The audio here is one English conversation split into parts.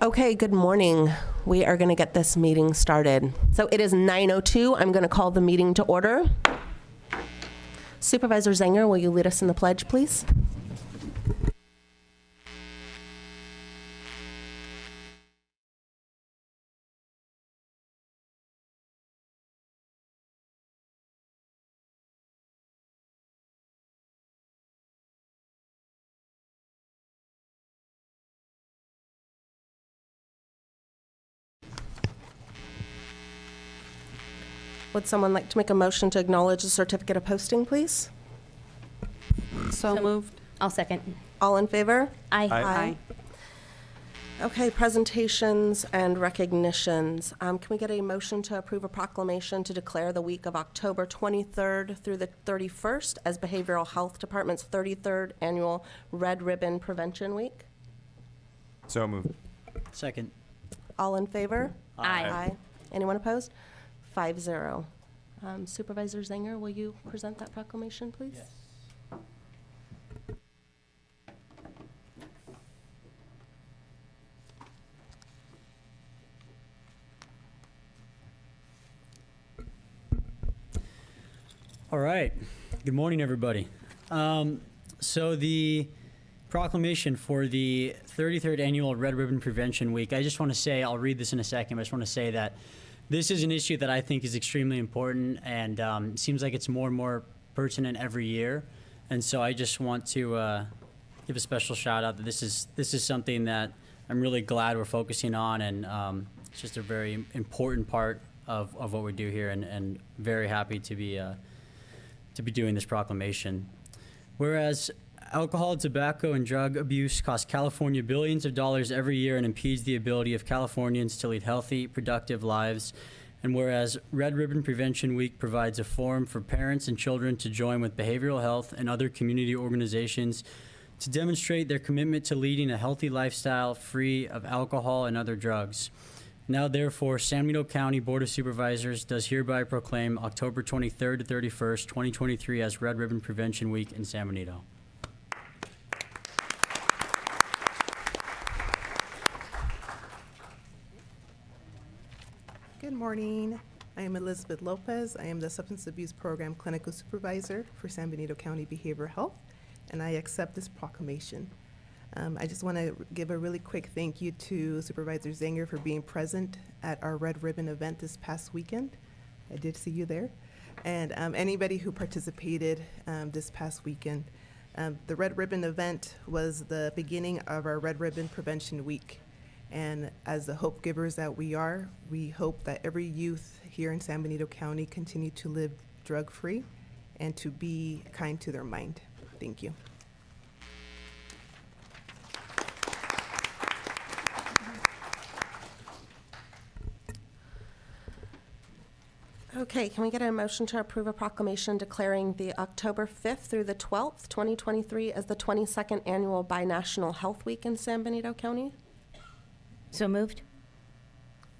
Okay, good morning. We are going to get this meeting started. So it is 9:02. I'm going to call the meeting to order. Supervisor Zenger, will you lead us in the pledge, please? Would someone like to make a motion to acknowledge the certificate of posting, please? So moved. I'll second. All in favor? Aye. Aye. Okay, presentations and recognitions. Can we get a motion to approve a proclamation to declare the week of October 23rd through the 31st as Behavioral Health Department's 33rd Annual Red Ribbon Prevention Week? So moved. Second. All in favor? Aye. Anyone opposed? 5-0. Supervisor Zenger, will you present that proclamation, please? Yes. All right. Good morning, everybody. So the proclamation for the 33rd Annual Red Ribbon Prevention Week, I just want to say, I'll read this in a second, but I just want to say that this is an issue that I think is extremely important, and it seems like it's more and more pertinent every year. And so I just want to give a special shout out that this is something that I'm really glad we're focusing on, and it's just a very important part of what we do here, and very happy to be doing this proclamation. Whereas alcohol, tobacco, and drug abuse cost California billions of dollars every year and impedes the ability of Californians to lead healthy, productive lives. And whereas Red Ribbon Prevention Week provides a forum for parents and children to join with behavioral health and other community organizations to demonstrate their commitment to leading a healthy lifestyle free of alcohol and other drugs. Now, therefore, San Benito County Board of Supervisors does hereby proclaim October 23rd to 31st, 2023 as Red Ribbon Prevention Week in San Benito. Good morning. I am Elizabeth Lopez. I am the Substance Abuse Program Clinical Supervisor for San Benito County Behavioral Health, and I accept this proclamation. I just want to give a really quick thank you to Supervisor Zenger for being present at our Red Ribbon event this past weekend. I did see you there. And anybody who participated this past weekend. The Red Ribbon event was the beginning of our Red Ribbon Prevention Week. And as the hope givers that we are, we hope that every youth here in San Benito County continue to live drug-free and to be kind to their mind. Thank you. Okay, can we get a motion to approve a proclamation declaring the October 5th through the 12th, 2023 as the 22nd Annual Binational Health Week in San Benito County? So moved.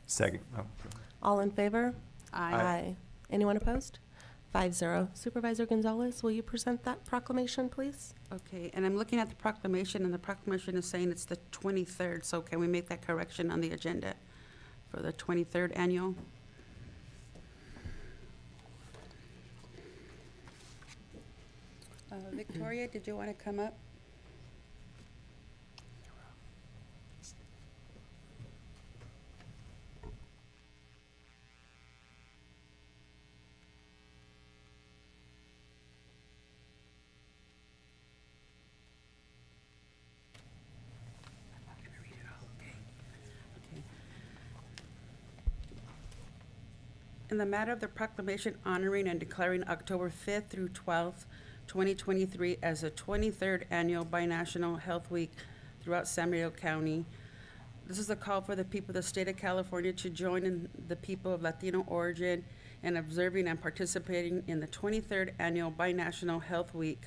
Second. Oh. All in favor? Aye. Anyone opposed? 5-0. Supervisor Gonzalez, will you present that proclamation, please? Okay, and I'm looking at the proclamation, and the proclamation is saying it's the 23rd, so can we make that correction on the agenda for the 23rd annual? Victoria, did you want to come up? In the matter of the proclamation honoring and declaring October 5th through 12th, 2023 as the 23rd Annual Binational Health Week throughout San Benito County. This is a call for the people of the state of California to join in the people of Latino origin in observing and participating in the 23rd Annual Binational Health Week.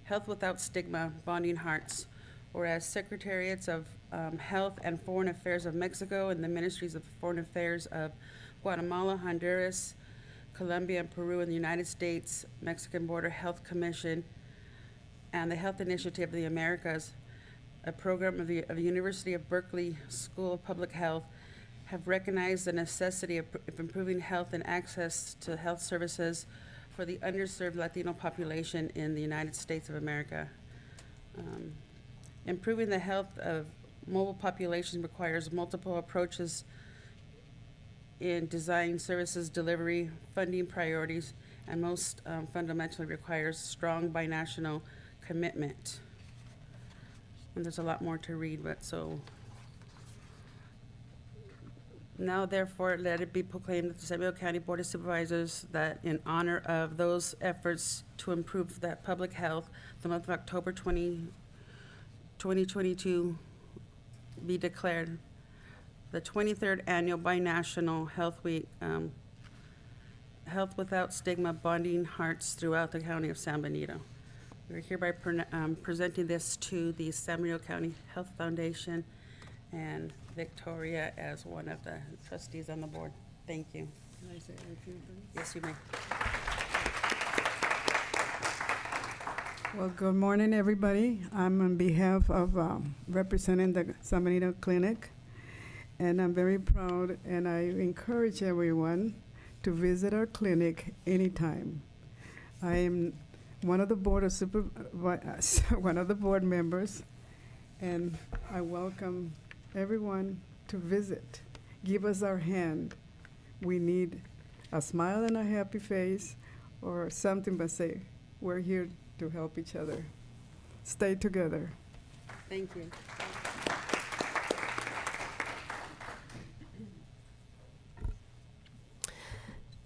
Health Without Stigma, Bonding Hearts. Whereas Secretariats of Health and Foreign Affairs of Mexico and the Ministries of Foreign Affairs of Guatemala, Honduras, Colombia, and Peru in the United States, Mexican Border Health Commission, and the Health Initiative of the Americas a program of the University of Berkeley School of Public Health, have recognized the necessity of improving health and access to health services for the underserved Latino population in the United States of America. Improving the health of mobile populations requires multiple approaches in design, services, delivery, funding priorities, and most fundamentally requires strong binational commitment. And there's a lot more to read, but so. Now therefore, let it be proclaimed that the San Diego County Board of Supervisors, that in honor of those efforts to improve that public health, the month of October 2022 be declared the 23rd Annual Binational Health Week, Health Without Stigma, Bonding Hearts throughout the County of San Benito. We're hereby presenting this to the San Benito County Health Foundation and Victoria as one of the trustees on the board. Thank you. Can I say anything? Yes, you may. Well, good morning, everybody. I'm on behalf of representing the San Benito Clinic, and I'm very proud, and I encourage everyone to visit our clinic anytime. I am one of the board members, and I welcome everyone to visit. Give us our hand. We need a smile and a happy face, or something, but say, we're here to help each other. Stay together. Thank you.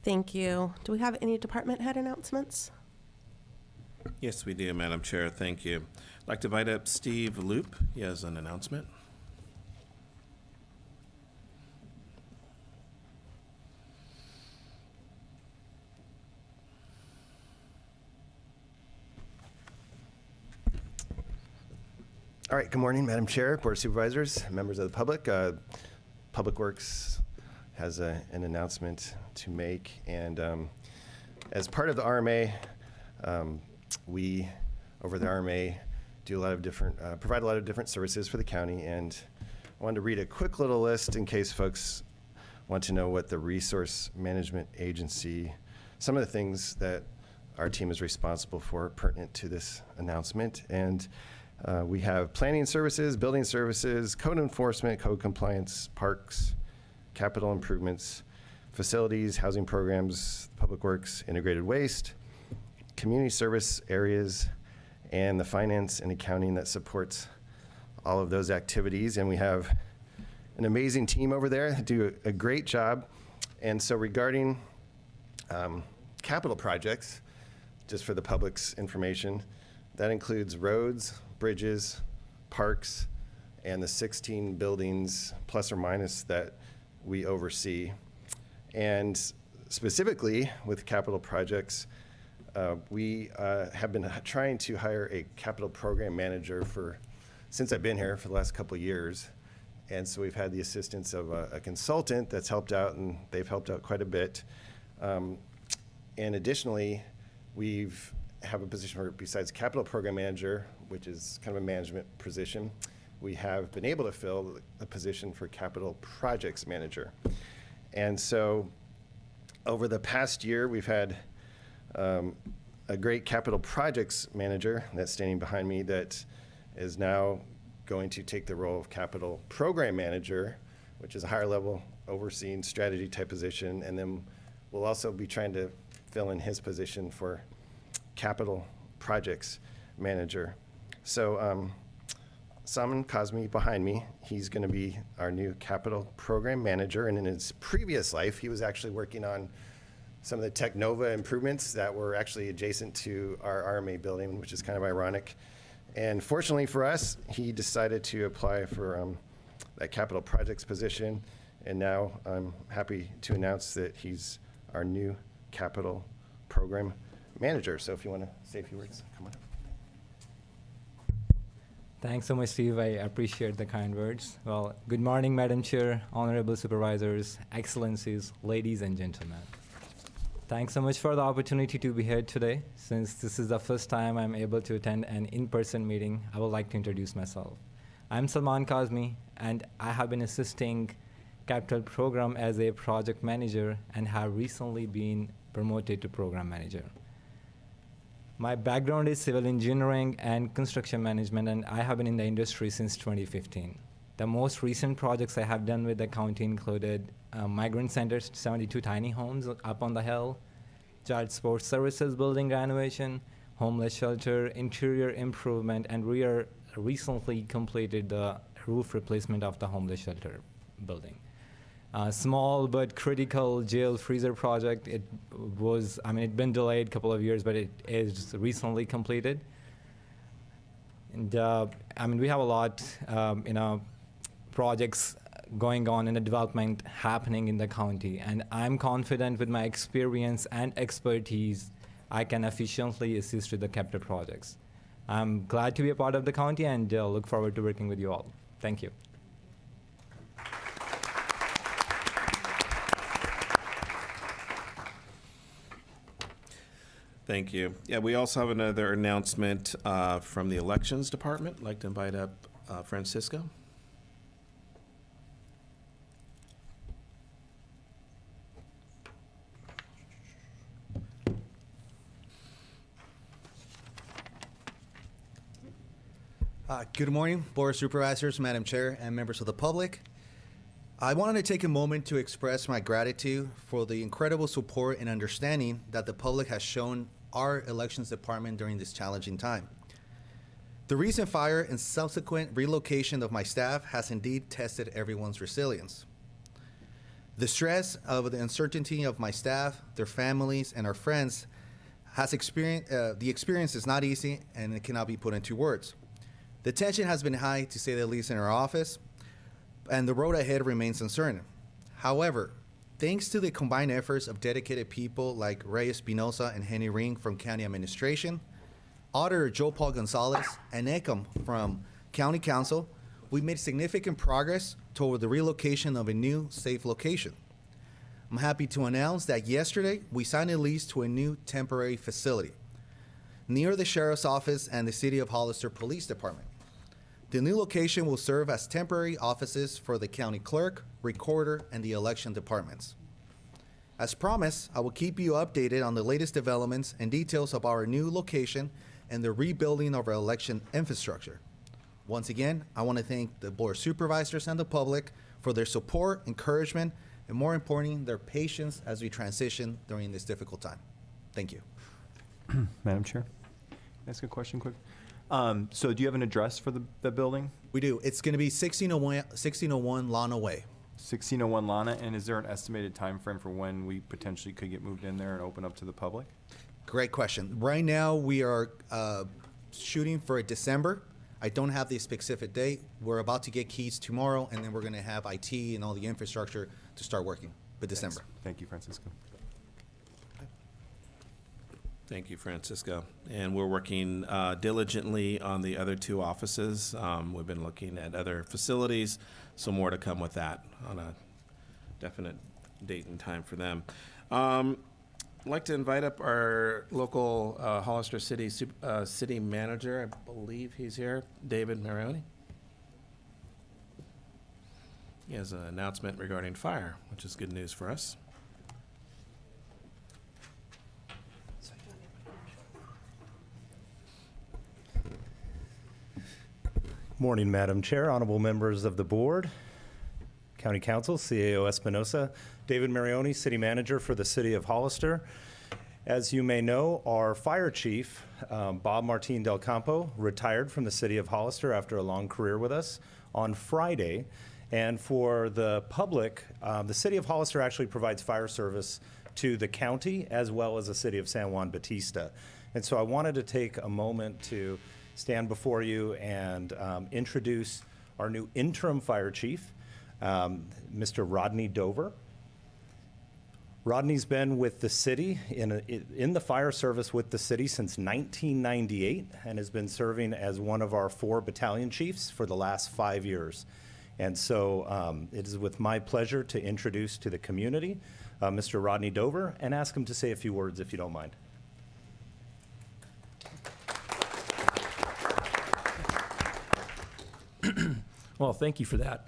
Thank you. Do we have any department head announcements? Yes, we do, Madam Chair. Thank you. I'd like to invite up Steve Loop. He has an announcement. All right, good morning, Madam Chair, Board of Supervisors, members of the public. Public Works has an announcement to make, and as part of the RMA, we, over the RMA, do a lot of different, provide a lot of different services for the county, and I wanted to read a quick little list in case folks want to know what the Resource Management Agency, some of the things that our team is responsible for pertinent to this announcement. And we have planning services, building services, code enforcement, code compliance, parks, capital improvements, facilities, housing programs, public works, integrated waste, community service areas, and the finance and accounting that supports all of those activities. And we have an amazing team over there that do a great job. And so regarding capital projects, just for the public's information, that includes roads, bridges, parks, and the 16 buildings, plus or minus, that we oversee. And specifically with capital projects, we have been trying to hire a capital program manager since I've been here for the last couple of years. And so we've had the assistance of a consultant that's helped out, and they've helped out quite a bit. And additionally, we've have a position for, besides capital program manager, which is kind of a management position, we have been able to fill a position for capital projects manager. And so over the past year, we've had a great capital projects manager that's standing behind me that is now going to take the role of capital program manager, which is a higher level overseeing strategy type position. And then we'll also be trying to fill in his position for capital projects manager. So Salman Kazmi behind me, he's going to be our new capital program manager. And in his previous life, he was actually working on some of the Technova improvements that were actually adjacent to our RMA building, which is kind of ironic. And fortunately for us, he decided to apply for that capital projects position. And now I'm happy to announce that he's our new capital program manager. So if you want to say a few words, come on up. Thanks so much, Steve. I appreciate the kind words. Well, good morning, Madam Chair, honorable supervisors, excellencies, ladies and gentlemen. Thanks so much for the opportunity to be here today. Since this is the first time I'm able to attend an in-person meeting, I would like to introduce myself. I'm Salman Kazmi, and I have been assisting Capital Program as a project manager and have recently been promoted to program manager. My background is civil engineering and construction management, and I have been in the industry since 2015. The most recent projects I have done with the county included migrant centers, 72 tiny homes up on the hill, child sports services building renovation, homeless shelter, interior improvement, and we are recently completed the roof replacement of the homeless shelter building. Small but critical jail freezer project. It was, it'd been delayed a couple of years, but it is recently completed. And we have a lot, projects going on in the development happening in the county. And I'm confident with my experience and expertise, I can efficiently assist with the capital projects. I'm glad to be a part of the county and look forward to working with you all. Thank you. Thank you. Yeah, we also have another announcement from the Elections Department. I'd like to invite up Francisco. Good morning, Board of Supervisors, Madam Chair, and members of the public. I wanted to take a moment to express my gratitude for the incredible support and understanding that the public has shown our elections department during this challenging time. The recent fire and subsequent relocation of my staff has indeed tested everyone's resilience. The stress of the uncertainty of my staff, their families, and our friends the experience is not easy and it cannot be put into words. The tension has been high, to say the least, in our office, and the road ahead remains uncertain. However, thanks to the combined efforts of dedicated people like Ray Espinosa and Henry Ring from County Administration, Auditor Joe Paul Gonzalez, and Eckham from County Council, we made significant progress toward the relocation of a new safe location. I'm happy to announce that yesterday we signed a lease to a new temporary facility near the Sheriff's Office and the City of Hollister Police Department. The new location will serve as temporary offices for the county clerk, recorder, and the election departments. As promised, I will keep you updated on the latest developments and details of our new location and the rebuilding of our election infrastructure. Once again, I want to thank the Board of Supervisors and the public for their support, encouragement, and more importantly, their patience as we transition during this difficult time. Thank you. Madam Chair, can I ask a question quick? So do you have an address for the building? We do. It's going to be 1601 Lana Way. 1601 Lana, and is there an estimated time frame for when we potentially could get moved in there and open up to the public? Great question. Right now, we are shooting for December. I don't have the specific date. We're about to get keys tomorrow, and then we're going to have IT and all the infrastructure to start working by December. Thank you, Francisco. Thank you, Francisco. And we're working diligently on the other two offices. We've been looking at other facilities, so more to come with that on a definite date and time for them. I'd like to invite up our local Hollister City City Manager. I believe he's here, David Marioni. He has an announcement regarding fire, which is good news for us. Morning, Madam Chair, honorable members of the board, County Council, CAO Espinosa, David Marioni, City Manager for the City of Hollister. As you may know, our fire chief, Bob Martin Del Campo, retired from the City of Hollister after a long career with us on Friday. And for the public, the City of Hollister actually provides fire service to the county as well as the City of San Juan Bautista. And so I wanted to take a moment to stand before you and introduce our new interim fire chief, Mr. Rodney Dover. Rodney's been with the city in the fire service with the city since 1998 and has been serving as one of our 4 battalion chiefs for the last 5 years. And so it is with my pleasure to introduce to the community Mr. Rodney Dover and ask him to say a few words if you don't mind. Well, thank you for that.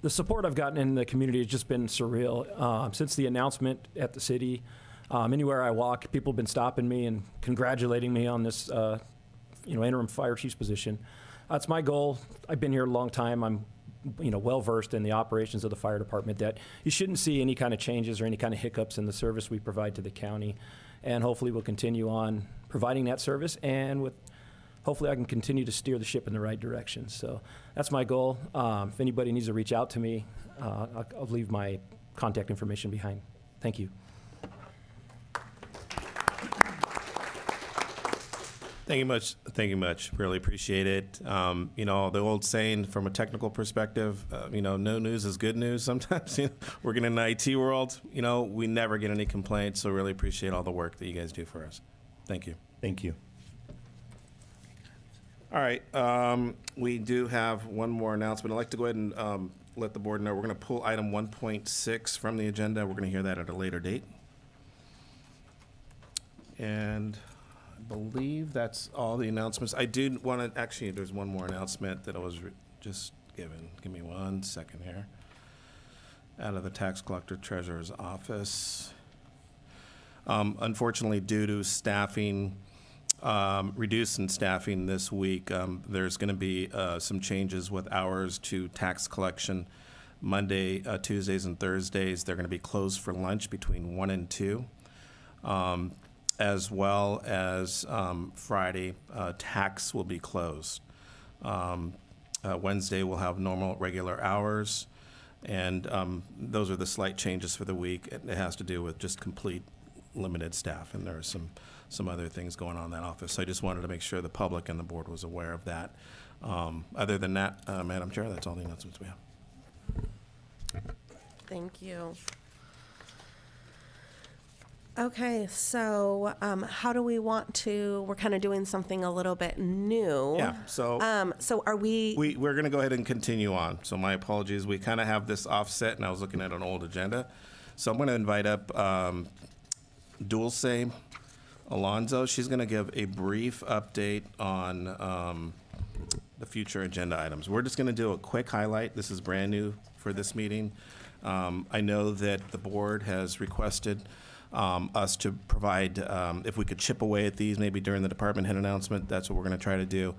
The support I've gotten in the community has just been surreal. Since the announcement at the city, anywhere I walk, people have been stopping me and congratulating me on this, interim fire chief's position. It's my goal. I've been here a long time. I'm, well versed in the operations of the fire department. That you shouldn't see any kind of changes or any kind of hiccups in the service we provide to the county, and hopefully we'll continue on providing that service, and hopefully I can continue to steer the ship in the right direction. So that's my goal. If anybody needs to reach out to me, I'll leave my contact information behind. Thank you. Thank you much. Really appreciate it. The old saying from a technical perspective, no news is good news. Sometimes, working in the IT world, we never get any complaints. So really appreciate all the work that you guys do for us. Thank you. Thank you. All right. We do have one more announcement. I'd like to go ahead and let the board know we're going to pull item 1.6 from the agenda. We're going to hear that at a later date. And I believe that's all the announcements. I do want to, actually, there's one more announcement that I was just given. Give me 1 second here. Out of the tax collector treasurer's office. Unfortunately, due to staffing, reducing staffing this week, there's going to be some changes with hours to tax collection. Monday, Tuesdays, and Thursdays, they're going to be closed for lunch between 1 and 2. As well as Friday, tax will be closed. Wednesday, we'll have normal, regular hours, and those are the slight changes for the week. It has to do with just complete limited staff, and there are some other things going on in that office. So I just wanted to make sure the public and the board was aware of that. Other than that, Madam Chair, that's all the announcements we have. Thank you. Okay, so how do we want to, we're kind of doing something a little bit new. Yeah, so So are we're going to go ahead and continue on. So my apologies. We kind of have this offset, and I was looking at an old agenda. So I'm going to invite up Dulce Alonso. She's going to give a brief update on the future agenda items. We're just going to do a quick highlight. This is brand new for this meeting. I know that the board has requested us to provide, if we could chip away at these maybe during the department head announcement. That's what we're going to try to do.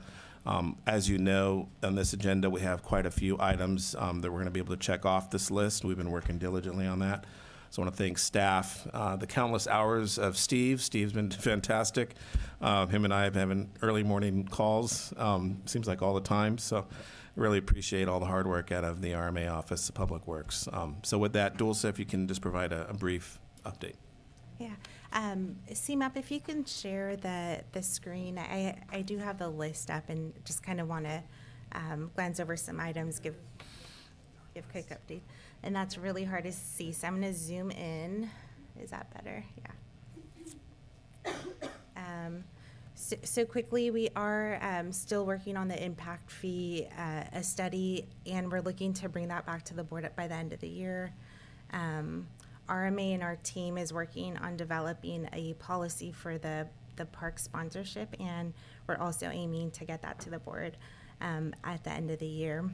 As you know, on this agenda, we have quite a few items that we're going to be able to check off this list. We've been working diligently on that. So I want to thank staff, the countless hours of Steve. Steve's been fantastic. Him and I have having early morning calls, seems like all the time. So really appreciate all the hard work out of the RMA Office of Public Works. So with that, Dulce, if you can just provide a brief update. Yeah. CMAP, if you can share the screen, I do have the list up and just kind of want to glance over some items, give a quick update. And that's really hard to see, so I'm going to zoom in. Is that better? Yeah. So quickly, we are still working on the impact fee a study, and we're looking to bring that back to the board by the end of the year. RMA and our team is working on developing a policy for the park sponsorship, and we're also aiming to get that to the board at the end of the year.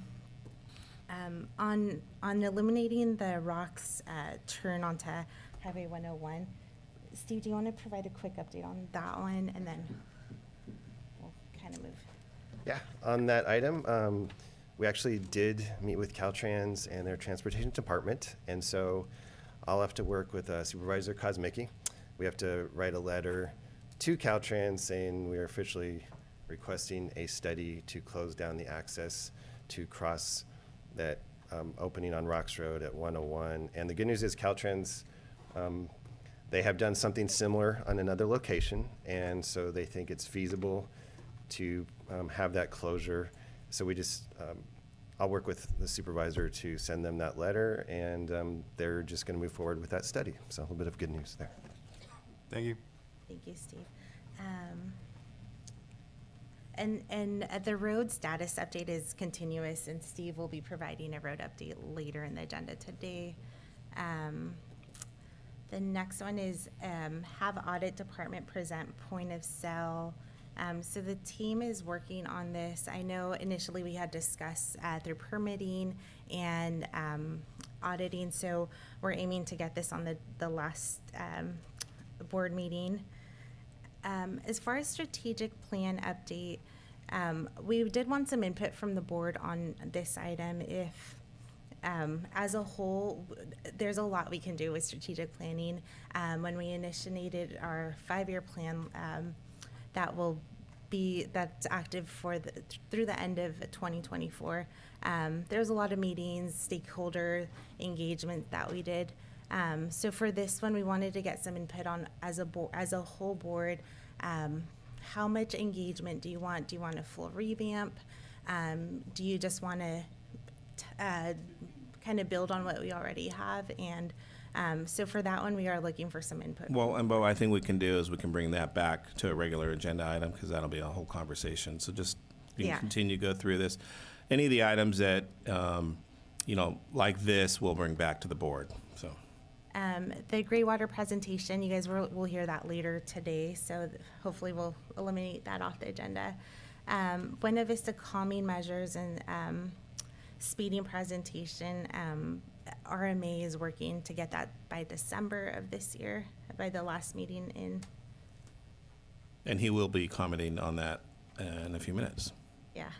On eliminating the rocks turn onto Highway 101, Steve, do you want to provide a quick update on that one, and then we'll kind of move? Yeah, on that item, we actually did meet with Caltrans and their transportation department, and so I'll have to work with Supervisor Kosmicki. We have to write a letter to Caltrans saying we are officially requesting a study to close down the access to cross that opening on Rocks Road at 101. And the good news is Caltrans, they have done something similar on another location, and so they think it's feasible to have that closure. So we just, I'll work with the supervisor to send them that letter, and they're just going to move forward with that study. So a little bit of good news there. Thank you. Thank you, Steve. And the road status update is continuous, and Steve will be providing a road update later in the agenda today. The next one is have audit department present point of sale So the team is working on this. I know initially we had discussed through permitting and auditing, so we're aiming to get this on the last board meeting. As far as strategic plan update, we did want some input from the board on this item. If as a whole, there's a lot we can do with strategic planning. When we initiated our 5-year plan, that's active through the end of 2024. There's a lot of meetings, stakeholder engagement that we did. So for this one, we wanted to get some input on as a whole board. How much engagement do you want? Do you want a full revamp? Do you just want to kind of build on what we already have? And so for that one, we are looking for some input. Well, and what I think we can do is we can bring that back to a regular agenda item, because that'll be a whole conversation. So just you can continue to go through this. Any of the items that, like this, we'll bring back to the board, so. The Greywater presentation, you guys will hear that later today, so hopefully we'll eliminate that off the agenda. Buena Vista calming measures and speeding presentation, RMA is working to get that by December of this year, by the last meeting in. And he will be commenting on that in a few minutes. Yeah.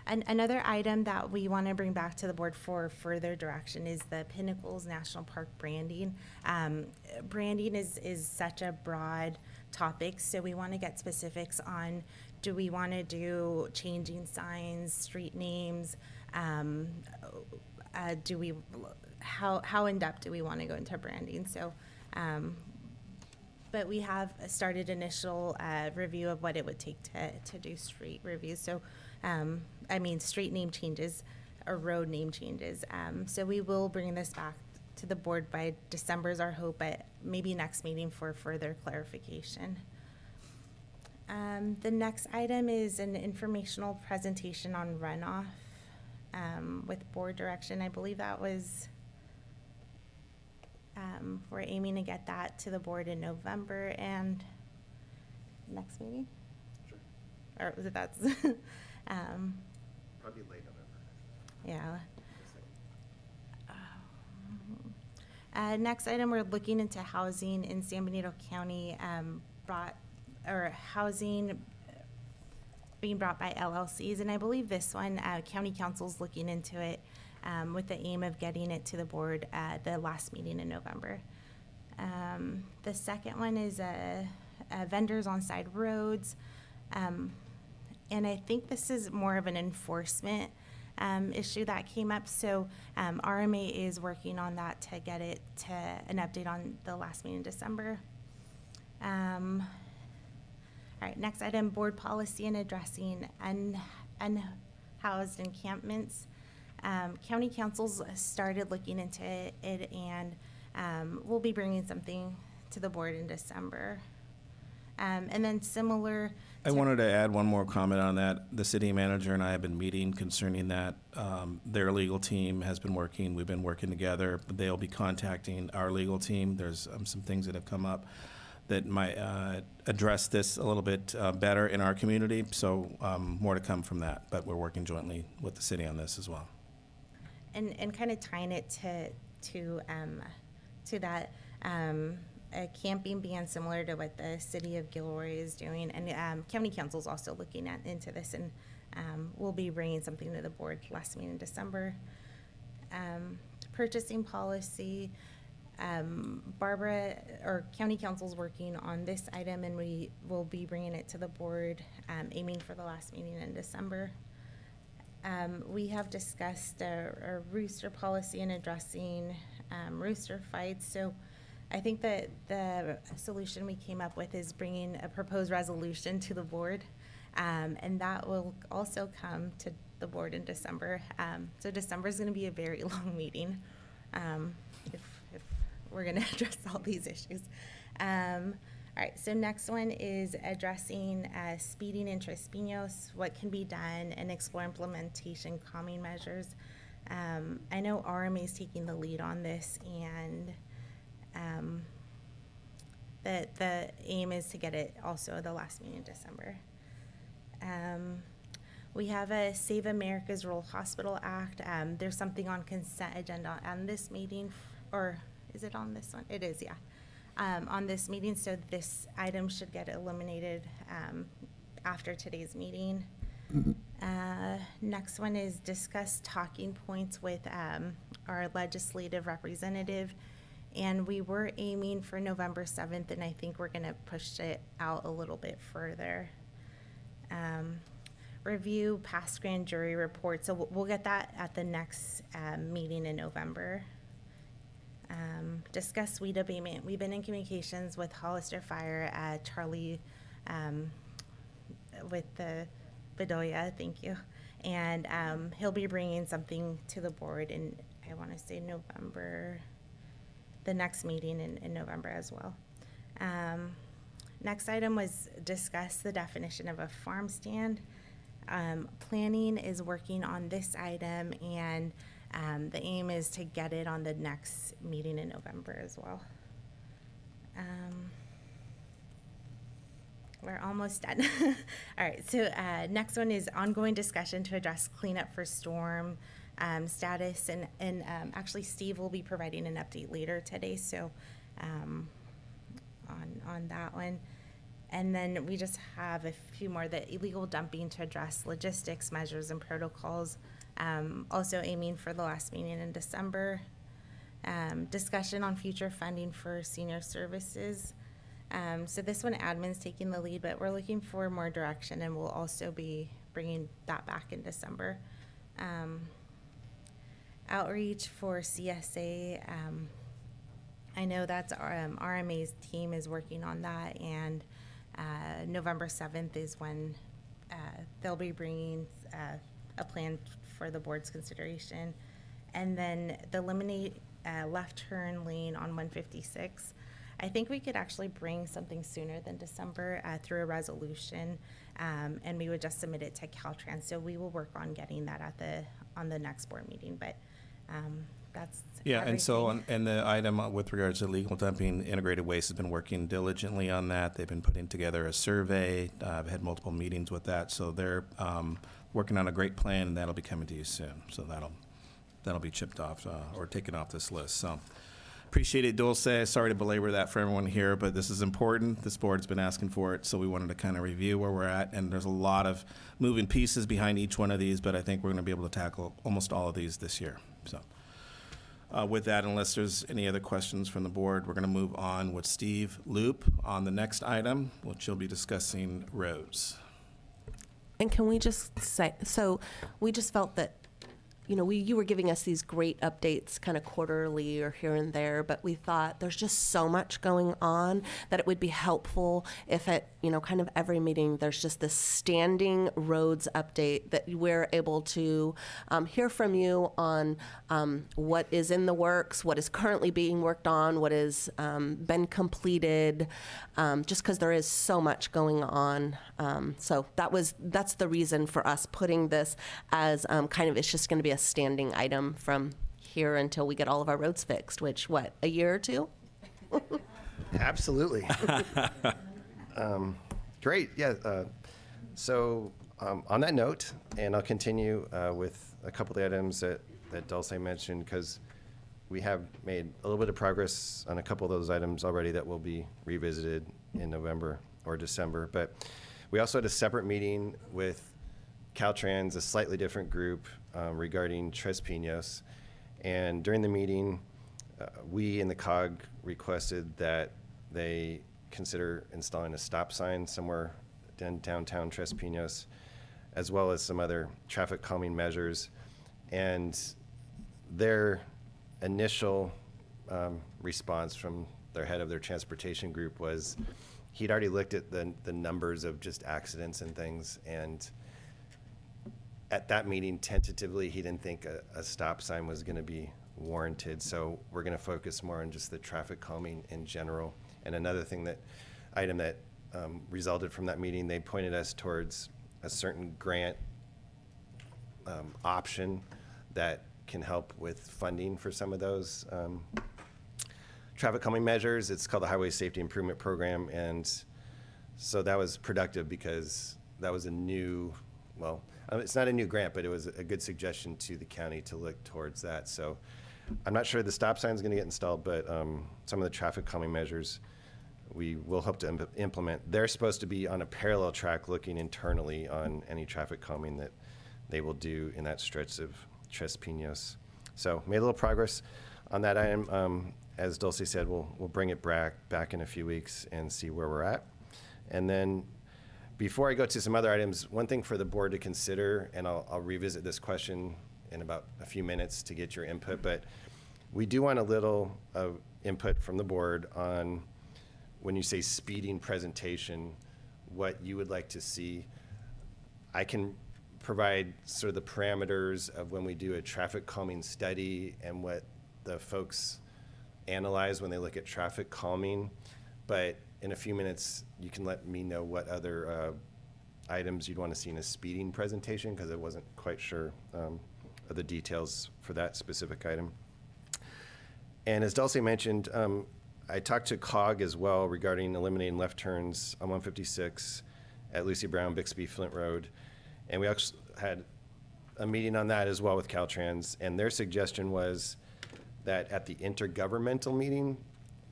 And another item that we want to bring back to the board for further direction is the Pinnacles National Park branding. Branding is such a broad topic, so we want to get specifics on, do we want to do changing signs, street names? How in depth do we want to go into branding? So, but we have started initial review of what it would take to do street reviews. So, street name changes or road name changes. So we will bring this back to the board by December is our hope, but maybe next meeting for further clarification. The next item is an informational presentation on runoff with board direction. I believe that was, we're aiming to get that to the board in November and next meeting? Sure. Or was it that's, Probably late November. yeah. Next item, we're looking into housing in San Benito County, housing being brought by LLCs, and I believe this one, County Council's looking into it with the aim of getting it to the board at the last meeting in November. The second one is vendors on side roads, and I think this is more of an enforcement issue that came up. So RMA is working on that to get it to an update on the last meeting in December. All right, next item, board policy and addressing unhoused encampments. County councils started looking into it, and we'll be bringing something to the board in December. And then similar. I wanted to add one more comment on that. The city manager and I have been meeting concerning that. Their legal team has been working. We've been working together. They'll be contacting our legal team. There's some things that have come up that might address this a little bit better in our community. So more to come from that. But we're working jointly with the city on this as well. And kind of tying it to that. A camping ban similar to what the city of Gilroy is doing, and county council is also looking into this, and we'll be bringing something to the board last meeting in December. Purchasing policy, Barbara or county council's working on this item, and we will be bringing it to the board, aiming for the last meeting in December. We have discussed a rooster policy and addressing rooster fights. So I think that the solution we came up with is bringing a proposed resolution to the board, and that will also come to the board in December. So December is going to be a very long meeting if we're going to address all these issues. All right, so next one is addressing speeding in Tres Pinos, what can be done, and explore implementation calming measures. I know RMA is taking the lead on this, and The aim is to get it also the last meeting in December. We have a Save America's Rural Hospital Act. There's something on consent agenda on this meeting, or is it on this one? It is, yeah. On this meeting, so this item should get eliminated after today's meeting. Next one is discuss talking points with our legislative representative. And we were aiming for November 7th, and I think we're going to push it out a little bit further. Review past grand jury reports. So we'll get that at the next meeting in November. Discuss weed abatement. We've been in communications with Hollister Fire, Charlie, with the Bedoya, thank you. And he'll be bringing something to the board in, I want to say November, the next meeting in November as well. Next item was discuss the definition of a farm stand. Planning is working on this item, and the aim is to get it on the next meeting in November as well. We're almost done. All right, so next one is ongoing discussion to address cleanup for storm status, and actually Steve will be providing an update later today, so on that one. And then we just have a few more, the illegal dumping to address logistics, measures, and protocols, also aiming for the last meeting in December. Discussion on future funding for senior services. So this one, admin's taking the lead, but we're looking for more direction, and we'll also be bringing that back in December. Outreach for CSA. I know that's RMA's team is working on that, and November 7th is when they'll be bringing a plan for the board's consideration. And then the eliminate left turn lane on 156. I think we could actually bring something sooner than December through a resolution, and we would just submit it to Caltrans. So we will work on getting that on the next board meeting, but that's everything. And so and the item with regards to illegal dumping, Integrated Waste has been working diligently on that. They've been putting together a survey. I've had multiple meetings with that, so they're working on a great plan, and that'll be coming to you soon. So that'll be chipped off or taken off this list. So appreciate it, Dulce. Sorry to belabor that for everyone here, but this is important. This board's been asking for it, so we wanted to kind of review where we're at. And there's a lot of moving pieces behind each one of these, but I think we're going to be able to tackle almost all of these this year. So with that, unless there's any other questions from the board, we're going to move on with Steve Loop on the next item, which will be discussing roads. And can we just say, so we just felt that, you were giving us these great updates kind of quarterly or here and there, but we thought there's just so much going on that it would be helpful if at, kind of every meeting, there's just this standing roads update that we're able to hear from you on what is in the works, what is currently being worked on, what has been completed, just because there is so much going on. So that's the reason for us putting this as kind of, it's just going to be a standing item from here until we get all of our roads fixed, which, a year or two? Absolutely. Great. Yeah. So on that note, and I'll continue with a couple of the items that Dulce mentioned, because we have made a little bit of progress on a couple of those items already that will be revisited in November or December. But we also had a separate meeting with Caltrans, a slightly different group, regarding Tres Pinos. And during the meeting, we in the COG requested that they consider installing a stop sign somewhere in downtown Tres Pinos, as well as some other traffic calming measures. And their initial response from their head of their transportation group was he'd already looked at the numbers of just accidents and things, and at that meeting, tentatively, he didn't think a stop sign was going to be warranted. So we're going to focus more on just the traffic calming in general. And another item that resulted from that meeting, they pointed us towards a certain grant option that can help with funding for some of those traffic calming measures. It's called the Highway Safety Improvement Program, and so that was productive because that was a new, well, it's not a new grant, but it was a good suggestion to the county to look towards that. So I'm not sure the stop sign is going to get installed, but some of the traffic calming measures we will hope to implement. They're supposed to be on a parallel track looking internally on any traffic calming that they will do in that stretch of Tres Pinos. So made a little progress on that item. As Dulce said, we'll bring it back in a few weeks and see where we're at. And then before I go to some other items, one thing for the board to consider, and I'll revisit this question in about a few minutes to get your input, but we do want a little input from the board on when you say speeding presentation, what you would like to see. I can provide sort of the parameters of when we do a traffic calming study and what the folks analyze when they look at traffic calming, but in a few minutes you can let me know what other items you'd want to see in a speeding presentation, because I wasn't quite sure of the details for that specific item. And as Dulce mentioned, I talked to COG as well regarding eliminating left turns on 156 at Lucy Brown, Bixby, Flint Road. And we actually had a meeting on that as well with Caltrans. And their suggestion was that at the intergovernmental meeting,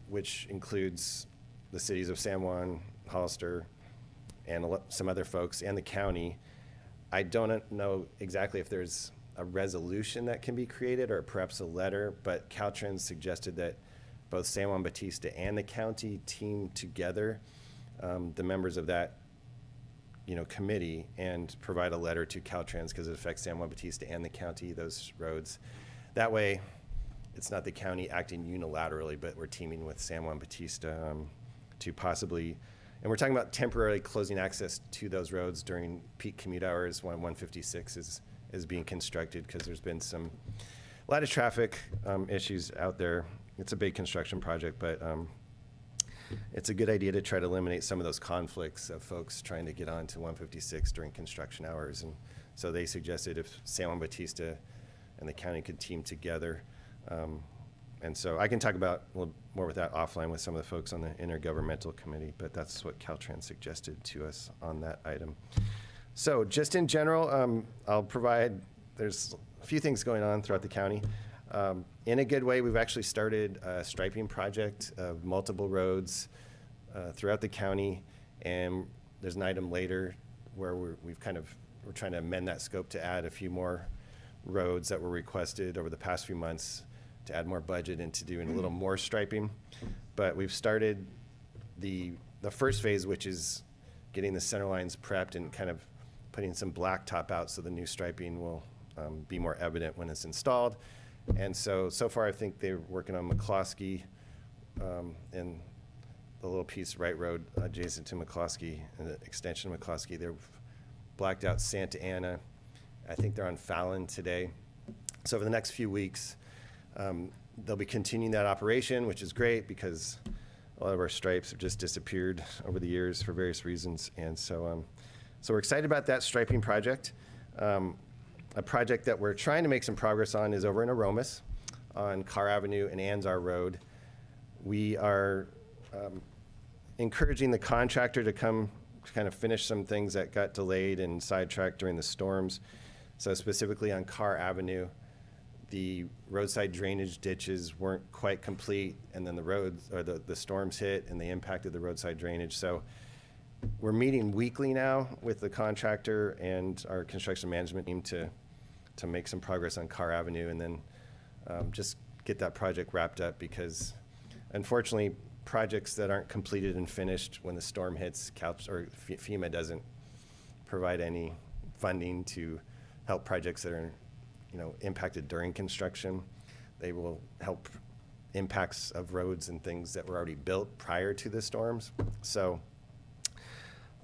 which includes the cities of San Juan, Hollister, and some other folks, and the county, I don't know exactly if there's a resolution that can be created or perhaps a letter, but Caltrans suggested that both San Juan Bautista and the county team together, the members of that committee, and provide a letter to Caltrans, because it affects San Juan Bautista and the county, those roads. That way, it's not the county acting unilaterally, but we're teaming with San Juan Bautista to possibly, and we're talking about temporarily closing access to those roads during peak commute hours when 156 is being constructed, because there's been a lot of traffic issues out there. It's a big construction project, but it's a good idea to try to eliminate some of those conflicts of folks trying to get onto 156 during construction hours. And so they suggested if San Juan Bautista and the county could team together. And so I can talk about a little more with that offline with some of the folks on the intergovernmental committee, but that's what Caltrans suggested to us on that item. So just in general, I'll provide, there's a few things going on throughout the county. In a good way, we've actually started a striping project of multiple roads throughout the county, and there's an item later where we're trying to amend that scope to add a few more roads that were requested over the past few months to add more budget into doing a little more striping. But we've started the first phase, which is getting the center lines prepped and kind of putting some blacktop out so the new striping will be more evident when it's installed. And so far I think they're working on McCloskey and the little piece Wright Road adjacent to McCloskey and the extension of McCloskey. They've blacked out Santa Ana. I think they're on Fallon today. So over the next few weeks, they'll be continuing that operation, which is great because a lot of our stripes have just disappeared over the years for various reasons. And so we're excited about that striping project. A project that we're trying to make some progress on is over in Aromas on Carr Avenue and Anzar Road. We are encouraging the contractor to come to kind of finish some things that got delayed and sidetracked during the storms. So specifically on Carr Avenue, the roadside drainage ditches weren't quite complete, and then the storms hit and they impacted the roadside drainage. So we're meeting weekly now with the contractor and our construction management team to make some progress on Carr Avenue, and then just get that project wrapped up, because unfortunately projects that aren't completed and finished when the storm hits, FEMA doesn't provide any funding to help projects that are impacted during construction. They will help impacts of roads and things that were already built prior to the storms. So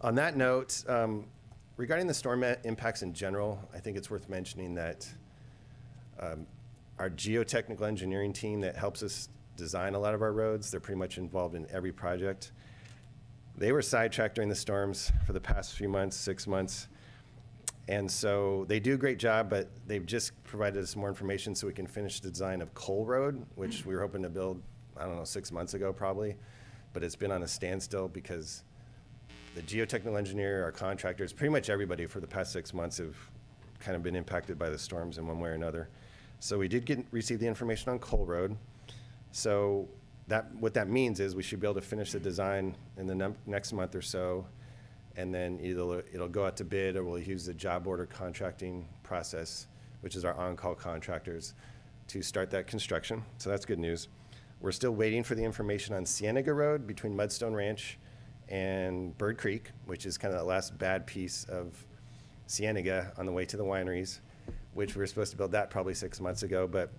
on that note, regarding the storm impacts in general, I think it's worth mentioning that our geotechnical engineering team that helps us design a lot of our roads, they're pretty much involved in every project. They were sidetracked during the storms for the past few months, 6 months. And so they do a great job, but they've just provided us more information so we can finish the design of Cole Road, which we were hoping to build I don't know, 6 months ago probably, but it's been on a standstill because the geotechnical engineer, our contractors, pretty much everybody for the past 6 months have kind of been impacted by the storms in one way or another. So we did receive the information on Cole Road. So what that means is we should be able to finish the design in the next month or so, and then either it'll go out to bid or we'll use the job order contracting process, which is our on-call contractors, to start that construction. So that's good news. We're still waiting for the information on Cienega Road between Mudstone Ranch and Bird Creek, which is kind of the last bad piece of Cienega on the way to the wineries, which we were supposed to build that probably 6 months ago, but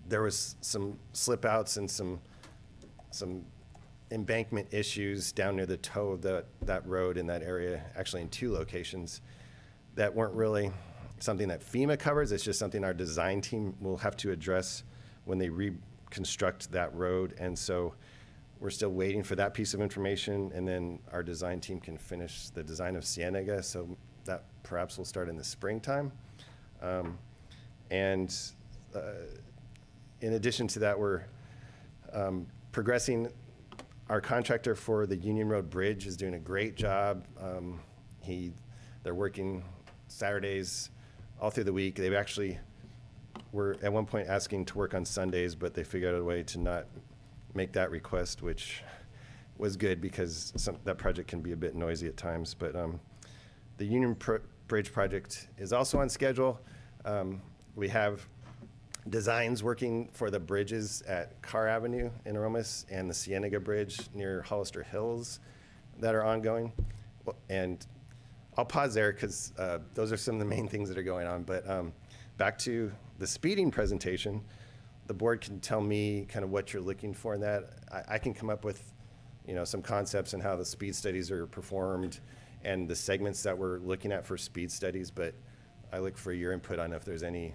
there was some slip outs and some embankment issues down near the toe of that road in that area, actually in 2 locations, that weren't really something that FEMA covers. It's just something our design team will have to address when they reconstruct that road. And so we're still waiting for that piece of information, and then our design team can finish the design of Cienega, so that perhaps will start in the springtime. In addition to that, we're progressing. Our contractor for the Union Road Bridge is doing a great job. They're working Saturdays all through the week. They've actually were at one point asking to work on Sundays, but they figured out a way to not make that request, which was good because that project can be a bit noisy at times. But the Union Bridge project is also on schedule. We have designs working for the bridges at Carr Avenue in Aromas and the Cienega Bridge near Hollister Hills that are ongoing. And I'll pause there because those are some of the main things that are going on. But back to the speeding presentation, the board can tell me kind of what you're looking for in that. I can come up with, some concepts and how the speed studies are performed and the segments that we're looking at for speed studies, but I look for your input on if there's any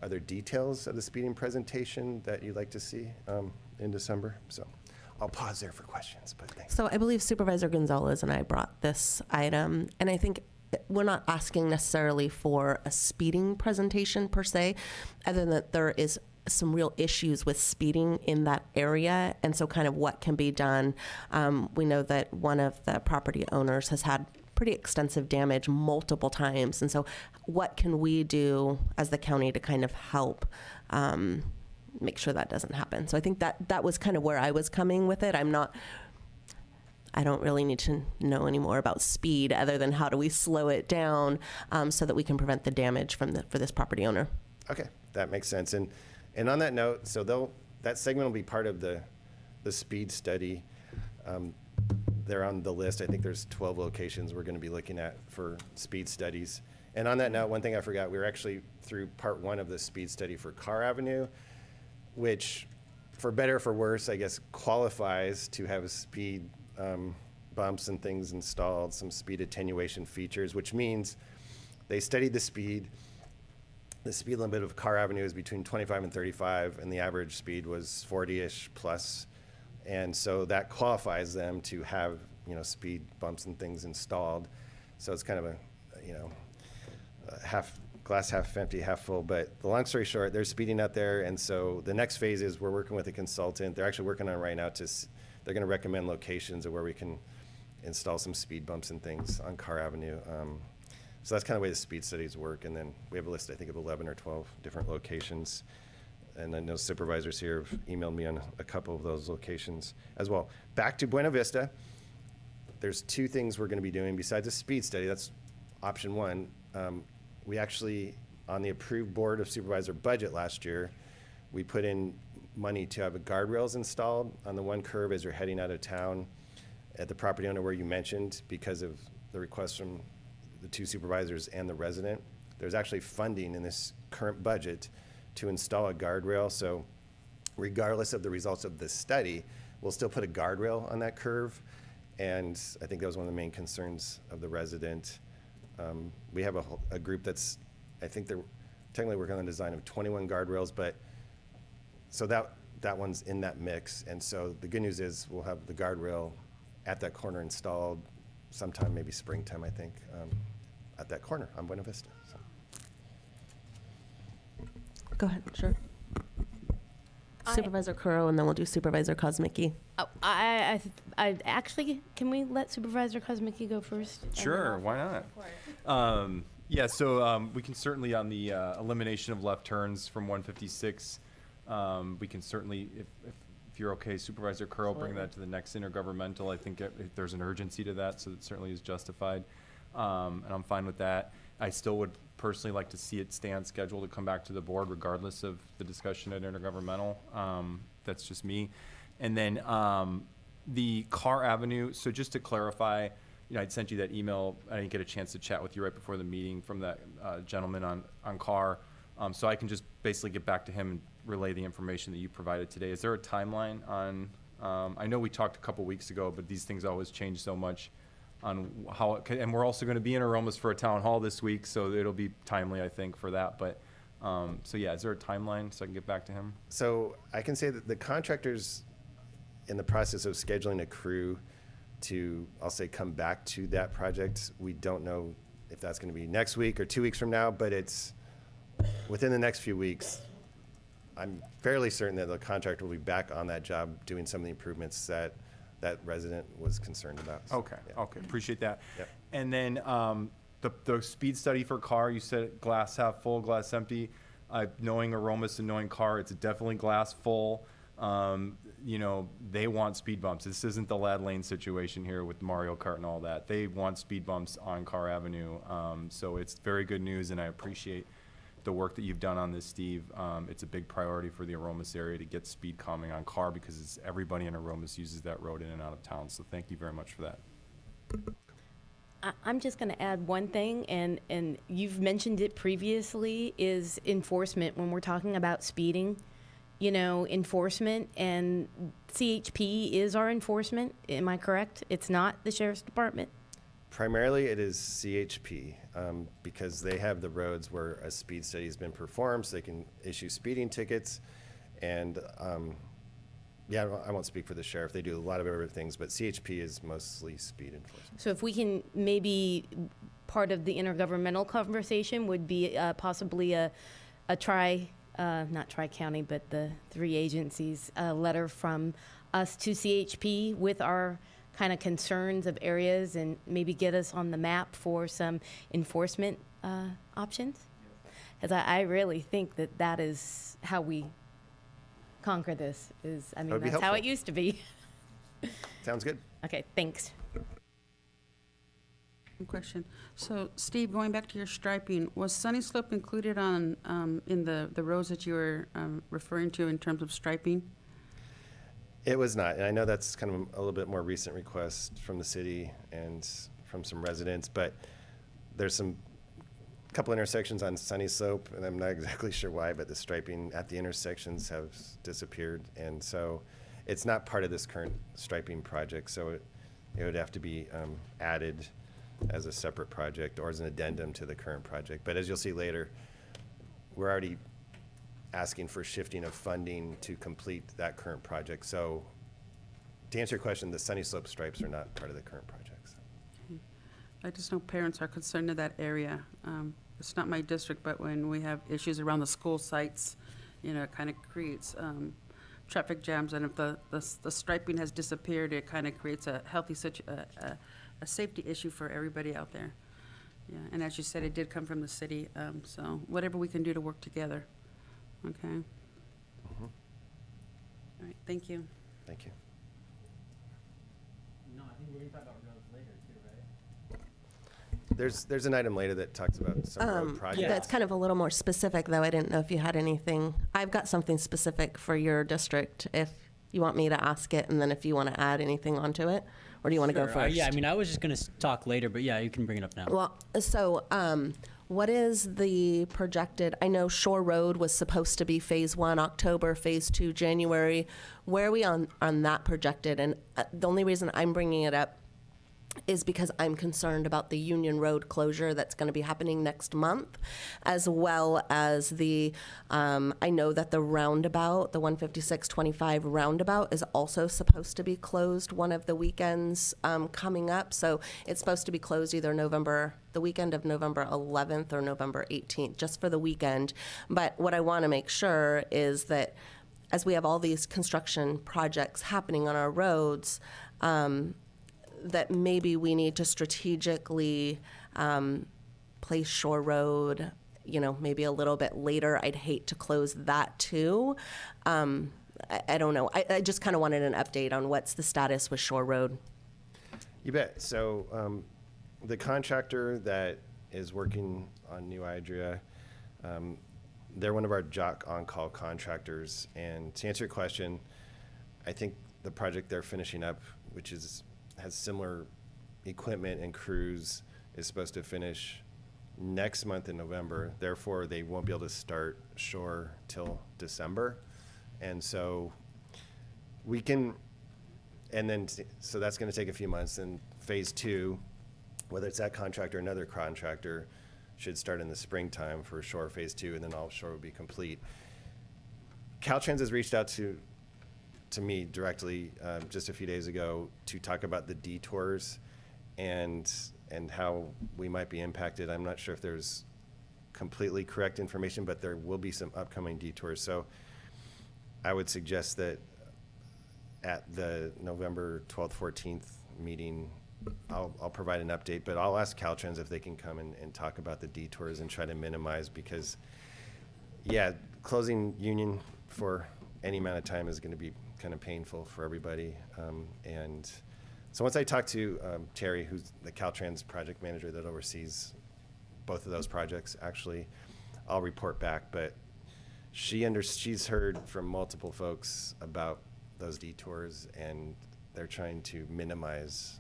other details of the speeding presentation that you'd like to see in December. So I'll pause there for questions, but thanks. So I believe Supervisor Gonzalez and I brought this item, and I think we're not asking necessarily for a speeding presentation per se, other than that there is some real issues with speeding in that area, and so kind of what can be done. We know that one of the property owners has had pretty extensive damage multiple times, and so what can we do as the county to kind of help make sure that doesn't happen? So I think that was kind of where I was coming with it. I don't really need to know any more about speed other than how do we slow it down so that we can prevent the damage for this property owner. Okay, that makes sense. And on that note, so that segment will be part of the speed study. They're on the list. I think there's 12 locations we're going to be looking at for speed studies. And on that note, one thing I forgot, we were actually through part 1 of the speed study for Carr Avenue, which, for better or for worse, I guess qualifies to have speed bumps and things installed, some speed attenuation features, which means they studied the speed. The speed limit of Carr Avenue is between 25 and 35, and the average speed was 40-ish plus. And so that qualifies them to have, speed bumps and things installed. So it's kind of a glass half empty, half full. But the long story short, they're speeding out there. And so the next phase is we're working with a consultant. They're actually working on it right now they're going to recommend locations of where we can install some speed bumps and things on Carr Avenue. So that's kind of the way the speed studies work. And then we have a list, I think, of 11 or 12 different locations. And I know supervisors here have emailed me on a couple of those locations as well. Back to Buena Vista, there's 2 things we're going to be doing besides a speed study. That's option 1. We actually, on the approved Board of Supervisor budget last year, we put in money to have guardrails installed on the one curve as you're heading out of town at the property owner where you mentioned because of the request from the 2 supervisors and the resident. There's actually funding in this current budget to install a guardrail. So regardless of the results of this study, we'll still put a guardrail on that curve. And I think that was one of the main concerns of the resident. We have a group that's, I think they're technically working on the design of 21 guardrails, but so that one's in that mix. And so the good news is we'll have the guardrail at that corner installed sometime, maybe springtime, I think, at that corner on Buena Vista. So. Go ahead, sure. Supervisor Kuro, and then we'll do Supervisor Kozmicki. Oh, I actually, can we let Supervisor Kozmicki go first? And then Sure, I'll- why not? Yeah, so we can certainly, on the elimination of left turns from 156, we can certainly, if you're okay, Supervisor Curl, bring that to the next intergovernmental. I think if there's an urgency to that, so it certainly is justified. And I'm fine with that. I still would personally like to see it stay on schedule to come back to the board regardless of the discussion at intergovernmental. That's just me. And then the Carr Avenue, so just to clarify, I'd sent you that email. I didn't get a chance to chat with you right before the meeting from that gentleman on Carr. So I can just basically get back to him and relay the information that you provided today. Is there a timeline on, I know we talked a couple weeks ago, but these things always change so much on how, and we're also going to be in Aromas for a town hall this week, so it'll be timely, I think, for that. But, so yeah, is there a timeline so I can get back to him? So I can say that the contractor's in the process of scheduling a crew to, I'll say, come back to that project. We don't know if that's going to be next week or 2 weeks from now, but it's within the next few weeks. I'm fairly certain that the contractor will be back on that job doing some of the improvements that that resident was concerned about. So, Okay, yeah. okay, appreciate that. Yep. And then the speed study for Carr, you said glass half full, glass empty. Knowing Aromas and knowing Carr, it's definitely glass full. They want speed bumps. This isn't the Lad Lane situation here with Mario Kart and all that. They want speed bumps on Carr Avenue. So it's very good news, and I appreciate the work that you've done on this, Steve. It's a big priority for the Aromas area to get speed calming on Carr because everybody in Aromas uses that road in and out of town. So thank you very much for that. I'm just going to add one thing, and you've mentioned it previously, is enforcement. When we're talking about speeding, enforcement, and CHP is our enforcement. Am I correct? It's not the Sheriff's Department? Primarily, it is CHP because they have the roads where a speed study has been performed, so they can issue speeding tickets. And I won't speak for the sheriff. They do a lot of other things, but CHP is mostly speed enforcement. So if we can, maybe part of the intergovernmental conversation would be possibly not tri-county, but the three agencies, a letter from us to CHP with our kind of concerns of areas and maybe get us on the map for some enforcement options. Because I really think that is how we conquer this. That would be That's how helpful. it used to be. Sounds good. Okay, thanks. Question. So, Steve, going back to your striping, was Sunny Slope included on in the roads that you were referring to in terms of striping? It was not, and I know that's kind of a little bit more recent request from the city and from some residents, but there's some couple intersections on Sunny Slope, and I'm not exactly sure why, but the striping at the intersections have disappeared, and so it's not part of this current striping project, so it would have to be added as a separate project or as an addendum to the current project. But as you'll see later, we're already asking for shifting of funding to complete that current project. So to answer your question, the Sunny Slope stripes are not part of the current projects. I just know parents are concerned in that area. It's not my district, but when we have issues around the school sites, it kind of creates traffic jams. And if the striping has disappeared, it kind of creates a healthy a safety issue for everybody out there. Yeah, and as you said, it did come from the city. So whatever we can do to work together. Okay. Mm-hmm. All right. Thank you. Thank you. No, I think we're going to talk about roads later too, right? There's an item later that talks about some road projects. That's kind of a little more specific, though. I didn't know if you had anything. I've got something specific for your district, if you want me to ask it, and then if you want to add anything onto it, or do you want to go Sure. first? Yeah, I was just going to talk later, but yeah, you can bring it up now. Well, so what is the projected? I know Shore Road was supposed to be phase 1 October, phase 2 January. Where are we on that projected? And the only reason I'm bringing it up is because I'm concerned about the Union Road closure that's going to be happening next month, as well as the, I know that the roundabout, the 15625 roundabout is also supposed to be closed one of the weekends coming up. So it's supposed to be closed either the weekend of November 11th or November 18th, just for the weekend. But what I want to make sure is that as we have all these construction projects happening on our roads, that maybe we need to strategically place Shore Road, maybe a little bit later. I'd hate to close that too. I don't know. I just kind of wanted an update on what's the status with Shore Road. You bet. So the contractor that is working on New Idria, they're one of our jock on-call contractors. And to answer your question, I think the project they're finishing up, which has similar equipment and crews, is supposed to finish next month in November. Therefore, they won't be able to start Shore till December. And so so that's going to take a few months. And phase 2, whether it's that contractor or another contractor, should start in the springtime for Shore phase 2, and then all Shore will be complete. Caltrans has reached out to me directly just a few days ago to talk about the detours and how we might be impacted. I'm not sure if there's completely correct information, but there will be some upcoming detours. So I would suggest that at the November 12th, 14th meeting, I'll provide an update, but I'll ask Caltrans if they can come and talk about the detours and try to minimize, because, yeah, closing Union for any amount of time is going to be kind of painful for everybody. And so once I talk to Terry, who's the Caltrans project manager that oversees both of those projects, actually, I'll report back. But she's heard from multiple folks about those detours, and they're trying to minimize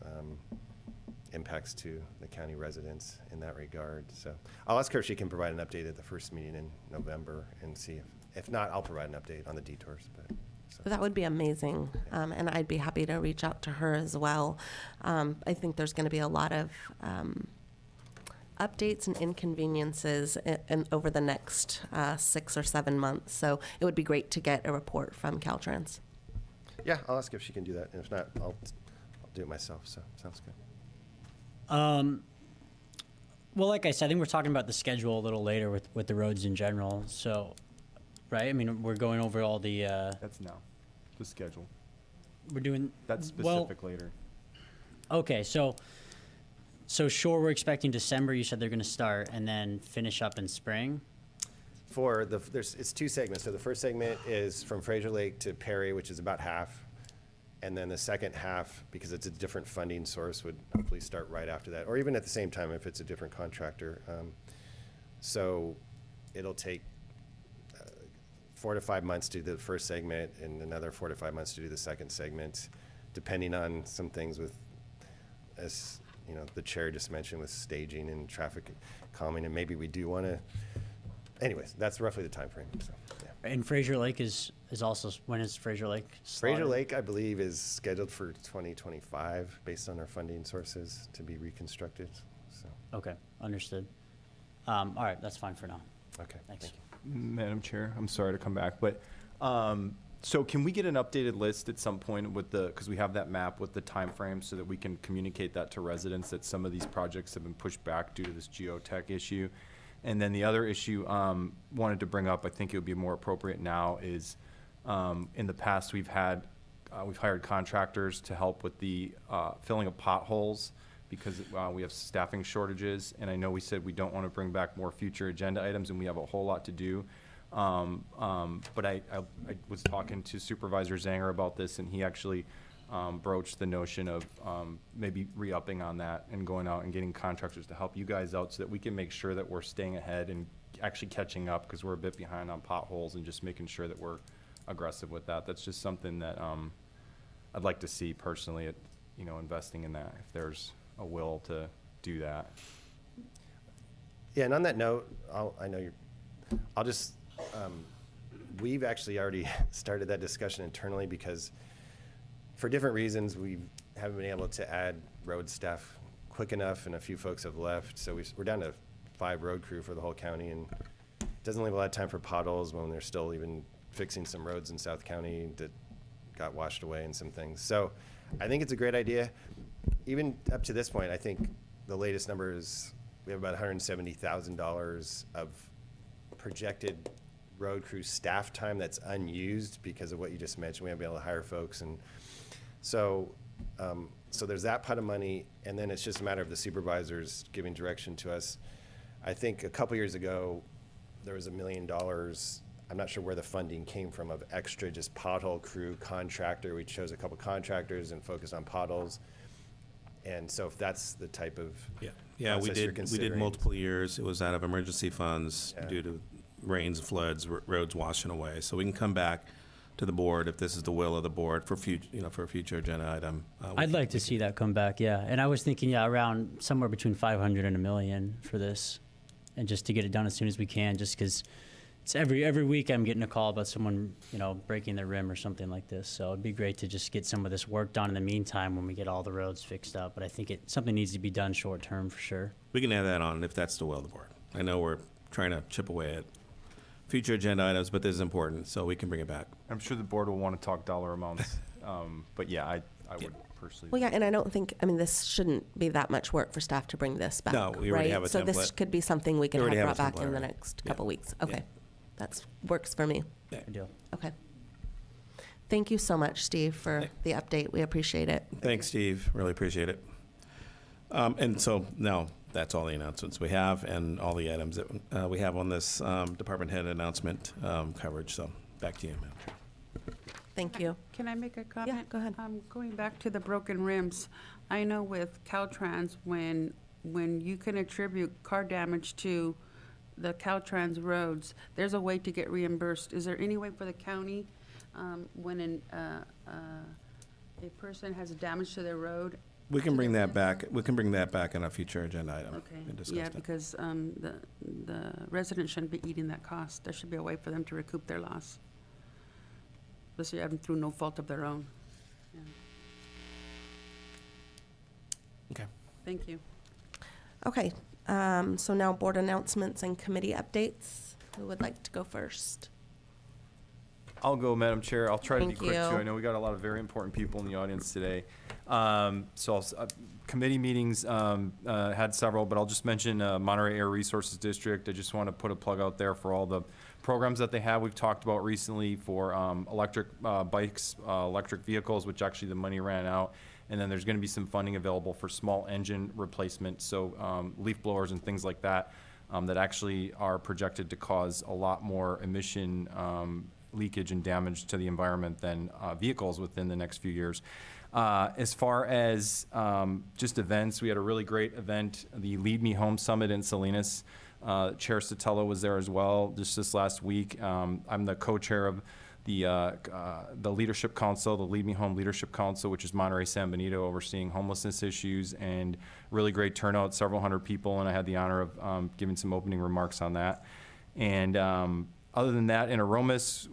impacts to the county residents in that regard. So I'll ask her if she can provide an update at the first meeting in November and see if not, I'll provide an update on the detours. But That would be amazing, and I'd be happy to reach out to her as well. I think there's going to be a lot of updates and inconveniences over the next 6 or 7 months, so it would be great to get a report from Caltrans. Yeah, I'll ask if she can do that, and if not, I'll do it myself. So sounds good. Well, like I said, I think we're talking about the schedule a little later with the roads in general. So, right? I mean, we're going over all the. That's now, the schedule. We're doing. That's specific later. Okay, so Shore, we're expecting December. You said they're going to start and then finish up in spring. It's 2 segments. So the first segment is from Fraser Lake to Perry, which is about half. And then the second half, because it's a different funding source, would hopefully start right after that, or even at the same time if it's a different contractor. So it'll take 4 to 5 months to do the first segment and another 4 to 5 months to do the second segment, depending on some things with, as you know, the chair just mentioned, with staging and traffic calming, and maybe we do want to. Anyways, that's roughly the time frame. So, yeah. And Fraser Lake is also, when is Fraser Lake slotted? Fraser Lake, I believe, is scheduled for 2025 based on our funding sources to be reconstructed. So. Okay, understood. All right, that's fine for now. Okay, thanks. thank you. Madam Chair, I'm sorry to come back, but so can we get an updated list at some point with because we have that map with the timeframe so that we can communicate that to residents that some of these projects have been pushed back due to this geotech issue? And then the other issue wanted to bring up, I think it would be more appropriate now, is in the past we've hired contractors to help with the filling of potholes because we have staffing shortages. And I know we said we don't want to bring back more future agenda items, and we have a whole lot to do. But I was talking to Supervisor Zanger about this, and he actually broached the notion of maybe re-upping on that and going out and getting contractors to help you guys out so that we can make sure that we're staying ahead and actually catching up, because we're a bit behind on potholes, and just making sure that we're aggressive with that. That's just something that I'd like to see personally, investing in that if there's a will to do that. Yeah, and on that note, we've actually already started that discussion internally, because for different reasons, we haven't been able to add road staff quick enough, and a few folks have left. So we're down to 5 road crew for the whole county, and it doesn't leave a lot of time for potholes when they're still even fixing some roads in South County that got washed away and some things. So I think it's a great idea. Even up to this point, I think the latest number is we have about $170,000 of projected road crew staff time that's unused because of what you just mentioned. We haven't been able to hire folks, and so so there's that pot of money, and then it's just a matter of the supervisors giving direction to us. I think a couple years ago, there was $1 million. I'm not sure where the funding came from of extra just pothole crew contractor. We chose a couple contractors and focused on potholes. And so if that's the type of Yeah, we process you're did considering. multiple years. It was out of emergency funds Yeah. due to rains, floods, roads washing away. So we can come back to the board if this is the will of the board for for a future agenda item. I'd like to see that come back, yeah. And I was thinking, yeah, around somewhere between 500 and $1 million for this, and just to get it done as soon as we can, just because it's every week I'm getting a call about someone, breaking their rim or something like this. So it'd be great to just get some of this work done in the meantime when we get all the roads fixed up. But I think something needs to be done short term for sure. We can add that on if that's the will of the board. I know we're trying to chip away at future agenda items, but this is important, so we can bring it back. I'm sure the board will want to talk dollar amounts. But yeah, I would personally. Well, yeah, and I don't think, this shouldn't be that much work for staff to bring this back, No, we already right? have a So this template. could be something we can We have already have brought a back in template the already. next Yeah. couple weeks. Yeah. Okay, that works for me. Good deal. Okay. Thank you so much, Steve, for the update. We appreciate it. Thanks, Steve. Really appreciate it. And so now that's all the announcements we have and all the items that we have on this department head announcement coverage. So back to you, Madam Chair. Thank you. Can I make a comment? go ahead. Going back to the broken rims, I know with Caltrans, when you can attribute car damage to the Caltrans roads, there's a way to get reimbursed. Is there any way for the county, when a person has damage to their road? We can bring that back. We can bring that back on a future agenda item. Okay, And discuss yeah, that. because the residents shouldn't be eating that cost. There should be a way for them to recoup their loss. Especially having through no fault of their own. Yeah. Okay. Thank you. Okay, so now board announcements and committee updates. Who would like to go first? I'll go, Madam Chair. I'll try to be Thank quick, too. you. I know we got a lot of very important people in the audience today. Committee meetings, had several, but I'll just mention Monterey Air Resources District. I just want to put a plug out there for all the programs that they have. We've talked about recently for electric bikes, electric vehicles, which actually the money ran out. And then there's going to be some funding available for small engine replacement, so leaf blowers and things like that, that actually are projected to cause a lot more emission leakage and damage to the environment than vehicles within the next few years. As far as just events, we had a really great event, the Lead Me Home Summit in Salinas. Chair Sotelo was there as well just this last week. I'm the co-chair of the Leadership Council, the Lead Me Home Leadership Council, which is Monterey San Benito, overseeing homelessness issues, and really great turnout, several hundred people, and I had the honor of giving some opening remarks on that. And other than that, in Aromas,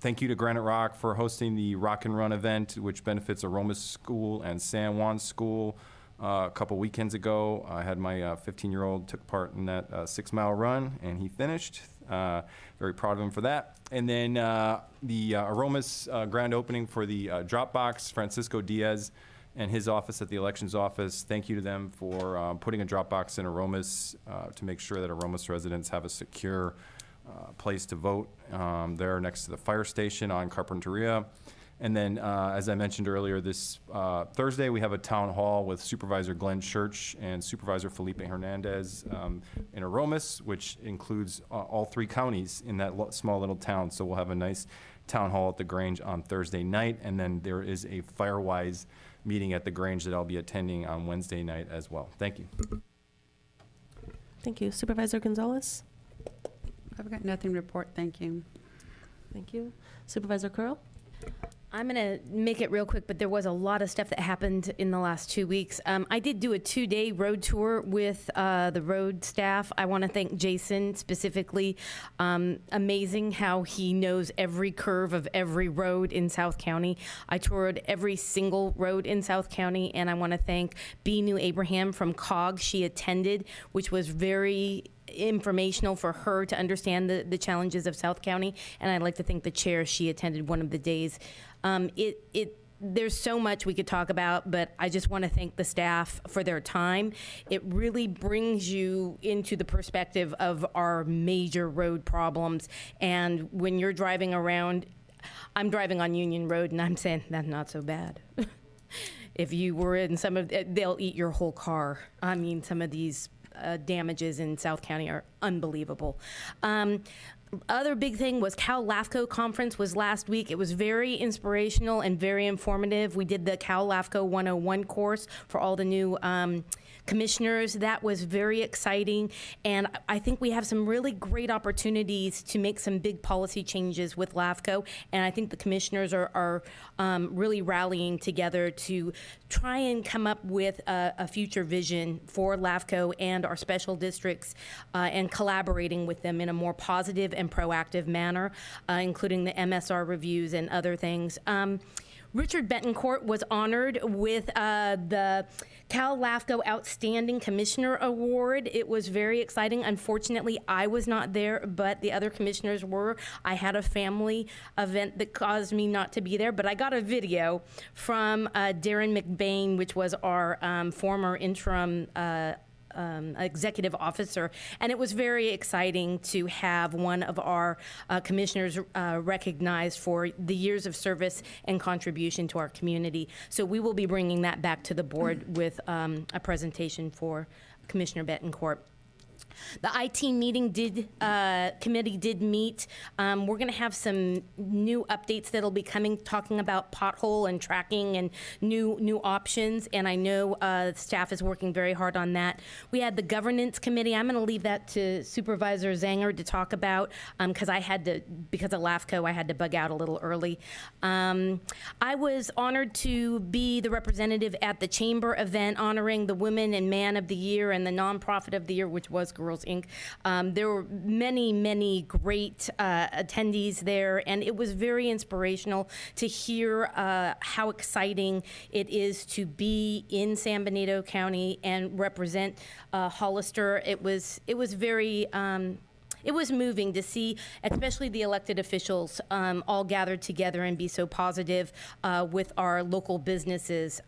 thank you to Granite Rock for hosting the Rock and Run event, which benefits Aromas School and San Juan School. A couple weekends ago, I had my 15-year-old took part in that 6-mile run, and he finished. Very proud of him for that. And then the Aromas grand opening for the Dropbox, Francisco Diaz and his office at the elections office. Thank you to them for putting a Dropbox in Aromas to make sure that Aromas residents have a secure place to vote there next to the fire station on Carpinteria. And then, as I mentioned earlier, this Thursday we have a town hall with Supervisor Glenn Church and Supervisor Felipe Hernandez in Aromas, which includes all 3 counties in that small little town. So we'll have a nice town hall at the Grange on Thursday night, and then there is a Firewise meeting at the Grange that I'll be attending on Wednesday night as well. Thank you. Thank you. Supervisor Gonzalez? I've got nothing to report, thank you. Thank you. Supervisor Curl? I'm going to make it real quick, but there was a lot of stuff that happened in the last 2 weeks. I did do a 2-day road tour with the road staff. I want to thank Jason specifically. Amazing how he knows every curve of every road in South County. I toured every single road in South County, and I want to thank B. New Abraham from COG. She attended, which was very informational for her to understand the challenges of South County, and I'd like to thank the chair. She attended one of the days. there's so much we could talk about, but I just want to thank the staff for their time. It really brings you into the perspective of our major road problems. And when you're driving around, I'm driving on Union Road, and I'm saying, that's not so bad. If you were in some of, they'll eat your whole car. I mean, some of these damages in South County are unbelievable. Other big thing was Cal LAFCO conference was last week. It was very inspirational and very informative. We did the Cal LAFCO 101 course for all the new commissioners. That was very exciting, and I think we have some really great opportunities to make some big policy changes with LAFCO, and I think the commissioners are really rallying together to try and come up with a future vision for LAFCO and our special districts, and collaborating with them in a more positive and proactive manner, including the MSR reviews and other things. Richard Betancourt was honored with the Cal LAFCO Outstanding Commissioner Award. It was very exciting. Unfortunately, I was not there, but the other commissioners were. I had a family event that caused me not to be there, but I got a video from Darren McBain, which was our former interim executive officer, and it was very exciting to have one of our commissioners recognized for the years of service and contribution to our community. So we will be bringing that back to the board with a presentation for Commissioner Betancourt. The IT meeting committee did meet. We're going to have some new updates that'll be coming, talking about pothole and tracking and new options. And I know staff is working very hard on that. We had the governance committee. I'm going to leave that to Supervisor Zanger to talk about, because because of LAFCO, I had to bug out a little early. I was honored to be the representative at the chamber event honoring the Women and Man of the Year and the Nonprofit of the Year, which was Girls Inc. There were many great attendees there, and it was very inspirational to hear how exciting it is to be in San Benito County and represent Hollister. It was very it was moving to see, especially the elected officials, all gathered together and be so positive with our local businesses.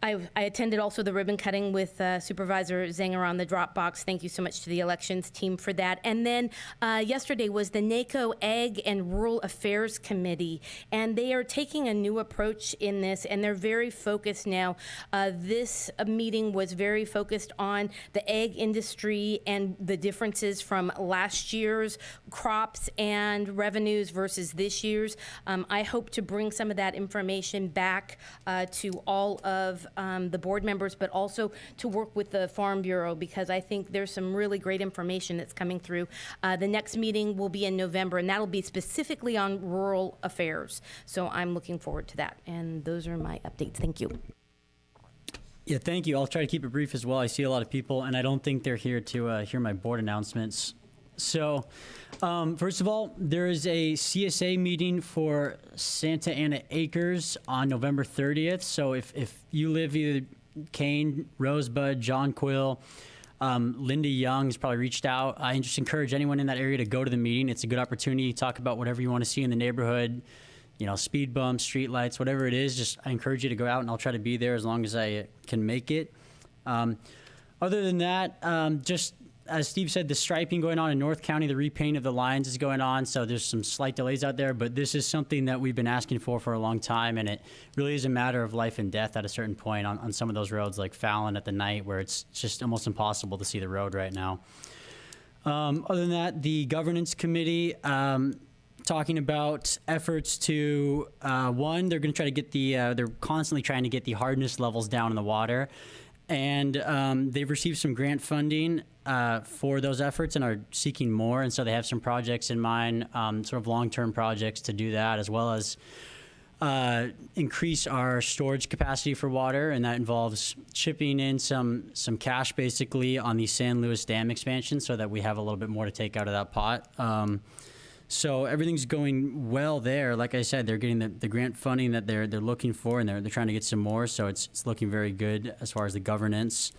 I attended also the ribbon cutting with Supervisor Zanger on the Dropbox. Thank you so much to the elections team for that. And then yesterday was the NACO Ag and Rural Affairs Committee, and they are taking a new approach in this, and they're very focused now. This meeting was very focused on the ag industry and the differences from last year's crops and revenues versus this year's. I hope to bring some of that information back to all of the board members, but also to work with the Farm Bureau, because I think there's some really great information that's coming through. The next meeting will be in November, and that'll be specifically on rural affairs. So I'm looking forward to that. And those are my updates. Thank you. Yeah, thank you. I'll try to keep it brief as well. I see a lot of people, and I don't think they're here to hear my board announcements. So, first of all, there is a CSA meeting for Santa Ana Acres on November 30th. So if you live either Kane, Rosebud, John Quill, Linda Young has probably reached out. I just encourage anyone in that area to go to the meeting. It's a good opportunity to talk about whatever you want to see in the neighborhood, you know, speed bumps, street lights, whatever it is. Just I encourage you to go out, and I'll try to be there as long as I can make it. Other than that, just as Steve said, the striping going on in North County, the repaint of the lines is going on, so there's some slight delays out there, but this is something that we've been asking for a long time, and it really is a matter of life and death at a certain point on some of those roads like Fallon at the night, where it's just almost impossible to see the road right now. Other than that, the governance committee, talking about efforts to, one, they're going to try to get they're constantly trying to get the hardness levels down in the water, and they've received some grant funding for those efforts and are seeking more. And so they have some projects in mind, sort of long-term projects to do that, as well as increase our storage capacity for water. And that involves chipping in some cash basically on the San Luis Dam expansion so that we have a little bit more to take out of that pot. So everything's going well there. Like I said, they're getting the grant funding that they're looking for, and they're trying to get some more. So it's looking very good as far as the governance.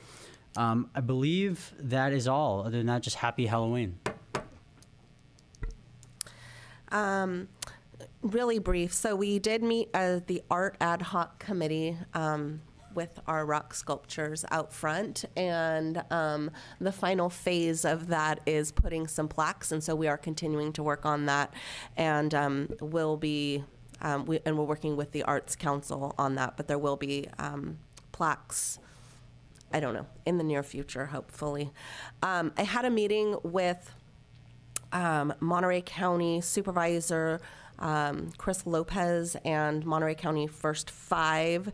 I believe that is all. Other than that, just happy Halloween. Really brief. So we did meet the art ad hoc committee with our rock sculptures out front, and the final phase of that is putting some plaques, and so we are continuing to work on that, and we're working with the Arts Council on that, but there will be plaques, I don't know, in the near future, hopefully. I had a meeting with Monterey County Supervisor Chris Lopez and Monterey County First Five.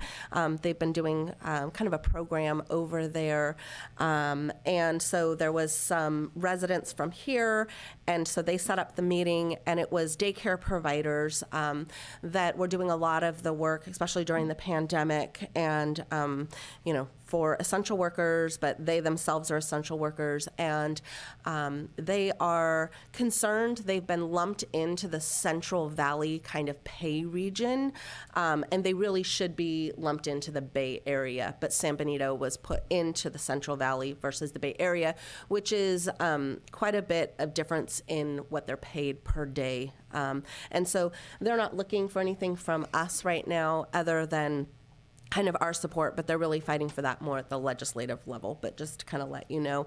They've been doing kind of a program over there. And so there was some residents from here, and so they set up the meeting, and it was daycare providers that were doing a lot of the work, especially during the pandemic, and, for essential workers, but they themselves are essential workers, and they are concerned. They've been lumped into the Central Valley kind of pay region, and they really should be lumped into the Bay Area, but San Benito was put into the Central Valley versus the Bay Area, which is quite a bit of difference in what they're paid per day. And so they're not looking for anything from us right now other than kind of our support, but they're really fighting for that more at the legislative level. But just to kind of let you know,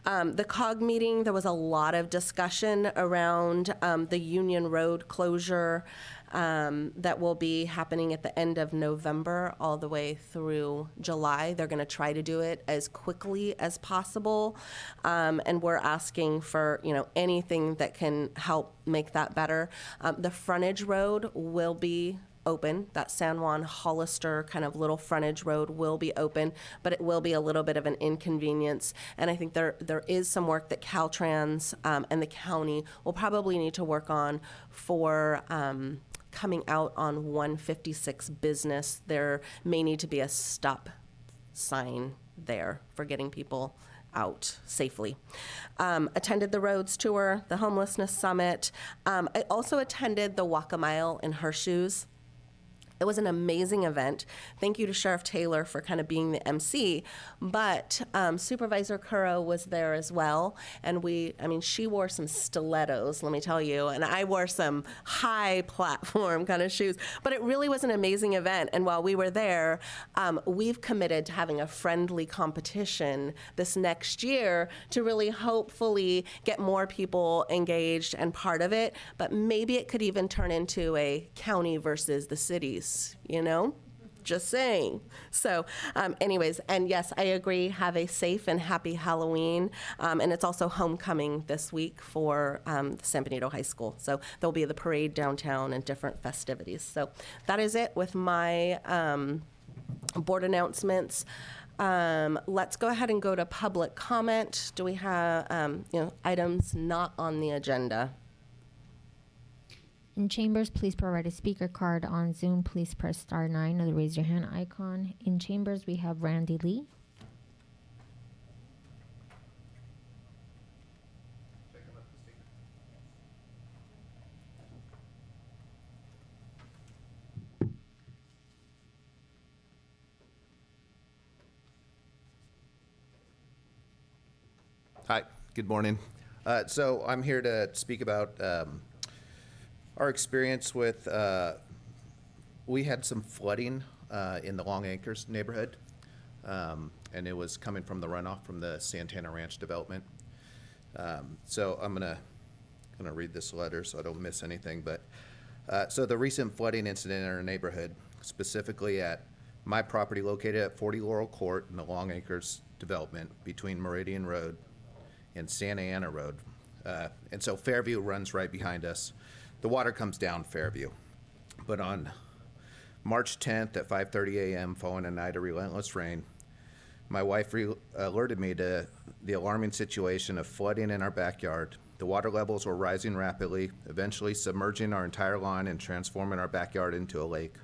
the COG meeting, there was a lot of discussion around the Union Road closure that will be happening at the end of November all the way through July. They're going to try to do it as quickly as possible, and we're asking for anything that can help make that better. The frontage road will be open. That San Juan Hollister kind of little frontage road will be open, but it will be a little bit of an inconvenience. And I think there is some work that Caltrans and the county will probably need to work on for coming out on 156 Business. There may need to be a stop sign there for getting people out safely. Attended the roads tour, the homelessness summit. I also attended the Walk a Mile in Her Shoes. It was an amazing event. Thank you to Sheriff Taylor for kind of being the MC, but Supervisor Curro was there as well, and she wore some stilettos, let me tell you, and I wore some high platform kind of shoes, but it really was an amazing event, and while we were there, we've committed to having a friendly competition this next year to really hopefully get more people engaged and part of it, but maybe it could even turn into a county versus the cities. Just saying. So anyways, and yes, I agree, have a safe and happy Halloween. And it's also homecoming this week for San Benito High School. So there'll be the parade downtown and different festivities. So that is it with my board announcements. Let's go ahead and go to public comment. Do we have items not on the agenda? In chambers, please provide a speaker card. On Zoom, please press *9 or the raise your hand icon. In chambers, we have Randy Lee. Hi, good morning. So I'm here to speak about our experience with, we had some flooding in the Long Acres neighborhood, and it was coming from the runoff from the Santana Ranch development. So I'm gonna read this letter so I don't miss anything, but so the recent flooding incident in our neighborhood, specifically at my property located at 40 Laurel Court in the Long Acres development between Meridian Road and Santa Ana Road. And so Fairview runs right behind us. The water comes down Fairview. But on March 10th at 5:30 a.m., following a night of relentless rain, my wife alerted me to the alarming situation of flooding in our backyard. The water levels were rising rapidly, eventually submerging our entire lawn and transforming our backyard into a lake.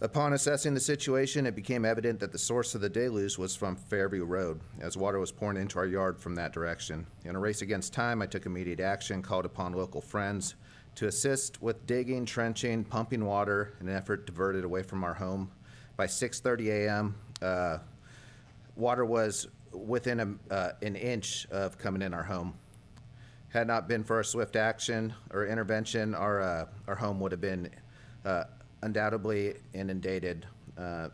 Upon assessing the situation, it became evident that the source of the deluge was from Fairview Road, as water was pouring into our yard from that direction. In a race against time, I took immediate action, called upon local friends to assist with digging, trenching, pumping water in an effort to divert it away from our home. By 6:30 a.m., water was within an inch of coming in our home. Had not been for our swift action or intervention, our home would have been undoubtedly inundated.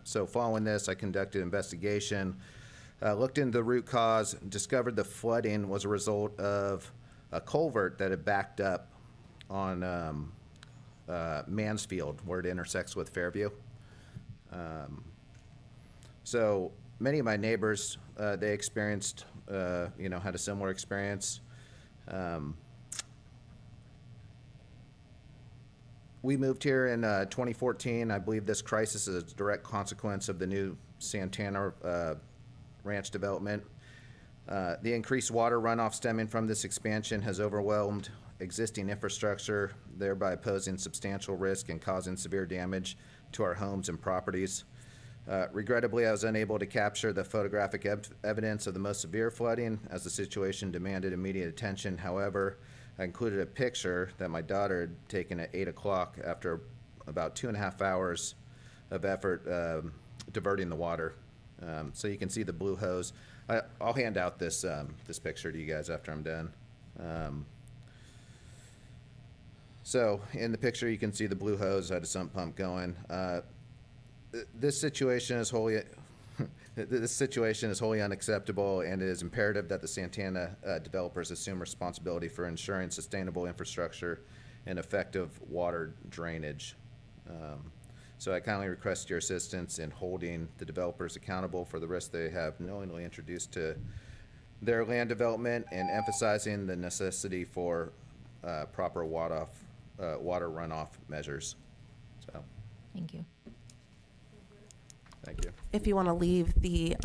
So following this, I conducted an investigation, looked into the root cause, discovered the flooding was a result of a culvert that had backed up on Mansfield, where it intersects with Fairview. So many of my neighbors, they experienced, had a similar experience. We moved here in 2014. I believe this crisis is a direct consequence of the new Santana ranch development. The increased water runoff stemming from this expansion has overwhelmed existing infrastructure, thereby posing substantial risk and causing severe damage to our homes and properties. Regrettably, I was unable to capture the photographic evidence of the most severe flooding as the situation demanded immediate attention. However, I included a picture that my daughter had taken at 8 o'clock after about 2.5 hours of effort diverting the water. So you can see the blue hose. I'll hand out this picture to you guys after I'm done. So in the picture, you can see the blue hose. I had a sump pump going. This situation is wholly unacceptable, and it is imperative that the Santana developers assume responsibility for ensuring sustainable infrastructure and effective water drainage. So I kindly request your assistance in holding the developers accountable for the risk they have knowingly introduced to their land development, and emphasizing the necessity for proper water runoff measures. So, Thank you. thank you. If you want to leave the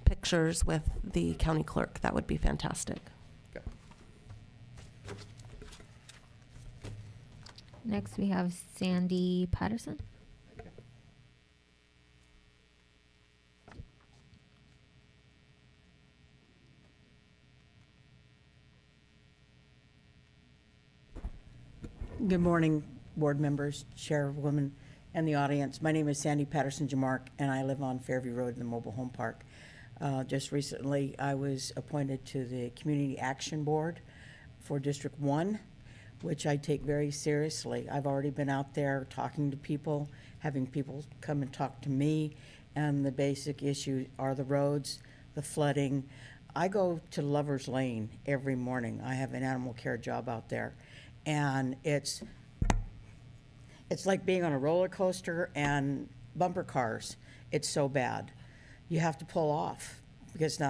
pictures with the county clerk, that would be fantastic. Okay. Next, we have Sandy Patterson. Good morning, board members, chairwoman, and the audience. My name is Sandy Patterson Jamark, and I live on Fairview Road in the mobile home park. Just recently, I was appointed to the Community Action Board for District 1, which I take very seriously. I've already been out there talking to people, having people come and talk to me, and the basic issue are the roads, the flooding. I go to Lover's Lane every morning. I have an animal care job out there, and it's like being on a roller coaster and bumper cars. It's so bad. You have to pull off because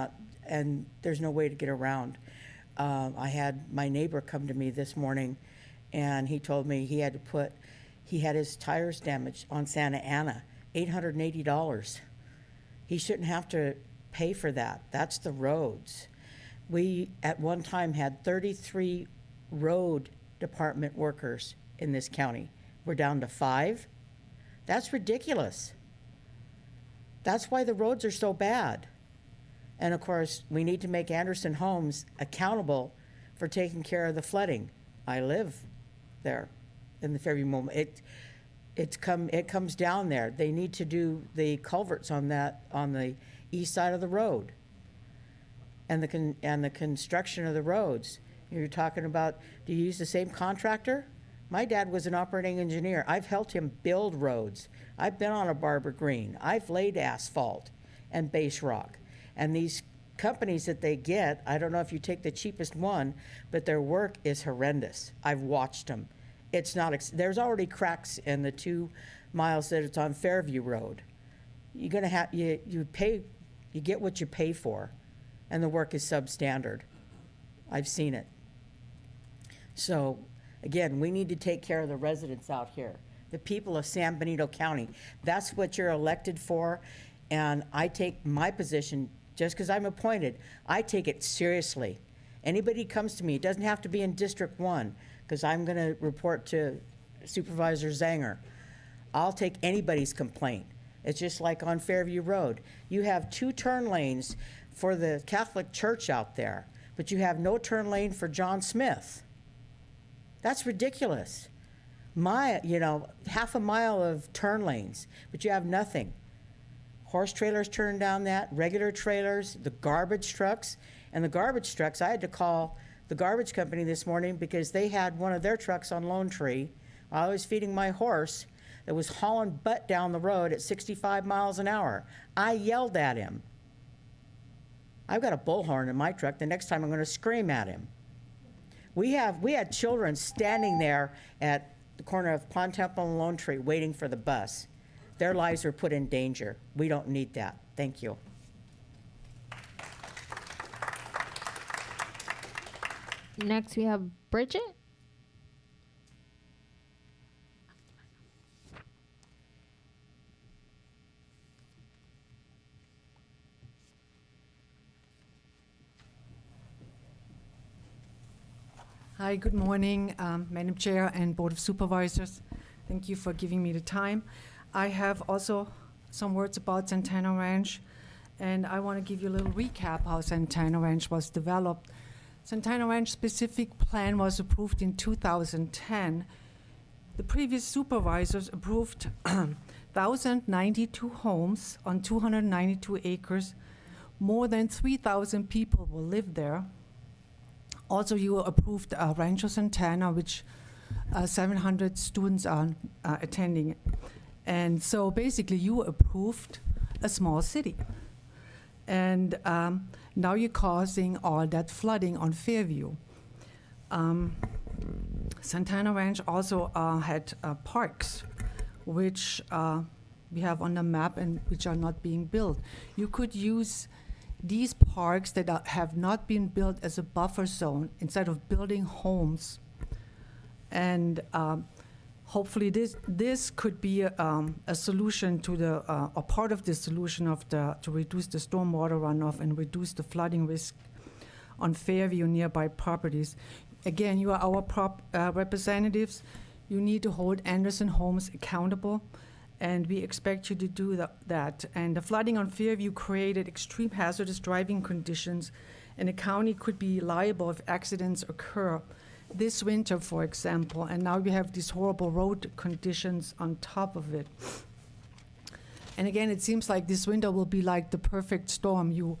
and there's no way to get around. I had my neighbor come to me this morning, and he told me he had his tires damaged on Santa Ana, $880. He shouldn't have to pay for that. That's the roads. We, at one time, had 33 road department workers in this county. We're down to 5. That's ridiculous. That's why the roads are so bad. And of course, we need to make Anderson Homes accountable for taking care of the flooding. I live there in the Fairview moment. It comes down there. They need to do the culverts on the east side of the road, and the construction of the roads. You're talking about, do you use the same contractor? My dad was an operating engineer. I've helped him build roads. I've been on a Barber Green. I've laid asphalt and base rock. And these companies that they get, I don't know if you take the cheapest one, but their work is horrendous. I've watched them. It's not, there's already cracks in the 2 miles that it's on Fairview Road. You're gonna have, you get what you pay for, and the work is substandard. I've seen it. So, again, we need to take care of the residents out here, the people of San Benito County. That's what you're elected for, and I take my position, just because I'm appointed, I take it seriously. Anybody comes to me, it doesn't have to be in District 1, because I'm going to report to Supervisor Zanger. I'll take anybody's complaint. It's just like on Fairview Road. You have 2 turn lanes for the Catholic Church out there, but you have no turn lane for John Smith. That's ridiculous. Half a mile of turn lanes, but you have nothing. Horse trailers turn down that, regular trailers, the garbage trucks. And the garbage trucks, I had to call the garbage company this morning because they had one of their trucks on Lone Tree. I was feeding my horse that was hauling butt down the road at 65 miles an hour. I yelled at him. I've got a bullhorn in my truck. The next time I'm going to scream at him. We had children standing there at the corner of Pond Temple and Lone Tree waiting for the bus. Their lives were put in danger. We don't need that. Thank you. Next, we have Bridget. Hi, good morning, Madam Chair and Board of Supervisors. Thank you for giving me the time. I have also some words about Santana Ranch, and I want to give you a little recap how Santana Ranch was developed. Santana Ranch specific plan was approved in 2010. The previous supervisors approved 1,092 homes on 292 acres. More than 3,000 people will live there. Also, you approved Rancho Santana, which 700 students are attending. And so basically you approved a small city. And now you're causing all that flooding on Fairview. Santana Ranch also had parks, which we have on the map and which are not being built. You could use these parks that have not been built as a buffer zone instead of building homes. And hopefully this could be a solution to a part of the solution of to reduce the stormwater runoff and reduce the flooding risk on Fairview nearby properties. Again, you are our representatives. You need to hold Anderson Homes accountable, and we expect you to do that. And the flooding on Fairview created extreme hazardous driving conditions, and the county could be liable if accidents occur. This winter, for example, and now we have these horrible road conditions on top of it. And again, it seems like this winter will be like the perfect storm. You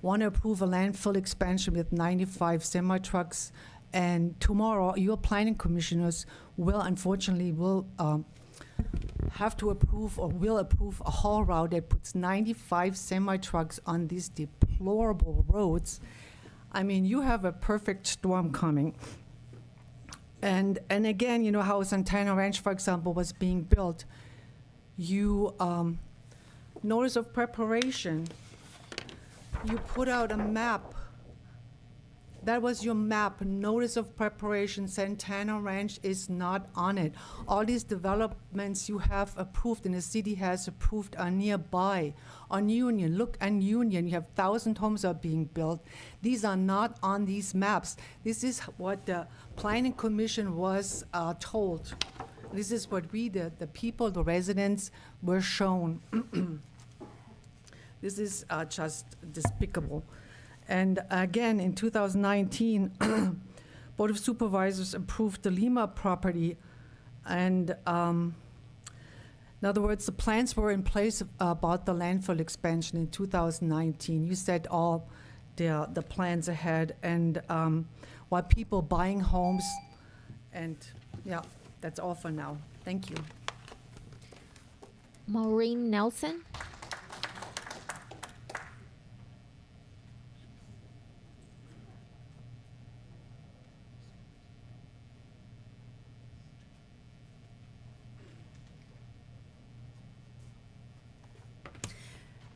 want to approve a landfill expansion with 95 semi-trucks, and tomorrow your planning commissioners will have to approve or will approve a haul route that puts 95 semi-trucks on these deplorable roads. I mean, you have a perfect storm coming. And again, you know how Santana Ranch, for example, was being built. You, notice of preparation, you put out a map. That was your map, notice of preparation. Santana Ranch is not on it. All these developments you have approved and the city has approved are nearby. On Union, look on Union, you have 1,000 homes are being built. These are not on these maps. This is what the Planning Commission was told. This is what we, the people, the residents, were shown. This is just despicable. And again, in 2019, Board of Supervisors approved the Lima property. And in other words, the plans were in place about the landfill expansion in 2019. You set all the plans ahead, and while people buying homes, and yeah, that's all for now. Thank you. Maureen Nelson.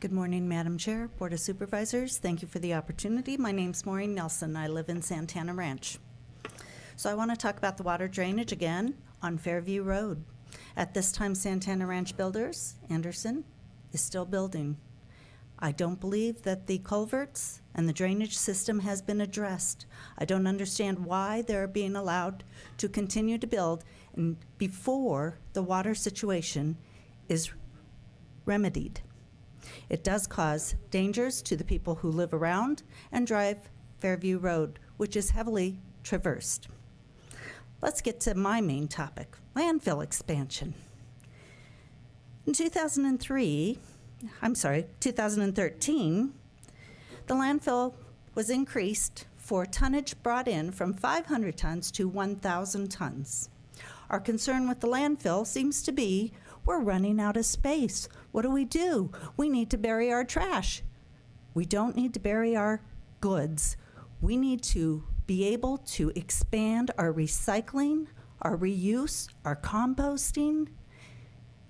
Good morning, Madam Chair, Board of Supervisors. Thank you for the opportunity. My name's Maureen Nelson. I live in Santana Ranch. So I want to talk about the water drainage again on Fairview Road. At this time, Santana Ranch Builders, Anderson, is still building. I don't believe that the culverts and the drainage system has been addressed. I don't understand why they're being allowed to continue to build and before the water situation is remedied. It does cause dangers to the people who live around and drive Fairview Road, which is heavily traversed. Let's get to my main topic, landfill expansion. In 2013, the landfill was increased for tonnage brought in from 500 tons to 1,000 tons. Our concern with the landfill seems to be we're running out of space. What do? We need to bury our trash. We don't need to bury our goods. We need to be able to expand our recycling, our reuse, our composting.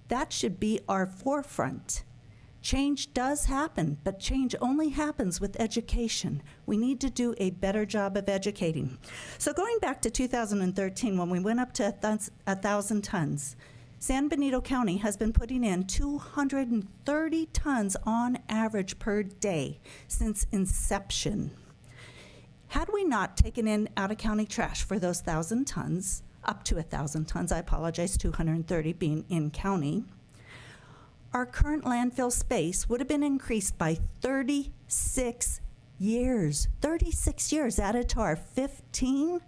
That should be our forefront. Change does happen, but change only happens with education. We need to do a better job of educating. So going back to 2013, when we went up to 1,000 tons, San Benito County has been putting in 230 tons on average per day since inception. Had we not taken in out-of-county trash for those 1,000 tons, up to 1,000 tons, I apologize, 230 being in county, our current landfill space would have been increased by 36 years. 36 years added to our 15,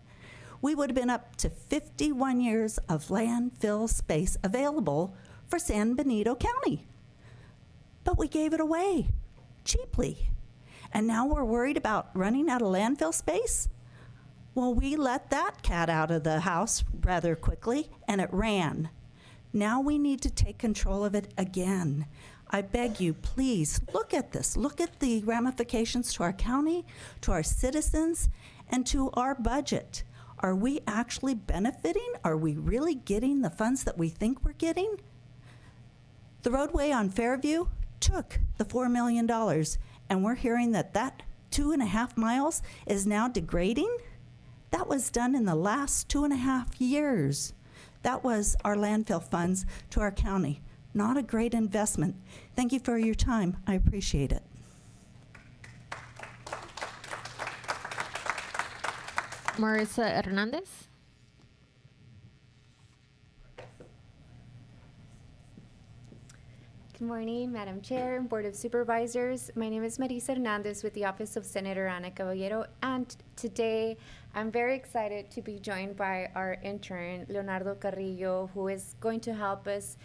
we would have been up to 51 years of landfill space available for San Benito County. But we gave it away cheaply. And now we're worried about running out of landfill space? Well, we let that cat out of the house rather quickly, and it ran. Now we need to take control of it again. I beg you, please, look at this. Look at the ramifications to our county, to our citizens, and to our budget. Are we actually benefiting? Are we really getting the funds that we think we're getting? The roadway on Fairview took the $4 million, and we're hearing that 2.5 miles is now degrading? That was done in the last 2.5 years. That was our landfill funds to our county. Not a great investment. Thank you for your time. I appreciate it. Marissa Hernandez. Good morning, Madam Chair and Board of Supervisors. My name is Marisa Hernandez with the Office of Senator Ana Caballero, and today I'm very excited to be joined by our intern, Leonardo Carrillo, who is going to help us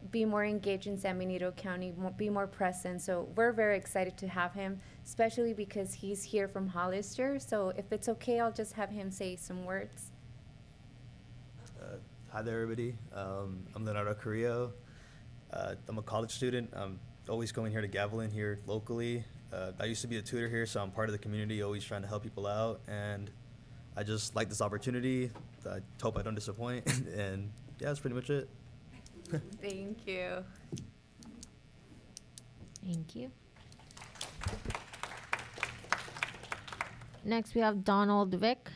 be more engaged in San Benito County, be more present. So we're very excited to have him, especially because he's here from Hollister. So if it's okay, I'll just have him say some words. Hi there, everybody. I'm Leonardo Carrillo. I'm a college student. I'm always going here to Gavilan here locally. I used to be a tutor here, so I'm part of the community, always trying to help people out. And I just like this opportunity. I hope I don't disappoint. And yeah, that's pretty much it. Thank you. Thank you. Next, we have Donald Vick.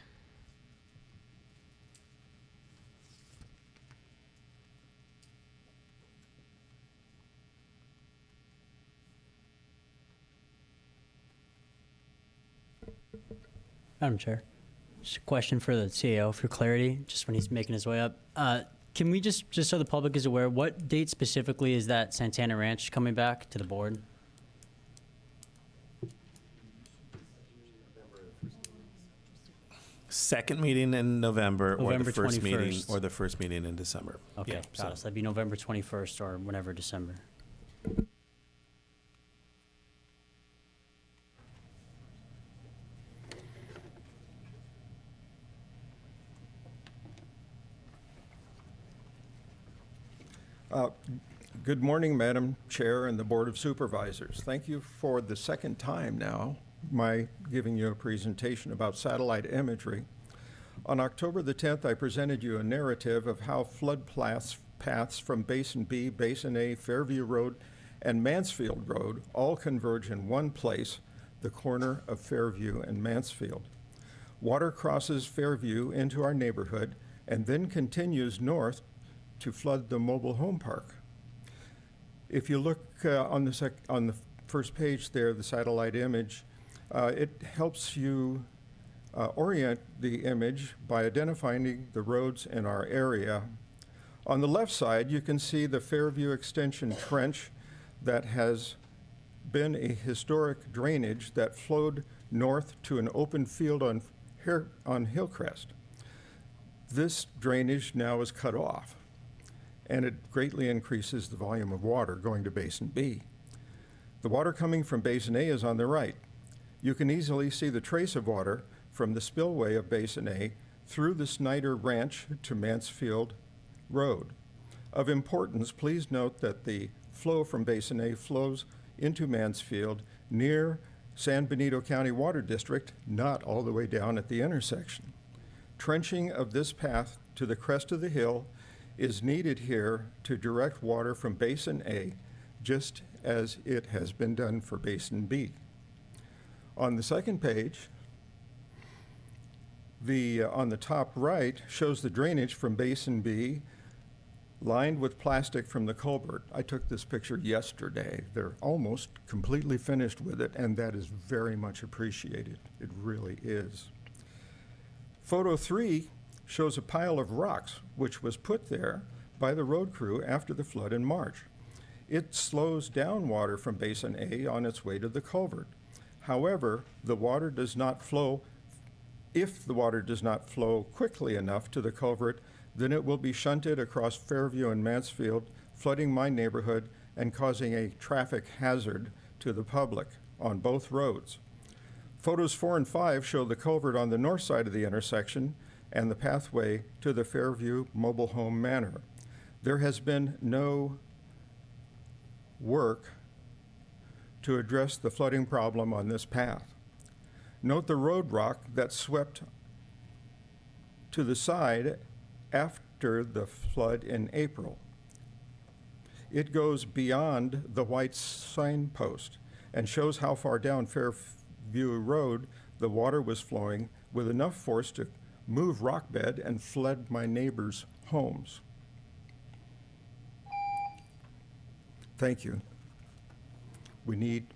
Madam Chair, just a question for the CAO for clarity, just when he's making his way up. Can we just so the public is aware, what date specifically is that Santana Ranch coming back to the board? Second meeting in November, or November the first meeting, 21st. or the first meeting in December. Okay, Yeah, got it. So that'd be November 21st or whenever December. Good morning, Madam Chair and the Board of Supervisors. Thank you for the second time now, my giving you a presentation about satellite imagery. On October the 10th, I presented you a narrative of how flood paths from Basin B, Basin A, Fairview Road, and Mansfield Road all converge in one place, the corner of Fairview and Mansfield. Water crosses Fairview into our neighborhood and then continues north to flood the mobile home park. If you look on the first page there, the satellite image, it helps you orient the image by identifying the roads in our area. On the left side, you can see the Fairview Extension Trench that has been a historic drainage that flowed north to an open field on Hillcrest. This drainage now is cut off, and it greatly increases the volume of water going to Basin B. The water coming from Basin A is on the right. You can easily see the trace of water from the spillway of Basin A through the Snyder Ranch to Mansfield Road. Of importance, please note that the flow from Basin A flows into Mansfield near San Benito County Water District, not all the way down at the intersection. Trenching of this path to the crest of the hill is needed here to direct water from Basin A, just as it has been done for Basin B. On the second page, on the top right shows the drainage from Basin B lined with plastic from the culvert. I took this picture yesterday. They're almost completely finished with it, and that is very much appreciated. It really is. Photo 3 shows a pile of rocks which was put there by the road crew after the flood in March. It slows down water from Basin A on its way to the culvert. However, the water does not flow. If the water does not flow quickly enough to the culvert, then it will be shunted across Fairview and Mansfield, flooding my neighborhood and causing a traffic hazard to the public on both roads. Photos 4 and 5 show the culvert on the north side of the intersection and the pathway to the Fairview Mobile Home Manor. There has been no work to address the flooding problem on this path. Note the road rock that swept to the side after the flood in April. It goes beyond the white signpost and shows how far down Fairview Road the water was flowing with enough force to move rock bed and flood my neighbors' homes. Thank you. We need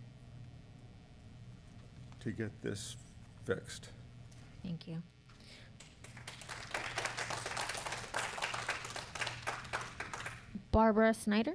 to get this fixed. Thank you. Barbara Snyder.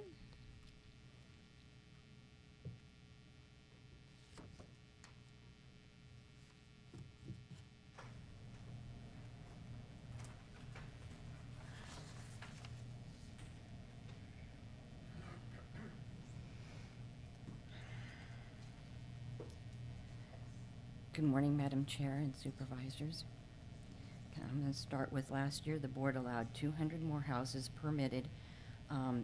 Good morning, Madam Chair and Supervisors. I'm going to start with last year. The board allowed 200 more houses permitted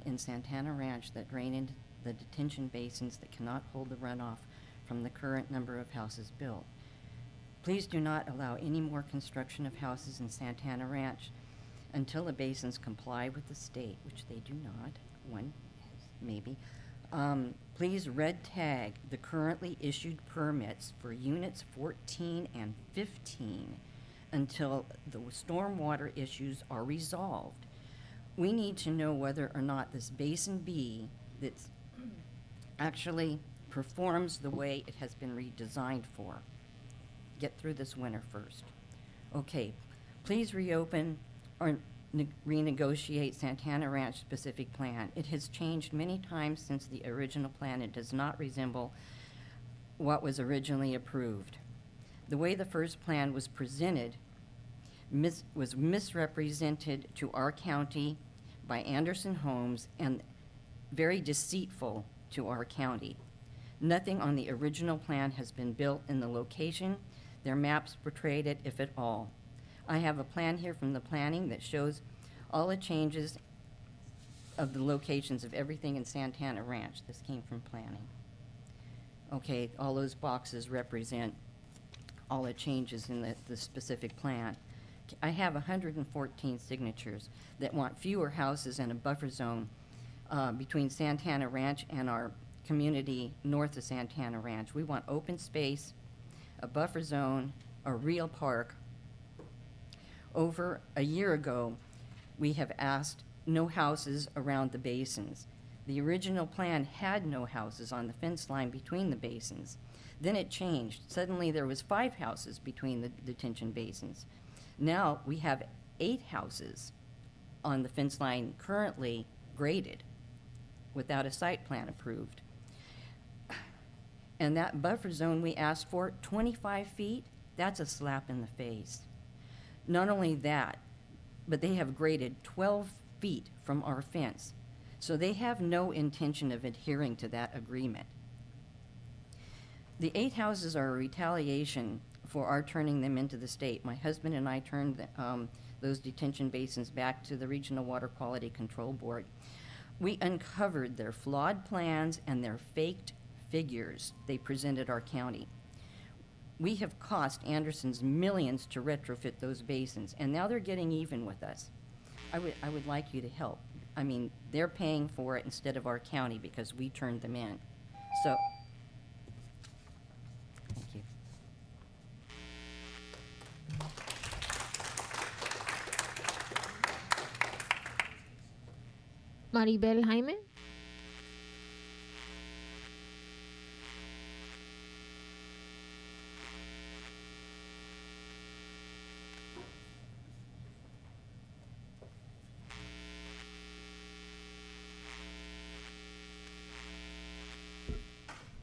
in Santana Ranch that drain into the detention basins that cannot hold the runoff from the current number of houses built. Please do not allow any more construction of houses in Santana Ranch until the basins comply with the state, which they do not. One, maybe. Please red tag the currently issued permits for units 14 and 15 until the stormwater issues are resolved. We need to know whether or not this Basin B that's actually performs the way it has been redesigned for. Get through this winter first. Okay, please reopen or renegotiate Santana Ranch specific plan. It has changed many times since the original plan. It does not resemble what was originally approved. The way the first plan was presented was misrepresented to our county by Anderson Homes and very deceitful to our county. Nothing on the original plan has been built in the location. Their maps portrayed it, if at all. I have a plan here from the planning that shows all the changes of the locations of everything in Santana Ranch. This came from planning. Okay, all those boxes represent all the changes in the specific plan. I have 114 signatures that want fewer houses and a buffer zone between Santana Ranch and our community north of Santana Ranch. We want open space, a buffer zone, a real park. Over a year ago, we have asked no houses around the basins. The original plan had no houses on the fence line between the basins. Then it changed. Suddenly there was 5 houses between the detention basins. Now we have 8 houses on the fence line currently graded without a site plan approved. And that buffer zone we asked for, 25 feet, that's a slap in the face. Not only that, but they have graded 12 feet from our fence. So they have no intention of adhering to that agreement. The 8 houses are a retaliation for our turning them into the state. My husband and I turned those detention basins back to the Regional Water Quality Control Board. We uncovered their flawed plans and their faked figures they presented our county. We have cost Anderson's millions to retrofit those basins, and now they're getting even with us. I would like you to help. I mean, they're paying for it instead of our county because we turned them in. So, thank you. Maribel Jaime.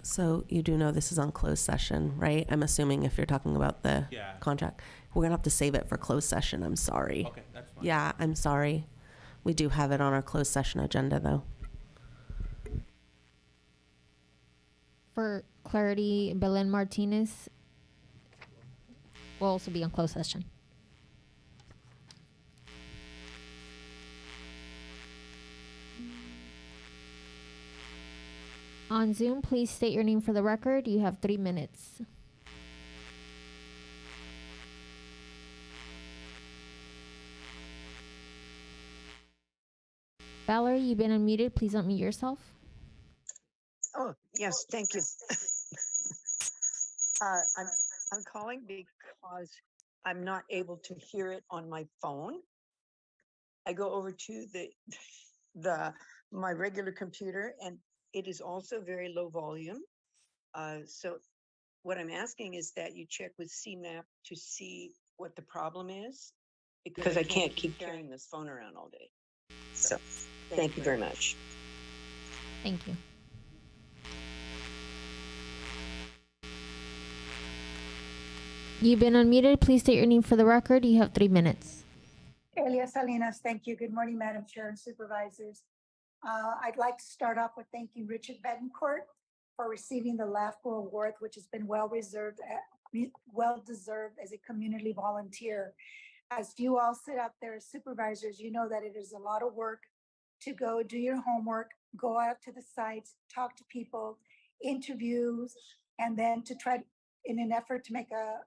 So you do know this is on closed session, right? I'm assuming if you're talking about the contract. We're gonna have to save it for closed session, I'm sorry. Okay, that's fine. Yeah, I'm sorry. We do have it on our closed session agenda, though. For clarity, Belen Martinez will also be on closed session. On Zoom, please state your name for the record. You have 3 minutes. Valerie, you've been unmuted. Please unmute yourself. Oh, yes, thank you. I'm calling because I'm not able to hear it on my phone. I go over to my regular computer and it is also very low volume. So what I'm asking is that you check with CMAP to see what the problem is, because I can't keep carrying this phone around all day. So thank you very much. Thank you. You've been unmuted. Please state your name for the record. You have 3 minutes. Elia Salinas, thank you. Good morning, Madam Chair and Supervisors. I'd like to start off with thanking Richard Betancourt for receiving the LAFCO Award, which has been well deserved as a community volunteer. As you all sit out there as supervisors, you know that it is a lot of work to go do your homework, go out to the sites, talk to people, interviews, and then to try in an effort to make a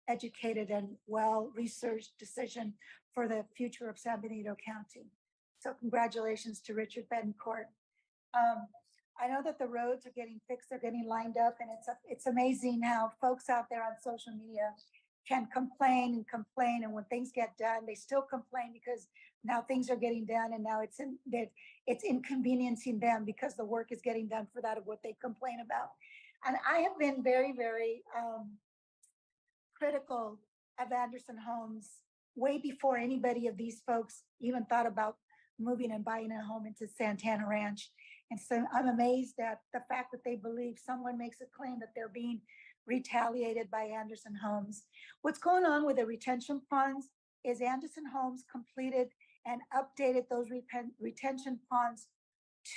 educated and well-researched decision for the future of San Benito County. So congratulations to Richard Betancourt. I know that the roads are getting fixed, they're getting lined up, and it's amazing how folks out there on social media can complain and complain, and when things get done, they still complain because now things are getting done, and now it's inconveniencing them because the work is getting done for that of what they complain about. And I have been very, very critical of Anderson Homes way before anybody of these folks even thought about moving and buying a home into Santana Ranch. And so I'm amazed at the fact that they believe someone makes a claim that they're being retaliated by Anderson Homes. What's going on with the retention ponds is Anderson Homes completed and updated those retention ponds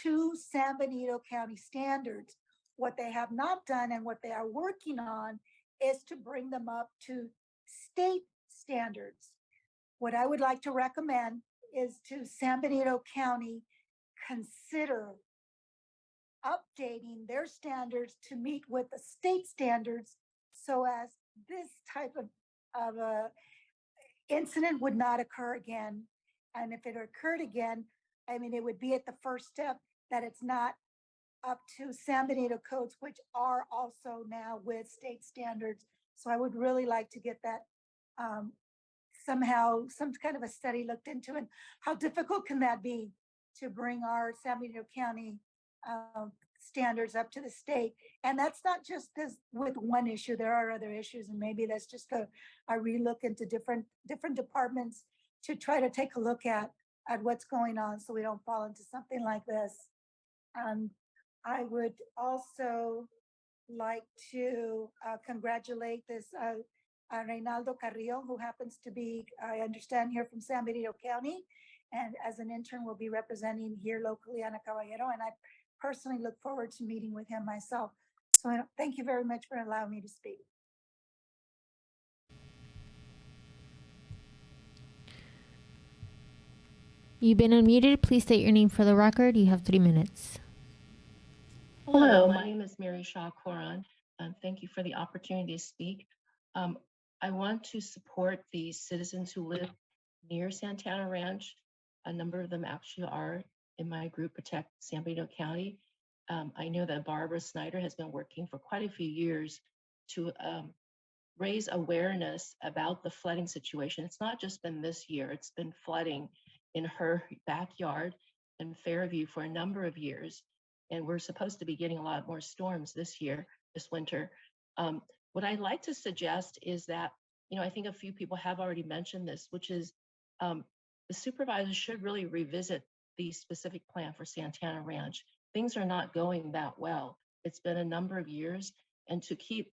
to San Benito County standards. What they have not done and what they are working on is to bring them up to state standards. What I would like to recommend is to San Benito County consider updating their standards to meet with the state standards so as this type of a incident would not occur again. And if it occurred again, I mean, it would be at the first step that it's not up to San Benito codes, which are also now with state standards. So I would really like to get that somehow, some kind of a study looked into, and how difficult can that be to bring our San Benito County standards up to the state? And that's not just this with one issue, there are other issues, and maybe that's just a relook into different departments to try to take a look at what's going on so we don't fall into something like this. I would also like to congratulate this Reynaldo Carrillo, who happens to be, I understand, here from San Benito County, and as an intern will be representing here locally Ana Caballero, and I personally look forward to meeting with him myself. So thank you very much for allowing me to speak. You've been unmuted. Please state your name for the record. You have 3 minutes. Hello, my name is Mary Shaw Coran, and thank you for the opportunity to speak. I want to support the citizens who live near Santana Ranch. A number of them actually are in my group, Protect San Benito County. I know that Barbara Snyder has been working for quite a few years to raise awareness about the flooding situation. It's not just been this year, it's been flooding in her backyard in Fairview for a number of years. And we're supposed to be getting a lot more storms this year, this winter. What I'd like to suggest is that, I think a few people have already mentioned this, which is the supervisors should really revisit the specific plan for Santana Ranch. Things are not going that well. It's been a number of years, and to keep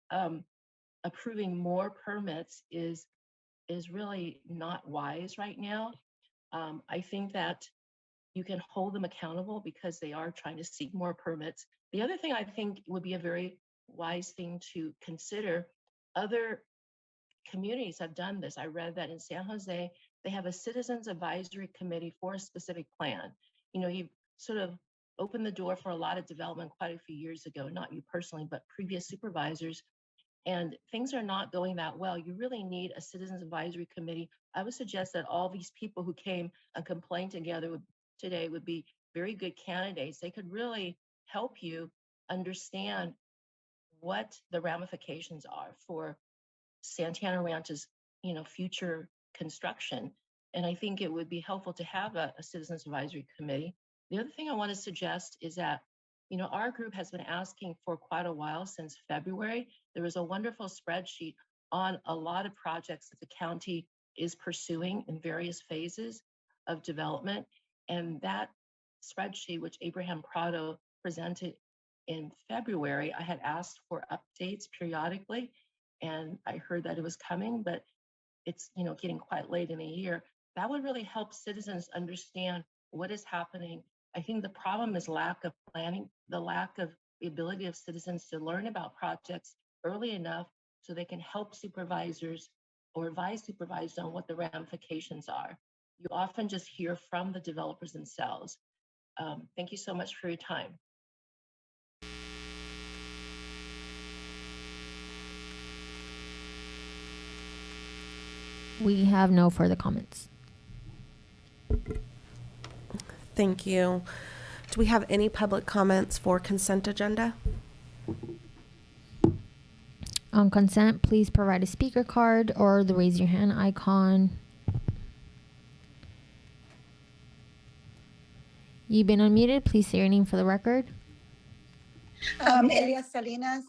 approving more permits is really not wise right now. I think that you can hold them accountable because they are trying to seek more permits. The other thing I think would be a very wise thing to consider, other communities have done this. I read that in San Jose, they have a citizens advisory committee for a specific plan. You sort of opened the door for a lot of development quite a few years ago, not you personally, but previous supervisors. And things are not going that well. You really need a citizens advisory committee. I would suggest that all these people who came and complained together today would be very good candidates. They could really help you understand what the ramifications are for Santana Ranch's, future construction. And I think it would be helpful to have a citizens advisory committee. The other thing I want to suggest is that, our group has been asking for quite a while, since February. There was a wonderful spreadsheet on a lot of projects that the county is pursuing in various phases of development. And that spreadsheet, which Abraham Prado presented in February, I had asked for updates periodically, and I heard that it was coming, but it's getting quite late in the year. That would really help citizens understand what is happening. I think the problem is lack of planning, the lack of the ability of citizens to learn about projects early enough so they can help supervisors or advise supervisors on what the ramifications are. You often just hear from the developers themselves. Thank you so much for your time. We have no further comments. Thank you. Do we have any public comments for consent agenda? On consent, please provide a speaker card or the raise your hand icon. You've been unmuted. Please say your name for the record. Elias Salinas,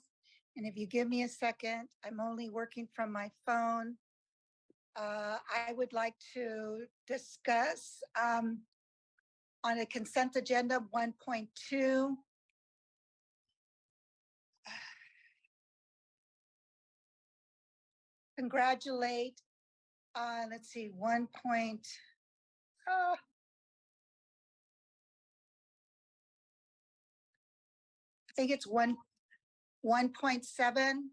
and if you give me a second, I'm only working from my phone. I would like to discuss on a consent agenda 1.2. Congratulate, let's see, I think it's 1.7.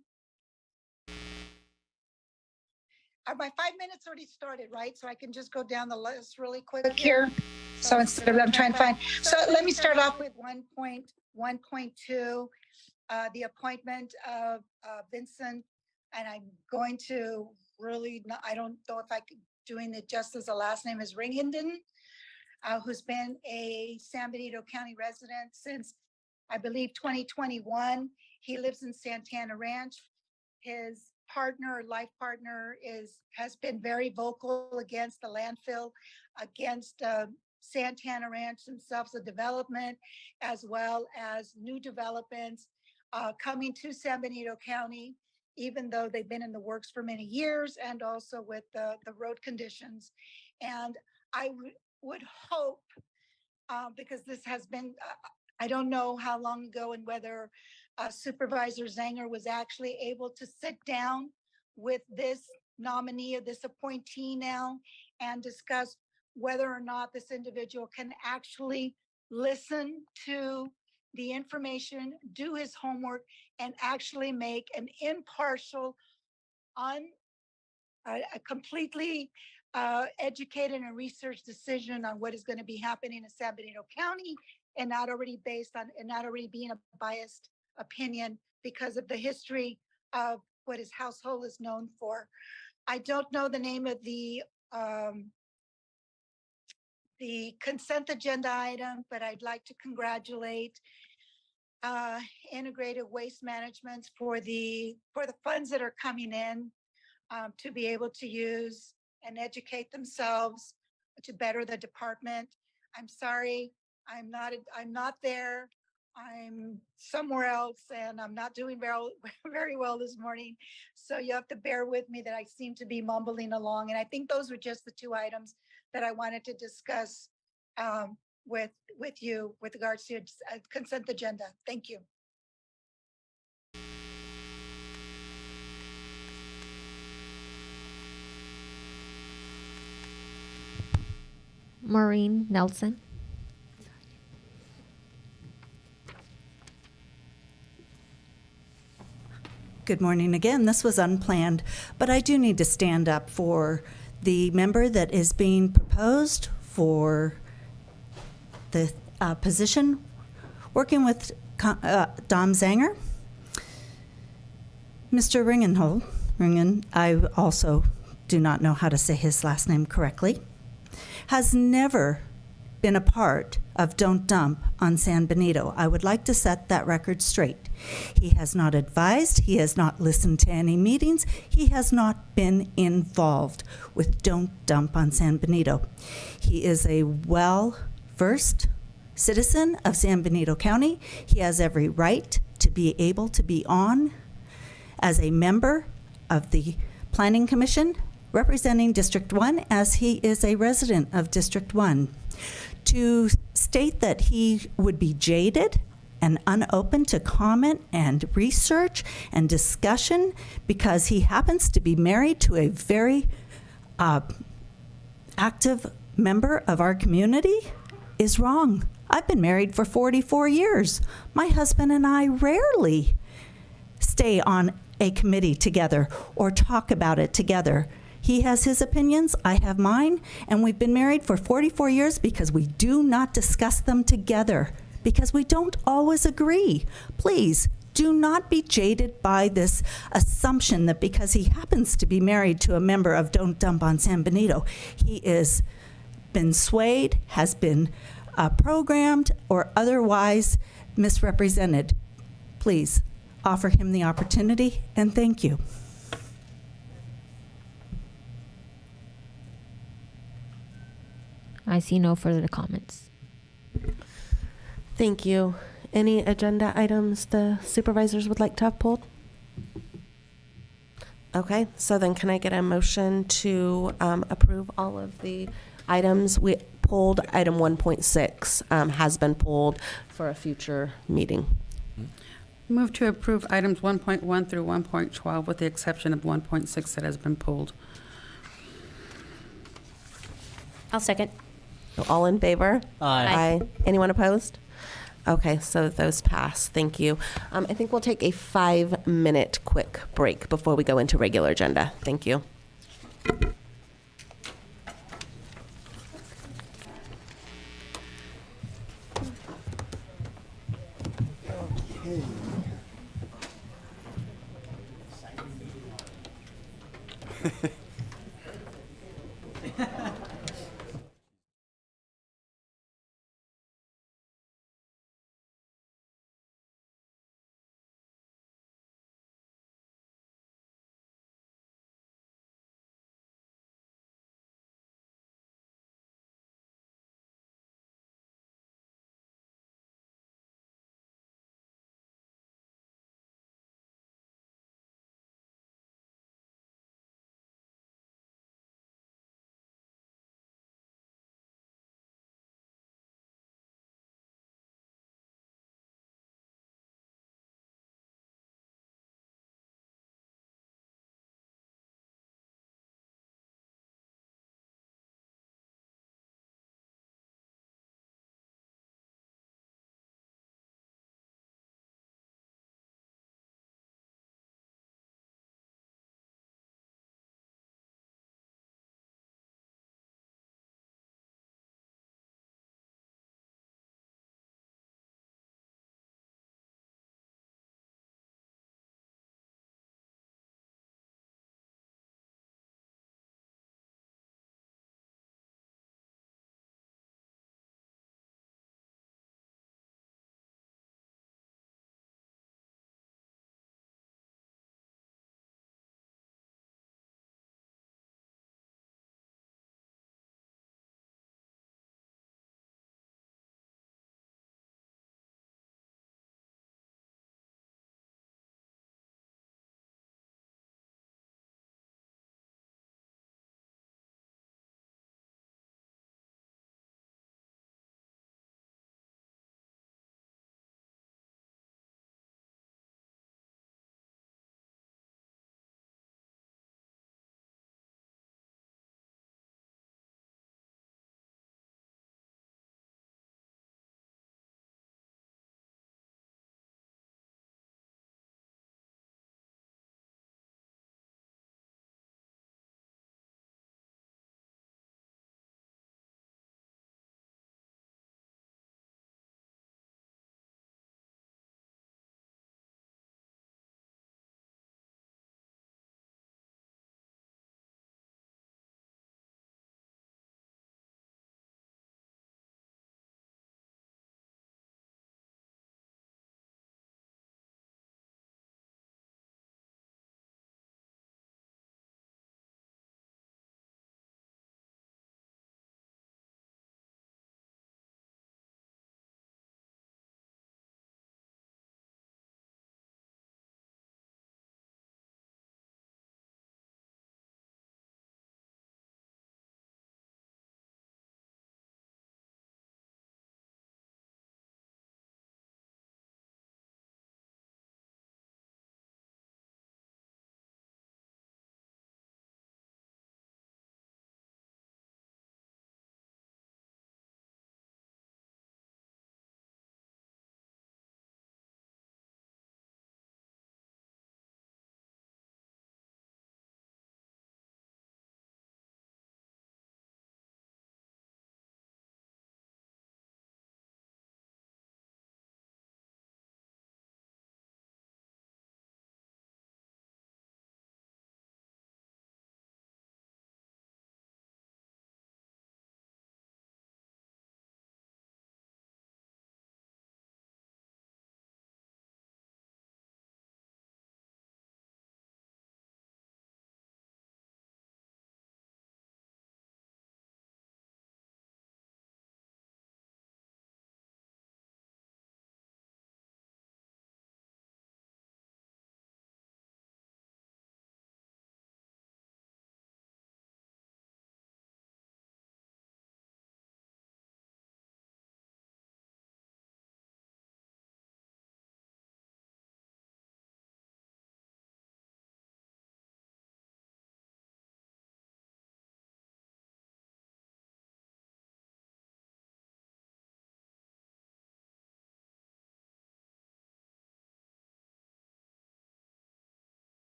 My 5 minutes already started, right? So I can just go down the list really quick here. So instead of I'm trying to find, so let me start off with 1.2, the appointment of Vincent, and I'm going to really, I don't know if I could doing it justice. The last name is Ringenden, who's been a San Benito County resident since, I believe, 2021. He lives in Santana Ranch. His life partner has been very vocal against the landfill, against Santana Ranch themselves, the development, as well as new developments coming to San Benito County, even though they've been in the works for many years, and also with the road conditions. And I would hope, because this has been, I don't know how long ago and whether Supervisor Zanger was actually able to sit down with this nominee or this appointee now and discuss whether or not this individual can actually listen to the information, do his homework, and actually make an impartial, a completely educated and researched decision on what is going to be happening in San Benito County, and not already based on, and not already being a biased opinion because of the history of what his household is known for. I don't know the name of the consent agenda item, but I'd like to congratulate Integrated Waste Management for the funds that are coming in to be able to use and educate themselves to better the department. I'm sorry, I'm not there. I'm somewhere else, and I'm not doing very well this morning. So you have to bear with me that I seem to be mumbling along. And I think those were just the two items that I wanted to discuss with you with regards to consent agenda. Thank you. Maureen Nelson. Good morning again. This was unplanned, but I do need to stand up for the member that is being proposed for the position, working with Dom Zanger. Mr. Ringen, I also do not know how to say his last name correctly, has never been a part of Don't Dump on San Benito. I would like to set that record straight. He has not advised, he has not listened to any meetings, he has not been involved with Don't Dump on San Benito. He is a well-versed citizen of San Benito County. He has every right to be able to be on as a member of the Planning Commission representing District 1, as he is a resident of District 1. To state that he would be jaded and unopen to comment and research and discussion because he happens to be married to a very active member of our community is wrong. I've been married for 44 years. My husband and I rarely stay on a committee together or talk about it together. He has his opinions, I have mine, and we've been married for 44 years because we do not discuss them together, because we don't always agree. Please, do not be jaded by this assumption that because he happens to be married to a member of Don't Dump on San Benito, he is been swayed, has been programmed, or otherwise misrepresented. Please, offer him the opportunity, and thank you. I see no further comments. Thank you. Any agenda items the supervisors would like to have pulled? Okay, so then can I get a motion to approve all of the items? We pulled item 1.6 has been pulled for a future meeting. Move to approve items 1.1 through 1.12 with the exception of 1.6 that has been pulled. I'll second. All in favor? Aye. Anyone opposed? Okay, so those pass. Thank you. I think we'll take a 5-minute quick break before we go into regular agenda. Thank you.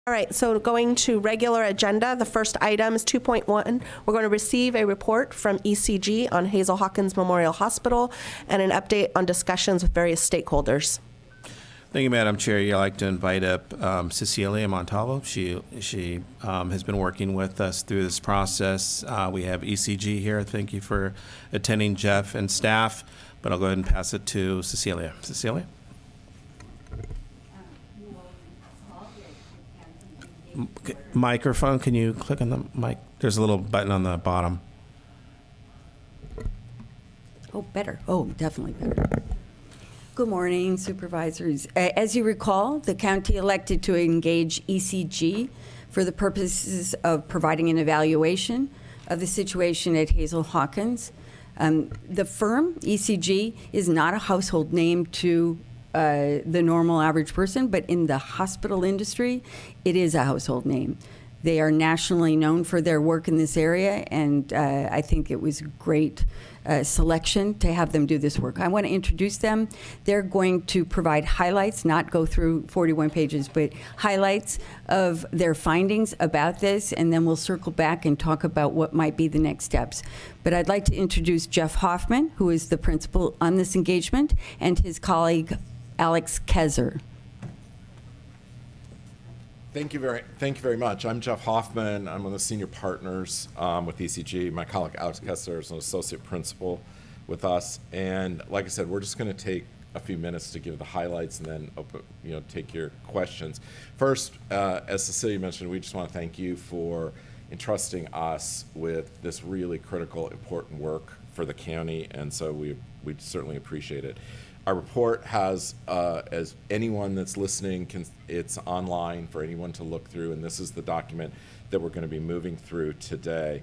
All right, so going to regular agenda, the first item is 2.1. We're going to receive a report from ECG on Hazel Hawkins Memorial Hospital and an update on discussions with various stakeholders. Thank you, Madam Chair. I'd like to invite up Cecilia Montalvo. She has been working with us through this process. We have ECG here. Thank you for attending, Jeff and staff. But I'll go ahead and pass it to Cecilia. Cecilia? Microphone, can you click on the mic? There's a little button on the bottom. Oh, better. Oh, definitely better. Good morning, supervisors. As you recall, the county elected to engage ECG for the purposes of providing an evaluation of the situation at Hazel Hawkins. The firm, ECG, is not a household name to the normal average person, but in the hospital industry, it is a household name. They are nationally known for their work in this area, and I think it was a great selection to have them do this work. I want to introduce them. They're going to provide highlights, not go through 41 pages, but highlights of their findings about this, and then we'll circle back and talk about what might be the next steps. But I'd like to introduce Jeff Hoffman, who is the principal on this engagement, and his colleague, Alex Kezer. Thank you very much. I'm Jeff Hoffman. I'm one of the senior partners with ECG. My colleague Alex Kessler is an associate principal with us. And like I said, we're just going to take a few minutes to give the highlights and then take your questions. First, as Cecilia mentioned, we just want to thank you for entrusting us with this really critical, important work for the county, and so we certainly appreciate it. Our report has, as anyone that's listening, it's online for anyone to look through, and this is the document that we're going to be moving through today.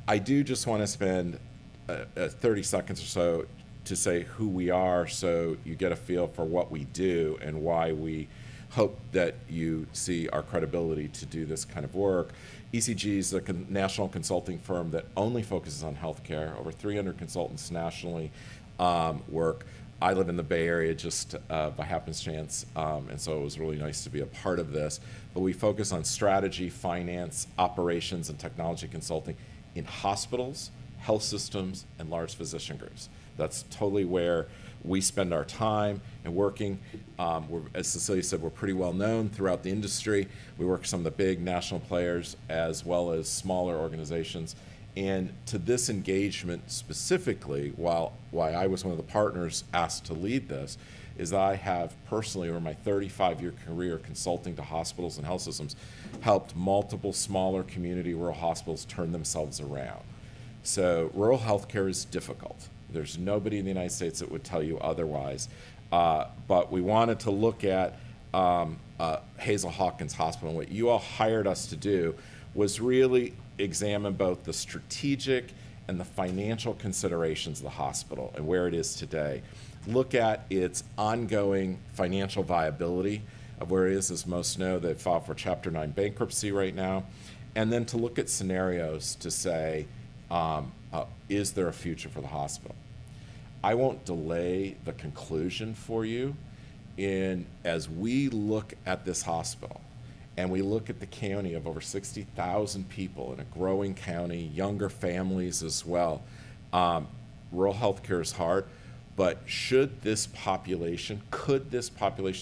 I do just want to spend 30 seconds or so to say who we are so you get a feel for what we do and why we hope that you see our credibility to do this kind of work. ECG is a national consulting firm that only focuses on healthcare. Over 300 consultants nationally work. I live in the Bay Area just by happenstance, and so it was really nice to be a part of this. But we focus on strategy, finance, operations, and technology consulting in hospitals, health systems, and large physician groups. That's totally where we spend our time and working. As Cecilia said, we're pretty well known throughout the industry. We work with some of the big national players as well as smaller organizations. And to this engagement specifically, why I was one of the partners asked to lead this, is I have personally, over my 35-year career consulting to hospitals and health systems, helped multiple smaller community rural hospitals turn themselves around. So rural healthcare is difficult. There's nobody in the United States that would tell you otherwise. But we wanted to look at Hazel Hawkins Hospital. And what you all hired us to do was really examine both the strategic and the financial considerations of the hospital and where it is today. Look at its ongoing financial viability of where it is. As most know, they filed for Chapter 9 bankruptcy right now. And then to look at scenarios to say, is there a future for the hospital? I won't delay the conclusion for you as we look at this hospital. And we look at the county of over 60,000 people in a growing county, younger families as well. Rural healthcare is hard, but could this population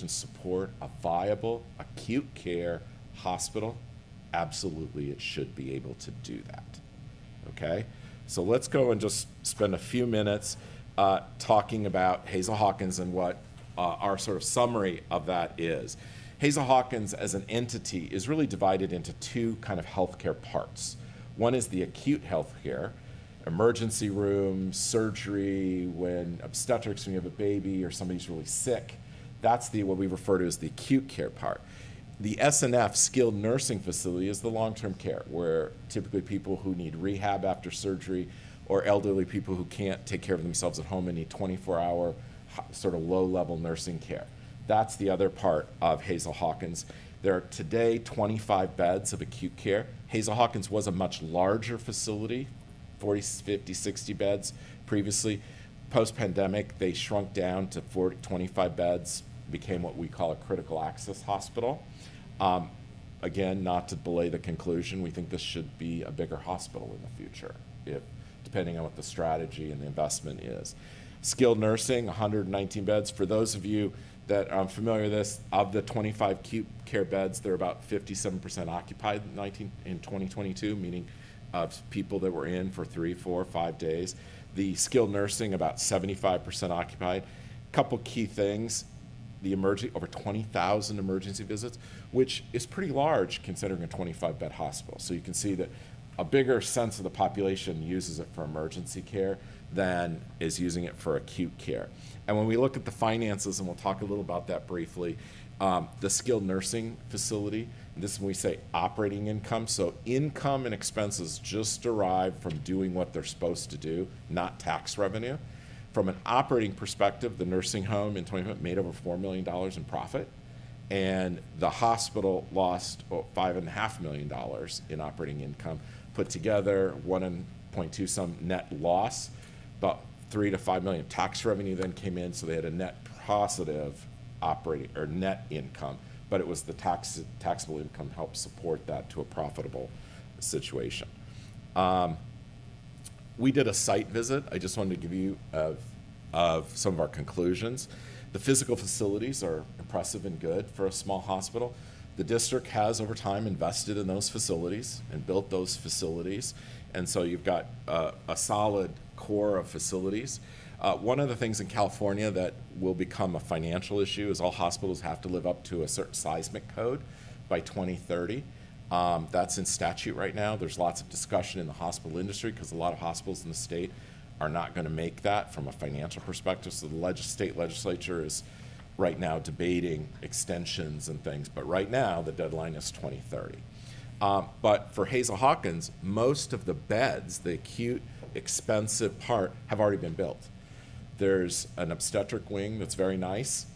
support a viable acute care hospital? Absolutely, it should be able to do that, okay? So let's go and just spend a few minutes talking about Hazel Hawkins and what our sort of summary of that is. Hazel Hawkins as an entity is really divided into two kind of healthcare parts. One is the acute healthcare, emergency room, surgery, when obstetrics, when you have a baby or somebody's really sick. That's what we refer to as the acute care part. The SNF, skilled nursing facility, is the long-term care, where typically people who need rehab after surgery or elderly people who can't take care of themselves at home and need 24-hour sort of low-level nursing care. That's the other part of Hazel Hawkins. There are today 25 beds of acute care. Hazel Hawkins was a much larger facility, 40, 50, 60 beds previously. Post-pandemic, they shrunk down to 25 beds, became what we call a critical access hospital. again, not to belay the conclusion, we think this should be a bigger hospital in the future, depending on what the strategy and the investment is. Skilled nursing, 119 beds. For those of you that are familiar with this, of the 25 acute care beds, they're about 57% occupied in 2022, meaning of people that were in for 3, 4, 5 days. The skilled nursing, about 75% occupied. Couple key things. The over 20,000 emergency visits, which is pretty large considering a 25-bed hospital. So you can see that a bigger sense of the population uses it for emergency care than is using it for acute care. And when we look at the finances, and we'll talk a little about that briefly, the skilled nursing facility, and this is when we say operating income, so income and expenses just derived from doing what they're supposed to do, not tax revenue. From an operating perspective, the nursing home in 2020 made over $4 million in profit, and the hospital lost $5.5 million in operating income. Put together, 1.2 some net loss, about 3 to 5 million tax revenue then came in, so they had a net positive operating or net income, but it was the taxable income helped support that to a profitable situation. We did a site visit. I just wanted to give you of some of our conclusions. The physical facilities are impressive and good for a small hospital. The district has, over time, invested in those facilities and built those facilities, and so you've got a solid core of facilities. One of the things in California that will become a financial issue is all hospitals have to live up to a certain seismic code by 2030. That's in statute right now. There's lots of discussion in the hospital industry because a lot of hospitals in the state are not going to make that from a financial perspective. So the state legislature is right now debating extensions and things. But right now, the deadline is 2030. But for Hazel Hawkins, most of the beds, the acute, expensive part, have already been built. There's an obstetric wing that's very nice.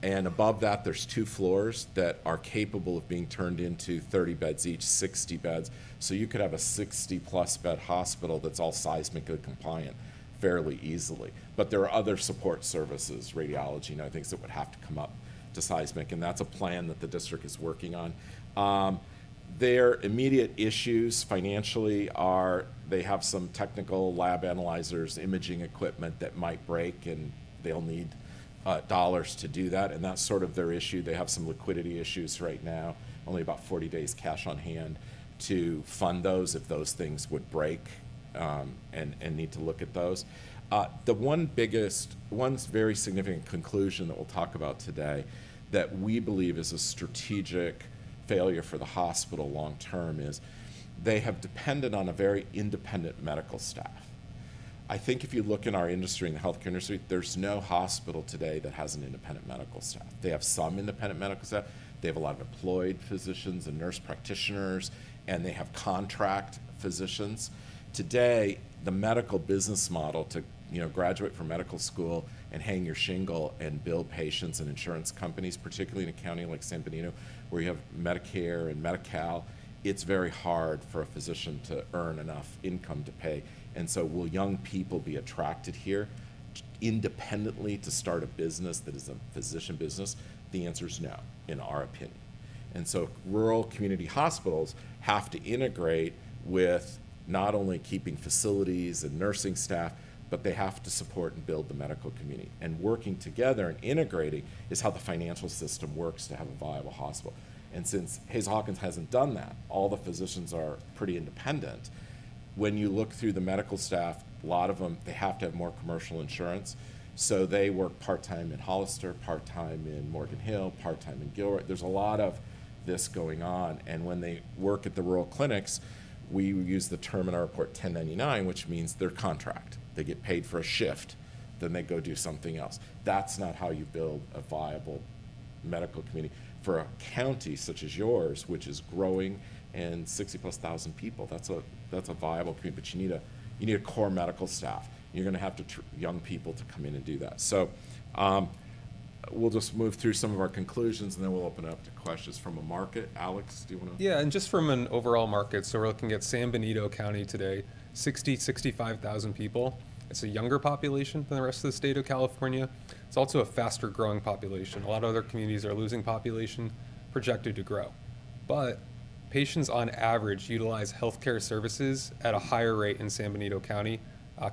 And above that, there's 2 floors that are capable of being turned into 30 beds each, 60 beds. So you could have a 60-plus bed hospital that's all seismically compliant fairly easily. But there are other support services, radiology, and other things that would have to come up to seismic, and that's a plan that the district is working on. Their immediate issues financially are they have some technical lab analyzers, imaging equipment that might break, and they'll need dollars to do that, and that's sort of their issue. They have some liquidity issues right now, only about 40 days cash on hand to fund those if those things would break, and need to look at those. The one very significant conclusion that we'll talk about today that we believe is a strategic failure for the hospital long term is they have depended on a very independent medical staff. I think if you look in our industry, in the healthcare industry, there's no hospital today that has an independent medical staff. They have some independent medical staff. They have a lot of employed physicians and nurse practitioners, and they have contract physicians. Today, the medical business model to graduate from medical school and hang your shingle and bill patients and insurance companies, particularly in a county like San Benito, where you have Medicare and Medi-Cal, it's very hard for a physician to earn enough income to pay. And so will young people be attracted here independently to start a business that is a physician business? The answer is no, in our opinion. And so rural community hospitals have to integrate with not only keeping facilities and nursing staff, but they have to support and build the medical community. And working together and integrating is how the financial system works to have a viable hospital. And since Hazel Hawkins hasn't done that, all the physicians are pretty independent. When you look through the medical staff, a lot of them, they have to have more commercial insurance. So they work part-time in Hollister, part-time in Morgan Hill, part-time in Gilroy. There's a lot of this going on. And when they work at the rural clinics, we use the term in our report 1099, which means they're contract. They get paid for a shift, then they go do something else. That's not how you build a viable medical community. For a county such as yours, which is growing and 60,000+ people, that's a viable community, but you need a core medical staff. You're gonna have young people to come in and do that. So we'll just move through some of our conclusions and then we'll open it up to questions from a market. Alex, do you wanna? Yeah, and just from an overall market, so we're looking at San Benito County today, 65,000 people. It's a younger population than the rest of the state of California. It's also a faster growing population. A lot of other communities are losing population, projected to grow. but patients on average utilize healthcare services at a higher rate in San Benito County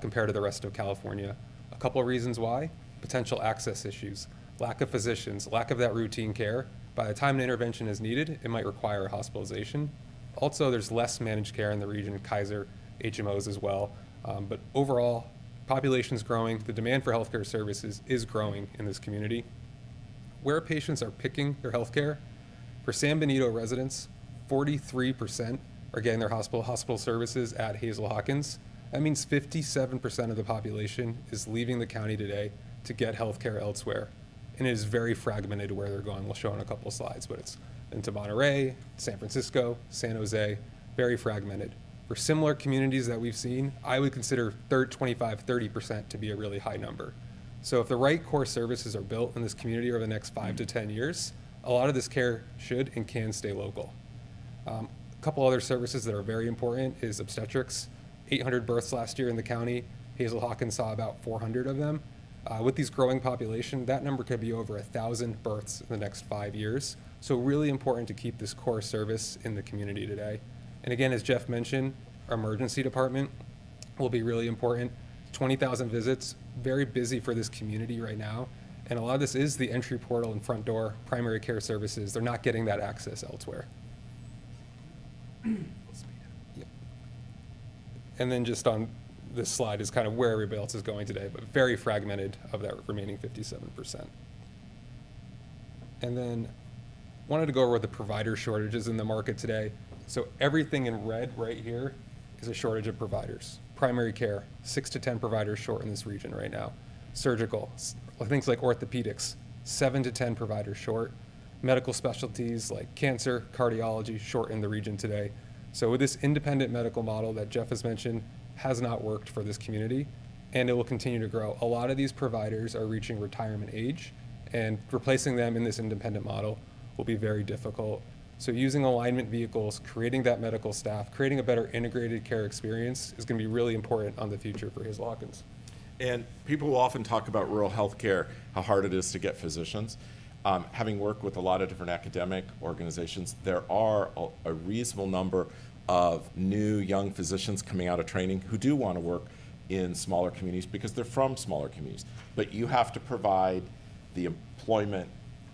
compared to the rest of California. A couple of reasons why: potential access issues, lack of physicians, lack of that routine care. By the time an intervention is needed, it might require hospitalization. Also, there's less managed care in the region, Kaiser, HMOs as well. But overall, population's growing. The demand for healthcare services is growing in this community. Where patients are picking their healthcare, for San Benito residents, 43% are getting their hospital services at Hazel Hawkins. That means 57% of the population is leaving the county today to get healthcare elsewhere. And it is very fragmented where they're going. We'll show in a couple of slides, but it's into Monterey, San Francisco, San Jose, very fragmented. For similar communities that we've seen, I would consider 25-30% to be a really high number. So if the right core services are built in this community over the next 5 to 10 years, a lot of this care should and can stay local. A couple other services that are very important is obstetrics. 800 births last year in the county. Hazel Hawkins saw about 400 of them. With these growing population, that number could be over 1,000 births in the next 5 years. So really important to keep this core service in the community today. And again, as Jeff mentioned, our emergency department will be really important. 20,000 visits, very busy for this community right now. And a lot of this is the entry portal and front door primary care services. They're not getting that access elsewhere. Yep. And then just on this slide is kind of where everybody else is going today, but very fragmented of that remaining 57%. And then wanted to go over the provider shortages in the market today. So everything in red right here is a shortage of providers. Primary care, 6 to 10 providers short in this region right now. Surgical, things like orthopedics, 7 to 10 providers short. Medical specialties like cancer, cardiology, short in the region today. So with this independent medical model that Jeff has mentioned, has not worked for this community, and it will continue to grow. A lot of these providers are reaching retirement age, and replacing them in this independent model will be very difficult. So using alignment vehicles, creating that medical staff, creating a better integrated care experience is going to be really important on the future for Hazel Hawkins. And people will often talk about rural healthcare, how hard it is to get physicians. Having worked with a lot of different academic organizations, there are a reasonable number of new young physicians coming out of training who do want to work in smaller communities because they're from smaller communities. But you have to provide the employment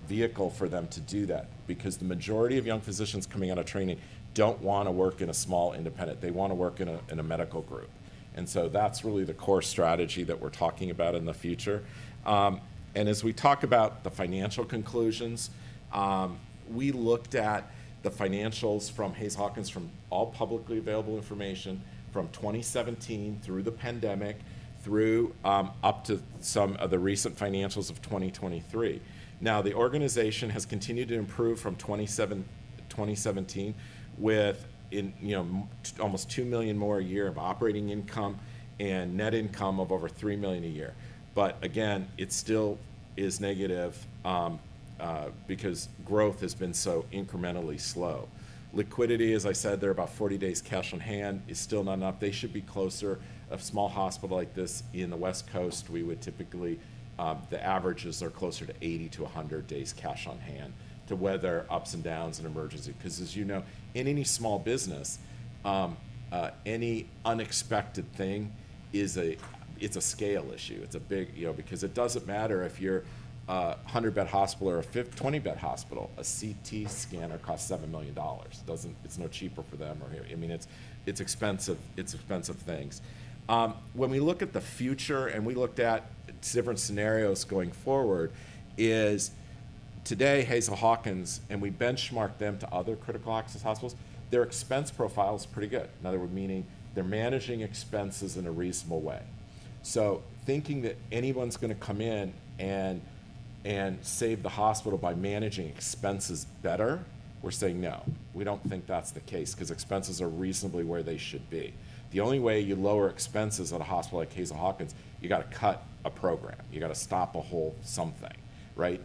vehicle for them to do that, because the majority of young physicians coming out of training don't want to work in a small independent. They want to work in a medical group. And so that's really the core strategy that we're talking about in the future. And as we talk about the financial conclusions, we looked at the financials from Hazel Hawkins, from all publicly available information from 2017 through the pandemic, through up to some of the recent financials of 2023. Now, the organization has continued to improve from 2017 with almost $2 million more a year of operating income and net income of over $3 million a year. But again, it still is negative because growth has been so incrementally slow. Liquidity, as I said, they're about 40 days cash on hand, is still not enough. They should be closer. A small hospital like this in the West Coast, we would typically, the averages are closer to 80 to 100 days cash on hand to weather ups and downs and emergency. Because as you know, in any small business, any unexpected thing it's a scale issue. It's a big, because it doesn't matter if you're a 100-bed hospital or a 20-bed hospital. A CT scanner costs $7 million. It's no cheaper for them. It's expensive. It's expensive things. When we look at the future, and we looked at different scenarios going forward, is today Hazel Hawkins, and we benchmark them to other critical access hospitals, their expense profile is pretty good. In other words, meaning they're managing expenses in a reasonable way. So thinking that anyone's going to come in and save the hospital by managing expenses better, we're saying no. We don't think that's the case, because expenses are reasonably where they should be. The only way you lower expenses at a hospital like Hazel Hawkins, you got to cut a program. You got to stop a whole something, right?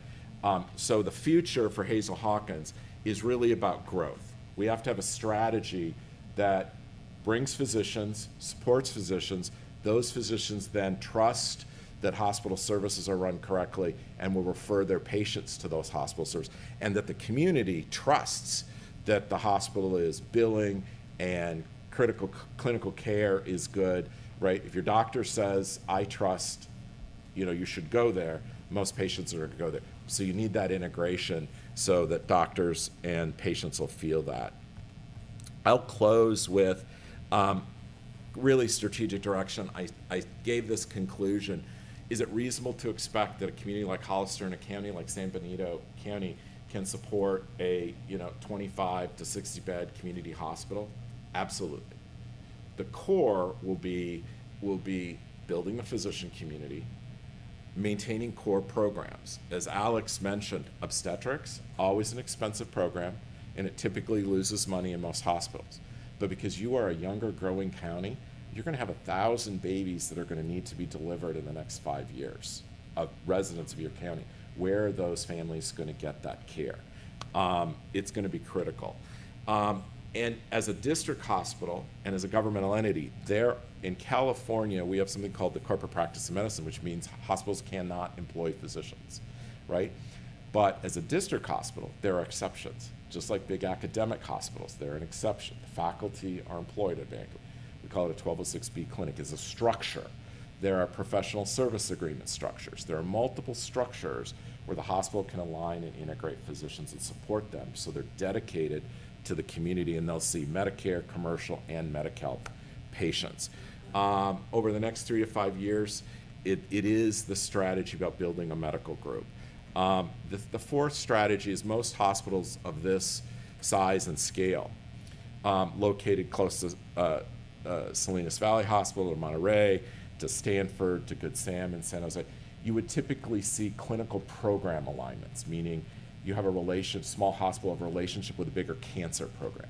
So the future for Hazel Hawkins is really about growth. We have to have a strategy that brings physicians, supports physicians. Those physicians then trust that hospital services are run correctly and will refer their patients to those hospital services, and that the community trusts that the hospital is billing and clinical care is good, right? If your doctor says, I trust, you should go there, most patients are going to go there. So you need that integration so that doctors and patients will feel that. I'll close with really strategic direction. I gave this conclusion. Is it reasonable to expect that a community like Hollister and a county like San Benito County can support a 25 to 60 bed community hospital? Absolutely. The core will be building the physician community, maintaining core programs. As Alex mentioned, obstetrics, always an expensive program, and it typically loses money in most hospitals. But because you are a younger, growing county, you're going to have 1,000 babies that are going to need to be delivered in the next 5 years of residents of your county. Where are those families going to get that care? It's going to be critical. And as a district hospital and as a governmental entity, there in California, we have something called the corporate practice of medicine, which means hospitals cannot employ physicians, right? But as a district hospital, there are exceptions. Just like big academic hospitals, they're an exception. The faculty are employed at Vanderbilt. We call it a 1206B clinic. It's a structure. There are professional service agreement structures. There are multiple structures where the hospital can align and integrate physicians and support them so they're dedicated to the community, and they'll see Medicare, commercial, and Medi-Cal patients. Over the next 3 to 5 years, it is the strategy about building a medical group. The fourth strategy is most hospitals of this size and scale, located close to Salinas Valley Hospital in Monterey, to Stanford, to Good Sam in San Jose, you would typically see clinical program alignments, meaning you have small hospital have a relationship with a bigger cancer program,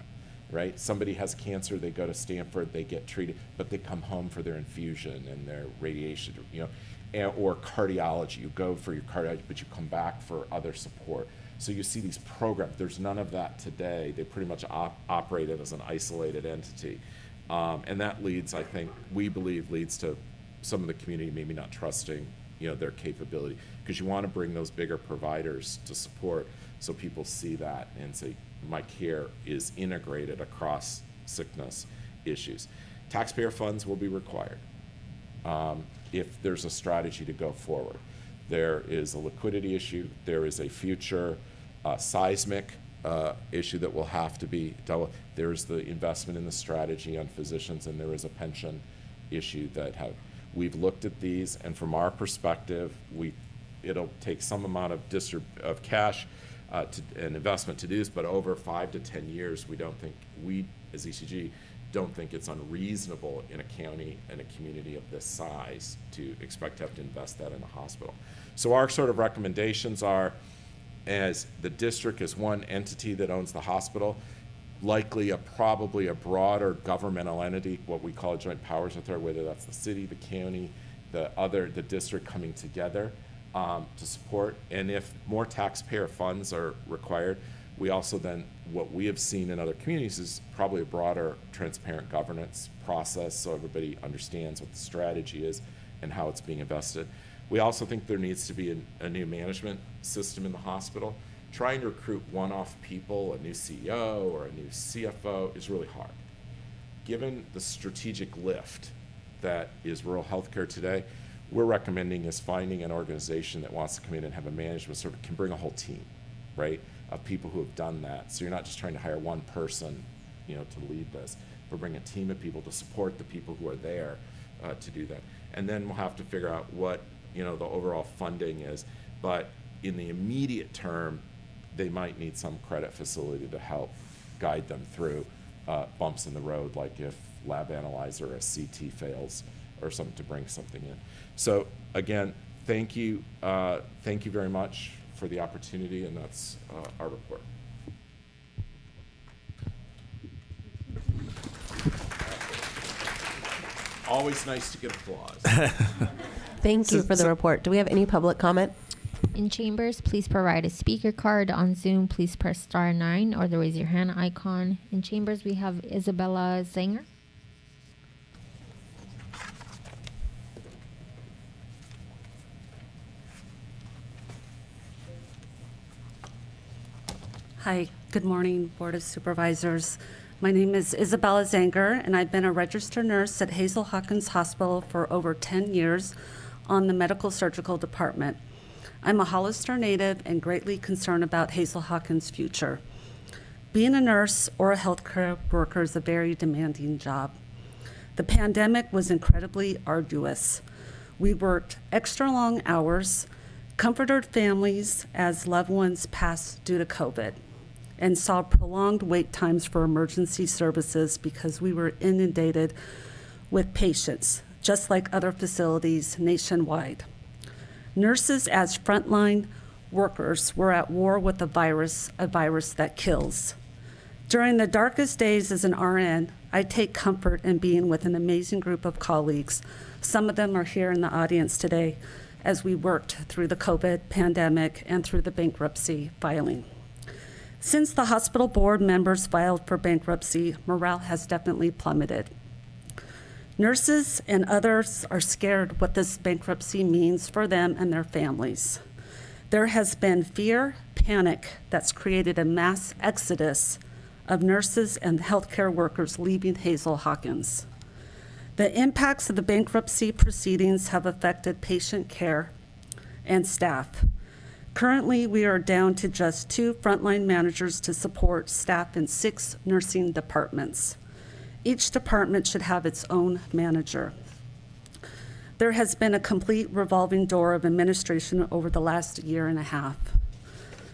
right? Somebody has cancer, they go to Stanford, they get treated, but they come home for their infusion and their radiation, or cardiology. You go for your cardiology, but you come back for other support. So you see these programs. There's none of that today. They pretty much operated as an isolated entity. And that we believe leads to some of the community maybe not trusting their capability, because you want to bring those bigger providers to support so people see that and say, my care is integrated across sickness issues. Taxpayer funds will be required if there's a strategy to go forward. There is a liquidity issue. There is a future seismic issue that will have to be dealt with. There is the investment in the strategy on physicians, and there is a pension issue we've looked at these, and from our perspective, it'll take some amount of cash and investment to do this, but over 5 to 10 years, we as ECG don't think it's unreasonable in a county and a community of this size to expect to have to invest that in a hospital. So our sort of recommendations are, as the district is one entity that owns the hospital, likely probably a broader governmental entity, what we call a joint powers authority, whether that's the city, the county, the district coming together to support. And if more taxpayer funds are required, we also then, what we have seen in other communities is probably a broader transparent governance process so everybody understands what the strategy is and how it's being invested. We also think there needs to be a new management system in the hospital. Trying to recruit one-off people, a new CEO or a new CFO, is really hard. Given the strategic lift that is rural healthcare today, we're recommending is finding an organization that wants to come in and have a management sort of can bring a whole team, right, of people who have done that. So you're not just trying to hire one person, to lead this, but bring a team of people to support the people who are there to do that. And then we'll have to figure out what the overall funding is. But in the immediate term, they might need some credit facility to help guide them through bumps in the road, like if lab analyzer or a CT fails or something, to bring something in. So again, thank you very much for the opportunity, and that's our report. Always nice to get applause. Thank you for the report. Do we have any public comment? In chambers, please provide a speaker card. On Zoom, please press star 9 or the raise your hand icon. In chambers, we have Isabella Zanger. Hi, good morning, Board of Supervisors. My name is Isabella Zanger, and I've been a registered nurse at Hazel Hawkins Hospital for over 10 years on the medical surgical department. I'm a Hollister native and greatly concerned about Hazel Hawkins' future. Being a nurse or a healthcare worker is a very demanding job. The pandemic was incredibly arduous. We worked extra long hours, comforted families as loved ones passed due to COVID, and saw prolonged wait times for emergency services because we were inundated with patients, just like other facilities nationwide. Nurses as frontline workers were at war with a virus that kills. During the darkest days as an RN, I take comfort in being with an amazing group of colleagues. Some of them are here in the audience today as we worked through the COVID pandemic and through the bankruptcy filing. Since the hospital board members filed for bankruptcy, morale has definitely plummeted. Nurses and others are scared what this bankruptcy means for them and their families. There has been fear, panic that's created a mass exodus of nurses and healthcare workers leaving Hazel Hawkins. The impacts of the bankruptcy proceedings have affected patient care and staff. Currently, we are down to just 2 frontline managers to support staff in 6 nursing departments. Each department should have its own manager. There has been a complete revolving door of administration over the last year and a half.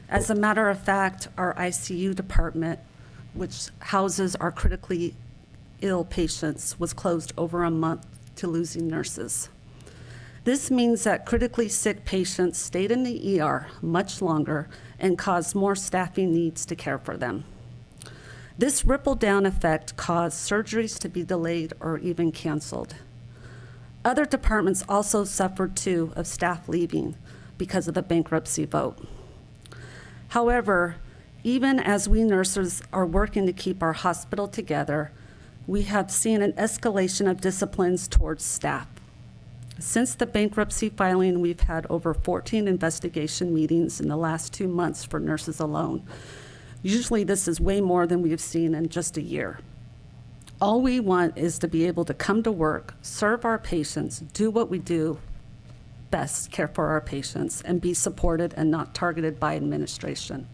As a matter of fact, our ICU department, which houses our critically ill patients, was closed over a month to losing nurses. This means that critically sick patients stayed in the ER much longer and caused more staffing needs to care for them. This ripple-down effect caused surgeries to be delayed or even canceled. Other departments also suffered too of staff leaving because of the bankruptcy vote. However, even as we nurses are working to keep our hospital together, we have seen an escalation of disciplines towards staff. Since the bankruptcy filing, we've had over 14 investigation meetings in the last 2 months for nurses alone. Usually this is way more than we've seen in just a year. All we want is to be able to come to work, serve our patients, do what we do best, care for our patients, and be supported and not targeted by administration.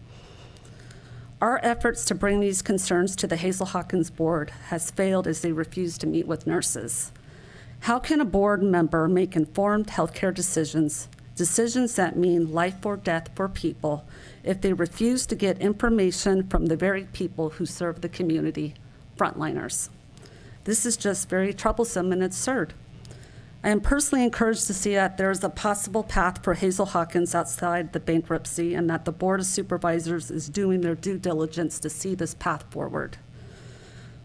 Our efforts to bring these concerns to the Hazel Hawkins board has failed as they refuse to meet with nurses. How can a board member make informed healthcare decisions that mean life or death for people, if they refuse to get information from the very people who serve the community, frontliners? This is just very troublesome and absurd. I am personally encouraged to see that there is a possible path for Hazel Hawkins outside the bankruptcy and that the Board of Supervisors is doing their due diligence to see this path forward.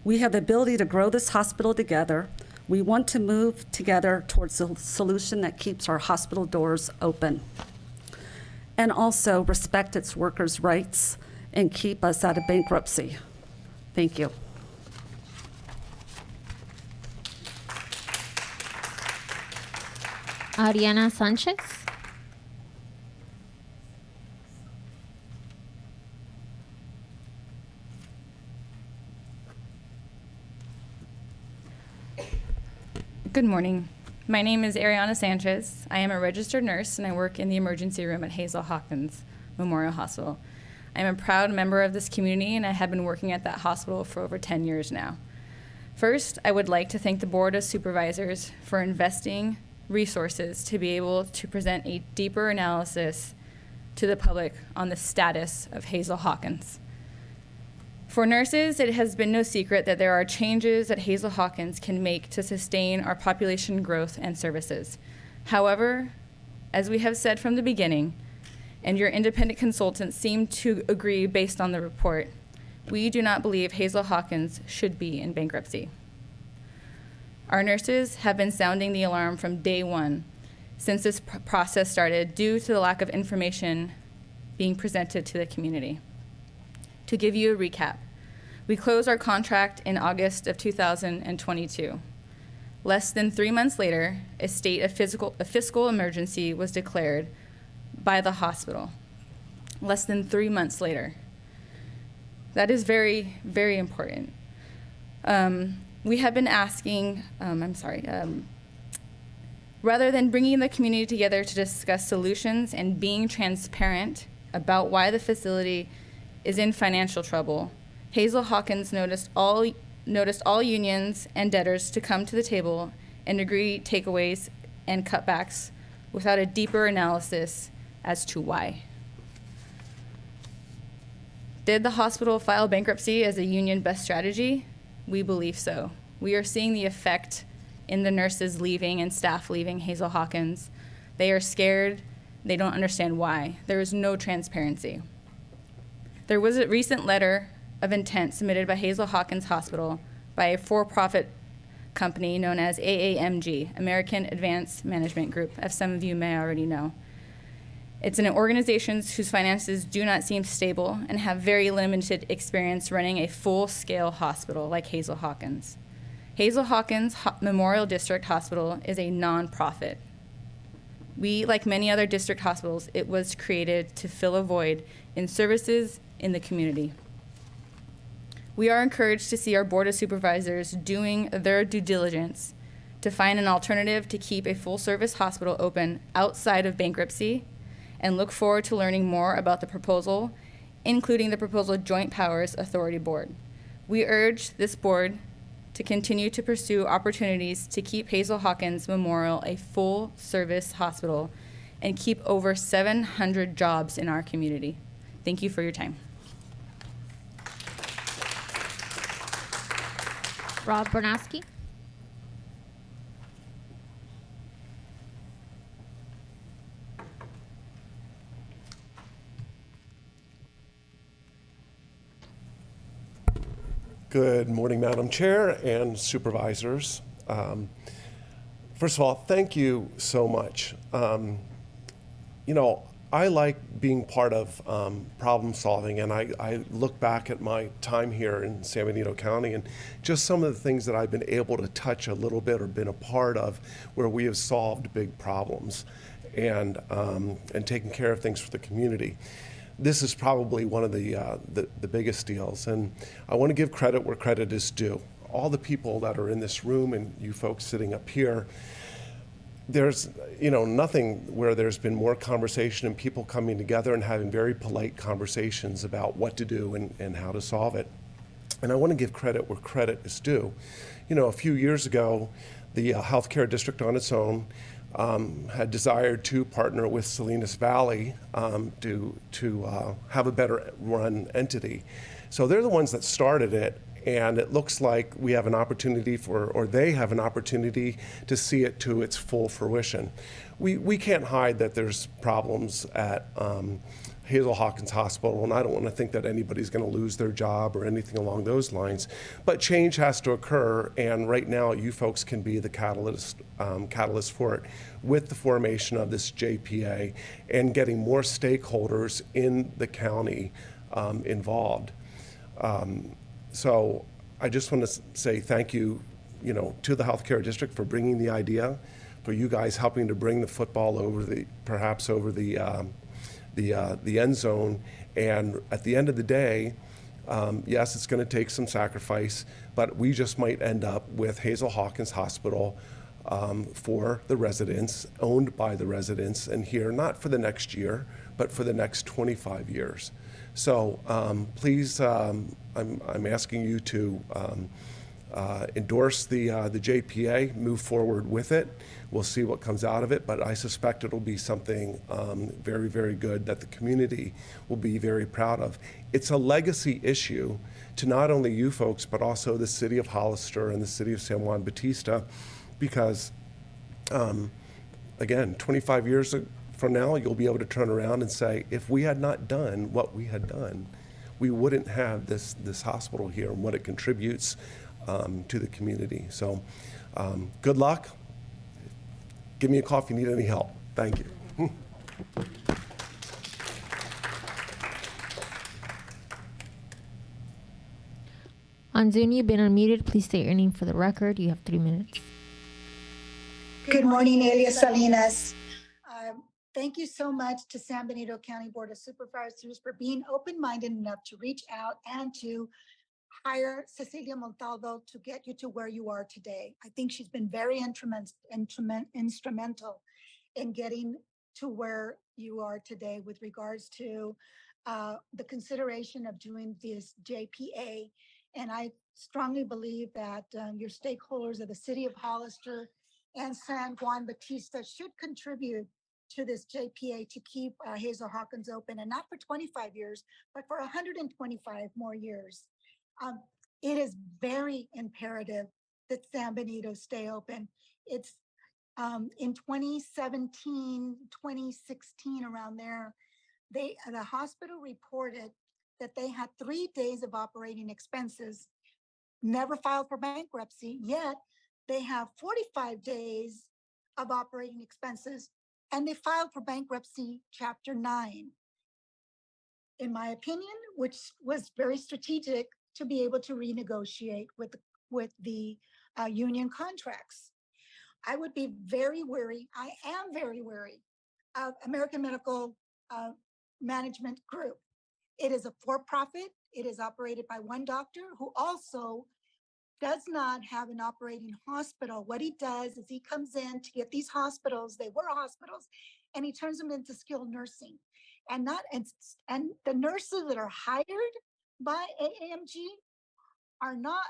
We have the ability to grow this hospital together. We want to move together towards a solution that keeps our hospital doors open and also respect its workers' rights and keep us out of bankruptcy. Thank you. Ariana Sanchez. Good morning. My name is Ariana Sanchez. I am a registered nurse and I work in the emergency room at Hazel Hawkins Memorial Hospital. I'm a proud member of this community and I have been working at that hospital for over 10 years now. First, I would like to thank the Board of Supervisors for investing resources to be able to present a deeper analysis to the public on the status of Hazel Hawkins. For nurses, it has been no secret that there are changes that Hazel Hawkins can make to sustain our population growth and services. However, as we have said from the beginning, and your independent consultants seem to agree based on the report, we do not believe Hazel Hawkins should be in bankruptcy. Our nurses have been sounding the alarm from day one since this process started due to the lack of information being presented to the community. To give you a recap, we closed our contract in August of 2022. Less than 3 months later, a state of fiscal emergency was declared by the hospital. Less than 3 months later. That is very, very important. We have been asking, rather than bringing the community together to discuss solutions and being transparent about why the facility is in financial trouble, Hazel Hawkins noticed all unions and debtors to come to the table and agree takeaways and cutbacks without a deeper analysis as to why. Did the hospital file bankruptcy as a union best strategy? We believe so. We are seeing the effect in the nurses leaving and staff leaving Hazel Hawkins. They are scared. They don't understand why. There is no transparency. There was a recent letter of intent submitted by Hazel Hawkins Hospital by a for-profit company known as AAMG, American Advanced Management Group, as some of you may already know. It's an organization whose finances do not seem stable and have very limited experience running a full-scale hospital like Hazel Hawkins. Hazel Hawkins Memorial District Hospital is a nonprofit. We, like many other district hospitals, it was created to fill a void in services in the community. We are encouraged to see our Board of Supervisors doing their due diligence to find an alternative to keep a full-service hospital open outside of bankruptcy, and look forward to learning more about the proposal, including the proposal Joint Powers Authority Board. We urge this board to continue to pursue opportunities to keep Hazel Hawkins Memorial a full-service hospital and keep over 700 jobs in our community. Thank you for your time. Rob Bernowski. Good morning, Madam Chair and Supervisors. First of all, thank you so much. I like being part of problem solving, and I look back at my time here in San Benito County and just some of the things that I've been able to touch a little bit or been a part of where we have solved big problems and taken care of things for the community. This is probably one of the biggest deals, and I want to give credit where credit is due. All the people that are in this room and you folks sitting up here, there's nothing where there's been more conversation and people coming together and having very polite conversations about what to do and how to solve it. And I want to give credit where credit is due. A few years ago, the healthcare district on its own had desired to partner with Salinas Valley to have a better run entity. So they're the ones that started it, and it looks like we have an opportunity or they have an opportunity to see it to its full fruition. We can't hide that there's problems at Hazel Hawkins Hospital, and I don't want to think that anybody's going to lose their job or anything along those lines. But change has to occur, and right now you folks can be the catalyst for it with the formation of this JPA and getting more stakeholders in the county involved. So I just want to say thank you, to the healthcare district for bringing the idea, for you guys helping to bring the football over the end zone. And at the end of the day, yes, it's going to take some sacrifice, but we just might end up with Hazel Hawkins Hospital for the residents, owned by the residents, and here not for the next year, but for the next 25 years. So please, I'm asking you to endorse the JPA, move forward with it. We'll see what comes out of it, but I suspect it'll be something very, very good that the community will be very proud of. It's a legacy issue to not only you folks, but also the city of Hollister and the city of San Juan Bautista, because, again, 25 years from now, you'll be able to turn around and say, if we had not done what we had done, we wouldn't have this hospital here and what it contributes to the community. So good luck. Give me a call if you need any help. Thank you. On Zoom, you've been unmuted. Please state your name for the record. You have 3 minutes. Good morning, Elia Salinas. thank you so much to San Benito County Board of Supervisors for being open-minded enough to reach out and to hire Cecilia Montalvo to get you to where you are today. I think she's been very instrumental in getting to where you are today with regards to the consideration of doing this JPA. And I strongly believe that your stakeholders of the city of Hollister and San Juan Bautista should contribute to this JPA to keep Hazel Hawkins open, and not for 25 years, but for 125 more years. It is very imperative that San Benito stay open. It's in 2017, 2016, around there, the hospital reported that they had 3 days of operating expenses, never filed for bankruptcy, yet they have 45 days of operating expenses, and they filed for bankruptcy Chapter 9. In my opinion, which was very strategic to be able to renegotiate with the union contracts. I would be very wary, I am very wary of American Medical Management Group. It is a for-profit. It is operated by one doctor who also does not have an operating hospital. What he does is he comes in to get these hospitals, they were hospitals, and he turns them into skilled nursing. And the nurses that are hired by AAMG are not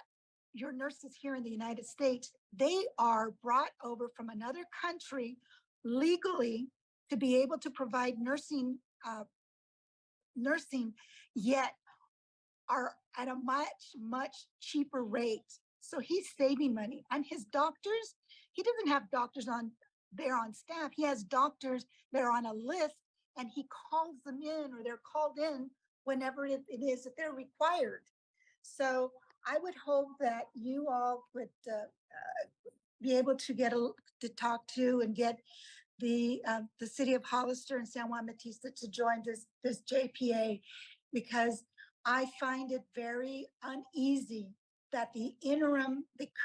your nurses here in the United States. They are brought over from another country legally to be able to provide nursing, yet are at a much cheaper rate. So he's saving money. And his doctors, he doesn't have doctors there on staff. He has doctors that are on a list, and he calls them in, or they're called in whenever it is that they're required. So I would hope that you all would be able to to talk to and get the city of Hollister and San Juan Bautista to join this JPA, because I find it very uneasy that the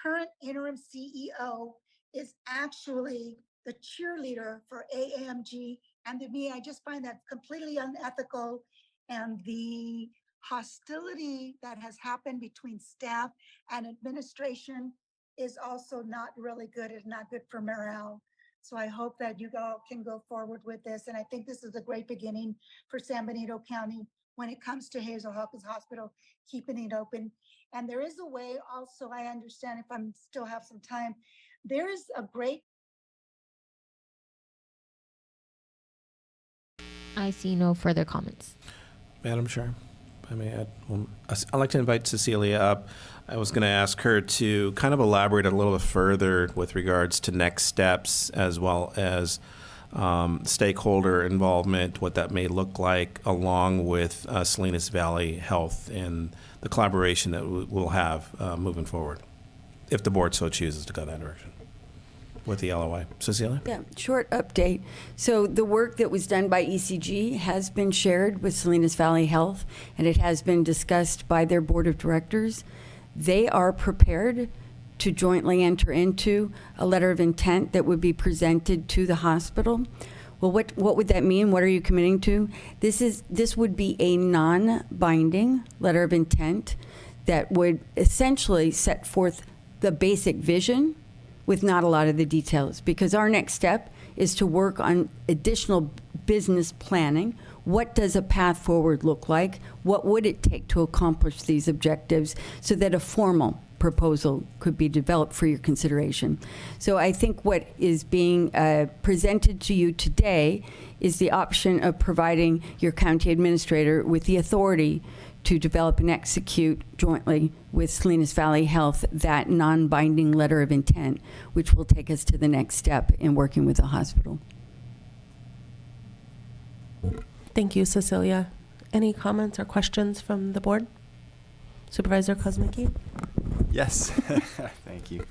current interim CEO is actually the cheerleader for AAMG. And to me, I just find that completely unethical. And the hostility that has happened between staff and administration is also not really good. It's not good for morale. So I hope that you all can go forward with this. And I think this is a great beginning for San Benito County when it comes to Hazel Hawkins Hospital, keeping it open. And there is a way also, I understand, if I'm still have some time, there is a great. I see no further comments. Madam Chair, if I may add, I'd like to invite Cecilia up. I was going to ask her to kind of elaborate a little bit further with regards to next steps, as well as stakeholder involvement, what that may look like, along with Salinas Valley Health and the collaboration that we'll have moving forward, if the board so chooses to go that direction with the LOI. Cecilia? Yeah, short update. So the work that was done by ECG has been shared with Salinas Valley Health, and it has been discussed by their board of directors. They are prepared to jointly enter into a letter of intent that would be presented to the hospital. Well, what would that mean? What are you committing to? This would be a non-binding letter of intent that would essentially set forth the basic vision with not a lot of the details, because our next step is to work on additional business planning. What does a path forward look like? What would it take to accomplish these objectives so that a formal proposal could be developed for your consideration? So I think what is being presented to you today is the option of providing your county administrator with the authority to develop and execute jointly with Salinas Valley Health that non-binding letter of intent, which will take us to the next step in working with the hospital. Thank you, Cecilia. Any comments or questions from the board? Supervisor Kosmicki? Yes, thank you.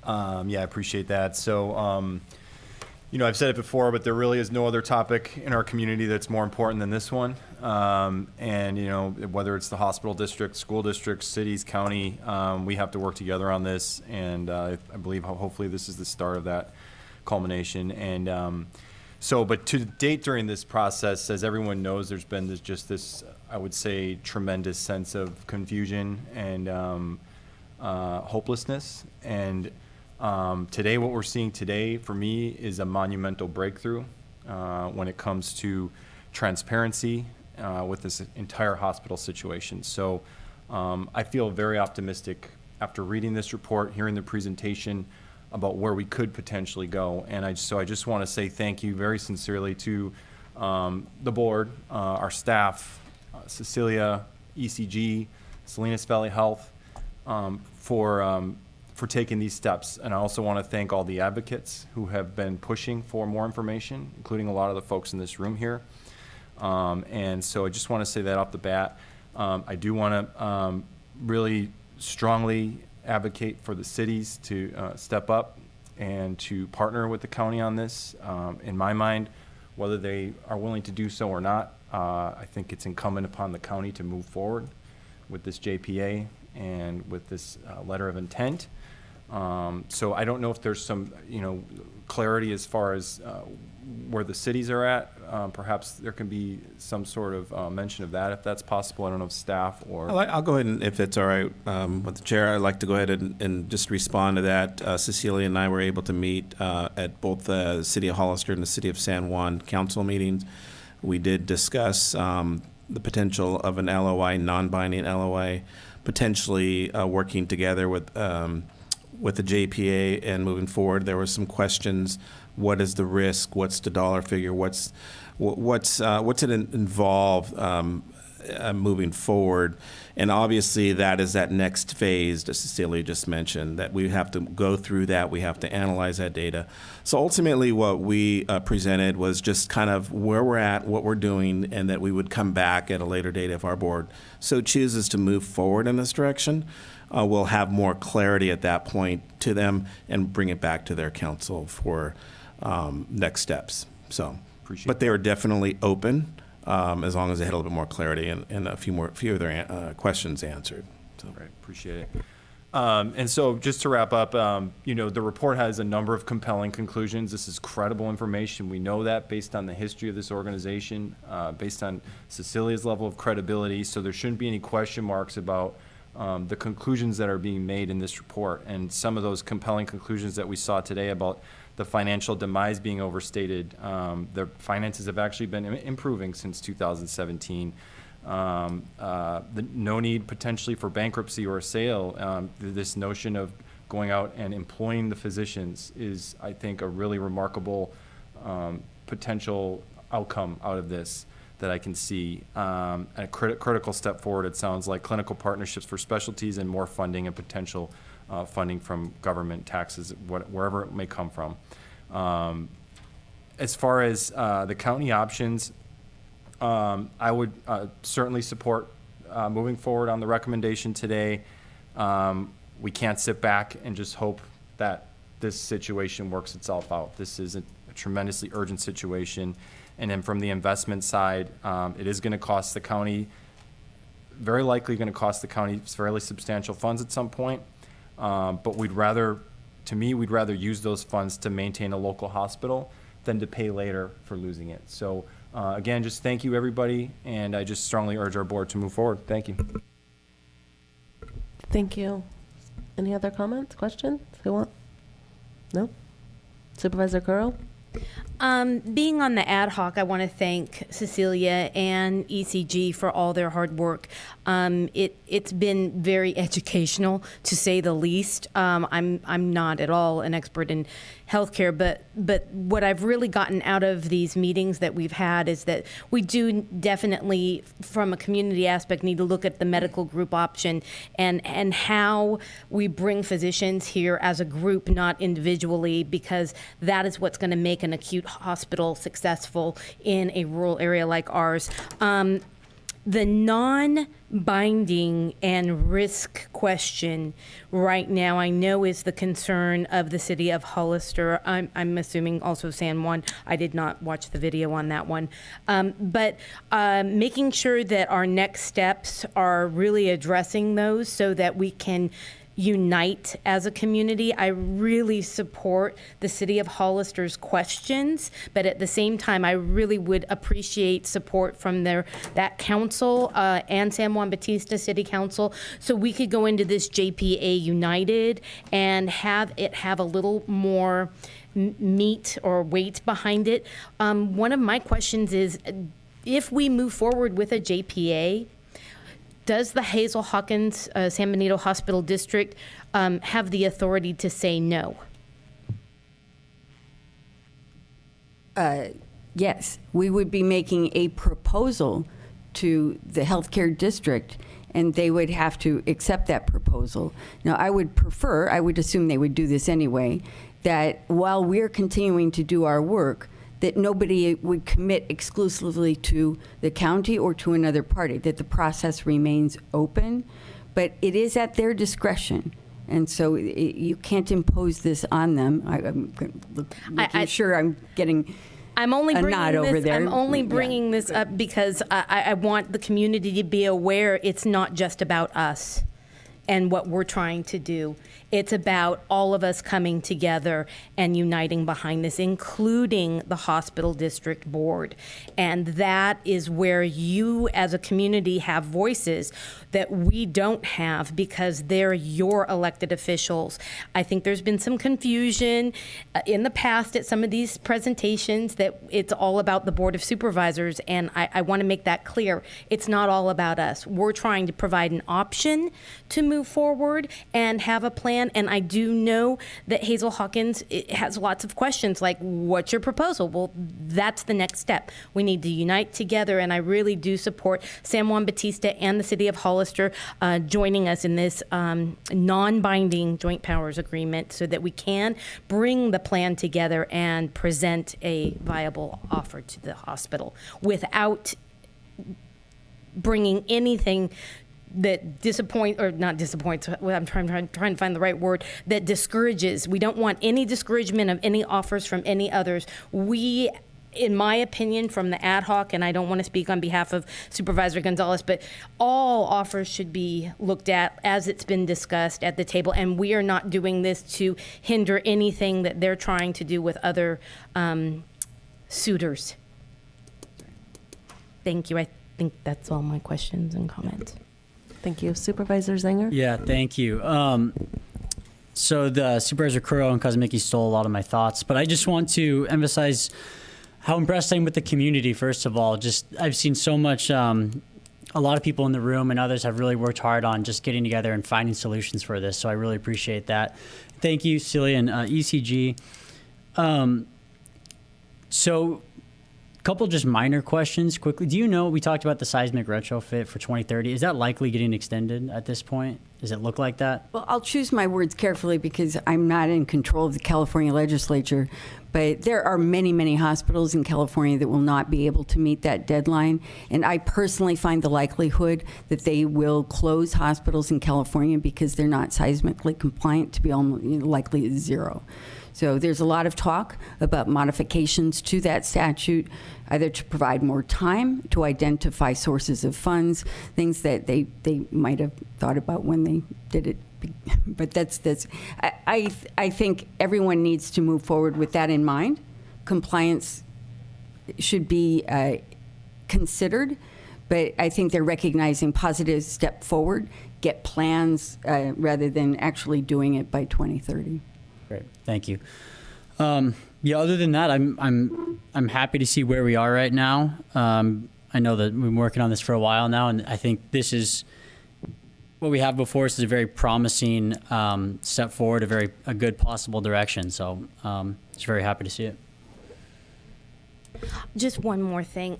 Yeah, I appreciate that. So, I've said it before, but there really is no other topic in our community that's more important than this one. And, whether it's the hospital district, school districts, cities, county, we have to work together on this. And I believe hopefully this is the start of that culmination. And But to date during this process, as everyone knows, there's been this, I would say, tremendous sense of confusion and hopelessness. And today, what we're seeing today, for me, is a monumental breakthrough when it comes to transparency with this entire hospital situation. So I feel very optimistic after reading this report, hearing the presentation about where we could potentially go. And I just want to say thank you very sincerely to the board, our staff, Cecilia, ECG, Salinas Valley Health, for taking these steps. And I also want to thank all the advocates who have been pushing for more information, including a lot of the folks in this room here. And so I just want to say that off the bat. I do want to really strongly advocate for the cities to step up and to partner with the county on this. In my mind, whether they are willing to do so or not, I think it's incumbent upon the county to move forward with this JPA and with this letter of intent. So I don't know if there's some, clarity as far as where the cities are at. Perhaps there can be some sort of mention of that if that's possible. I don't know if staff or. I'll go ahead and, if it's all right with the chair, I'd like to go ahead and just respond to that. Cecilia and I were able to meet at both the City of Hollister and the City of San Juan council meetings. We did discuss the potential of an LOI, non-binding LOI, potentially working together with the JPA and moving forward. There were some questions. What is the risk? What's the dollar figure? What's it involve moving forward? And obviously that is that next phase that Cecilia just mentioned, that we have to go through that. We have to analyze that data. So ultimately what we presented was just kind of where we're at, what we're doing, and that we would come back at a later date if our board so chooses to move forward in this direction. We'll have more clarity at that point to them and bring it back to their council for next steps. So, but they were definitely open as long as they had a little bit more clarity and a few of their questions answered. So. Right, appreciate it. And so just to wrap up, the report has a number of compelling conclusions. This is credible information. We know that based on the history of this organization, based on Cecilia's level of credibility. So there shouldn't be any question marks about the conclusions that are being made in this report. And some of those compelling conclusions that we saw today about the financial demise being overstated, the finances have actually been improving since 2017. The no need potentially for bankruptcy or a sale. This notion of going out and employing the physicians is, I think, a really remarkable potential outcome out of this that I can see. A critical step forward, it sounds like, clinical partnerships for specialties and more funding and potential funding from government taxes, wherever it may come from. As far as the county options, I would certainly support moving forward on the recommendation today. We can't sit back and just hope that this situation works itself out. This is a tremendously urgent situation. And then from the investment side, it is going to cost the county, very likely going to cost the county fairly substantial funds at some point. But we'd rather use those funds to maintain a local hospital than to pay later for losing it. So again, just thank you, everybody. And I just strongly urge our board to move forward. Thank you. Thank you. Any other comments, questions? Who want? No? Supervisor Curl? Being on the ad hoc, I want to thank Cecilia and ECG for all their hard work. It's been very educational, to say the least. I'm not at all an expert in healthcare, but what I've really gotten out of these meetings that we've had is that we do definitely, from a community aspect, need to look at the medical group option and how we bring physicians here as a group, not individually, because that is what's going to make an acute hospital successful in a rural area like ours. The non-binding and risk question right now, I know, is the concern of the city of Hollister. I'm assuming also San Juan. I did not watch the video on that one. But making sure that our next steps are really addressing those so that we can unite as a community. I really support the City of Hollister's questions, but at the same time, I really would appreciate support from that council and San Juan Bautista City Council, so we could go into this JPA united and have it have a little more meat or weight behind it. One of my questions is, if we move forward with a JPA, does the Hazel Hawkins San Benito Hospital District have the authority to say no? Yes, we would be making a proposal to the healthcare district, and they would have to accept that proposal. Now, I would assume they would do this anyway, that while we're continuing to do our work, that nobody would commit exclusively to the county or to another party, that the process remains open, but it is at their discretion. And so you can't impose this on them. I'm sure I'm getting I'm only a bringing nod this, over there. I'm only bringing this up because I want the community to be aware it's not just about us and what we're trying to do. It's about all of us coming together and uniting behind this, including the hospital district board. And that is where you as a community have voices that we don't have because they're your elected officials. I think there's been some confusion in the past at some of these presentations that it's all about the Board of Supervisors, and I want to make that clear. It's not all about us. We're trying to provide an option to move forward and have a plan. And I do know that Hazel Hawkins has lots of questions like, what's your proposal? Well, that's the next step. We need to unite together, and I really do support San Juan Bautista and the City of Hollister joining us in this non-binding joint powers agreement so that we can bring the plan together and present a viable offer to the hospital without bringing anything that I'm trying to find the right word, that discourages. We don't want any discouragement of any offers from any others. We, in my opinion, from the ad hoc, and I don't want to speak on behalf of Supervisor Gonzalez, but all offers should be looked at as it's been discussed at the table, and we are not doing this to hinder anything that they're trying to do with other suitors. Thank you. I think that's all my questions and comments. Thank you. Supervisor Zenger? Yeah, thank you. So the Supervisor Curro and Kosmicki stole a lot of my thoughts, but I just want to emphasize how impressed I am with the community, first of all. I've seen so much, a lot of people in the room and others have really worked hard on just getting together and finding solutions for this, so I really appreciate that. Thank you, Celia and ECG. So couple just minor questions quickly. Do you know, we talked about the seismic retrofit for 2030. Is that likely getting extended at this point? Does it look like that? Well, I'll choose my words carefully because I'm not in control of the California legislature, but there are many, many hospitals in California that will not be able to meet that deadline. And I personally find the likelihood that they will close hospitals in California because they're not seismically compliant to be almost likely zero. So there's a lot of talk about modifications to that statute, either to provide more time, to identify sources of funds, things that they might have thought about when they did it. But I think everyone needs to move forward with that in mind. Compliance should be considered, but I think they're recognizing positive step forward, get plans rather than actually doing it by 2030. Great, thank you. Yeah, other than that, I'm happy to see where we are right now. I know that we've been working on this for a while now, and I think this is what we have before us is a very promising step forward, a good possible direction. So, just very happy to see it. Just one more thing.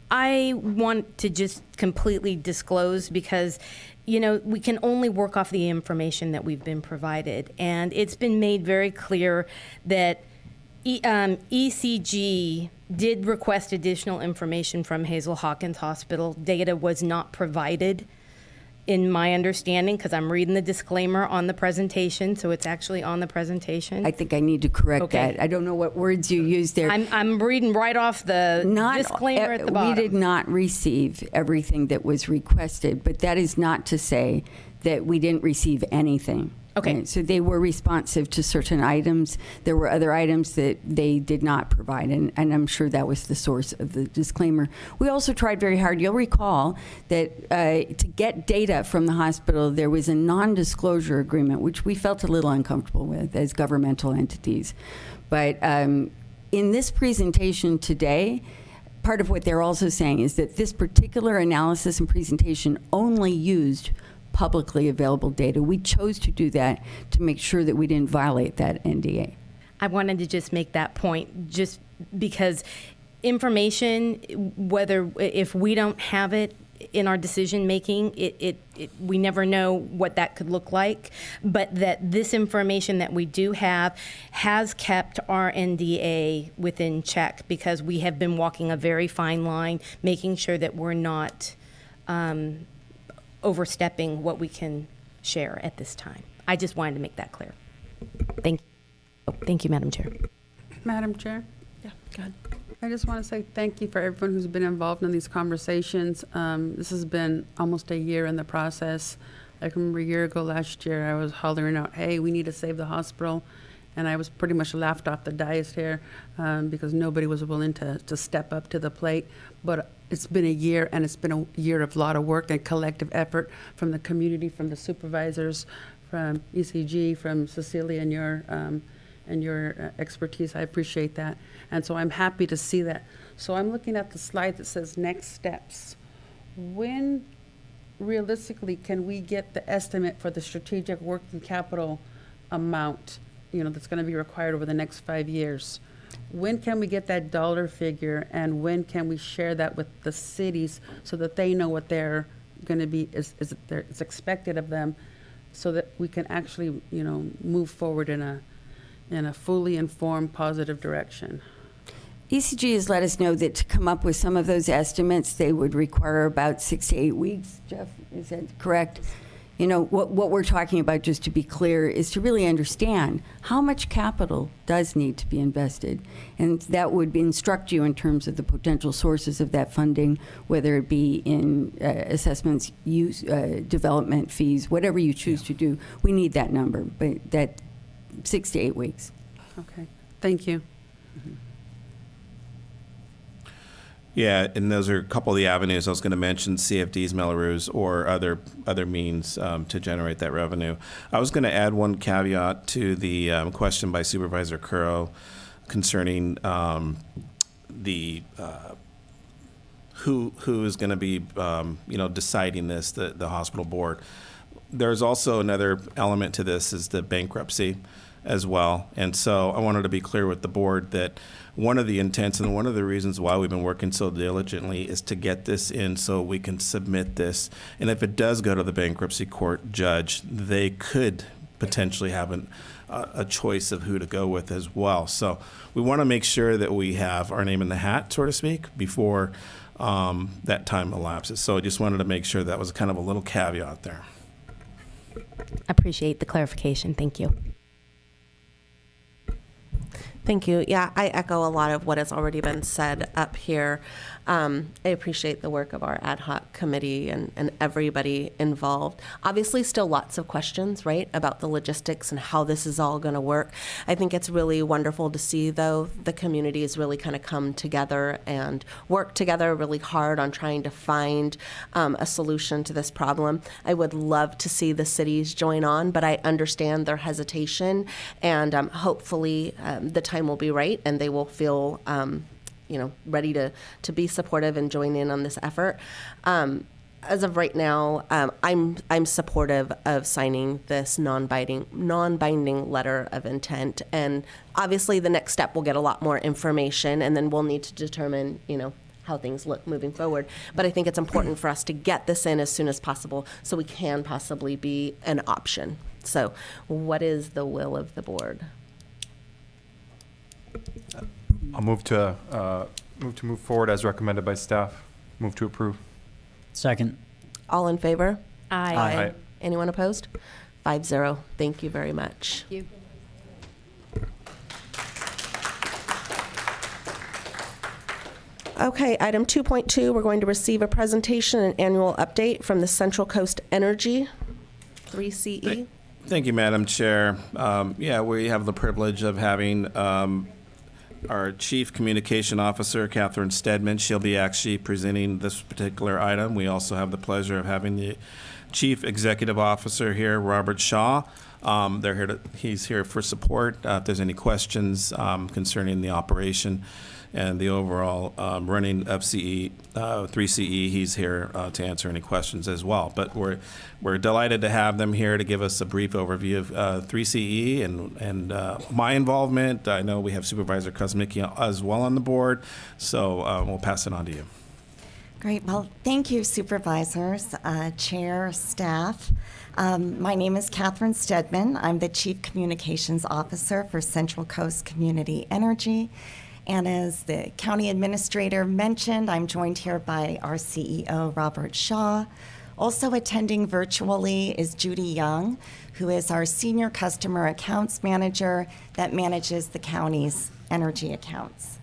I want to just completely disclose because, you know, we can only work off the information that we've been provided. And it's been made very clear that ECG did request additional information from Hazel Hawkins Hospital. Data was not provided, in my understanding, because I'm reading the disclaimer on the presentation, so it's actually on the presentation. I think I need to correct that. I don't know what words you used there. I'm reading right off the disclaimer at the bottom. We did not receive everything that was requested, but that is not to say that we didn't receive anything. Okay. Right? So they were responsive to certain items. There were other items that they did not provide, and I'm sure that was the source of the disclaimer. We also tried very hard. You'll recall that to get data from the hospital, there was a non-disclosure agreement, which we felt a little uncomfortable with as governmental entities. But in this presentation today, part of what they're also saying is that this particular analysis and presentation only used publicly available data. We chose to do that to make sure that we didn't violate that NDA. I wanted to just make that point, just because information, whether if we don't have it in our decision making, we never know what that could look like. But that this information that we do have has kept our NDA within check, because we have been walking a very fine line, making sure that we're not overstepping what we can share at this time. I just wanted to make that clear. Thank you, Madam Chair. Madam Chair? Yeah, go ahead. I just want to say thank you for everyone who's been involved in these conversations. This has been almost a year in the process. I can remember a year ago last year, I was hollering out, hey, we need to save the hospital. And I was pretty much laughed off the dais here because nobody was willing to step up to the plate. But it's been a year, and it's been a year of a lot of work and collective effort from the community, from the supervisors, from ECG, from Cecilia and your expertise. I appreciate that. And so I'm happy to see that. So I'm looking at the slide that says next steps. When realistically can we get the estimate for the strategic working capital amount, that's going to be required over the next 5 years? When can we get that dollar figure, and when can we share that with the cities so that they know what they're going to be is expected of them, so that we can actually move forward in a fully informed, positive direction? ECG has let us know that to come up with some of those estimates, they would require about 6 to 8 weeks. Jeff, is that correct? What we're talking about, just to be clear, is to really understand how much capital does need to be invested. And that would instruct you in terms of the potential sources of that funding, whether it be in assessments, use, development fees, whatever you choose to do. We need that number, but that 6 to 8 weeks. Okay, thank you. Yeah, and those are a couple of the avenues I was going to mention: CFDs, Melrose, or other means to generate that revenue. I was going to add one caveat to the question by Supervisor Curro concerning the who is going to be deciding this, the hospital board. There's also another element to this, is the bankruptcy as well. And so I wanted to be clear with the board that one of the intents and one of the reasons why we've been working so diligently is to get this in so we can submit this. And if it does go to the bankruptcy court judge, they could potentially have a choice of who to go with as well. So we want to make sure that we have our name in the hat, so to speak, before that time elapses. So I just wanted to make sure that was kind of a little caveat there. Appreciate the clarification. Thank you. Thank you. Yeah, I echo a lot of what has already been said up here. I appreciate the work of our ad hoc committee and everybody involved. Obviously, still lots of questions, right, about the logistics and how this is all going to work. I think it's really wonderful to see, though, the communities really kind of come together and work together really hard on trying to find a solution to this problem. I would love to see the cities join on, but I understand their hesitation, and hopefully the time will be right and they will feel ready to be supportive and join in on this effort. As of right now, I'm supportive of signing this non-binding letter of intent, and obviously the next step will get a lot more information, and then we'll need to determine, how things look moving forward. But I think it's important for us to get this in as soon as possible so we can possibly be an option. So, what is the will of the board? I'll move to move forward as recommended by staff. Move to approve. Second. All in favor? Aye. Aye. Anyone opposed? 5-0. Thank you very much. Thank you. Okay, item 2.2, we're going to receive a presentation and annual update from the Central Coast Energy, 3CE. Thank you, Madam Chair. Yeah, we have the privilege of having our Chief Communication Officer, Catherine Stedman. She'll be actually presenting this particular item. We also have the pleasure of having the Chief Executive Officer here, Robert Shaw. He's here for support if there's any questions concerning the operation and the overall running of 3CE. He's here to answer any questions as well. But we're delighted to have them here to give us a brief overview of 3CE and my involvement. I know we have Supervisor Kosmicki as well on the board, so we'll pass it on to you. Great. Well, thank you, supervisors, chair, staff. My name is Catherine Stedman. I'm the Chief Communications Officer for Central Coast Community Energy. And as the county administrator mentioned, I'm joined here by our CEO, Robert Shaw. Also attending virtually is Judy Young, who is our Senior Customer Accounts Manager that manages the county's energy accounts.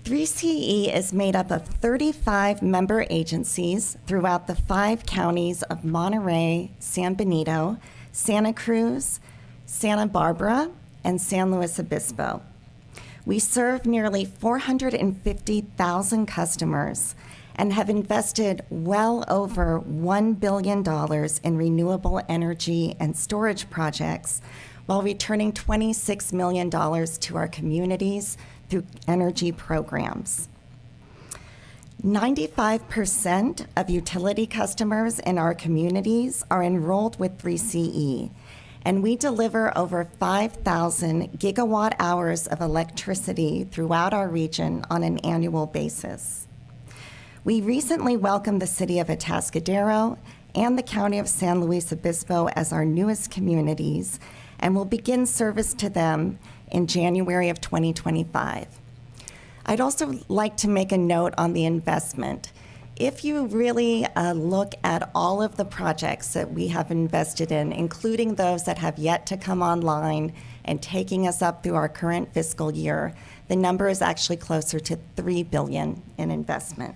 3CE is made up of 35 member agencies throughout the 5 counties of Monterey, San Benito, Santa Cruz, Santa Barbara, and San Luis Obispo. We serve nearly 450,000 customers and have invested well over $1 billion in renewable energy and storage projects while returning $26 million to our communities through energy programs. 95% of utility customers in our communities are enrolled with 3CE, and we deliver over 5,000 gigawatt hours of electricity throughout our region on an annual basis. We recently welcomed the city of Atascadero and the county of San Luis Obispo as our newest communities, and will begin service to them in January of 2025. I'd also like to make a note on the investment. If you really look at all of the projects that we have invested in, including those that have yet to come online and taking us up through our current fiscal year, the number is actually closer to $3 billion in investment.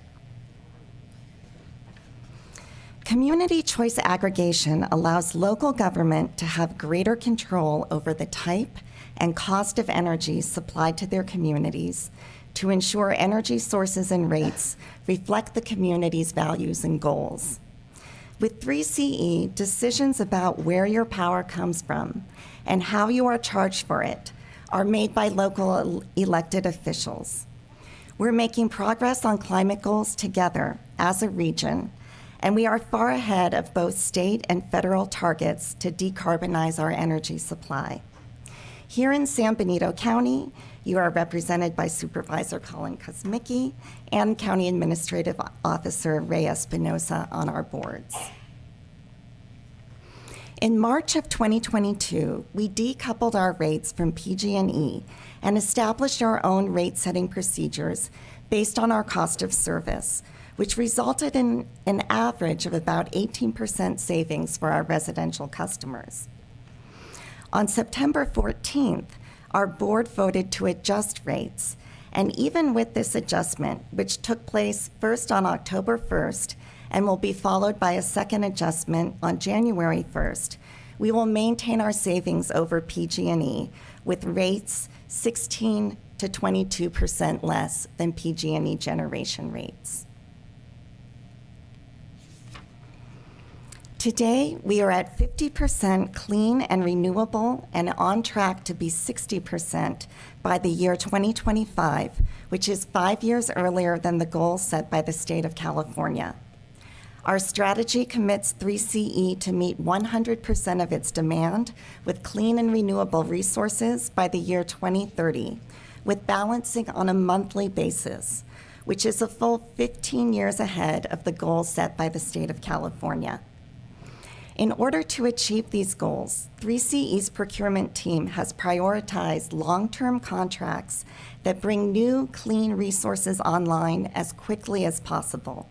Community choice aggregation allows local government to have greater control over the type and cost of energy supplied to their communities to ensure energy sources and rates reflect the community's values and goals. With 3CE, decisions about where your power comes from and how you are charged for it are made by local elected officials. We're making progress on climate goals together as a region, and we are far ahead of both state and federal targets to decarbonize our energy supply. Here in San Benito County, you are represented by Supervisor Colin Kosmicki and County Administrative Officer Ray Espinosa on our boards. In March of 2022, we decoupled our rates from PG&E and established our own rate-setting procedures based on our cost of service, which resulted in an average of about 18% savings for our residential customers. On September 14th, our board voted to adjust rates, and even with this adjustment, which took place first on October 1st and will be followed by a second adjustment on January 1st, we will maintain our savings over PG&E with rates 16 to 22% less than PG&E generation rates. Today, we are at 50% clean and renewable and on track to be 60% by the year 2025, which is 5 years earlier than the goal set by the state of California. Our strategy commits 3CE to meet 100% of its demand with clean and renewable resources by the year 2030, with balancing on a monthly basis, which is a full 15 years ahead of the goal set by the state of California. In order to achieve these goals, 3CE's procurement team has prioritized long-term contracts that bring new clean resources online as quickly as possible.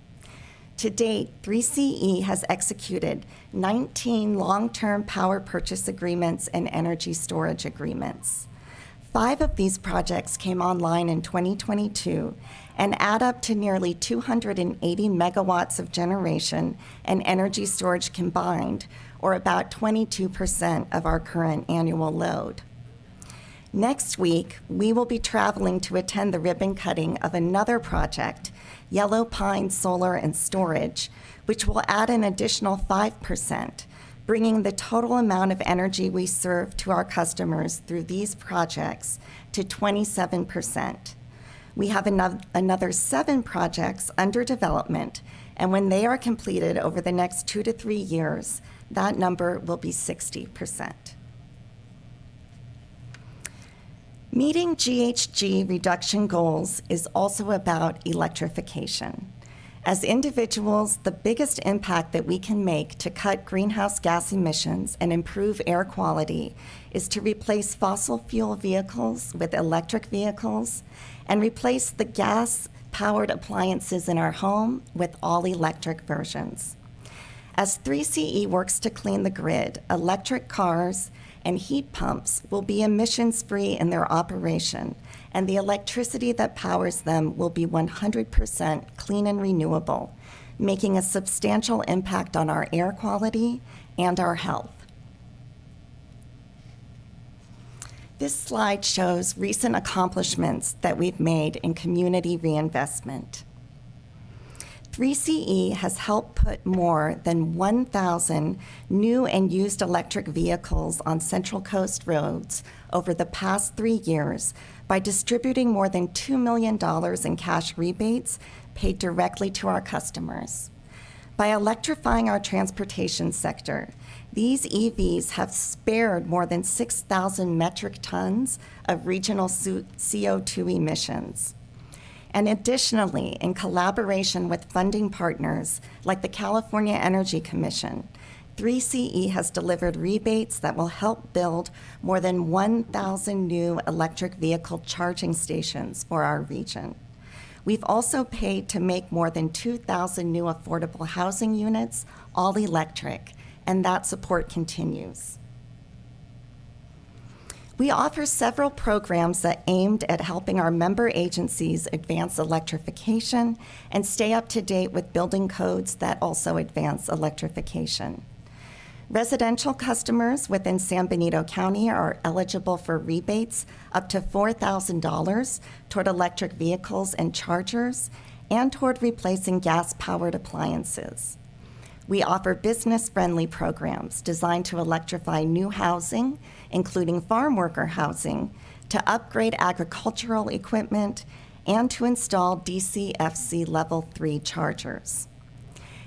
To date, 3CE has executed 19 long-term power purchase agreements and energy storage agreements. 5 of these projects came online in 2022 and add up to nearly 280 megawatts of generation and energy storage combined, or about 22% of our current annual load. Next week, we will be traveling to attend the ribbon cutting of another project, Yellow Pine Solar and Storage, which will add an additional 5%, bringing the total amount of energy we serve to our customers through these projects to 27%. We have another 7 projects under development, and when they are completed over the next 2 to 3 years, that number will be 60%. Meeting GHG reduction goals is also about electrification. As individuals, the biggest impact that we can make to cut greenhouse gas emissions and improve air quality is to replace fossil fuel vehicles with electric vehicles and replace the gas-powered appliances in our home with all-electric versions. As 3CE works to clean the grid, electric cars and heat pumps will be emissions-free in their operation, and the electricity that powers them will be 100% clean and renewable, making a substantial impact on our air quality and our health. This slide shows recent accomplishments that we've made in community reinvestment. 3CE has helped put more than 1,000 new and used electric vehicles on Central Coast roads over the past 3 years by distributing more than $2 million in cash rebates paid directly to our customers. By electrifying our transportation sector, these EVs have spared more than 6,000 metric tons of regional CO2 emissions. And additionally, in collaboration with funding partners like the California Energy Commission, 3CE has delivered rebates that will help build more than 1,000 new electric vehicle charging stations for our region. We've also paid to make more than 2,000 new affordable housing units all electric, and that support continues. We offer several programs that aimed at helping our member agencies advance electrification and stay up to date with building codes that also advance electrification. Residential customers within San Benito County are eligible for rebates up to $4,000 toward electric vehicles and chargers and toward replacing gas-powered appliances. We offer business-friendly programs designed to electrify new housing, including farm worker housing, to upgrade agricultural equipment, and to install DCFC Level 3 chargers.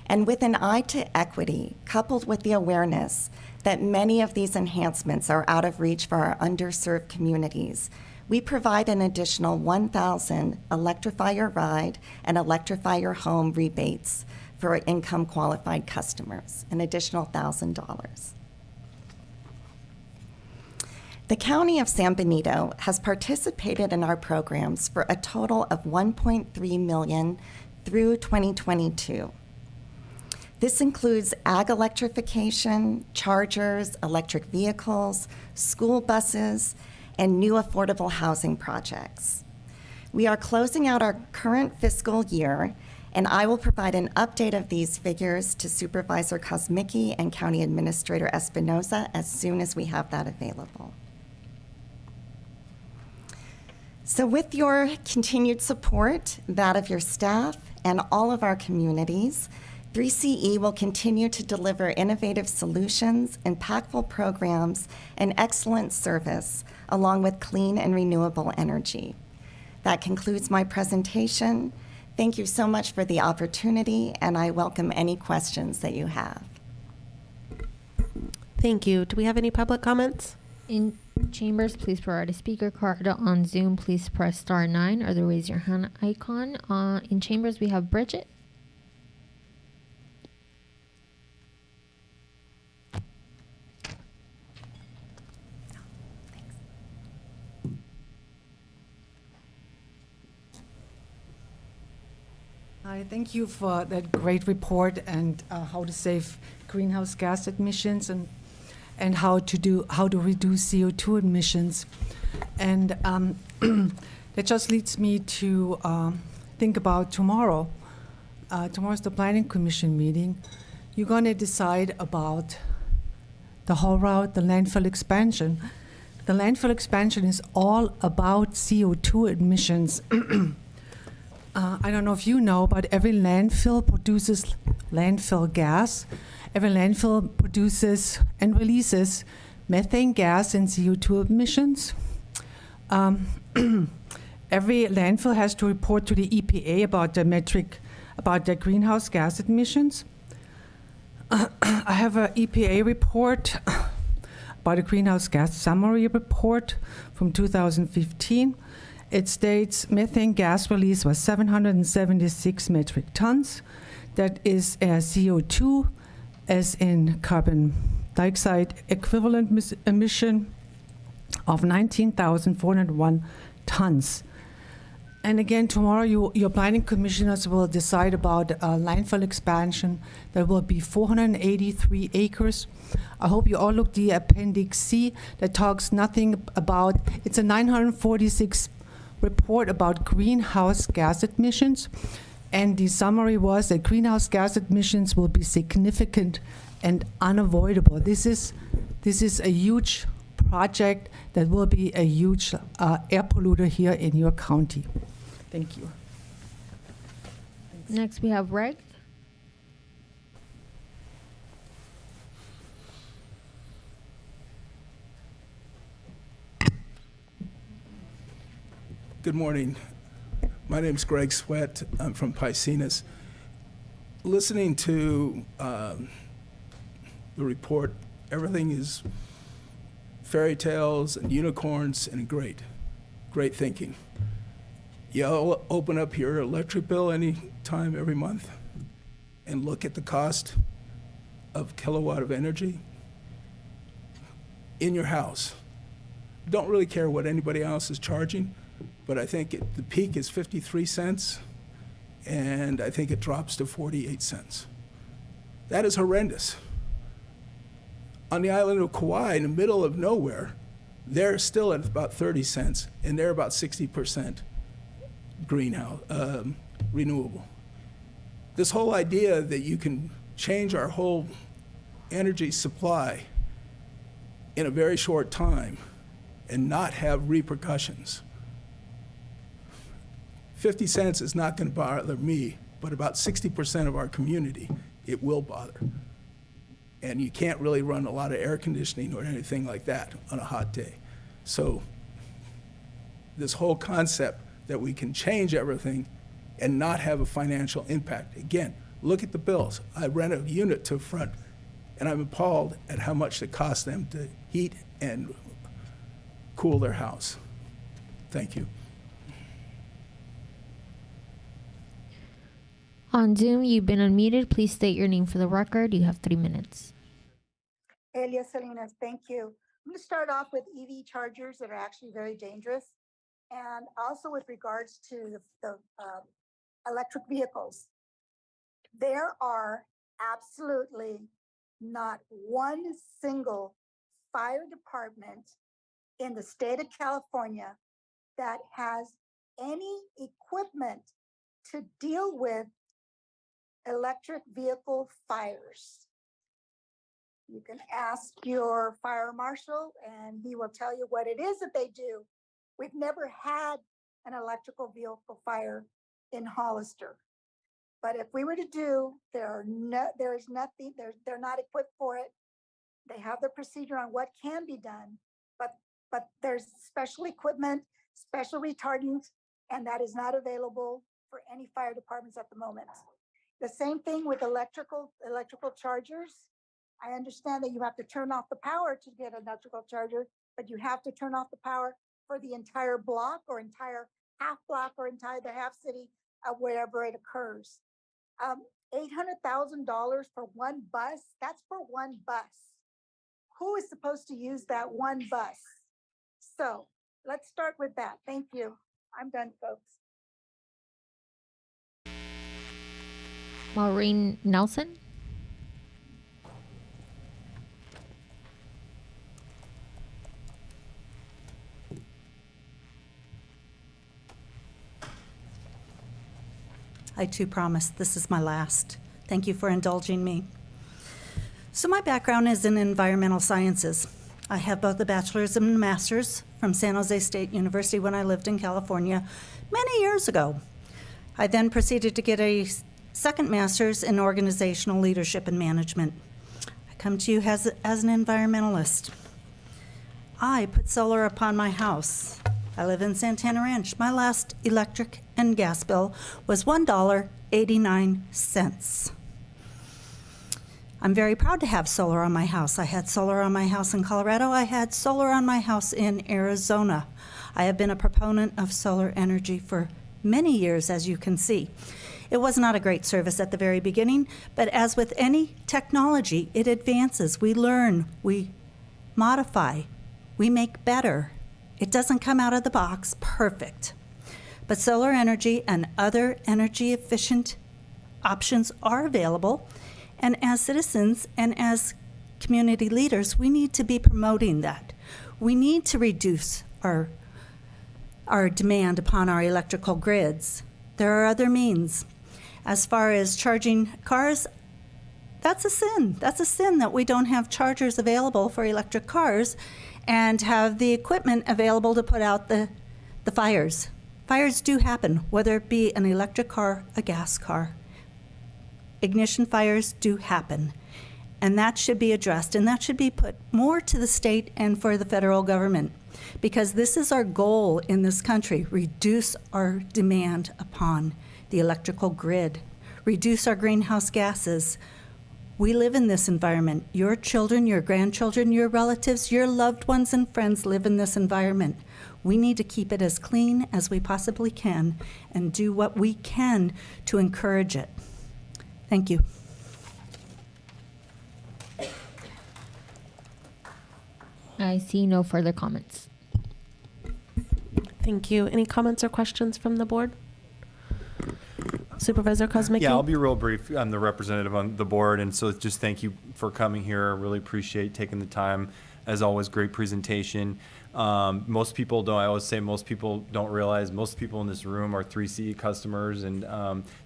And with an eye to equity, coupled with the awareness that many of these enhancements are out of reach for our underserved communities, we provide an additional 1,000 Electrify Your Ride and Electrify Your Home rebates for income-qualified customers, an additional $1,000. The County of San Benito has participated in our programs for a total of $1.3 million through 2022. This includes ag electrification, chargers, electric vehicles, school buses, and new affordable housing projects. We are closing out our current fiscal year, and I will provide an update of these figures to Supervisor Kosmicki and County Administrator Espinoza as soon as we have that available. So with your continued support, that of your staff, and all of our communities, 3CE will continue to deliver innovative solutions, impactful programs, and excellent service, along with clean and renewable energy. That concludes my presentation. Thank you so much for the opportunity, and I welcome any questions that you have. Thank you. Do we have any public comments? In chambers, please provide a speaker card. On Zoom, please press *9 or the raise your hand icon. In chambers, we have Bridget. Hi, thank you for that great report and how to save greenhouse gas emissions. And and how to reduce CO2 emissions. And that just leads me to think about tomorrow. Tomorrow's the Planning Commission meeting. You're going to decide about the whole route, the landfill expansion. The landfill expansion is all about CO2 emissions. I don't know if you know, but every landfill produces landfill gas. Every landfill produces and releases methane gas and CO2 emissions. Every landfill has to report to the EPA about their greenhouse gas emissions. I have an EPA report about a greenhouse gas summary report from 2015. It states methane gas release was 776 metric tons. That is CO2, as in carbon dioxide equivalent emission of 19,401 tons. And again, tomorrow your planning commissioners will decide about landfill expansion. There will be 483 acres. I hope you all look the Appendix C that talks nothing about, it's a 946 report about greenhouse gas emissions. And the summary was that greenhouse gas emissions will be significant and unavoidable. This is a huge project that will be a huge air polluter here in your county. Thank you. Next, we have Reg. Good morning. My name's Greg Sweat. I'm from Piscinas. Listening to the report, everything is fairy tales and unicorns and great thinking. Y'all open up your electric bill any time every month and look at the cost of kilowatt of energy in your house. Don't really care what anybody else is charging, but I think the peak is 53 cents, and I think it drops to 48 cents. That is horrendous. On the island of Kauai, in the middle of nowhere, they're still at about 30 cents, and they're about 60% greenhouse, renewable. This whole idea that you can change our whole energy supply in a very short time and not have repercussions. 50 cents is not going to bother me, but about 60% of our community, it will bother. And you can't really run a lot of air conditioning or anything like that on a hot day. So this whole concept that we can change everything and not have a financial impact. Again, look at the bills. I rent a unit to front, and I'm appalled at how much it costs them to heat and cool their house. Thank you. On Zoom, you've been unmuted. Please state your name for the record. You have 3 minutes. Elia Salinas, thank you. I'm going to start off with EV chargers that are actually very dangerous. And also with regards to the electric vehicles. There are absolutely not one single fire department in the state of California that has any equipment to deal with electric vehicle fires. You can ask your fire marshal and he will tell you what it is that they do. We've never had an electrical vehicle fire in Hollister. But if we were to do, there is nothing, they're not equipped for it. They have the procedure on what can be done, but there's special equipment, special retardants, and that is not available for any fire departments at the moment. The same thing with electrical chargers. I understand that you have to turn off the power to get an electrical charger, but you have to turn off the power for the entire block or entire half block or entire the half city of wherever it occurs. $800,000 for one bus, that's for one bus. Who is supposed to use that one bus? So let's start with that. Thank you. I'm done, folks. Maureen Nelson. I too promise this is my last. Thank you for indulging me. So my background is in environmental sciences. I have both a bachelor's and a master's from San Jose State University when I lived in California many years ago. I then proceeded to get a second master's in organizational leadership and management. I come to you as an environmentalist. I put solar upon my house. I live in Santana Ranch. My last electric and gas bill was $1.89. I'm very proud to have solar on my house. I had solar on my house in Colorado. I had solar on my house in Arizona. I have been a proponent of solar energy for many years, as you can see. It was not a great service at the very beginning, but as with any technology, it advances. We learn, we modify, we make better. It doesn't come out of the box perfect. But solar energy and other energy efficient options are available. And as citizens and as community leaders, we need to be promoting that. We need to reduce our demand upon our electrical grids. There are other means. As far as charging cars, that's a sin. That's a sin that we don't have chargers available for electric cars and have the equipment available to put out the fires. Fires do happen, whether it be an electric car, a gas car. Ignition fires do happen, and that should be addressed, and that should be put more to the state and for the federal government, because this is our goal in this country: reduce our demand upon the electrical grid, reduce our greenhouse gases. We live in this environment. Your children, your grandchildren, your relatives, your loved ones and friends live in this environment. We need to keep it as clean as we possibly can and do what we can to encourage it. Thank you. I see no further comments. Thank you. Any comments or questions from the board? Supervisor Kozmicki? Yeah, I'll be real brief. I'm the representative on the board, and so just thank you for coming here. I really appreciate taking the time. As always, great presentation. Most people don't, I always say most people don't realize most people in this room are 3CE customers, and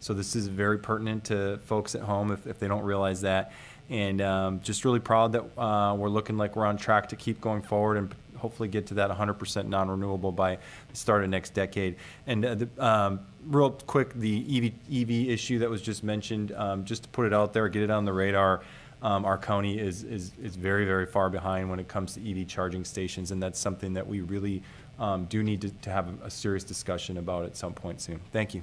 so this is very pertinent to folks at home if they don't realize that. And just really proud that we're looking like we're on track to keep going forward and hopefully get to that 100% non-renewable by the start of next decade. And real quick, the EV issue that was just mentioned, just to put it out there, get it on the radar. Our county is very, very far behind when it comes to EV charging stations, and that's something that we really do need to have a serious discussion about at some point soon. Thank you.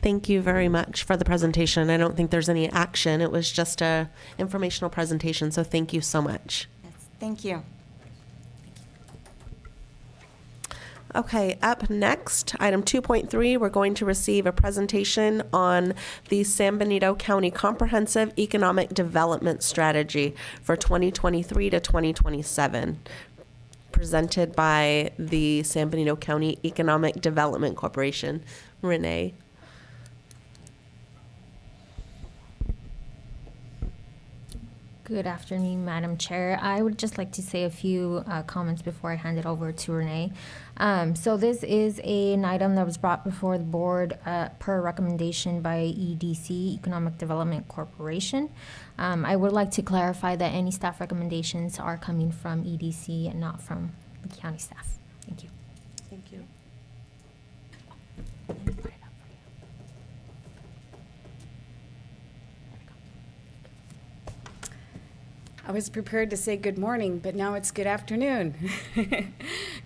Thank you very much for the presentation. I don't think there's any action. It was just a informational presentation, so thank you so much. Yes, thank you. Okay, up next, item 2.3, we're going to receive a presentation on the San Benito County Comprehensive Economic Development Strategy for 2023 to 2027, presented by the San Benito County Economic Development Corporation. Renee. Good afternoon, Madam Chair. I would just like to say a few comments before I hand it over to Renee. So this is an item that was brought before the board per recommendation by EDC, Economic Development Corporation. I would like to clarify that any staff recommendations are coming from EDC and not from the county staff. Thank you. Thank you. I was prepared to say good morning, but now it's good afternoon.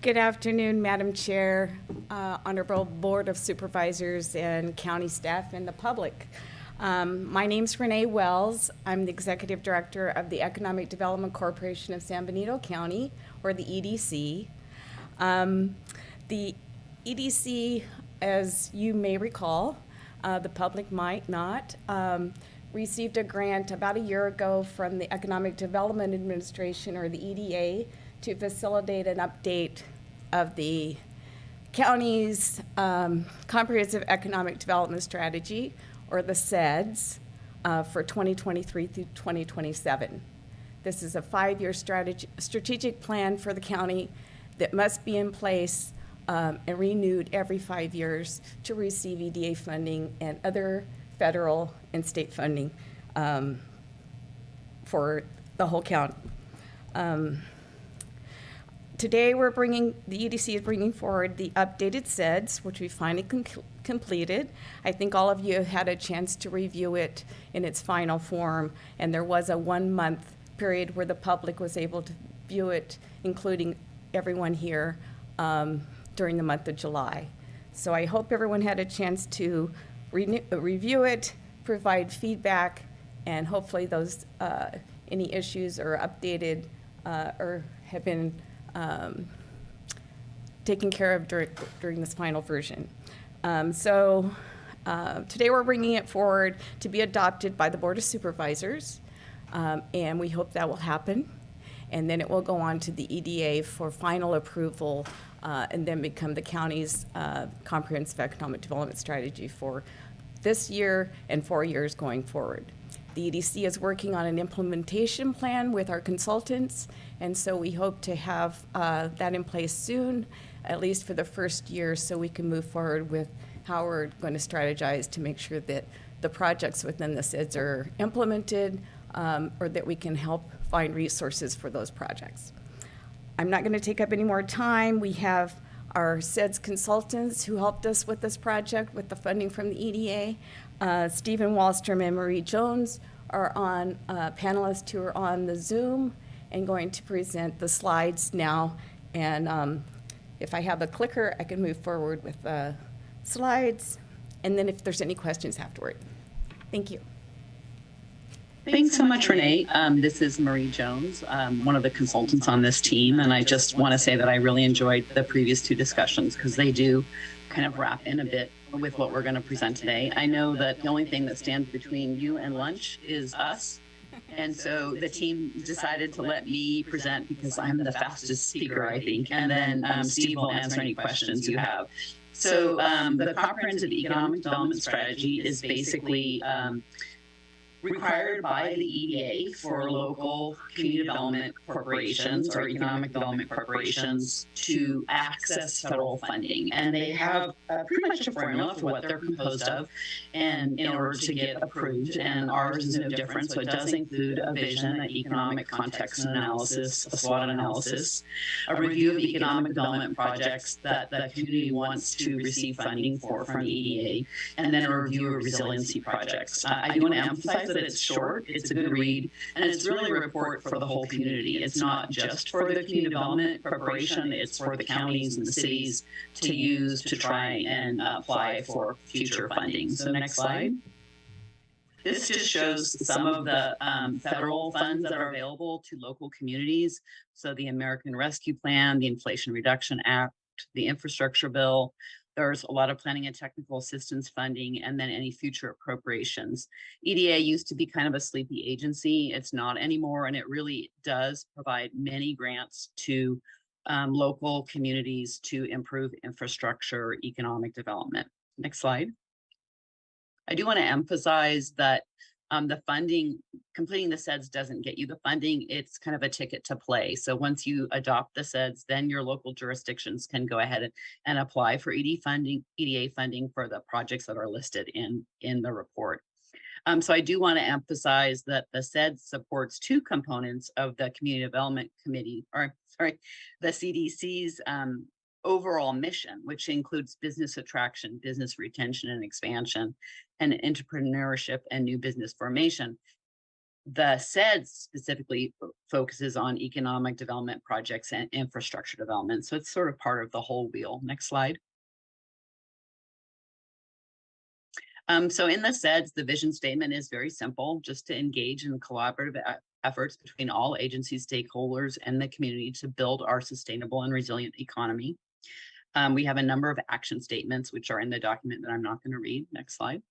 Good afternoon, Madam Chair, Honorable Board of Supervisors and county staff and the public. My name's Renee Wells. I'm the Executive Director of the Economic Development Corporation of San Benito County, or the EDC. The EDC, as you may recall, the public might not, received a grant about a year ago from the Economic Development Administration, or the EDA, to facilitate an update of the county's Comprehensive Economic Development Strategy, or the CEDS, for 2023 through 2027. This is a 5-year strategic plan for the county that must be in place and renewed every 5 years to receive EDA funding and other federal and state funding for the whole county. Today, the EDC is bringing forward the updated SEDS, which we finally completed. I think all of you have had a chance to review it in its final form, and there was a 1-month period where the public was able to view it, including everyone here, during the month of July. So I hope everyone had a chance to review it, provide feedback, and hopefully those any issues are updated or have been taken care of during this final version. Today we're bringing it forward to be adopted by the Board of Supervisors, and we hope that will happen. And then it will go on to the EDA for final approval and then become the county's comprehensive economic development strategy for this year and 4 years going forward. The EDC is working on an implementation plan with our consultants, and so we hope to have that in place soon, at least for the first year, so we can move forward with how we're going to strategize to make sure that the projects within the SIDS are implemented or that we can help find resources for those projects. I'm not going to take up any more time. We have our SIDS consultants who helped us with this project with the funding from the EDA. Stephen Wallstrom and Marie Jones are on panelists who are on the Zoom and going to present the slides now. And if I have a clicker, I can move forward with the slides. And then if there's any questions afterward. Thank you. Thanks so much, Renee. This is Marie Jones, one of the consultants on this team. And I just want to say that I really enjoyed the previous 2 discussions because they do kind of wrap in a bit with what we're going to present today. I know that the only thing that stands between you and lunch is us. And so the team decided to let me present because I'm the fastest speaker, I think. And then Steve will answer any questions you have. So the Comprehensive Economic Development Strategy is basically required by the EDA for local community development corporations or economic development corporations to access federal funding. And they have pretty much a formula for what they're composed of and in order to get approved. And ours is no different. So it does include a vision, an economic context analysis, a SWOT analysis, a review of economic development projects that the community wants to receive funding for from EDA, and then a review of resiliency projects. I do want to emphasize that it's short, it's a good read, and it's really a report for the whole community. It's not just for the community development corporation, it's for the counties and the cities to use to try and apply for future funding. So next slide. This just shows some of the federal funds that are available to local communities. So the American Rescue Plan, the Inflation Reduction Act, the Infrastructure Bill. There's a lot of planning and technical assistance funding, and then any future appropriations. EDA used to be kind of a sleepy agency. It's not anymore, and it really does provide many grants to local communities to improve infrastructure, economic development. Next slide. I do want to emphasize that the funding, completing the SEDS doesn't get you the funding. It's kind of a ticket to play. So once you adopt the SEDS, then your local jurisdictions can go ahead and apply for EDA funding for the projects that are listed in the report. So I do want to emphasize that the SEDS supports 2 components of the Community Development Committee, the CDC's overall mission, which includes business attraction, business retention and expansion, and entrepreneurship and new business formation. The SEDS specifically focuses on economic development projects and infrastructure development. So it's sort of part of the whole wheel. Next slide. So in the SEDS, the vision statement is very simple, just to engage in collaborative efforts between all agency stakeholders and the community to build our sustainable and resilient economy. We have a number of action statements, which are in the document that I'm not going to read. Next slide.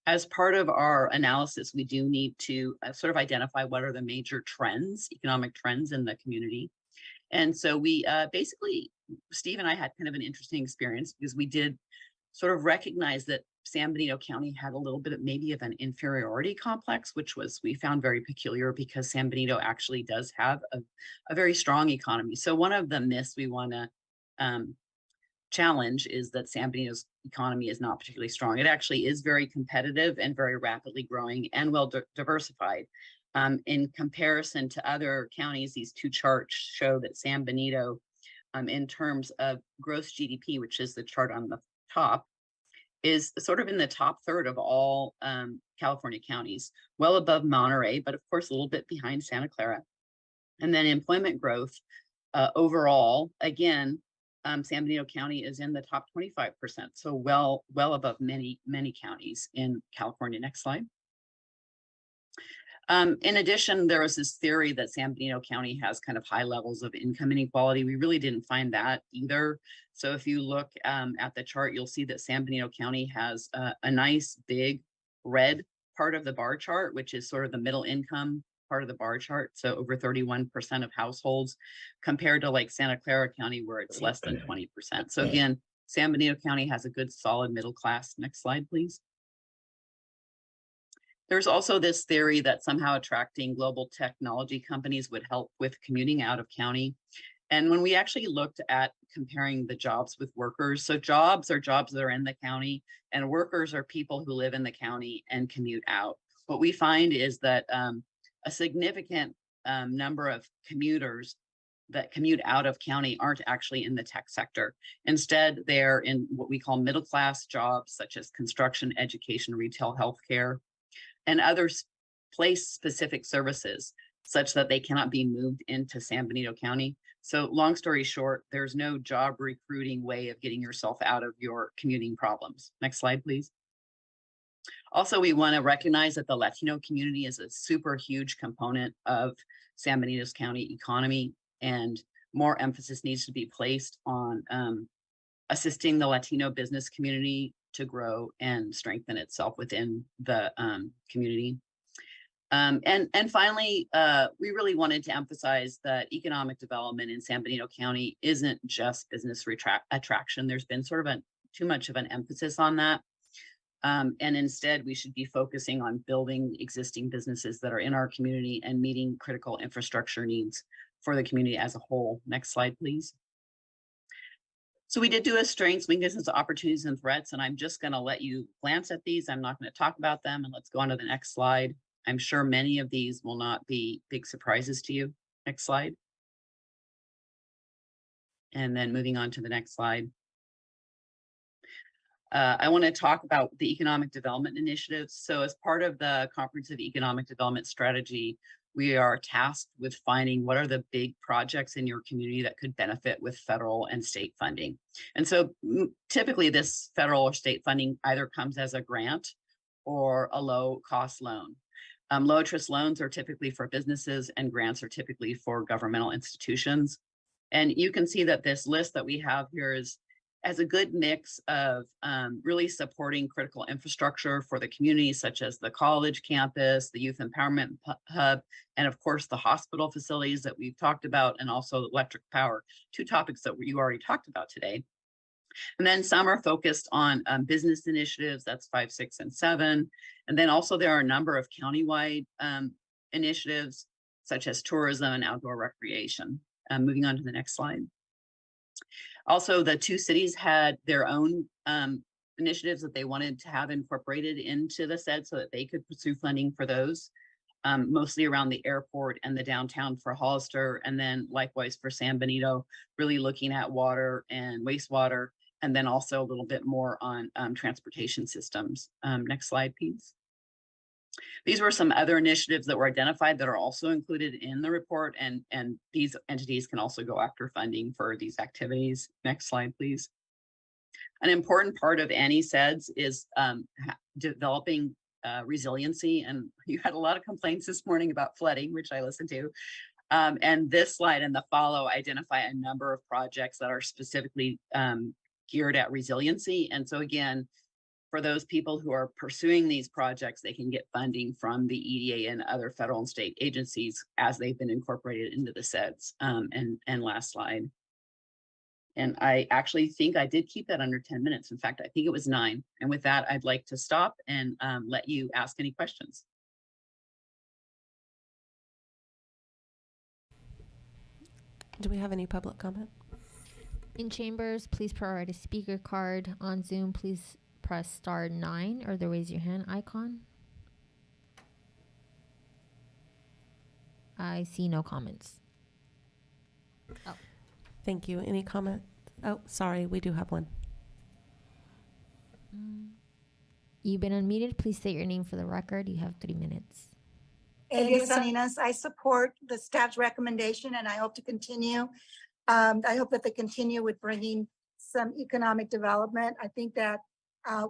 As part of our analysis, we do need to sort of identify what are the major trends, economic trends in the community. And so we basically, Steve and I had kind of an interesting experience because we did sort of recognize that San Benito County had a little bit of maybe of an inferiority complex, which we found very peculiar because San Benito actually does have a very strong economy. So one of the myths we want to challenge is that San Benito's economy is not particularly strong. It actually is very competitive and very rapidly growing and well diversified. In comparison to other counties, these two charts show that San Benito, in terms of gross GDP, which is the chart on the top, is sort of in the top third of all California counties, well above Monterey, but of course a little bit behind Santa Clara. And then employment growth overall, again, San Benito County is in the top 25%, so well above many counties in California. Next slide. In addition, there was this theory that San Benito County has kind of high levels of income inequality. We really didn't find that either. So if you look at the chart, you'll see that San Benito County has a nice big red part of the bar chart, which is sort of the middle income part of the bar chart. So over 31% of households, compared to like Santa Clara County, where it's less than 20%. So again, San Benito County has a good solid middle class. Next slide, please. There's also this theory that somehow attracting global technology companies would help with commuting out of county. And when we actually looked at comparing the jobs with workers, so jobs are jobs that are in the county, and workers are people who live in the county and commute out. What we find is that a significant number of commuters that commute out of county aren't actually in the tech sector. Instead, they're in what we call middle class jobs, such as construction, education, retail, healthcare, and other place-specific services, such that they cannot be moved into San Benito County. So long story short, there's no job recruiting way of getting yourself out of your commuting problems. Next slide, please. Also, we want to recognize that the Latino community is a super huge component of San Benito's county economy, and more emphasis needs to be placed on assisting the Latino business community to grow and strengthen itself within the community. And finally, we really wanted to emphasize that economic development in San Benito County isn't just business attraction. There's been sort of too much of an emphasis on that. And instead, we should be focusing on building existing businesses that are in our community and meeting critical infrastructure needs for the community as a whole. Next slide, please. So we did do a strengths, weaknesses, opportunities, and threats, and I'm just going to let you glance at these. I'm not going to talk about them, and let's go on to the next slide. I'm sure many of these will not be big surprises to you. Next slide. And then moving on to the next slide. I want to talk about the economic development initiatives. So as part of the Comprehensive Economic Development Strategy, we are tasked with finding what are the big projects in your community that could benefit with federal and state funding. And so typically this federal or state funding either comes as a grant or a low cost loan. Low interest loans are typically for businesses and grants are typically for governmental institutions. And you can see that this list that we have here has a good mix of really supporting critical infrastructure for the community, such as the college campus, the youth empowerment hub, and of course the hospital facilities that we've talked about, and also electric power, two topics that you already talked about today. And then some are focused on business initiatives, that's 5, 6, and 7. And then also there are a number of countywide initiatives, such as tourism and outdoor recreation. Moving on to the next slide. Also, the two cities had their own initiatives that they wanted to have incorporated into the SED so that they could pursue funding for those, mostly around the airport and the downtown for Hollister, and then likewise for San Benito, really looking at water and wastewater, and then also a little bit more on transportation systems. Next slide, please. These were some other initiatives that were identified that are also included in the report, and these entities can also go after funding for these activities. Next slide, please. An important part of any SEDS is developing resiliency, and you had a lot of complaints this morning about flooding, which I listened to. And this slide and the follow identify a number of projects that are specifically geared at resiliency. And so again, for those people who are pursuing these projects, they can get funding from the EDA and other federal and state agencies as they've been incorporated into the SEDS. And last slide. And I actually think I did keep that under 10 minutes. In fact, I think it was 9. And with that, I'd like to stop and let you ask any questions. Do we have any public comment? In chambers, please provide a speaker card. On Zoom, please press *9 or the raise your hand icon. I see no comments. Oh. Thank you. Any comment? Oh, sorry, we do have one. You've been unmuted. Please state your name for the record. You have 3 minutes. Elia Salinas, I support the staff's recommendation and I hope to continue. I hope that they continue with bringing some economic development. I think that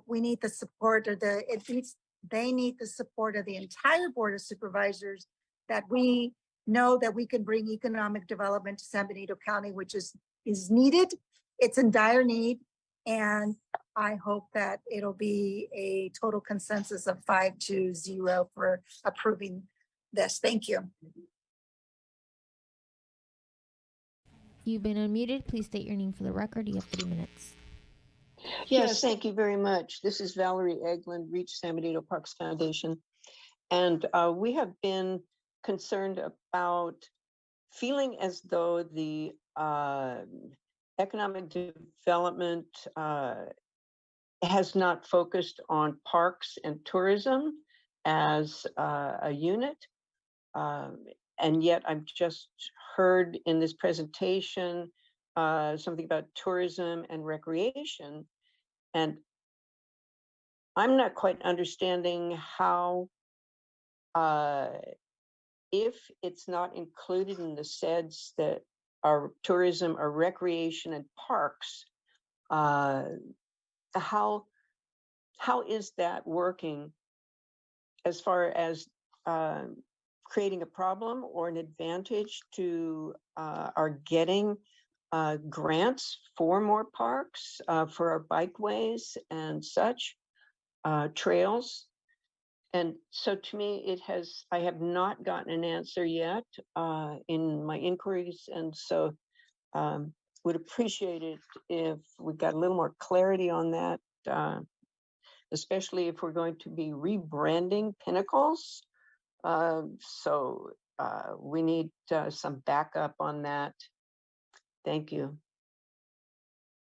we need the support, or they need the support of the entire Board of Supervisors, that we know that we can bring economic development to San Benito County, which is needed. It's in dire need. And I hope that it'll be a total consensus of 5-0 for approving this. Thank you. You've been unmuted. Please state your name for the record. You have 3 minutes. Yes, thank you very much. This is Valerie Eglin, Reach San Benito Parks Foundation. And we have been concerned about feeling as though the economic development has not focused on parks and tourism as a unit. And yet I've just heard in this presentation something about tourism and recreation. And I'm not quite understanding how, if it's not included in the SEDS that are tourism or recreation and parks, how is that working as far as creating a problem or an advantage to our getting grants for more parks, for our bikeways and such, trails? And so to me, I have not gotten an answer yet in my inquiries. And so would appreciate it if we got a little more clarity on that, especially if we're going to be rebranding Pinnacles. So we need some backup on that. Thank you.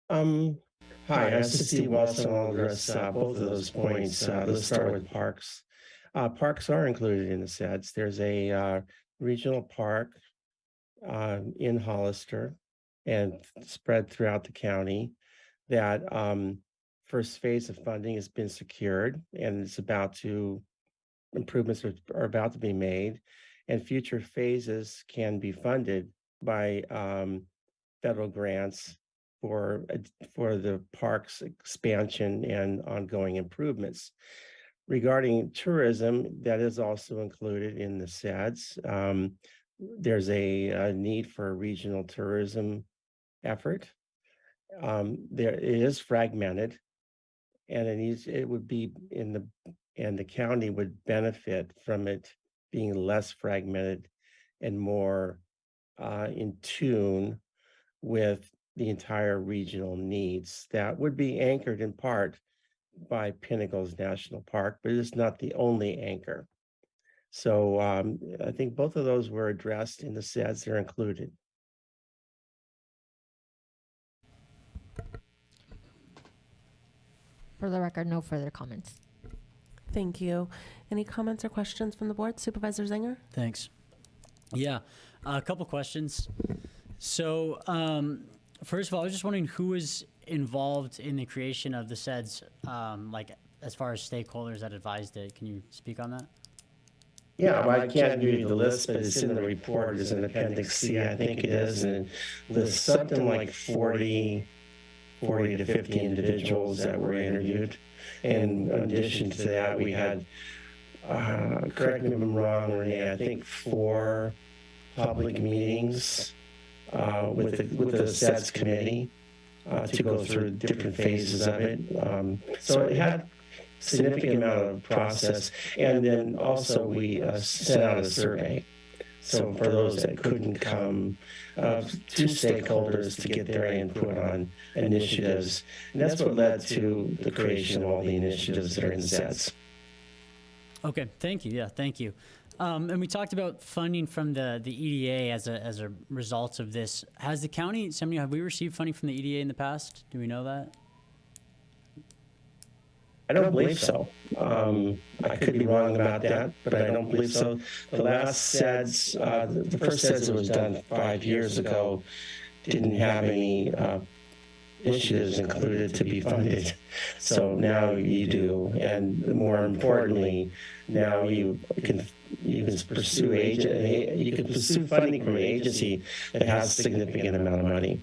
Hi, this is Steve Wilson. I'll address both of those points. Let's start with parks. Parks are included in the SEDS. There's a regional park in Hollister and spread throughout the county that first phase of funding has been secured, and it's improvements are about to be made, and future phases can be funded by federal grants for the park's expansion and ongoing improvements. Regarding tourism, that is also included in the SEDS. There's a need for a regional tourism effort. It is fragmented, and the county would benefit from it being less fragmented and more in tune with the entire regional needs. That would be anchored in part by Pinnacles National Park, but it's not the only anchor. So I think both of those were addressed in the SEDS. They're included. For the record, no further comments. Thank you. Any comments or questions from the board? Supervisor Zinger? Thanks. Yeah, a couple questions. So first of all, I was just wondering who was involved in the creation of the SEDS, like as far as stakeholders that advised it. Can you speak on that? Yeah, well, I can't give you the list, but it's in the report. It's in Appendix C, I think it is, and it lists something like 40 to 50 individuals that were interviewed. And in addition to that, we had, correct me if I'm wrong, Renee, I think 4 public meetings with the SEDS committee to go through different phases of it. So it had significant amount of process. And then also we sent out a survey. So for those that couldn't come, to stakeholders to get their input on initiatives. And that's what led to the creation of all the initiatives that are in SEDS. Okay, thank you. Yeah, thank you. And we talked about funding from the EDA as a result of this. Has the county, have we received funding from the EDA in the past? Do we know that? I don't believe so. I could be wrong about that, but I don't believe so. The last SEDS, the first SEDS that was done 5 years ago, didn't have any initiatives included to be funded. So now you do, and more importantly, now you can pursue funding from an agency that has a significant amount of money.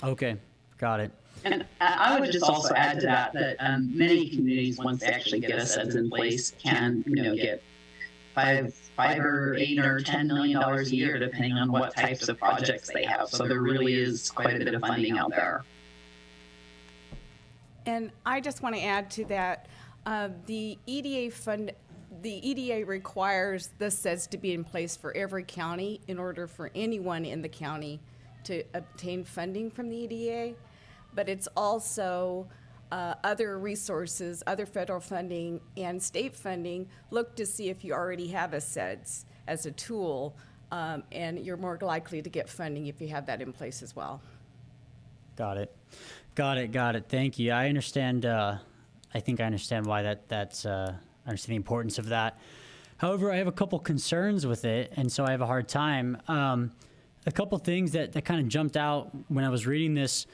Okay, got it. And I would just also add to that many communities, once they actually get a SEDS in place, can get $5 or $8 or $10 million a year, depending on what types of projects they have. So there really is quite a bit of funding out there. And I just want to add to that, the EDA requires the SEDS to be in place for every county in order for anyone in the county to obtain funding from the EDA. But it's also other resources, other federal funding and state funding look to see if you already have a SEDS as a tool, and you're more likely to get funding if you have that in place as well. Got it. Thank you. I understand. I think I understand why that's. I understand the importance of that. However, I have a couple concerns with it, and so I have a hard time. A couple things that kind of jumped out when I was reading this.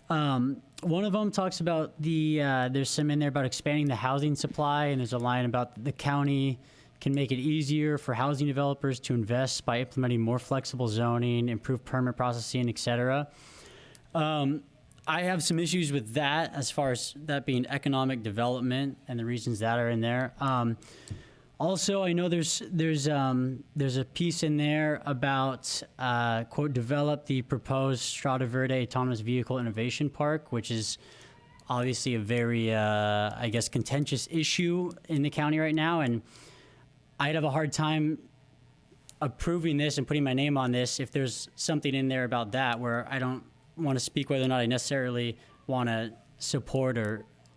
One of them talks about there's some in there about expanding the housing supply, and there's a line about the county can make it easier for housing developers to invest by implementing more flexible zoning, improve permit processing, et cetera. I have some issues with that as far as that being economic development and the reasons that are in there. Also, I know there's a piece in there about, quote, develop the proposed Strada Verde Autonomous Vehicle Innovation Park, which is obviously a very, I guess, contentious issue in the county right now. And I'd have a hard time approving this and putting my name on this if there's something in there about that where I don't want to speak whether or not I necessarily want to support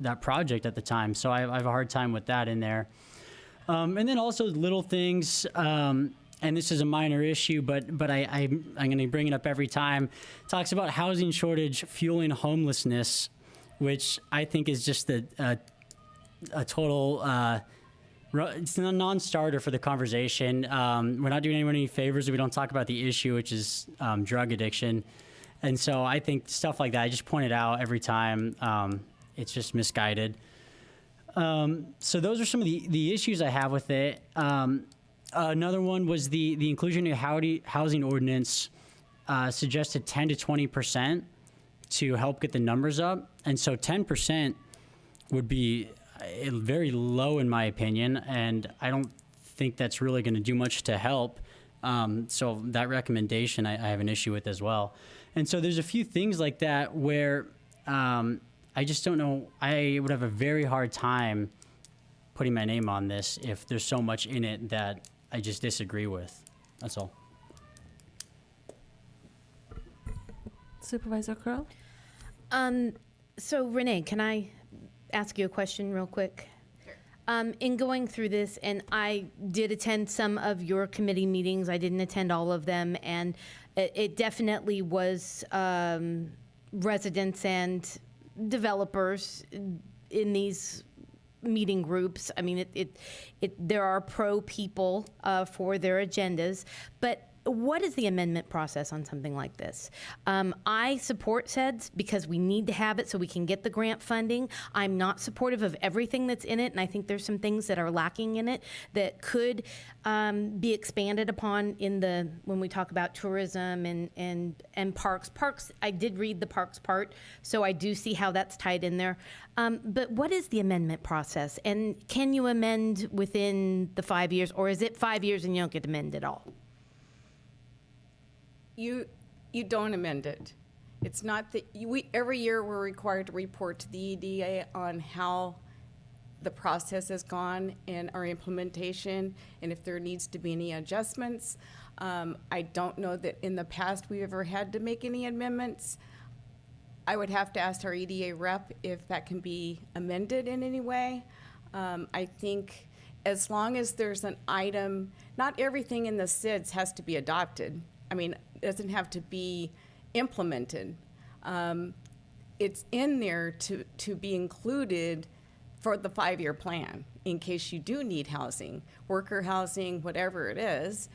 that project at the time. So I have a hard time with that in there. And then also little things, and this is a minor issue, but I'm going to bring it up every time. It talks about housing shortage fueling homelessness, which I think is just a total, it's a non-starter for the conversation. We're not doing anyone any favors if we don't talk about the issue, which is drug addiction. And so I think stuff like that, I just point it out every time. It's just misguided. So those are some of the issues I have with it. Another one was the inclusion of housing ordinance suggested 10 to 20% to help get the numbers up. And so 10% would be very low in my opinion, and I don't think that's really going to do much to help. So that recommendation I have an issue with as well. And so there's a few things like that where I just don't know. I would have a very hard time putting my name on this if there's so much in it that I just disagree with. That's all. Supervisor Curl? So Renee, can I ask you a question real quick? In going through this, and I did attend some of your committee meetings, I didn't attend all of them, and it definitely was residents and developers in these meeting groups. I mean, there are pro people for their agendas, but what is the amendment process on something like this? I support SEDS because we need to have it so we can get the grant funding. I'm not supportive of everything that's in it, and I think there's some things that are lacking in it that could be expanded upon when we talk about tourism and parks. Parks, I did read the parks part, so I do see how that's tied in there. But what is the amendment process, and can you amend within the 5 years, or is it 5 years and you don't get to amend at all? You don't amend it. It's not that every year we're required to report to the EDA on how the process has gone and our implementation, and if there needs to be any adjustments. I don't know that in the past we've ever had to make any amendments. I would have to ask our EDA rep if that can be amended in any way. I think as long as there's an item, not everything in the SIDS has to be adopted. I mean, it doesn't have to be implemented. It's in there to be included for the 5-year plan in case you do need housing, worker housing, whatever it is.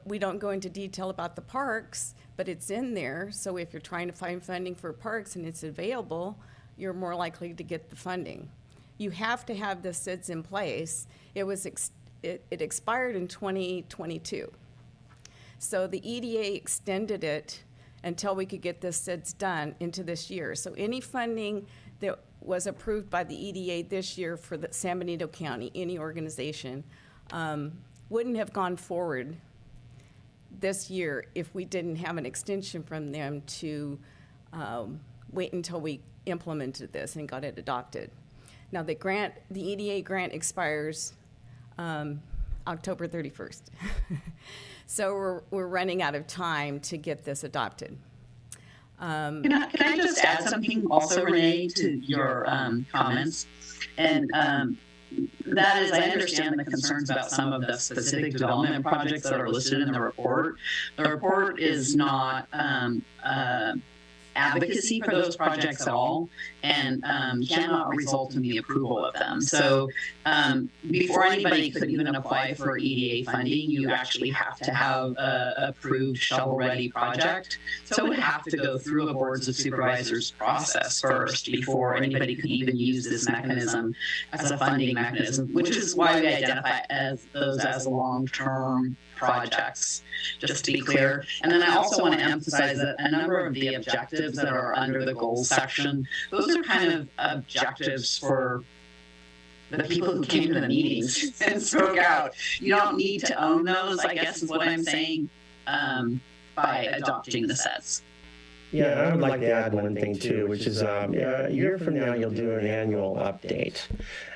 We don't go into detail about the parks, but it's in there. So if you're trying to find funding for parks and it's available, you're more likely to get the funding. You have to have the SIDS in place. It expired in 2022. So the EDA extended it until we could get the SIDS done into this year. So any funding that was approved by the EDA this year for the San Benito County, any organization, wouldn't have gone forward this year if we didn't have an extension from them to wait until we implemented this and got it adopted. Now the EDA grant expires October 31st. So we're running out of time to get this adopted. Can I just add something also, Renee, to your comments? And that is, I understand the concerns about some of the specific development projects that are listed in the report. The report is not advocacy for those projects at all, and cannot result in the approval of them. So before anybody could even apply for EDA funding, you actually have to have a approved shovel-ready project. So it would have to go through a boards of supervisors process first before anybody could even use this mechanism as a funding mechanism, which is why we identify those as long-term projects, just to be clear. And then I also want to emphasize that a number of the objectives that are under the goals section, those are kind of objectives for the people who came to the meetings and spoke out. You don't need to own those, I guess is what I'm saying, by adopting the sets. Yeah, I would like to add one thing too, which is a year from now you'll do an annual update,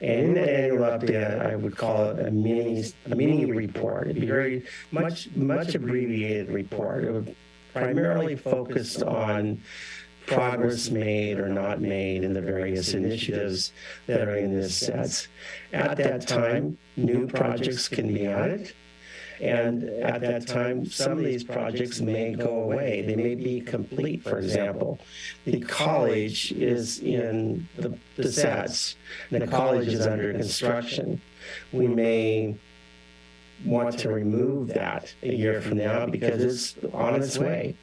and in that annual update I would call it a mini report. It'd be very much abbreviated report. It would primarily focus on progress made or not made in the various initiatives that are in this sets. At that time, new projects can be added. And at that time, some of these projects may go away. They may be complete, for example. The college is in the sets. The college is under construction. We may want to remove that a year from now because it's on its way.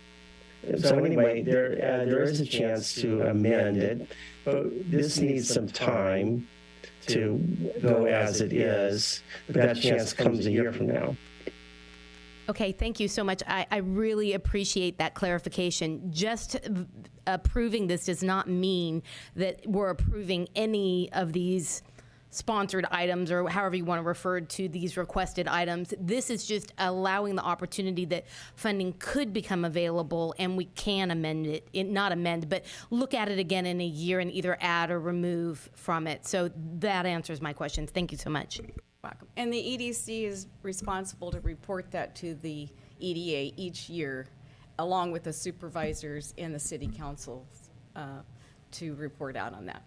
So anyway, there is a chance to amend it, but this needs some time to go as it is. But that chance comes a year from now. Okay, thank you so much. I really appreciate that clarification. Just approving this does not mean that we're approving any of these sponsored items or however you want to refer to these requested items. This is just allowing the opportunity that funding could become available and we can amend it, not amend, but look at it again in a year and either add or remove from it. So that answers my questions. Thank you so much. Welcome. And the EDC is responsible to report that to the EDA each year, along with the supervisors and the city council to report out on that.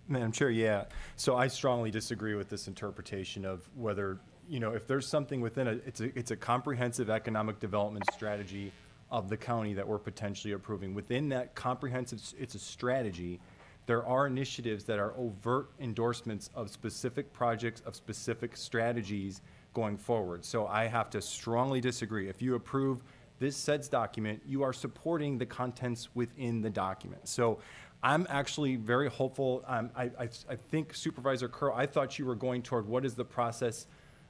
Madam Chair, yeah. So I strongly disagree with this interpretation of whether, if there's something within it's a comprehensive economic development strategy of the county that we're potentially approving. Within that comprehensive, it's a strategy. There are initiatives that are overt endorsements of specific projects, of specific strategies going forward. So I have to strongly disagree. If you approve this SEDS document, you are supporting the contents within the document. So I'm actually very hopeful. I think Supervisor Curl, I thought you were going toward what is the process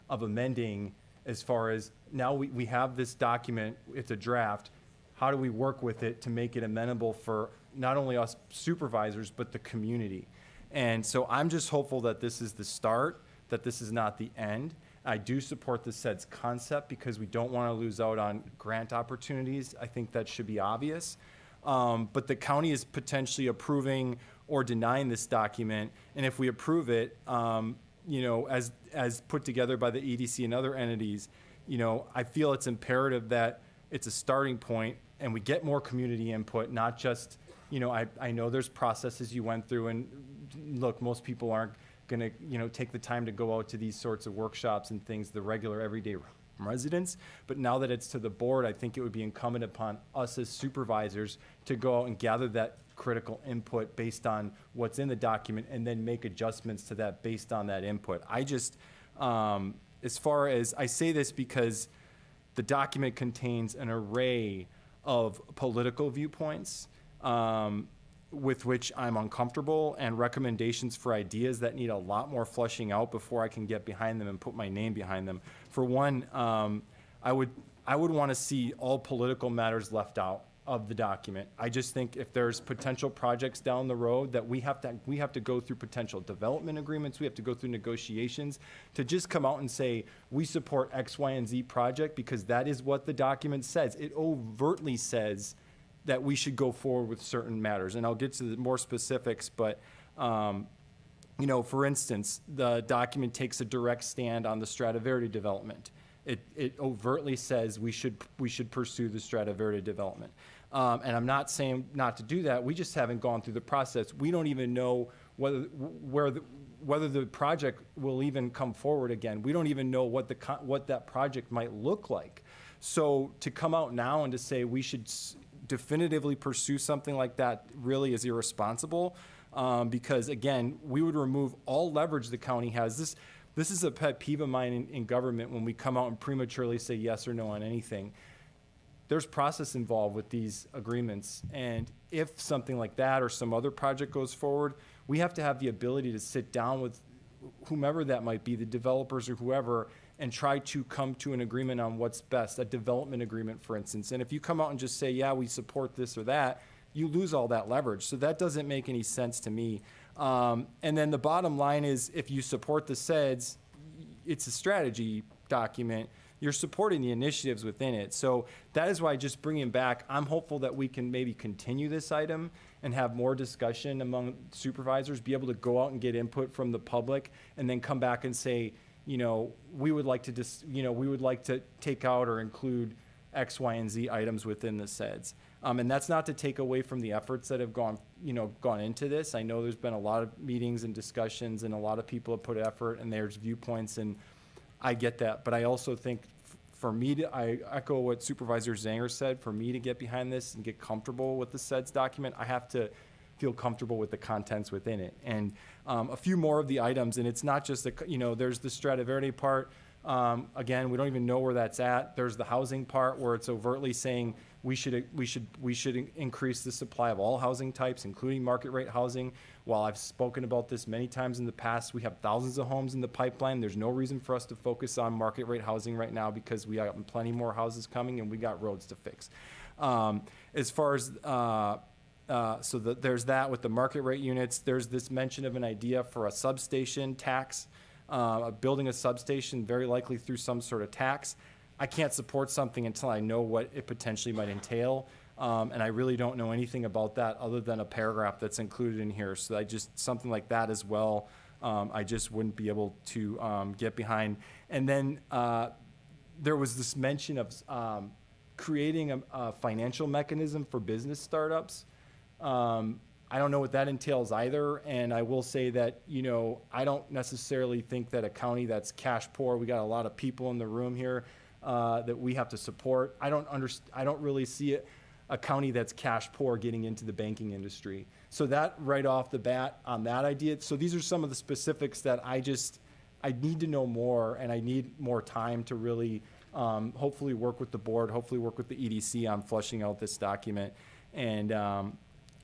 of amending as far as now we have this document, it's a draft. How do we work with it to make it amenable for not only us supervisors, but the community? And so I'm just hopeful that this is the start, that this is not the end. I do support the SEDS concept because we don't want to lose out on grant opportunities. I think that should be obvious. But the county is potentially approving or denying this document. And if we approve it, as put together by the EDC and other entities, I feel it's imperative that it's a starting point and we get more community input, not just, I know there's processes you went through, and look, most people aren't going to, take the time to go out to these sorts of workshops and things, the regular everyday residents. But now that it's to the board, I think it would be incumbent upon us as supervisors to go out and gather that critical input based on what's in the document and then make adjustments to that based on that input. I just, as far as, I say this because the document contains an array of political viewpoints with which I'm uncomfortable, and recommendations for ideas that need a lot more fleshing out before I can get behind them and put my name behind them. For one, I would want to see all political matters left out of the document. I just think if there's potential projects down the road that we have to go through potential development agreements, we have to go through negotiations, to just come out and say we support X, Y, and Z project because that is what the document says. It overtly says that we should go forward with certain matters, and I'll get to the more specifics, but for instance, the document takes a direct stand on the Stradivari development. It overtly says we should pursue the Stradivari development. And I'm not saying not to do that. We just haven't gone through the process. We don't even know whether the project will even come forward again. We don't even know what that project might look like. So to come out now and to say we should definitively pursue something like that really is irresponsible, because again, we would remove all leverage the county has. This is a pet peeve of mine in government when we come out and prematurely say yes or no on anything. There's process involved with these agreements, and if something like that or some other project goes forward, we have to have the ability to sit down with whomever that might be, the developers or whoever, and try to come to an agreement on what's best, a development agreement, for instance. And if you come out and just say, yeah, we support this or that, you lose all that leverage. So that doesn't make any sense to me. And then the bottom line is, if you support the SEDS, it's a strategy document. You're supporting the initiatives within it. So that is why, just bringing back, I'm hopeful that we can maybe continue this item and have more discussion among supervisors, be able to go out and get input from the public, and then come back and say, we would like to take out or include X, Y, and Z items within the SEDS. And that's not to take away from the efforts that have gone into this. I know there's been a lot of meetings and discussions, and a lot of people have put effort, and there's viewpoints, and I get that. But I also think for me I echo what Supervisor Zanger said, for me to get behind this and get comfortable with the SEDS document, I have to feel comfortable with the contents within it. And a few more of the items, and it's not just there's the Stradivari part. Again, we don't even know where that's at. There's the housing part where it's overtly saying we should increase the supply of all housing types, including market rate housing. While I've spoken about this many times in the past, we have thousands of homes in the pipeline. There's no reason for us to focus on market rate housing right now, because we got plenty more houses coming and we got roads to fix. As far as there's that with the market rate units. There's this mention of an idea for a substation tax, building a substation, very likely through some sort of tax. I can't support something until I know what it potentially might entail. And I really don't know anything about that other than a paragraph that's included in here. So something like that as well, I just wouldn't be able to get behind. And then there was this mention of creating a financial mechanism for business startups. I don't know what that entails either. And I will say that, I don't necessarily think that a county that's cash poor, we got a lot of people in the room here that we have to support. I don't really see a county that's cash poor getting into the banking industry. So that right off the bat on that idea. So these are some of the specifics that I need to know more, and I need more time to really hopefully work with the board, hopefully work with the EDC on fleshing out this document. And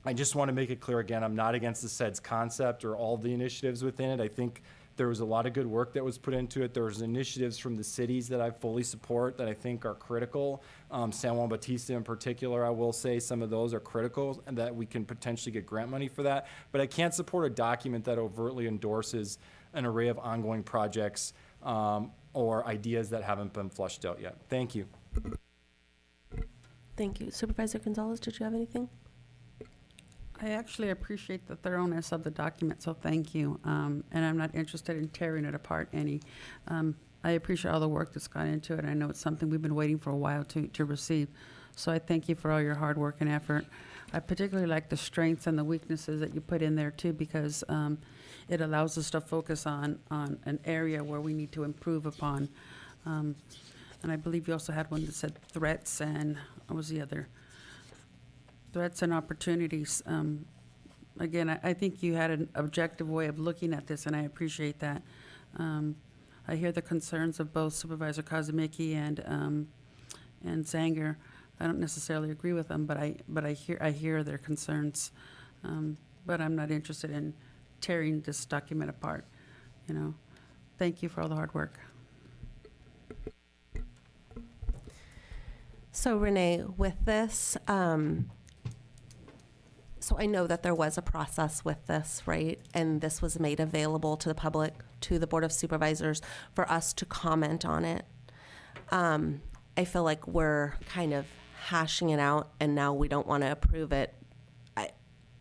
I just want to make it clear again, I'm not against the SEDS concept or all the initiatives within it. I think there was a lot of good work that was put into it. There was initiatives from the cities that I fully support that I think are critical. San Juan Bautista in particular, I will say some of those are critical and that we can potentially get grant money for that. But I can't support a document that overtly endorses an array of ongoing projects or ideas that haven't been fleshed out yet. Thank you. Thank you. Supervisor Gonzalez, did you have anything? I actually appreciate the thoroughness of the document, so thank you. And I'm not interested in tearing it apart any. I appreciate all the work that's gone into it. I know it's something we've been waiting for a while to receive. So I thank you for all your hard work and effort. I particularly like the strengths and the weaknesses that you put in there too, because it allows us to focus on an area where we need to improve upon. And I believe you also had one that said threats and, what was the other? Threats and opportunities. Again, I think you had an objective way of looking at this, and I appreciate that. I hear the concerns of both Supervisor Kazumiki and Zanger. I don't necessarily agree with them, but I hear their concerns. But I'm not interested in tearing this document apart. You know, thank you for all the hard work. So Renee, with this, so I know that there was a process with this, right? And this was made available to the public, to the Board of Supervisors, for us to comment on it. I feel like we're kind of hashing it out, and now we don't want to approve it.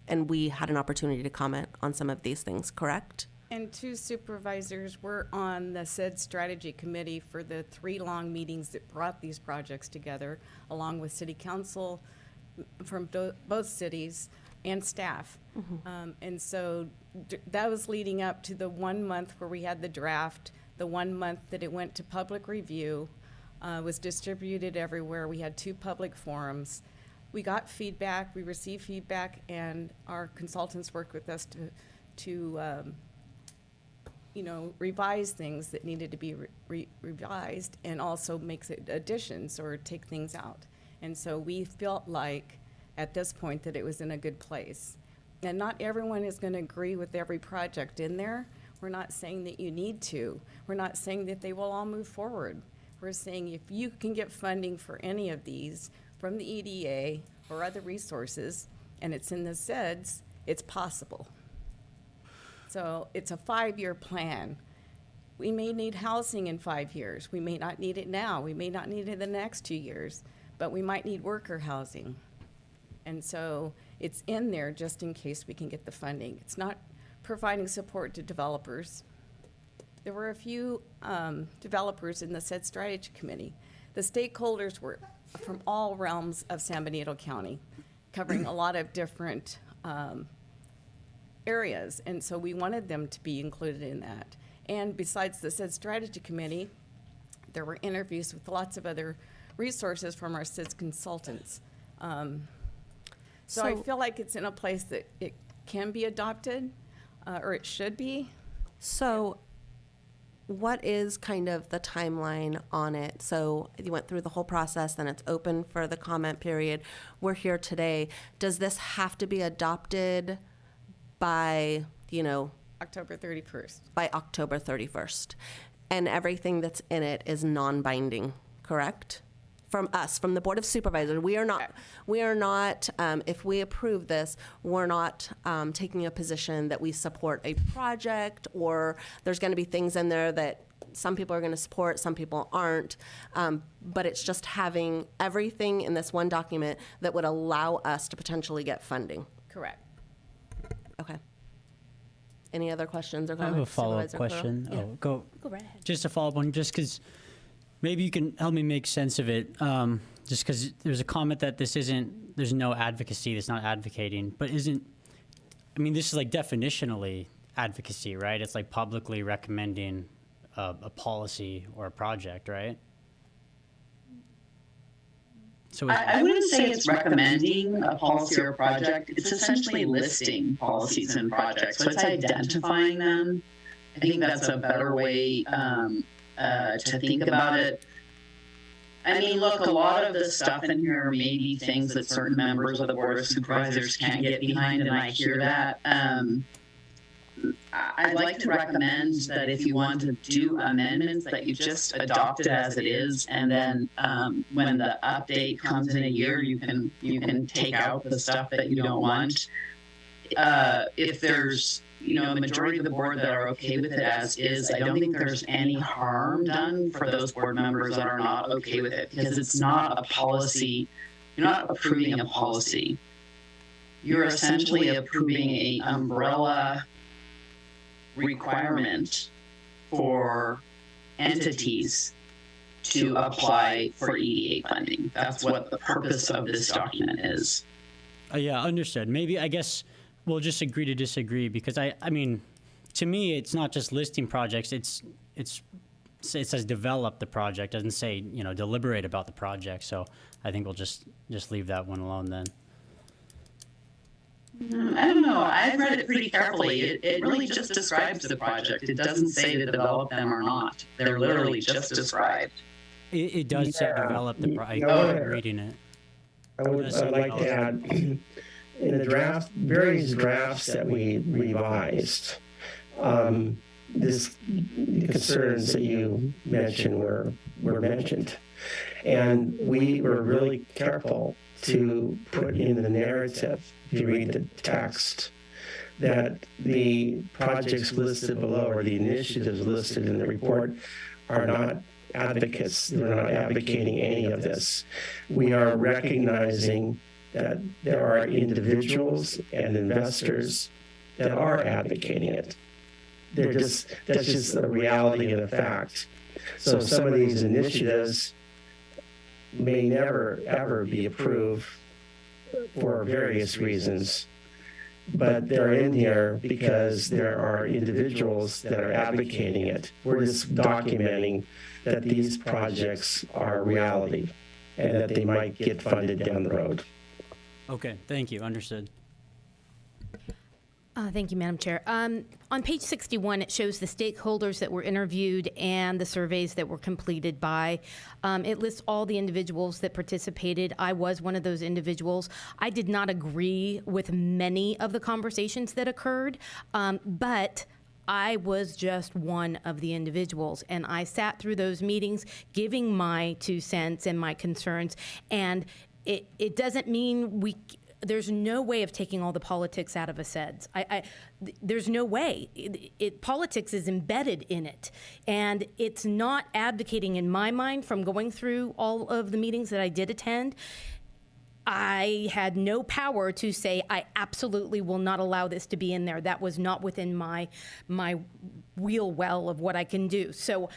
And we had an opportunity to comment on some of these things, correct? And 2 supervisors were on the said strategy committee for the 3 long meetings that brought these projects together, along with city council from both cities and staff. And so that was leading up to the 1 month where we had the draft, the 1 month that it went to public review, was distributed everywhere. We had 2 public forums. We got feedback, we received feedback, and our consultants worked with us to you know, revise things that needed to be revised, and also make additions or take things out. And so we felt like at this point that it was in a good place. And not everyone is going to agree with every project in there. We're not saying that you need to. We're not saying that they will all move forward. We're saying if you can get funding for any of these from the EDA or other resources, and it's in the SEDS, it's possible. So it's a 5-year plan. We may need housing in 5 years. We may not need it now. We may not need it in the next 2 years, but we might need worker housing. And so it's in there just in case we can get the funding. It's not providing support to developers. There were a few developers in the said strategy committee. The stakeholders were from all realms of San Benito County, covering a lot of different areas, and so we wanted them to be included in that. And besides the said strategy committee, there were interviews with lots of other resources from our SIDS consultants. So I feel like it's in a place that it can be adopted, or it should be. So what is kind of the timeline on it? So you went through the whole process, then it's open for the comment period. We're here today. Does this have to be adopted by, you know, October 31st. By October 31st. And everything that's in it is non-binding, correct? From us, from the Board of Supervisors. We are not, if we approve this, we're not taking a position that we support a project, or there's going to be things in there that some people are going to support, some people aren't. But it's just having everything in this one document that would allow us to potentially get funding. Correct. Okay. Any other questions or I comments? have a follow-up Supervisor question. Curl? Oh, go right ahead. Just a follow-up one, just because maybe you can help me make sense of it. Just because there's a comment that there's no advocacy, that's not advocating, but I mean, this is like definitionally advocacy, right? It's like publicly recommending a policy or a project, right? So I wouldn't say it's recommending a policy or a project. It's essentially listing policies and projects. So it's identifying them. I think that's a better way to think about it. I mean, look, a lot of the stuff in here may be things that certain members of the Board of Supervisors can't get behind, and I hear that. I'd like to recommend that if you want to do amendments, that you just adopt it as it is, and then when the update comes in a year, you can take out the stuff that you don't want. If there's the majority of the board that are okay with it as is, I don't think there's any harm done for those board members that are not okay with it, because it's not a policy. You're not approving a policy. You're essentially approving an umbrella requirement for entities to apply for EDA funding. That's what the purpose of this document is. Yeah, understood. Maybe, I guess, we'll just agree to disagree, because I mean, to me, it's not just listing projects, it says develop the project, doesn't say, deliberate about the project, so I think we'll just leave that one alone then. I don't know. I've read it pretty carefully. It really just describes the project. It doesn't say to develop them or not. They're literally just described. It does say develop the project. Yeah. I'm reading it. I'd like to add, in the various drafts that we revised, the concerns that you mentioned were mentioned. And we were really careful to put in the narrative, if you read the text, that the projects listed below or the initiatives listed in the report are not advocates. They're not advocating any of this. We are recognizing that there are individuals and investors that are advocating it. That's just the reality of the fact. So some of these initiatives may never, ever be approved for various reasons, but they're in here because there are individuals that are advocating it. We're just documenting that these projects are reality and that they might get funded down the road. Okay, thank you, understood. Thank you, Madam Chair. On page 61, it shows the stakeholders that were interviewed and the surveys that were completed by. It lists all the individuals that participated. I was one of those individuals. I did not agree with many of the conversations that occurred, but I was just one of the individuals, and I sat through those meetings giving my 2 cents and my concerns, and it doesn't mean there's no way of taking all the politics out of a SEDS. There's no way. Politics is embedded in it. And it's not advocating, in my mind, from going through all of the meetings that I did attend. I had no power to say, I absolutely will not allow this to be in there. That was not within my wheel well of what I can do. So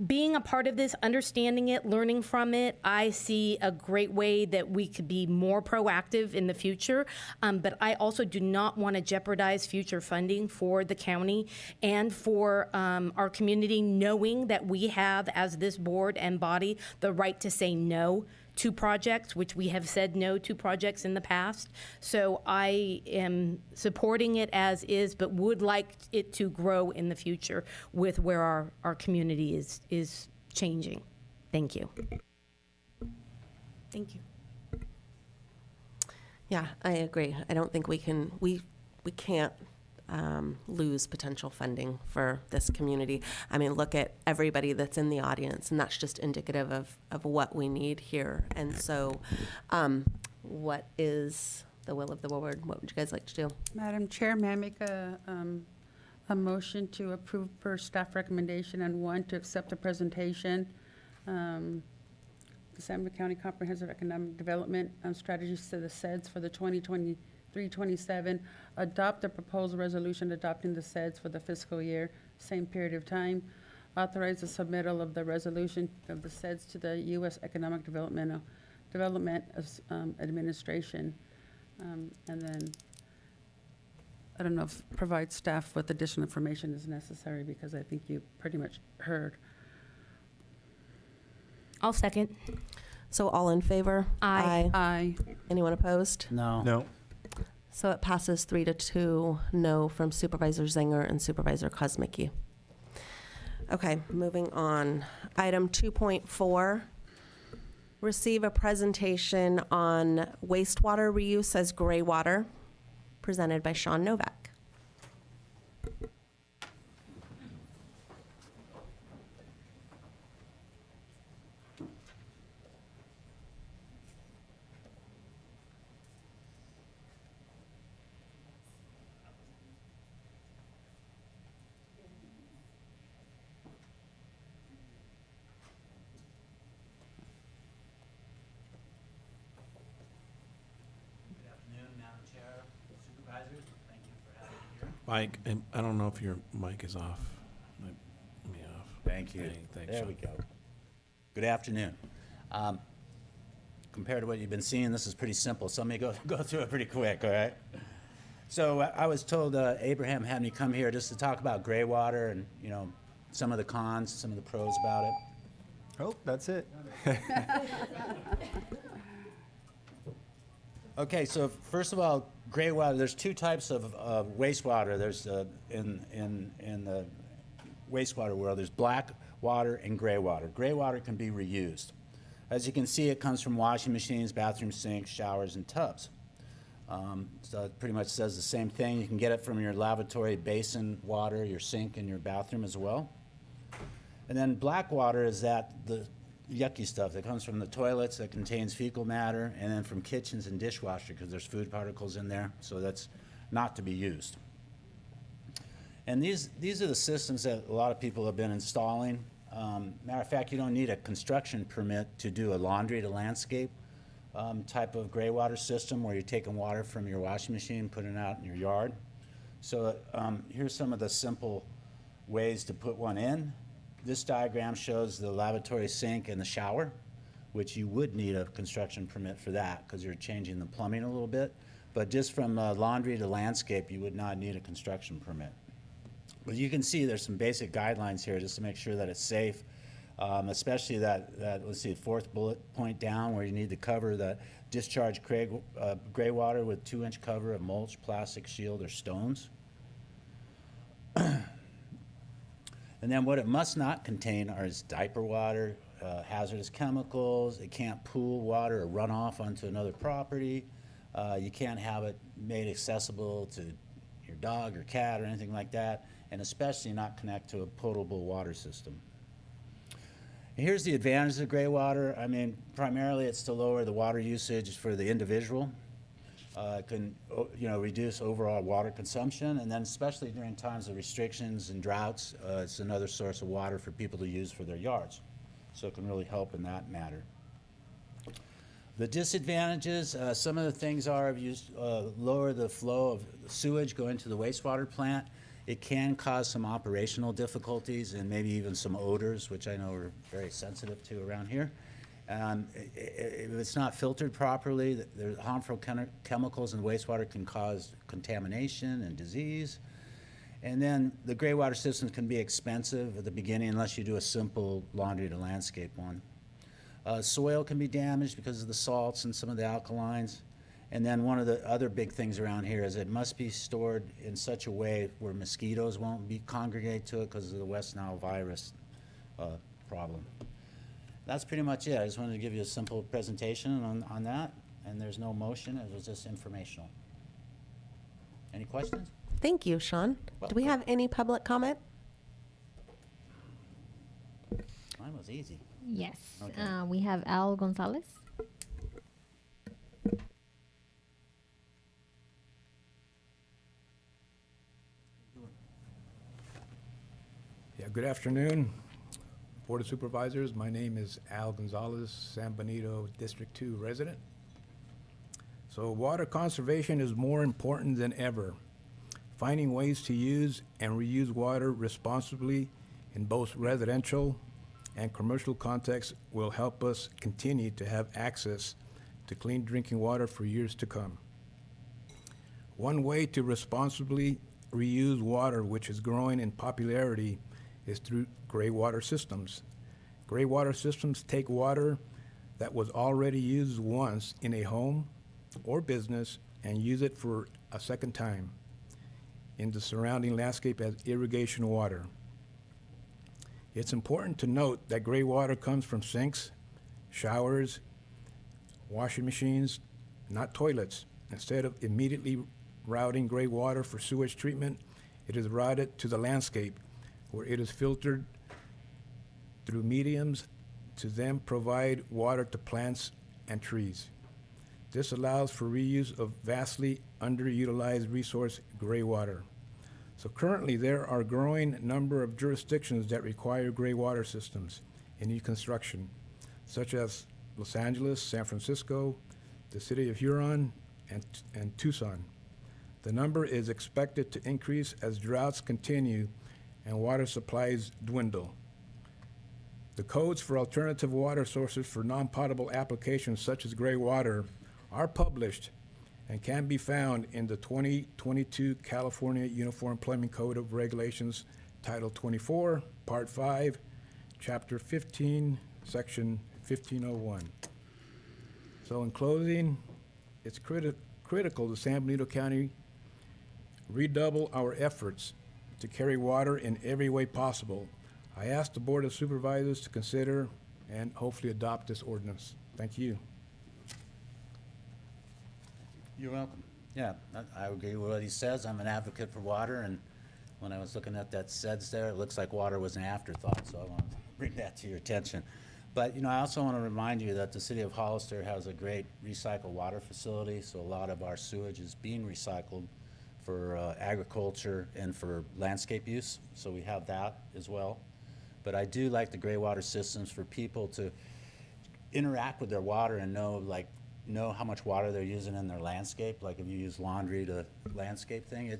being a part of this, understanding it, learning from it, I see a great way that we could be more proactive in the future. But I also do not want to jeopardize future funding for the county and for our community, knowing that we have, as this board and body, the right to say no to projects, which we have said no to projects in the past. So I am supporting it as is, but would like it to grow in the future with where our community is changing. Thank you. Thank you. Yeah, I agree. I don't think we can't lose potential funding for this community. I mean, look at everybody that's in the audience, and that's just indicative of what we need here. And so, what is the will of the board? What would you guys like to do? Madam Chair, may I make a motion to approve per staff recommendation, and 1, to accept the presentation, the San Diego County Comprehensive Economic Development Strategies to the SEDS for the 2023-27, adopt the proposed resolution adopting the SEDS for the fiscal year, same period of time, authorize the submittal of the resolution of the SEDS to the U.S. Economic Development Administration, and then I don't know if provide staff with additional information is necessary, because I think you pretty much heard. I'll second. So all in favor? Aye. Aye. Anyone opposed? No. No. So it passes 3-2 no from Supervisor Zinger and Supervisor Kosmicki. Okay, moving on. Item 2.4, receive a presentation on wastewater reuse as gray water, presented by Sean Novak. Mike, I don't know if your mic is off. Might be off. Thank you. Hey, thanks, There Sean. we go. Good afternoon. compared to what you've been seeing, this is pretty simple. So let me go through it pretty quick, all right? So I was told Abraham had me come here just to talk about gray water and, you know, some of the cons, some of the pros about it. Oh, that's it. Okay, so first of all, gray water, there's two types of wastewater. There's, in the wastewater world, there's black water and gray water. Gray water can be reused. As you can see, it comes from washing machines, bathroom sinks, showers, and tubs. So it pretty much says the same thing. You can get it from your lavatory basin water, your sink, and your bathroom as well. And then black water is the yucky stuff that comes from the toilets that contains fecal matter, and then from kitchens and dishwasher because there's food particles in there, so that's not to be used. And these are the systems that a lot of people have been installing. Matter of fact, you don't need a construction permit to do a laundry to landscape type of gray water system where you're taking water from your washing machine, putting it out in your yard. So here's some of the simple ways to put one in. This diagram shows the lavatory sink and the shower, which you would need a construction permit for that because you're changing the plumbing a little bit. But just from laundry to landscape, you would not need a construction permit. But you can see there's some basic guidelines here just to make sure that it's safe, especially that let's see, fourth bullet point down where you need to cover the discharge gray water with 2-inch cover of mulch, plastic shield, or stones. And then what it must not contain is diaper water, hazardous chemicals. It can't pool water or run off onto another property. You can't have it made accessible to your dog or cat or anything like that, and especially not connect to a potable water system. And here's the advantages of gray water. I mean, primarily it's to lower the water usage for the individual. It can, reduce overall water consumption, and then especially during times of restrictions and droughts, it's another source of water for people to use for their yards. So it can really help in that matter. The disadvantages, some of the things are if you lower the flow of sewage going to the wastewater plant, it can cause some operational difficulties and maybe even some odors, which I know we're very sensitive to around here. If it's not filtered properly, the harmful chemicals in wastewater can cause contamination and disease. And then the gray water systems can be expensive at the beginning unless you do a simple laundry to landscape one. Soil can be damaged because of the salts and some of the alkalines. And then one of the other big things around here is it must be stored in such a way where mosquitoes won't congregate to it because of the West Nile virus problem. That's pretty much it. I just wanted to give you a simple presentation on that, and there's no motion. It was just informational. Any questions? Thank you, Sean. Do we have any public comment? Mine was easy. Yes. Okay. We have Al Gonzalez. Yeah, good afternoon, Board of Supervisors. My name is Al Gonzalez, San Benito District 2 resident. So water conservation is more important than ever. Finding ways to use and reuse water responsibly in both residential and commercial contexts will help us continue to have access to clean drinking water for years to come. One way to responsibly reuse water, which is growing in popularity, is through gray water systems. Gray water systems take water that was already used once in a home or business and use it for a second time in the surrounding landscape as irrigation water. It's important to note that gray water comes from sinks, showers, washing machines, not toilets. Instead of immediately routing gray water for sewage treatment, it is routed to the landscape, where it is filtered through mediums to then provide water to plants and trees. This allows for reuse of vastly underutilized resource, gray water. So currently there are a growing number of jurisdictions that require gray water systems in new construction, such as Los Angeles, San Francisco, the city of Huron, and Tucson. The number is expected to increase as droughts continue and water supplies dwindle. The codes for alternative water sources for non-potable applications such as gray water are published and can be found in the 2022 California Uniform Plumbing Code of Regulations, Title 24, Part 5, Chapter 15, Section 1501. So in closing, it's critical that San Benito County redouble our efforts to carry water in every way possible. I ask the Board of Supervisors to consider and hopefully adopt this ordinance. Thank you. You're welcome. Yeah, I agree with what he says. I'm an advocate for water, and when I was looking at that SEDS there, it looks like water was an afterthought, so I want to bring that to your attention. But, you know, I also want to remind you that the city of Hollister has a great recycled water facility, so a lot of our sewage is being recycled for agriculture and for landscape use, so we have that as well. But I do like the gray water systems for people to interact with their water and know how much water they're using in their landscape. Like if you use laundry to landscape thing,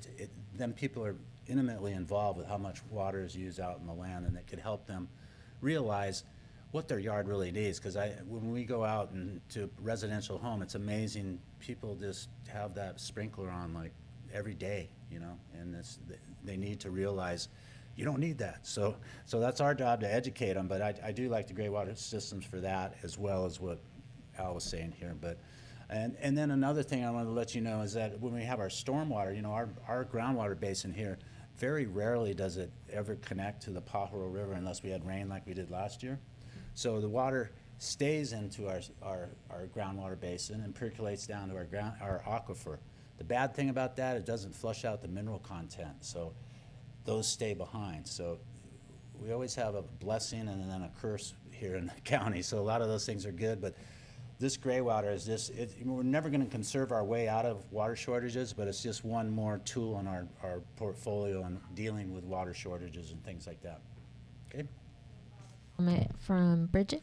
then people are intimately involved with how much water is used out in the land, and it could help them realize what their yard really needs. Because when we go out to a residential home, it's amazing. People just have that sprinkler on like every day, you know, and they need to realize you don't need that. So that's our job to educate them. But I do like the gray water systems for that, as well as what Al was saying here. And then another thing I want to let you know is that when we have our stormwater, you know, our groundwater basin here, very rarely does it ever connect to the Pajaro River unless we had rain like we did last year. So the water stays into our groundwater basin and percolates down to our aquifer. The bad thing about that, it doesn't flush out the mineral content, so those stay behind. So we always have a blessing and then a curse here in the county. So a lot of those things are good, but this gray water is just, we're never going to conserve our way out of water shortages, but it's just one more tool in our portfolio in dealing with water shortages and things like that. Okay? Comment from Bridget.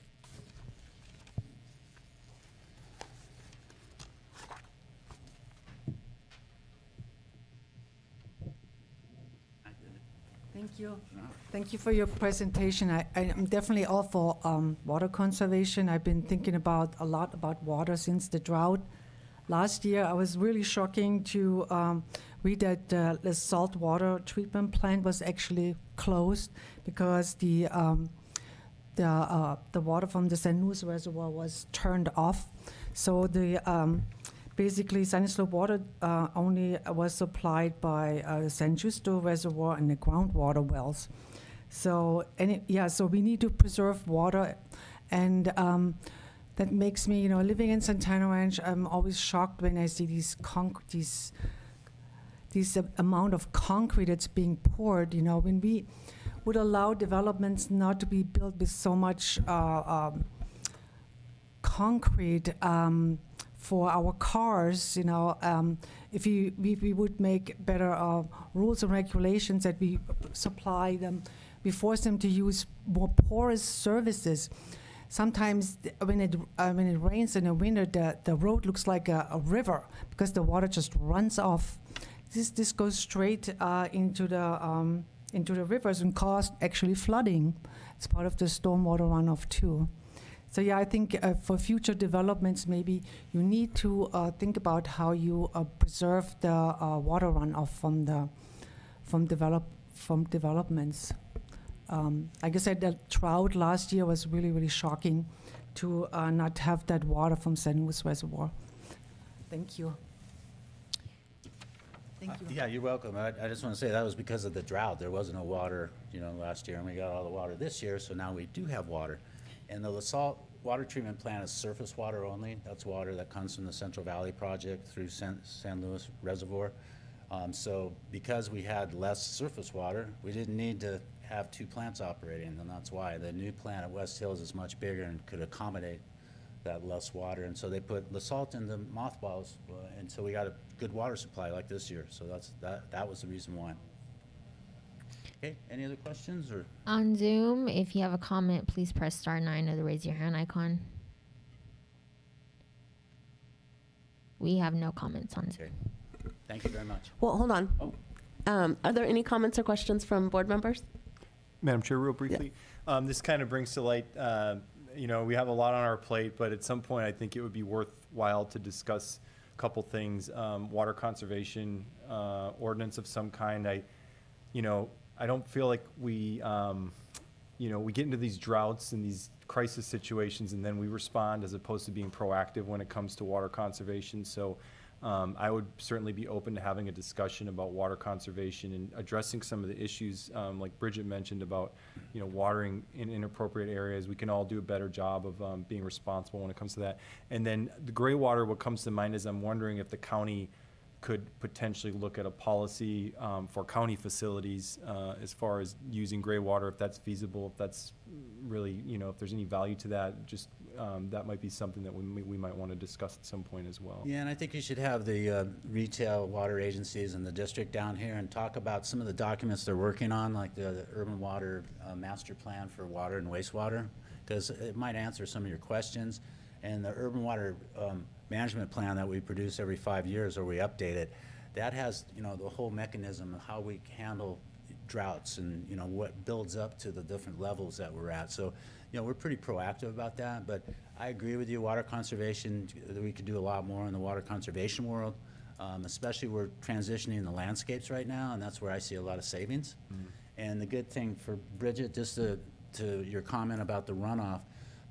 Thank you. Thank you for your presentation. I'm definitely all for water conservation. I've been thinking a lot about water since the drought. Last year, I was really shocking to read that the saltwater treatment plant was actually closed because the water from the San Luis Reservoir was turned off. So basically, Sunny Slope water only was supplied by the San Justo Reservoir and the groundwater wells. So, so we need to preserve water, and that makes me, you know, living in Santana Ranch, I'm always shocked when I see these amount of concrete that's being poured. You know, when we would allow developments not to be built with so much concrete for our cars, you know, if we would make better rules and regulations that we supply them, we force them to use more porous surfaces. Sometimes when it rains in the winter, the road looks like a river because the water just runs off. This goes straight into the rivers and cause actually flooding. It's part of the stormwater runoff too. So yeah, I think for future developments, maybe you need to think about how you preserve the water runoff from developments. Like I said, the drought last year was really, really shocking to not have that water from San Luis Reservoir. Thank you. Thank you. Yeah, you're welcome. I just want to say that was because of the drought. There was no water, you know, last year, and we got all the water this year, so now we do have water. And the La Salle water treatment plant is surface water only. That's water that comes from the Central Valley Project through San Luis Reservoir. So because we had less surface water, we didn't need to have two plants operating, and that's why the new plant at West Hills is much bigger and could accommodate that less water. And so they put the salt in the mothballs, and so we got a good water supply like this year. So that was the reason why. Okay, any other questions? Or On Zoom, if you have a comment, please press *9 or the raise your hand icon. We have no comments on Zoom. Okay. Thank you very much. Well, hold on. Oh. Are there any comments or questions from board members? Madam Chair, real briefly, this kind of brings to light, we have a lot on our plate, but at some point, I think it would be worthwhile to discuss a couple things. Water conservation ordinance of some kind. I don't feel like we get into these droughts and these crisis situations, and then we respond as opposed to being proactive when it comes to water conservation. So I would certainly be open to having a discussion about water conservation and addressing some of the issues, like Bridget mentioned about, watering in inappropriate areas. We can all do a better job of being responsible when it comes to that. And then the gray water, what comes to mind is I'm wondering if the county could potentially look at a policy for county facilities as far as using gray water, if that's feasible, if that's really, if there's any value to that, just that might be something that we might want to discuss at some point as well. Yeah, and I think you should have the retail water agencies in the district down here and talk about some of the documents they're working on, like the urban water master plan for water and wastewater, because it might answer some of your questions. And the urban water management plan that we produce every 5 years, or we update it, that has, the whole mechanism of how we handle droughts and, what builds up to the different levels that we're at. So, we're pretty proactive about that, but I agree with you, water conservation, we could do a lot more in the water conservation world, especially we're transitioning the landscapes right now, and that's where I see a lot of savings. And the good thing for Bridget, just to your comment about the runoff,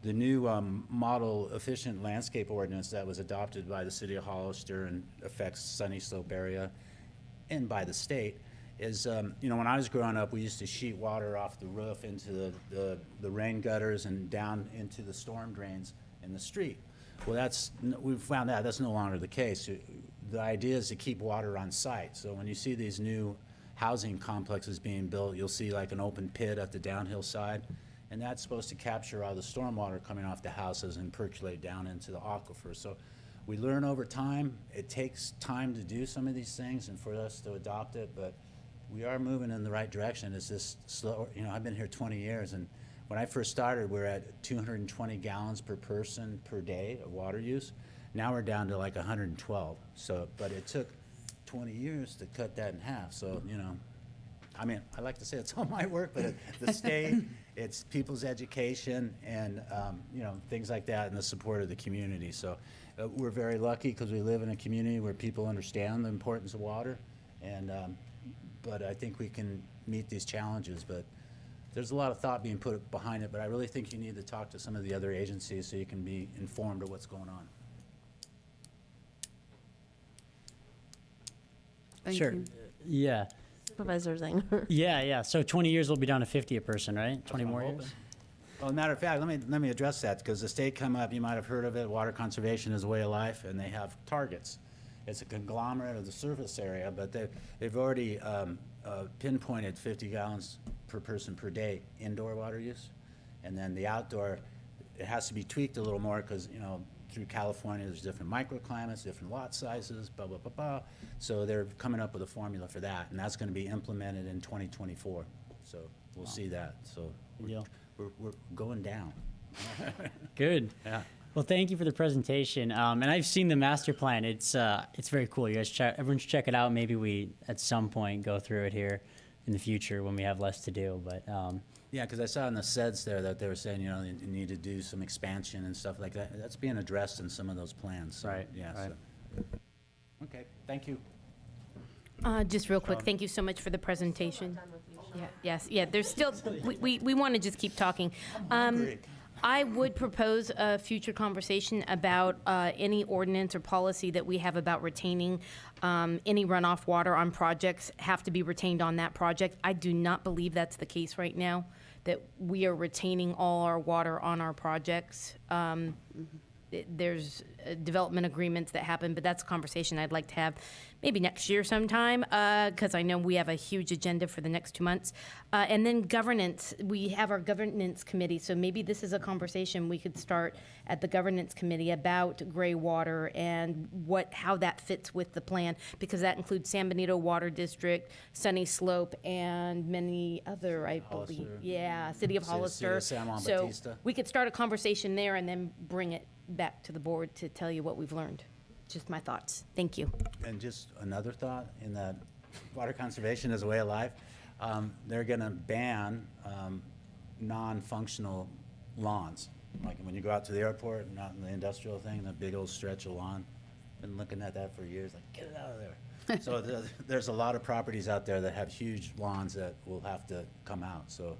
the new model efficient landscape ordinance that was adopted by the city of Hollister and affects Sunny Slope area and by the state is, when I was growing up, we used to sheet water off the roof into the rain gutters and down into the storm drains in the street. Well, we've found out that's no longer the case. The idea is to keep water on site. So when you see these new housing complexes being built, you'll see like an open pit at the downhill side. And that's supposed to capture all the stormwater coming off the houses and percolate down into the aquifer. So we learn over time. It takes time to do some of these things and for us to adopt it, but we are moving in the right direction. It's just slow. I've been here 20 years, and when I first started, we were at 220 gallons per person per day of water use. Now we're down to like 112. So, but it took 20 years to cut that in half. So, I like to say it's all my work, but the state, it's people's education and, things like that and the support of the community. So we're very lucky because we live in a community where people understand the importance of water. And, but I think we can meet these challenges. But there's a lot of thought being put behind it, but I really think you need to talk to some of the other agencies so you can be informed of what's going on. Sure. Yeah. Supervisor Zanger. Yeah. So 20 years will be down to 50 a person, right? 20 more years? Well, as a matter of fact, let me address that because the state come up, you might have heard of it, water conservation is a way of life, and they have targets. It's a conglomerate of the surface area, but they've already pinpointed 50 gallons per person per day indoor water use. And then the outdoor, it has to be tweaked a little more because, through California, there's different microclimates, different lot sizes, blah, blah, blah, blah. So they're coming up with a formula for that, and that's going to be implemented in 2024. So we'll see that. So we're going down. Good. Yeah. Well, thank you for the presentation. And I've seen the master plan. It's very cool. You guys everyone should check it out. Maybe we at some point go through it here in the future when we have less to do. But yeah, because I saw in the SEDS there that they were saying, you need to do some expansion and stuff like that. That's being addressed in some of those plans. So, right. Yeah. Right. So. Okay. Thank you. Just real quick, thank you so much for the presentation. Yeah. There's still, we want to just keep talking. I would propose a future conversation about any ordinance or policy that we have about retaining any runoff water on projects have to be retained on that project. I do not believe that's the case right now, that we are retaining all our water on our projects. There's development agreements that happen, but that's a conversation I'd like to have maybe next year sometime, because I know we have a huge agenda for the next 2 months. And then governance, we have our governance committee, so maybe this is a conversation we could start at the governance committee about gray water and how that fits with the plan, because that includes San Benito Water District, Sunny Slope, and many other, I believe. Yeah, City of Hollister. So we could start a conversation there and then bring it back to the board to tell you what we've learned. Just my thoughts. Thank you. And just another thought in that water conservation is a way of life. they're gonna ban non-functional lawns. Like when you go out to the airport, not in the industrial thing, the big old stretch of lawn. Been looking at that for years, like, get it out of there. So there's a lot of properties out there that have huge lawns that will have to come out. So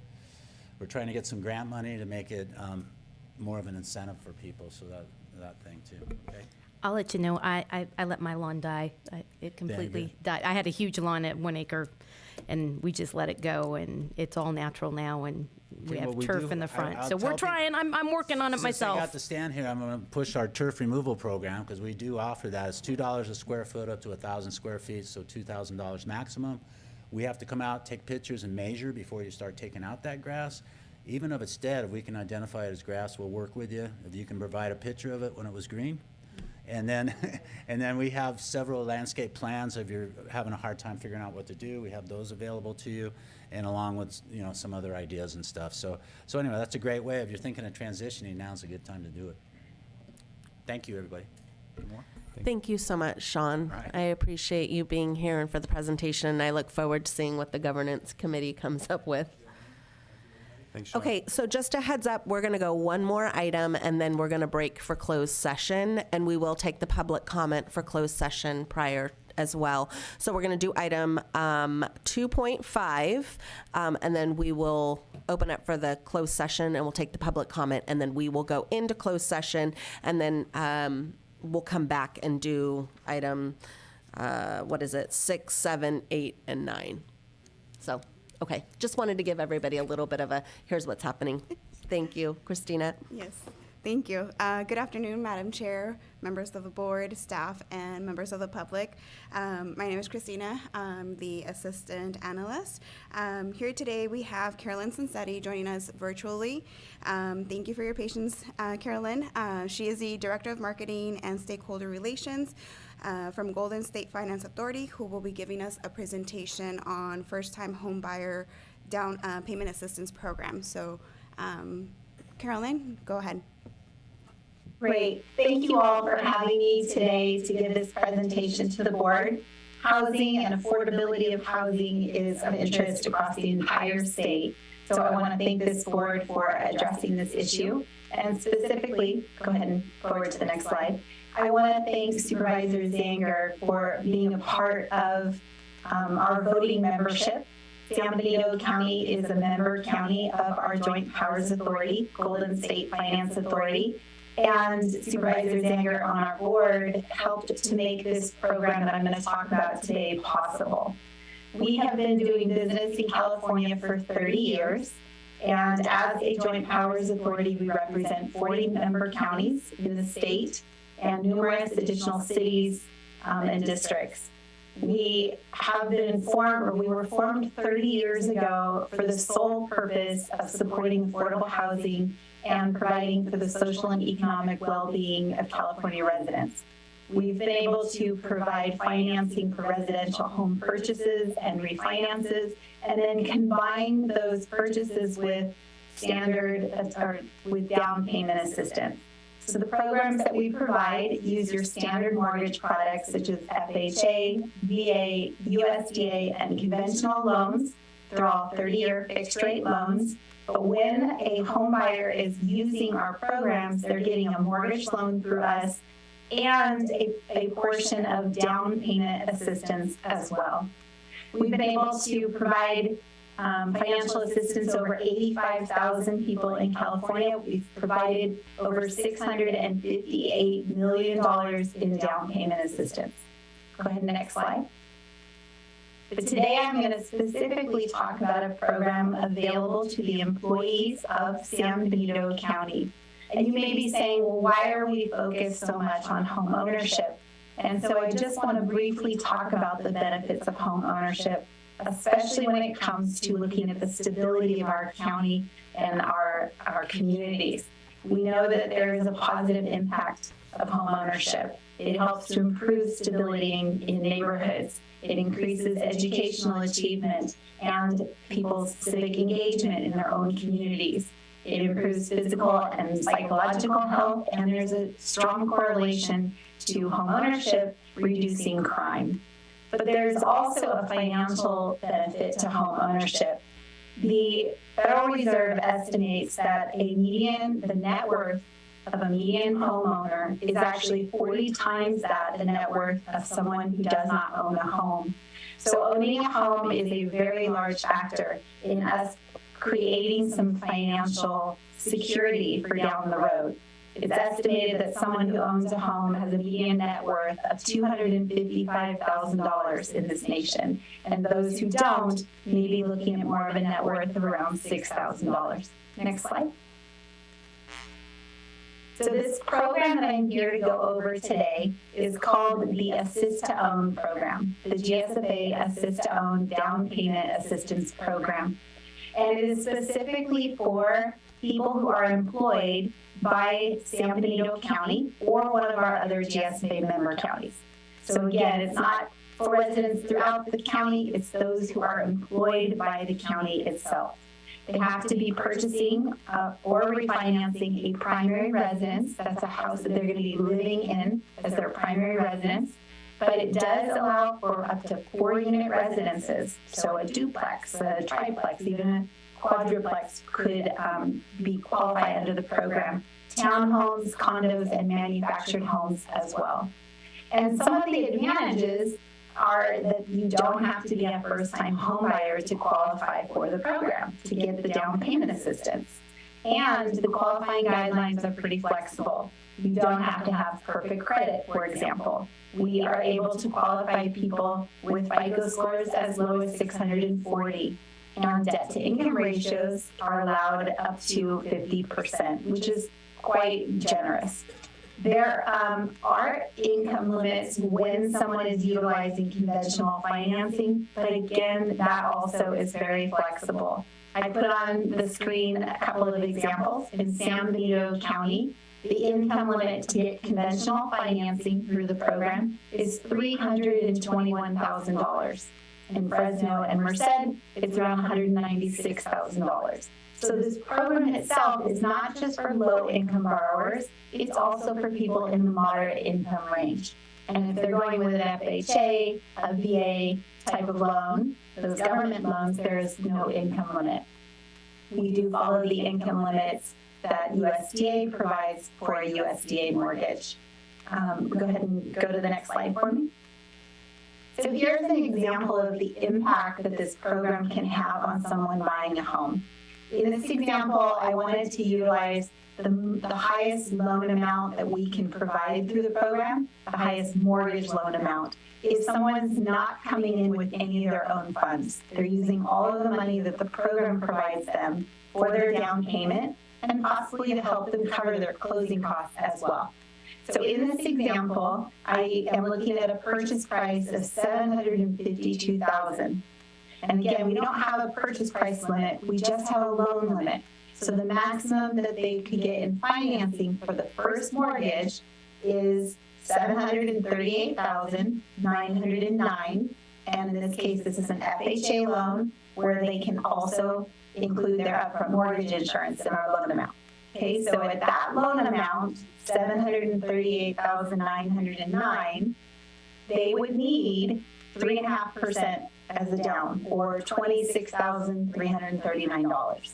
we're trying to get some grant money to make it more of an incentive for people, so that thing too, okay? I'll let you know, I let my lawn die. It completely died. I had a huge lawn at 1 acre, and we just let it go, and it's all natural now, and we Okay, have well, we turf do- in the front. I'll So we're tell trying, I'm working on it Since I got myself. to stand here, I'm gonna push our turf removal program, because we do offer that. It's $2 a square foot up to 1,000 square feet, so $2,000 maximum. We have to come out, take pictures and measure before you start taking out that grass. Even if it's dead, if we can identify it as grass, we'll work with you. If you can provide a picture of it when it was green. And then, and then we have several landscape plans. If you're having a hard time figuring out what to do, we have those available to you, and along with, you know, some other ideas and stuff. So anyway, that's a great way. If you're thinking of transitioning, now's a good time to do it. Thank you, everybody. Any more? Thank you so much, Sean. Right. I appreciate you being here and for the presentation, and I look forward to seeing what the governance committee comes up with. Thanks, Sean. Okay, so just a heads up, we're going to go one more item, and then we're going to break for closed session, and we will take the public comment for closed session prior as well. So we're going to do item 2.5, and then we will open up for the closed session, and we'll take the public comment, and then we will go into closed session, and then we'll come back and do item, 6, 7, 8, and 9. So. Okay, just wanted to give everybody a little bit of a, here's what's happening. Thank you. Christina? Yes, thank you. Good afternoon, Madam Chair, members of the board, staff, and members of the public. My name is Christina. I'm the assistant analyst. Here today we have Carolyn Sansetti joining us virtually. Thank you for your patience, Carolyn. She is the Director of Marketing and Stakeholder Relations from Golden State Finance Authority, who will be giving us a presentation on first-time home buyer down payment assistance program. So, Carolyn, go ahead. Great. Thank you all for having me today to give this presentation to the board. Housing and affordability of housing is of interest across the entire state. So I want to thank this board for addressing this issue. And specifically, go ahead and forward to the next slide. I want to thank Supervisor Zanger for being a part of our voting membership. San Benito County is a member county of our Joint Powers Authority, Golden State Finance Authority. And Supervisor Zanger on our board helped to make this program that I'm going to talk about today possible. We have been doing business in California for 30 years. And as a Joint Powers Authority, we represent 40 member counties in the state and numerous additional cities and districts. We have been formed, or we were formed 30 years ago for the sole purpose of supporting affordable housing and providing for the social and economic well-being of California residents. We've been able to provide financing for residential home purchases and refinances, and then combine those purchases with with down payment assistance. So the programs that we provide use your standard mortgage products such as FHA, VA, USDA, and conventional loans. They're all 30-year fixed rate loans. But when a home buyer is using our programs, they're getting a mortgage loan through us and a portion of down payment assistance as well. We've been able to provide financial assistance to over 85,000 people in California. We've provided over $658 million in down payment assistance. Go ahead to the next slide. But today I'm going to specifically talk about a program available to the employees of San Benito County. And you may be saying, well, why are we focused so much on home ownership? And so I just want to briefly talk about the benefits of home ownership, especially when it comes to looking at the stability of our county and our communities. We know that there is a positive impact of home ownership. It helps to improve stability in neighborhoods. It increases educational achievement and people's civic engagement in their own communities. It improves physical and psychological health, and there's a strong correlation to home ownership reducing crime. but there's also a financial benefit to home ownership. The Federal Reserve estimates that the net worth of a median homeowner is actually 40 times the net worth of someone who does not own a home. So owning a home is a very large factor in us creating some financial security for down the road. It's estimated that someone who owns a home has a median net worth of $255,000 in this nation, and those who don't may be looking at more of a net worth of around $6,000. Next slide. So this program that I'm here to go over today is called the Assist to Own program, the GSFA Assist to Own Down Payment Assistance Program. And it is specifically for people who are employed by San Benito County or one of our other GSFA member counties. So again, it's not for residents throughout the county, it's those who are employed by the county itself. They have to be purchasing or refinancing a primary residence. That's a house that they're going to be living in as their primary residence. But it does allow for up to 4-unit residences. So a duplex, a triplex, even a quadruplex could be qualified under the program. Townhomes, condos, and manufactured homes as well. And some of the advantages are that you don't have to be a first-time home buyer to qualify for the program, to get the down payment assistance. And the qualifying guidelines are pretty flexible. You don't have to have perfect credit, for example. We are able to qualify people with FICO scores as low as 640. And debt-to-income ratios are allowed up to 50%, which is quite generous. There are income limits when someone is utilizing conventional financing, but again, that also is very flexible. I put on the screen a couple of examples. In San Benito County, the income limit to get conventional financing through the program is $321,000. In Fresno and Merced, it's around $196,000. So this program itself is not just for low-income borrowers, it's also for people in the moderate income range. And if they're going with an FHA, a VA type of loan, those government loans, there is no income limit. We do follow the income limits that USDA provides for a USDA mortgage. Go ahead and go to the next slide for me. So here's an example of the impact that this program can have on someone buying a home. In this example, I wanted to utilize the highest loan amount that we can provide through the program, the highest mortgage loan amount. If someone's not coming in with any of their own funds, they're using all of the money that the program provides them for their down payment and possibly to help them cover their closing costs as well. So in this example, I am looking at a purchase price of $752,000. And again, we don't have a purchase price limit, we just have a loan limit. So the maximum that they could get in financing for the first mortgage is $738,909. And in this case, this is an FHA loan where they can also include their upfront mortgage insurance in our loan amount. Okay, so at that loan amount, $738,909, they would need 3.5% as a down, or $26,339.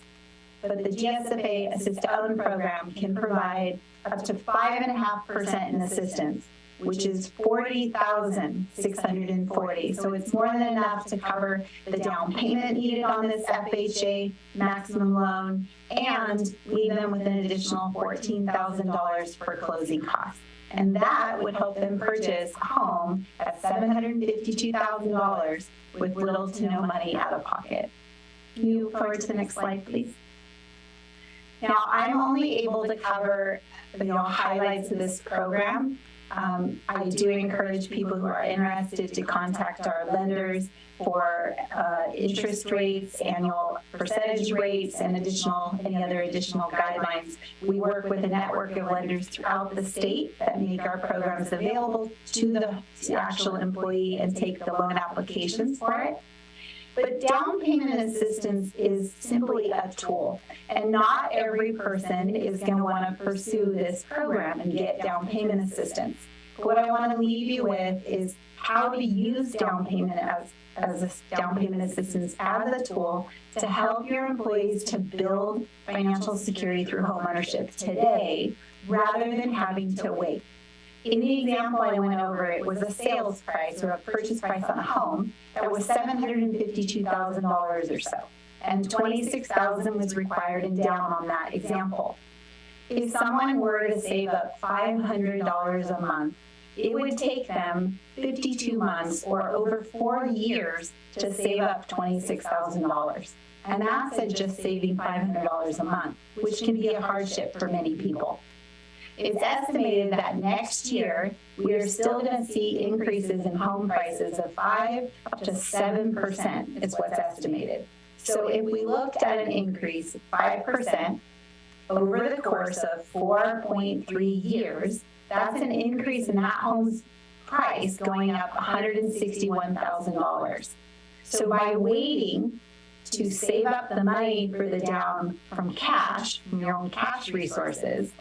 But the GSFA Assist to Own program can provide up to 5.5% in assistance, which is $40,640. So it's more than enough to cover the down payment needed on this FHA maximum loan and leave them with an additional $14,000 for closing costs. And that would help them purchase a home at $752,000 with little to no money out of pocket. Can you move forward to the next slide, please? Now, I'm only able to cover, highlights of this program. I do encourage people who are interested to contact our lenders for interest rates, annual percentage rates, and any other additional guidelines. We work with a network of lenders throughout the state that make our programs available to the actual employee and take the loan applications for it. But down payment assistance is simply a tool, and not every person is going to want to pursue this program and get down payment assistance. But what I want to leave you with is how to use down payment as a down payment assistance as a tool to help your employees to build financial security through homeownership today rather than having to wait. In the example I went over, it was a sales price or a purchase price on a home that was $752,000 or so, and $26,000 was required in down on that example. If someone were to save up $500 a month, it would take them 52 months or over 4 years to save up $26,000. And that's at just saving $500 a month, which can be a hardship for many people. It's estimated that next year, we are still going to see increases in home prices of 5 up to 7% is what's estimated. So if we looked at an increase of 5% over the course of 4.3 years, that's an increase in that home's price going up $161,000. So by waiting to save up the money for the down from cash, from your own cash resources,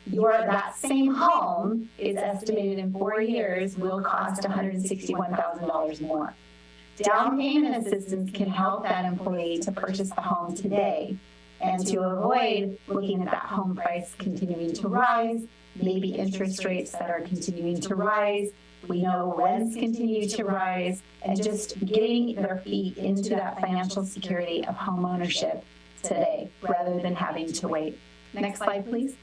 that same home is estimated in 4 years will cost $161,000 more. Down payment assistance can help that employee to purchase the home today and to avoid looking at that home price continuing to rise, maybe interest rates that are continuing to rise. We know rents continue to rise, and just getting their feet into that financial security of home ownership today rather than having to wait. Next slide, please.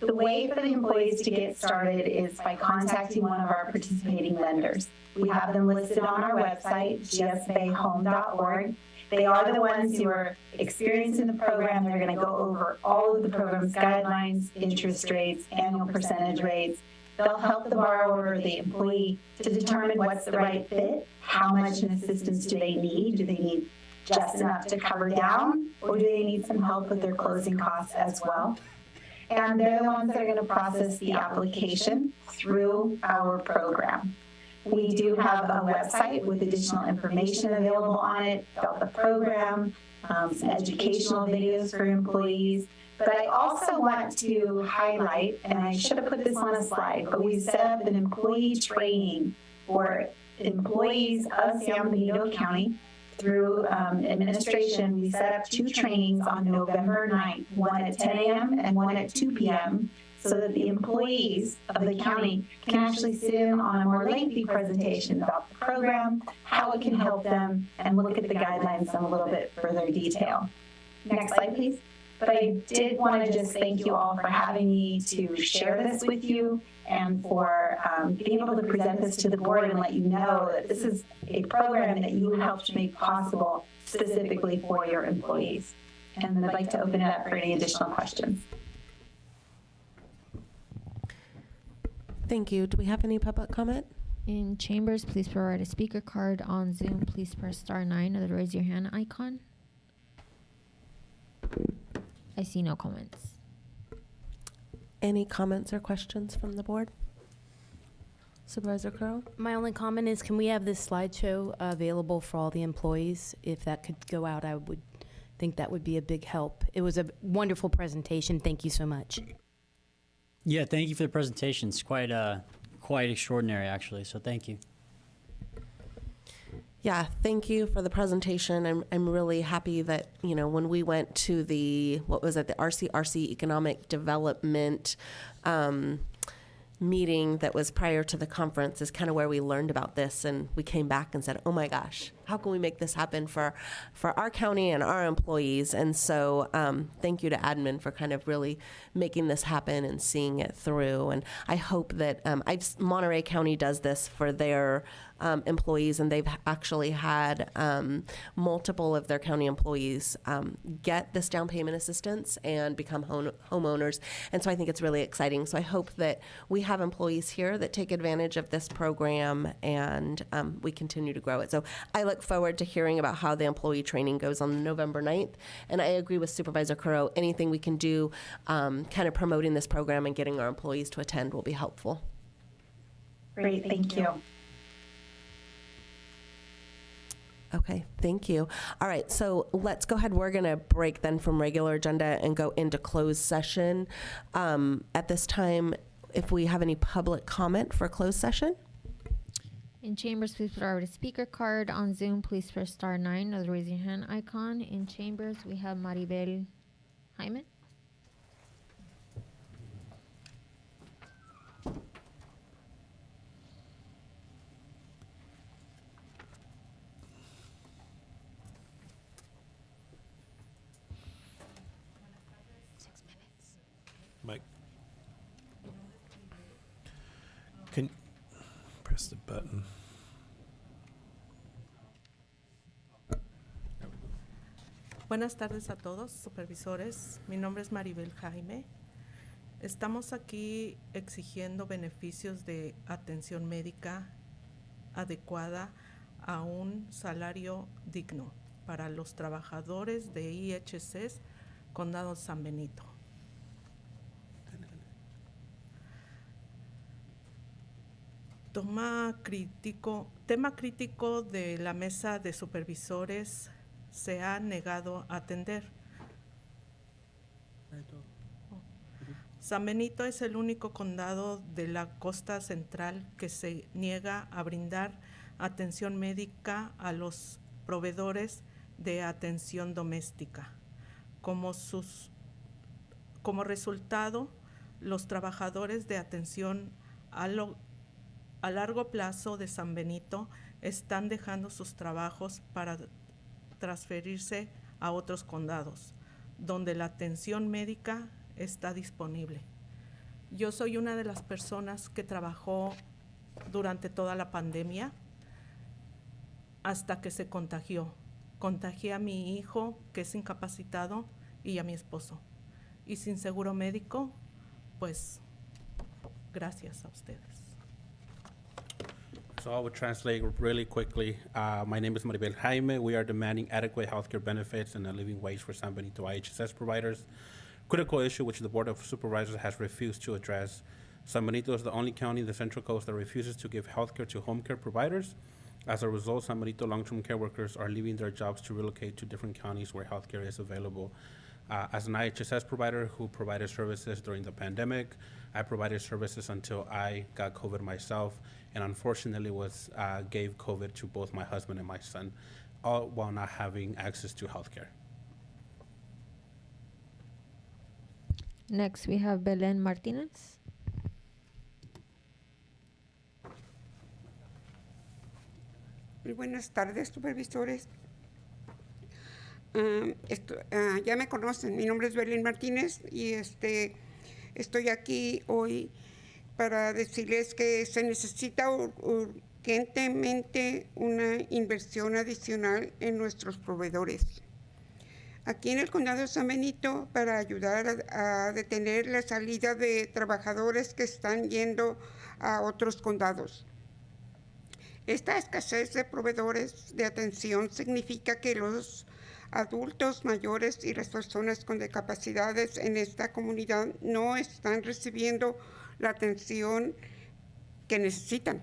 The way for the employees to get started is by contacting one of our participating lenders. We have them listed on our website, gsfahome.org. They are the ones who are experienced in the program. They're going to go over all of the program's guidelines, interest rates, annual percentage rates. They'll help the borrower or the employee to determine what's the right fit, how much in assistance do they need. Do they need just enough to cover down, or do they need some help with their closing costs as well? And they're the ones that are going to process the application through our program. We do have a website with additional information available on it about the program, some educational videos for employees. But I also want to highlight, and I should have put this on a slide, but we set up an employee training for employees of San Benito County. Through administration, we set up 2 trainings on November 9th, one at 10 a.m. and one at 2 p.m., so that the employees of the county can actually sit in on a more lengthy presentation about the program, how it can help them, and look at the guidelines in a little bit further detail. Next slide, please. But I did want to just thank you all for having me to share this with you and for being able to present this to the board and let you know that this is a program that you helped make possible specifically for your employees. And I'd like to open it up for any additional questions. Thank you. Do we have any public comment? In chambers, please provide a speaker card. On Zoom, please press *9 or the raise your hand icon. I see no comments. Any comments or questions from the board? Supervisor Curl? My only comment is, can we have this slideshow available for all the employees? If that could go out, I would think that would be a big help. It was a wonderful presentation. Thank you so much. Yeah, thank you for the presentation. It's quite extraordinary, actually, so thank you. Yeah, thank you for the presentation. I'm really happy that, when we went to the RCRC Economic Development meeting that was prior to the conference is kind of where we learned about this, and we came back and said, oh my gosh, how can we make this happen for our county and our employees? And so thank you to admin for kind of really making this happen and seeing it through. And I hope that Monterey County does this for their employees, and they've actually had multiple of their county employees get this down payment assistance and become homeowners. And so I think it's really exciting. So I hope that we have employees here that take advantage of this program, and we continue to grow it. So I look forward to hearing about how the employee training goes on November 9th. And I agree with Supervisor Curro, anything we can do kind of promoting this program and getting our employees to attend will be helpful. Great, thank you. Okay, thank you. All right, so let's go ahead. We're going to break then from regular agenda and go into closed session. At this time, if we have any public comment for closed session. In chambers, please put our speaker card. On Zoom, please press *9 or the raise your hand icon. In chambers, we have Maribel Jaime. Mike. Can press the button. Buenas tardes a todos, supervisores. Mi nombre es Maribel Jaime. Estamos aquí exigiendo beneficios de atención médica adecuada a un salario digno para los trabajadores de IHCs Condado San Benito. Tema crítico de la mesa de supervisores se ha negado a atender. San Benito es el único condado de la costa central que se niega a brindar atención médica a los proveedores de atención doméstica. Como resultado, los trabajadores de atención a largo plazo de San Benito están dejando sus trabajos para transferirse a otros condados, donde la atención médica está disponible. Yo soy una de las personas que trabajó durante toda la pandemia hasta que se contagió. Contagié a mi hijo, que es incapacitado, y a mi esposo. Y sin seguro médico, pues, gracias a ustedes. So I will translate really quickly. My name is Maribel Jaime. We are demanding adequate healthcare benefits and a living wage for San Benito IHSS providers. Critical issue which the Board of Supervisors has refused to address. San Benito is the only county in the Central Coast that refuses to give healthcare to home care providers. As a result, San Benito long-term care workers are leaving their jobs to relocate to different counties where healthcare is available. As an IHSS provider who provided services during the pandemic, I provided services until I got COVID myself, and unfortunately gave COVID to both my husband and my son, all while not having access to healthcare. Next, we have Belen Martinez. Muy buenas tardes, supervisores. Ya me conocen, mi nombre es Belén Martínez y estoy aquí hoy para decirles que se necesita urgentemente una inversión adicional en nuestros proveedores. Aquí en el Condado de San Benito, para ayudar a detener la salida de trabajadores que están yendo a otros condados. Esta escasez de proveedores de atención significa que los adultos mayores y las personas con discapacidades en esta comunidad no están recibiendo la atención que necesitan.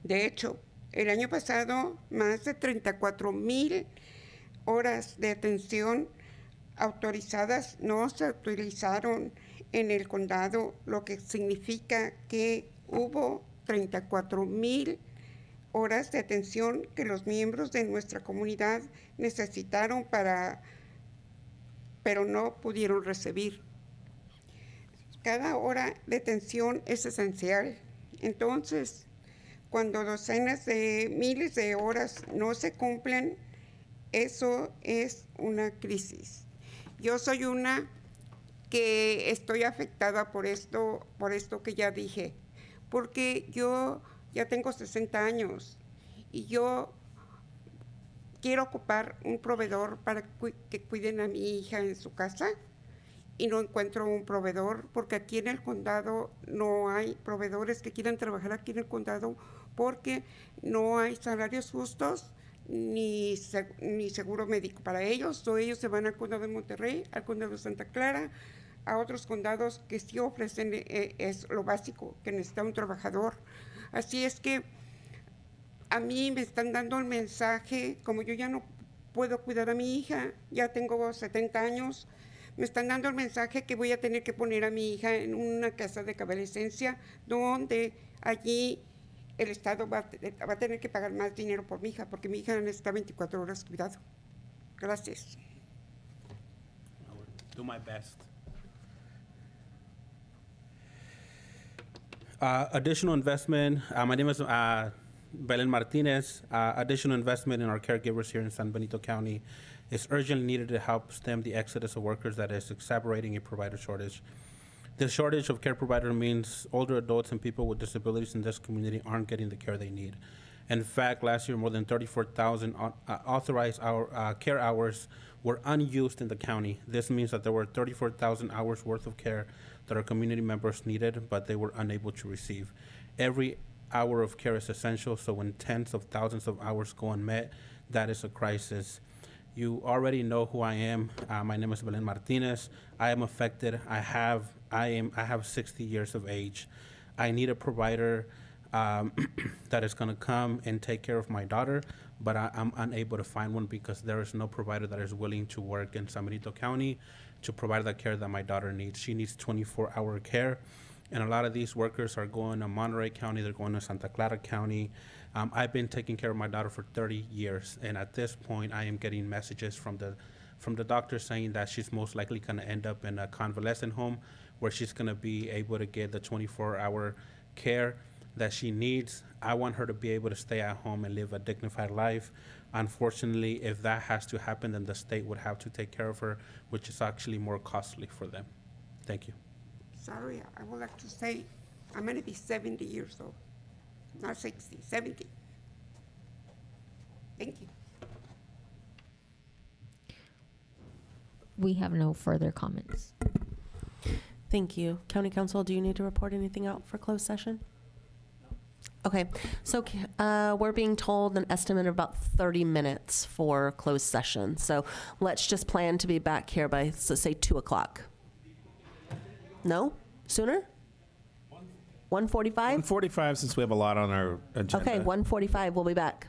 De hecho, el año pasado, más de 34,000 horas de atención autorizadas no se utilizaron en el condado, lo que significa que hubo 34,000 horas de atención que los miembros de nuestra comunidad necesitaron pero no pudieron recibir. Cada hora de atención es esencial. Entonces, cuando docenas de miles de horas no se cumplen, eso es una crisis. Yo soy una que estoy afectada por esto que ya dije, porque yo ya tengo 60 años y yo quiero ocupar un proveedor para que cuiden a mi hija en su casa y no encuentro un proveedor porque aquí en el condado no hay proveedores que quieran trabajar aquí en el condado porque no hay salarios justos ni seguro médico para ellos. Ellos se van al condado de Monterrey, al condado de Santa Clara, a otros condados que sí ofrecen es lo básico que necesita un trabajador. Así es que a mí me están dando el mensaje, como yo ya no puedo cuidar a mi hija, ya tengo 70 años, me están dando el mensaje que voy a tener que poner a mi hija en una casa de convalecencia donde allí el Estado va a tener que pagar más dinero por mi hija, porque mi hija necesita 24 horas de cuidado. Gracias. I will do my best. Additional investment. My name is Belen Martinez. Additional investment in our caregivers here in San Benito County is urgently needed to help stem the exodus of workers that is exacerbating a provider shortage. The shortage of care provider means older adults and people with disabilities in this community aren't getting the care they need. In fact, last year, more than 34,000 authorized care hours were unused in the county. This means that there were 34,000 hours worth of care that our community members needed, but they were unable to receive. Every hour of care is essential, so when tens of thousands of hours go unmet, that is a crisis. You already know who I am. My name is Belen Martinez. I am affected. I have 60 years of age. I need a provider that is going to come and take care of my daughter, but I'm unable to find one because there is no provider that is willing to work in San Benito County to provide the care that my daughter needs. She needs 24-hour care, and a lot of these workers are going to Monterey County, they're going to Santa Clara County. I've been taking care of my daughter for 30 years, and at this point, I am getting messages from the doctor saying that she's most likely going to end up in a convalescent home where she's going to be able to get the 24-hour care that she needs. I want her to be able to stay at home and live a dignified life. Unfortunately, if that has to happen, then the state would have to take care of her, which is actually more costly for them. Thank you. Sorry, I would like to say I'm going to be 70 years old, not 60, 70. Thank you. We have no further comments. Thank you. County Council, do you need to report anything out for closed session? Okay, so we're being told an estimate of about 30 minutes for closed session. So let's just plan to be back here by, so say 2 o'clock. No? Sooner? 1:45? 1:45, since we have a lot on our agenda. Okay, 1:45, we'll be back.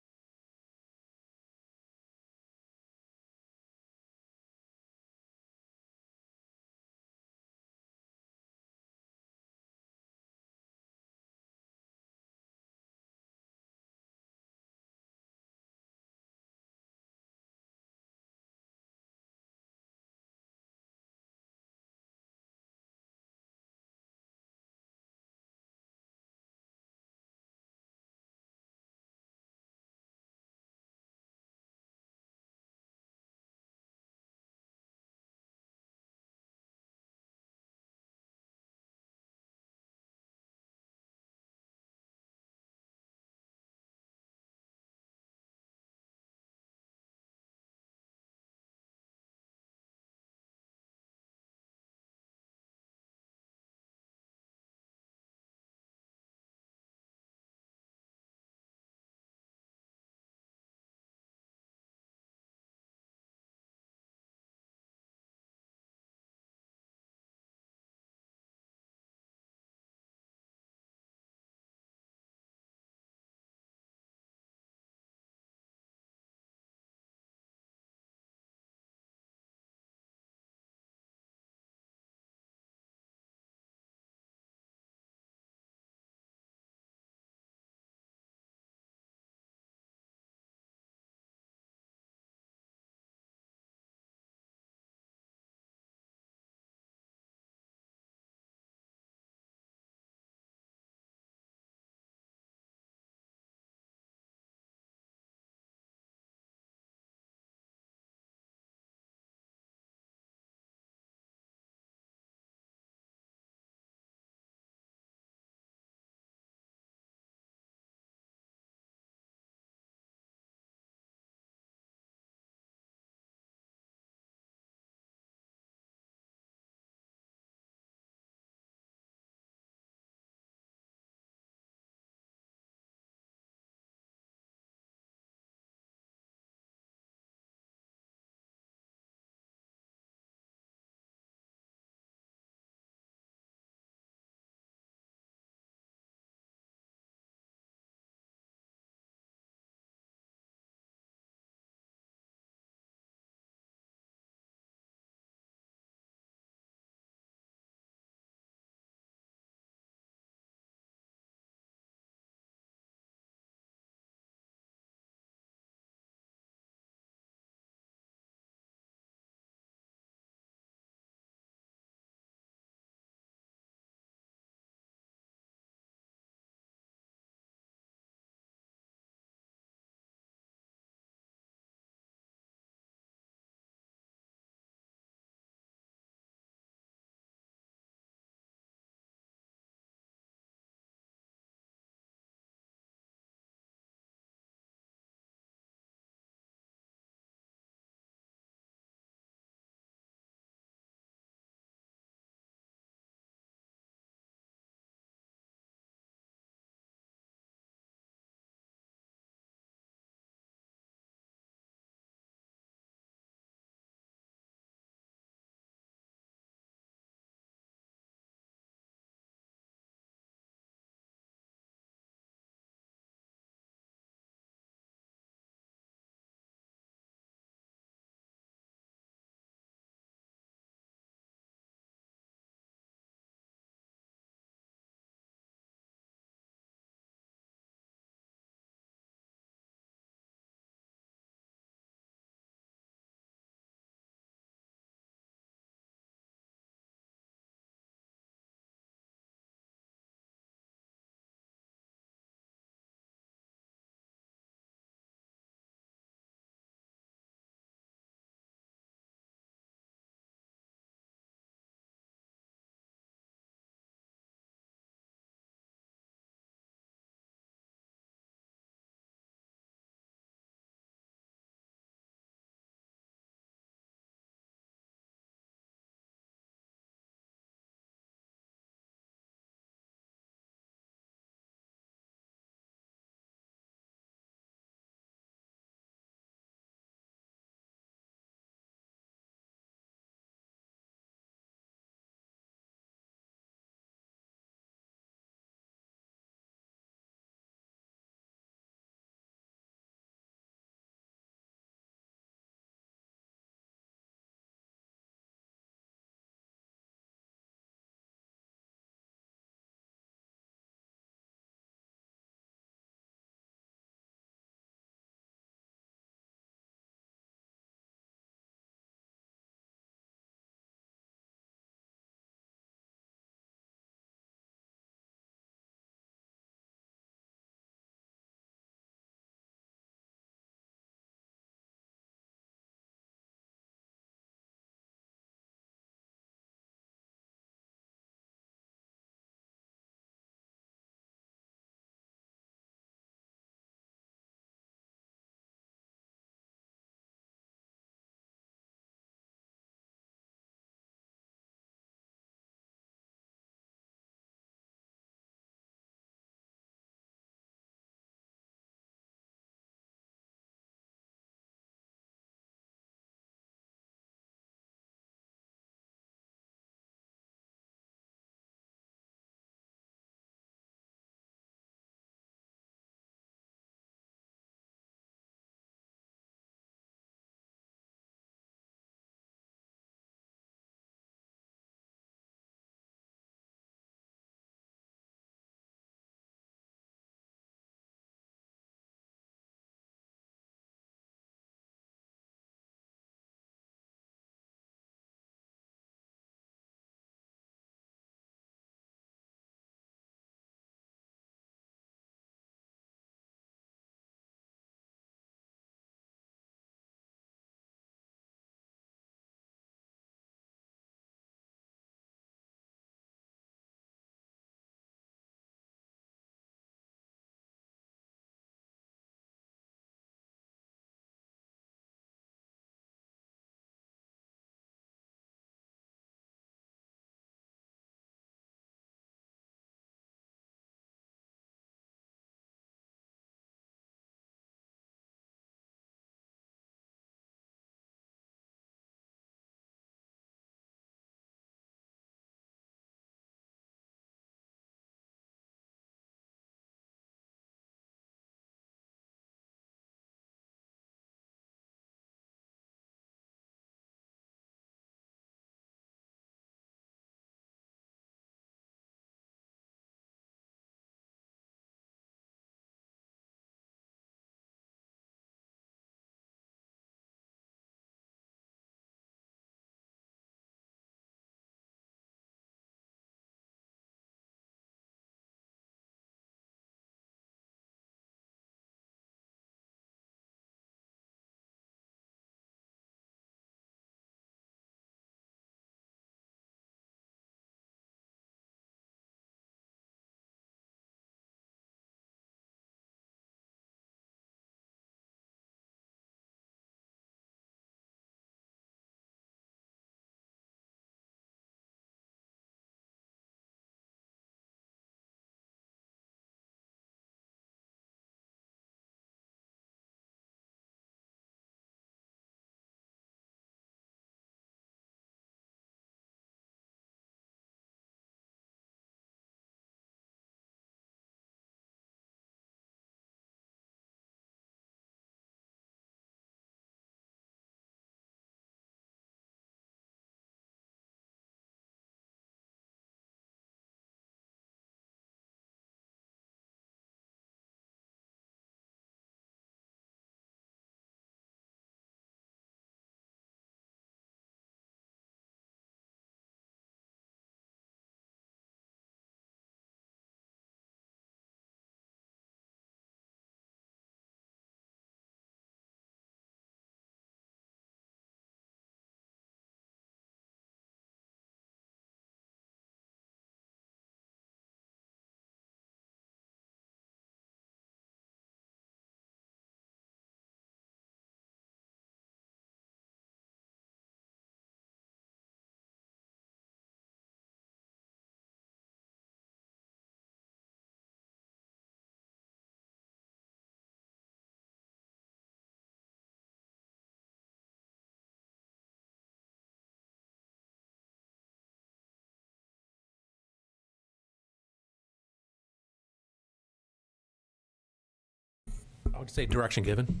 would say direction given.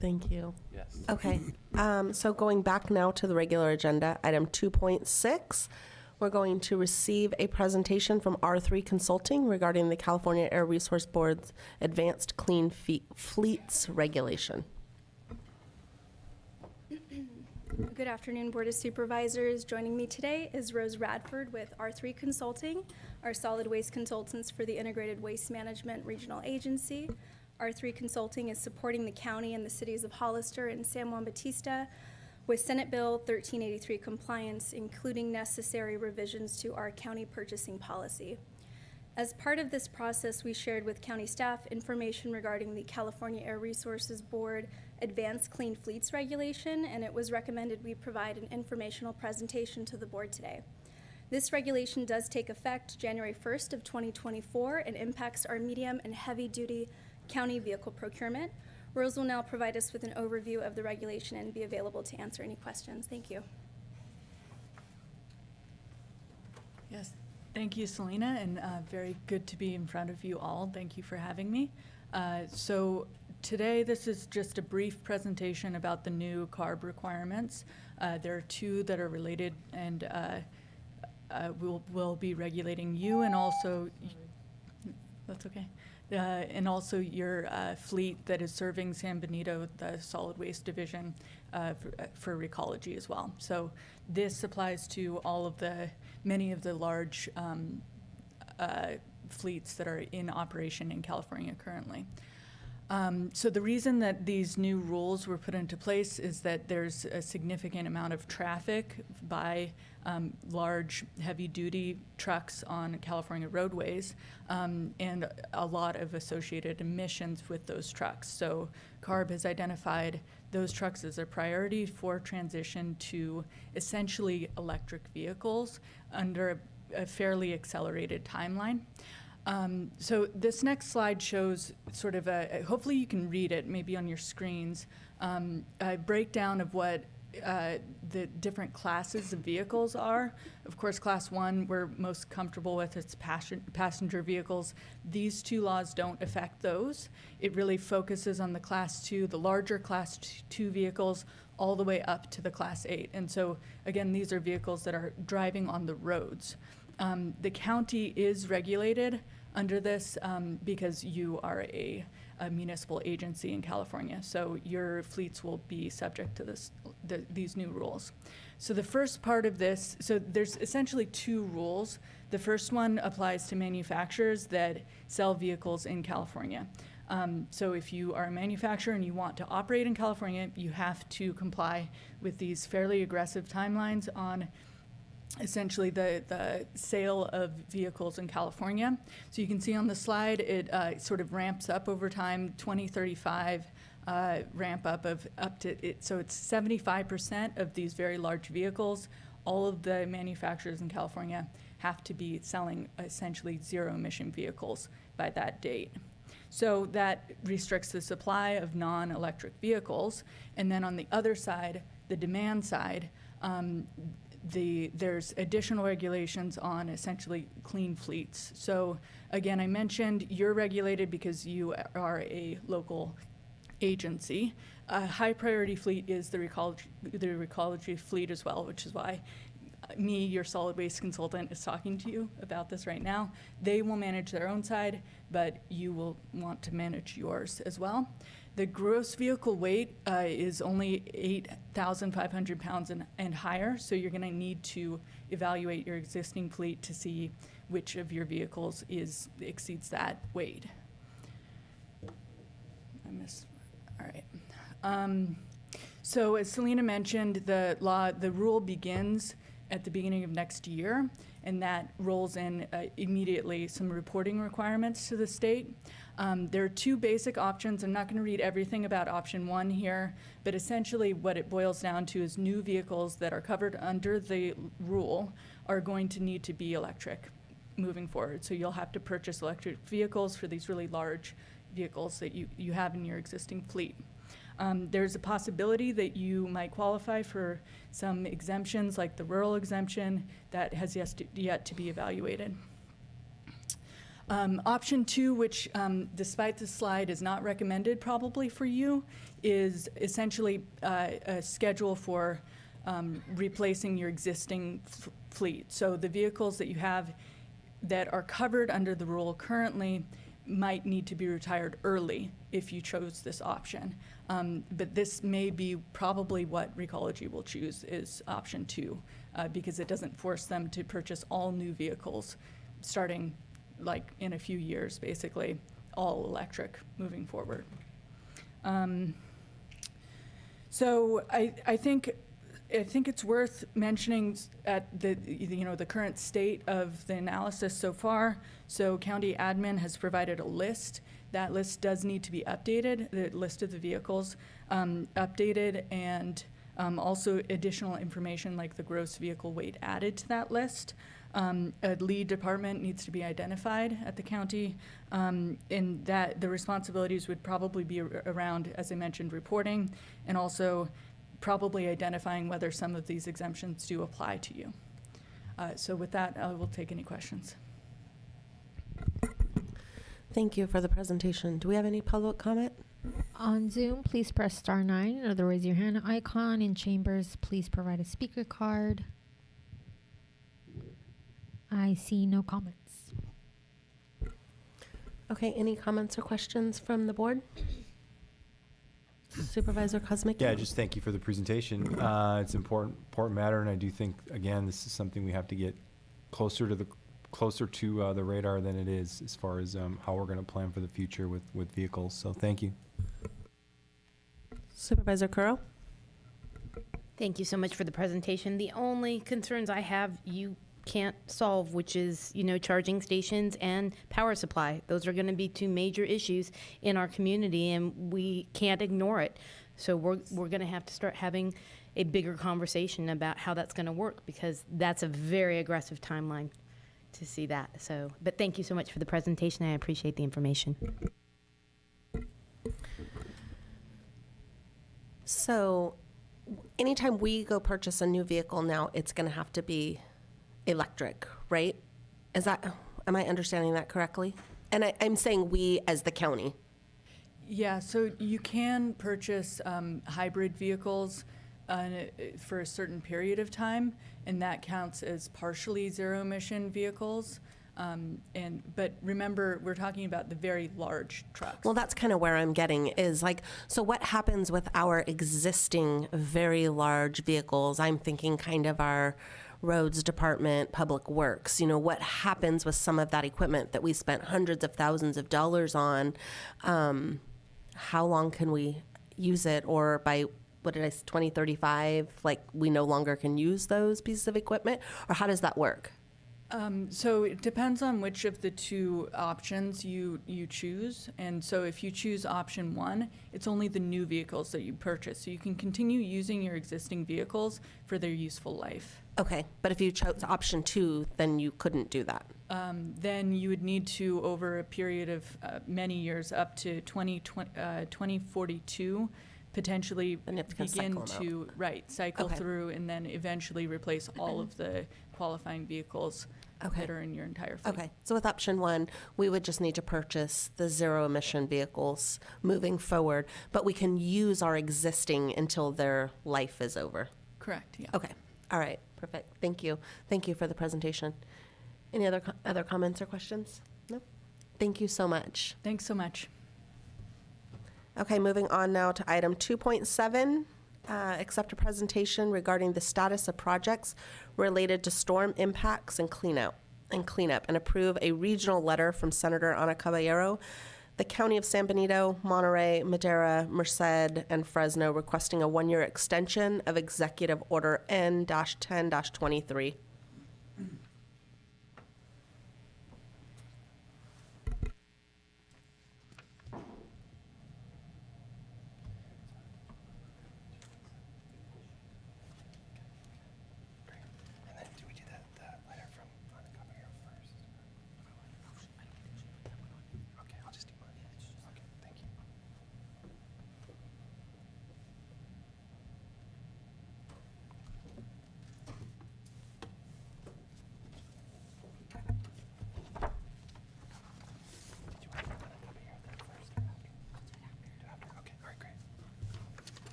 Thank you. Yes. Okay, so going back now to the regular agenda, item 2.6, we're going to receive a presentation from R3 Consulting regarding the California Air Resource Board's Advanced Clean Fleets Regulation. Good afternoon, Board of Supervisors. Joining me today is Rose Radford with R3 Consulting, our solid waste consultants for the Integrated Waste Management Regional Agency. R3 Consulting is supporting the county and the cities of Hollister and San Juan Bautista with Senate Bill 1383 compliance, including necessary revisions to our county purchasing policy. As part of this process, we shared with county staff information regarding the California Air Resources Board Advanced Clean Fleets Regulation, and it was recommended we provide an informational presentation to the board today. This regulation does take effect January 1st of 2024 and impacts our medium and heavy-duty county vehicle procurement. Rose will now provide us with an overview of the regulation and be available to answer any questions. Thank you. Yes, thank you, Selena, and very good to be in front of you all. Thank you for having me. So today, this is just a brief presentation about the new CARB requirements. There are two that are related, and we'll be regulating you and also, that's okay, and also your fleet that is serving San Benito, the solid waste division, for Recology as well. So this applies to all of many of the large fleets that are in operation in California currently. So the reason that these new rules were put into place is that there's a significant amount of traffic by large heavy-duty trucks on California roadways, and a lot of associated emissions with those trucks. So CARB has identified those trucks as a priority for transition to essentially electric vehicles under a fairly accelerated timeline. So this next slide shows sort of hopefully you can read it, maybe on your screens, a breakdown of what the different classes of vehicles are. Of course, class 1 we're most comfortable with, it's passenger vehicles. These two laws don't affect those. It really focuses on the class 2, the larger class 2 vehicles, all the way up to the class 8. And so again, these are vehicles that are driving on the roads. The county is regulated under this because you are a municipal agency in California, so your fleets will be subject to these new rules. So the first part of this, so there's essentially two rules. The first one applies to manufacturers that sell vehicles in California. So if you are a manufacturer and you want to operate in California, you have to comply with these fairly aggressive timelines on essentially the sale of vehicles in California. So you can see on the slide, it sort of ramps up over time, 2035 ramp up of up to it. So it's 75% of these very large vehicles. All of the manufacturers in California have to be selling essentially zero emission vehicles by that date. So that restricts the supply of non-electric vehicles. And then on the other side, the demand side, there's additional regulations on essentially clean fleets. So again, I mentioned you're regulated because you are a local agency. A high priority fleet is the Recology fleet as well, which is why me, your solid waste consultant, is talking to you about this right now. They will manage their own side, but you will want to manage yours as well. The gross vehicle weight is only 8,500 pounds and higher, so you're going to need to evaluate your existing fleet to see which of your vehicles exceeds that weight. All right. So as Selena mentioned, the rule begins at the beginning of next year, and that rolls in immediately some reporting requirements to the state. There are two basic options. I'm not going to read everything about option 1 here, but essentially what it boils down to is new vehicles that are covered under the rule are going to need to be electric moving forward. So you'll have to purchase electric vehicles for these really large vehicles that you have in your existing fleet. There's a possibility that you might qualify for some exemptions, like the rural exemption, that has yet to be evaluated. Option 2, which despite the slide is not recommended probably for you, is essentially a schedule for replacing your existing fleet. So the vehicles that you have that are covered under the rule currently might need to be retired early if you chose this option. But this may be probably what Recology will choose is option 2, because it doesn't force them to purchase all new vehicles starting like in a few years, basically all electric moving forward. So I think it's worth mentioning at the current state of the analysis so far. So county admin has provided a list. That list does need to be updated, the list of the vehicles updated, and also additional information like the gross vehicle weight added to that list. A lead department needs to be identified at the county, and that the responsibilities would probably be around, as I mentioned, reporting, and also probably identifying whether some of these exemptions do apply to you. So with that, I will take any questions. Thank you for the presentation. Do we have any public comment? On Zoom, please press *9 or the raise your hand icon. In chambers, please provide a speaker card. I see no comments. Okay, any comments or questions from the board? Supervisor Kosmicki? Yeah, just thank you for the presentation. It's an important matter, and I do think, again, this is something we have to get closer to the radar than it is as far as how we're going to plan for the future with vehicles. So thank you. Supervisor Curl? Thank you so much for the presentation. The only concerns I have, you can't solve, which is, charging stations and power supply. Those are going to be 2 major issues in our community, and we can't ignore it. So we're going to have to start having a bigger conversation about how that's going to work, because that's a very aggressive timeline to see that. So, but thank you so much for the presentation. I appreciate the information. So anytime we go purchase a new vehicle now, it's going to have to be electric, right? Am I understanding that correctly? And I'm saying we as the county. Yeah, so you can purchase hybrid vehicles for a certain period of time, and that counts as partially zero-emission vehicles. But remember, we're talking about the very large trucks. Well, that's kind of where I'm getting is so what happens with our existing very large vehicles? I'm thinking kind of our roads department, public works, what happens with some of that equipment that we spent hundreds of thousands of dollars on? How long can we use it? Or by, 2035, we no longer can use those pieces of equipment? Or how does that work? So it depends on which of the 2 options you choose. And so if you choose option 1, it's only the new vehicles that you purchase. So you can continue using your existing vehicles for their useful life. Okay, but if you chose option 2, then you couldn't do that. Then you would need to, over a period of many years, up to 2042, potentially begin to cycle through and then eventually replace all of the qualifying vehicles that are in your entire fleet. Okay, so with option 1, we would just need to purchase the zero-emission vehicles moving forward, but we can use our existing until their life is over. Correct, yeah. Okay, all right, perfect. Thank you. Thank you for the presentation. Any other comments or questions? No? Thank you so much. Thanks so much. Okay, moving on now to item 2.7, accept a presentation regarding the status of projects related to storm impacts and cleanup, and approve a regional letter from Senator Ana Caballero, the County of San Benito, Monterey, Madera, Merced, and Fresno requesting a 1-year extension of Executive Order N-10-23.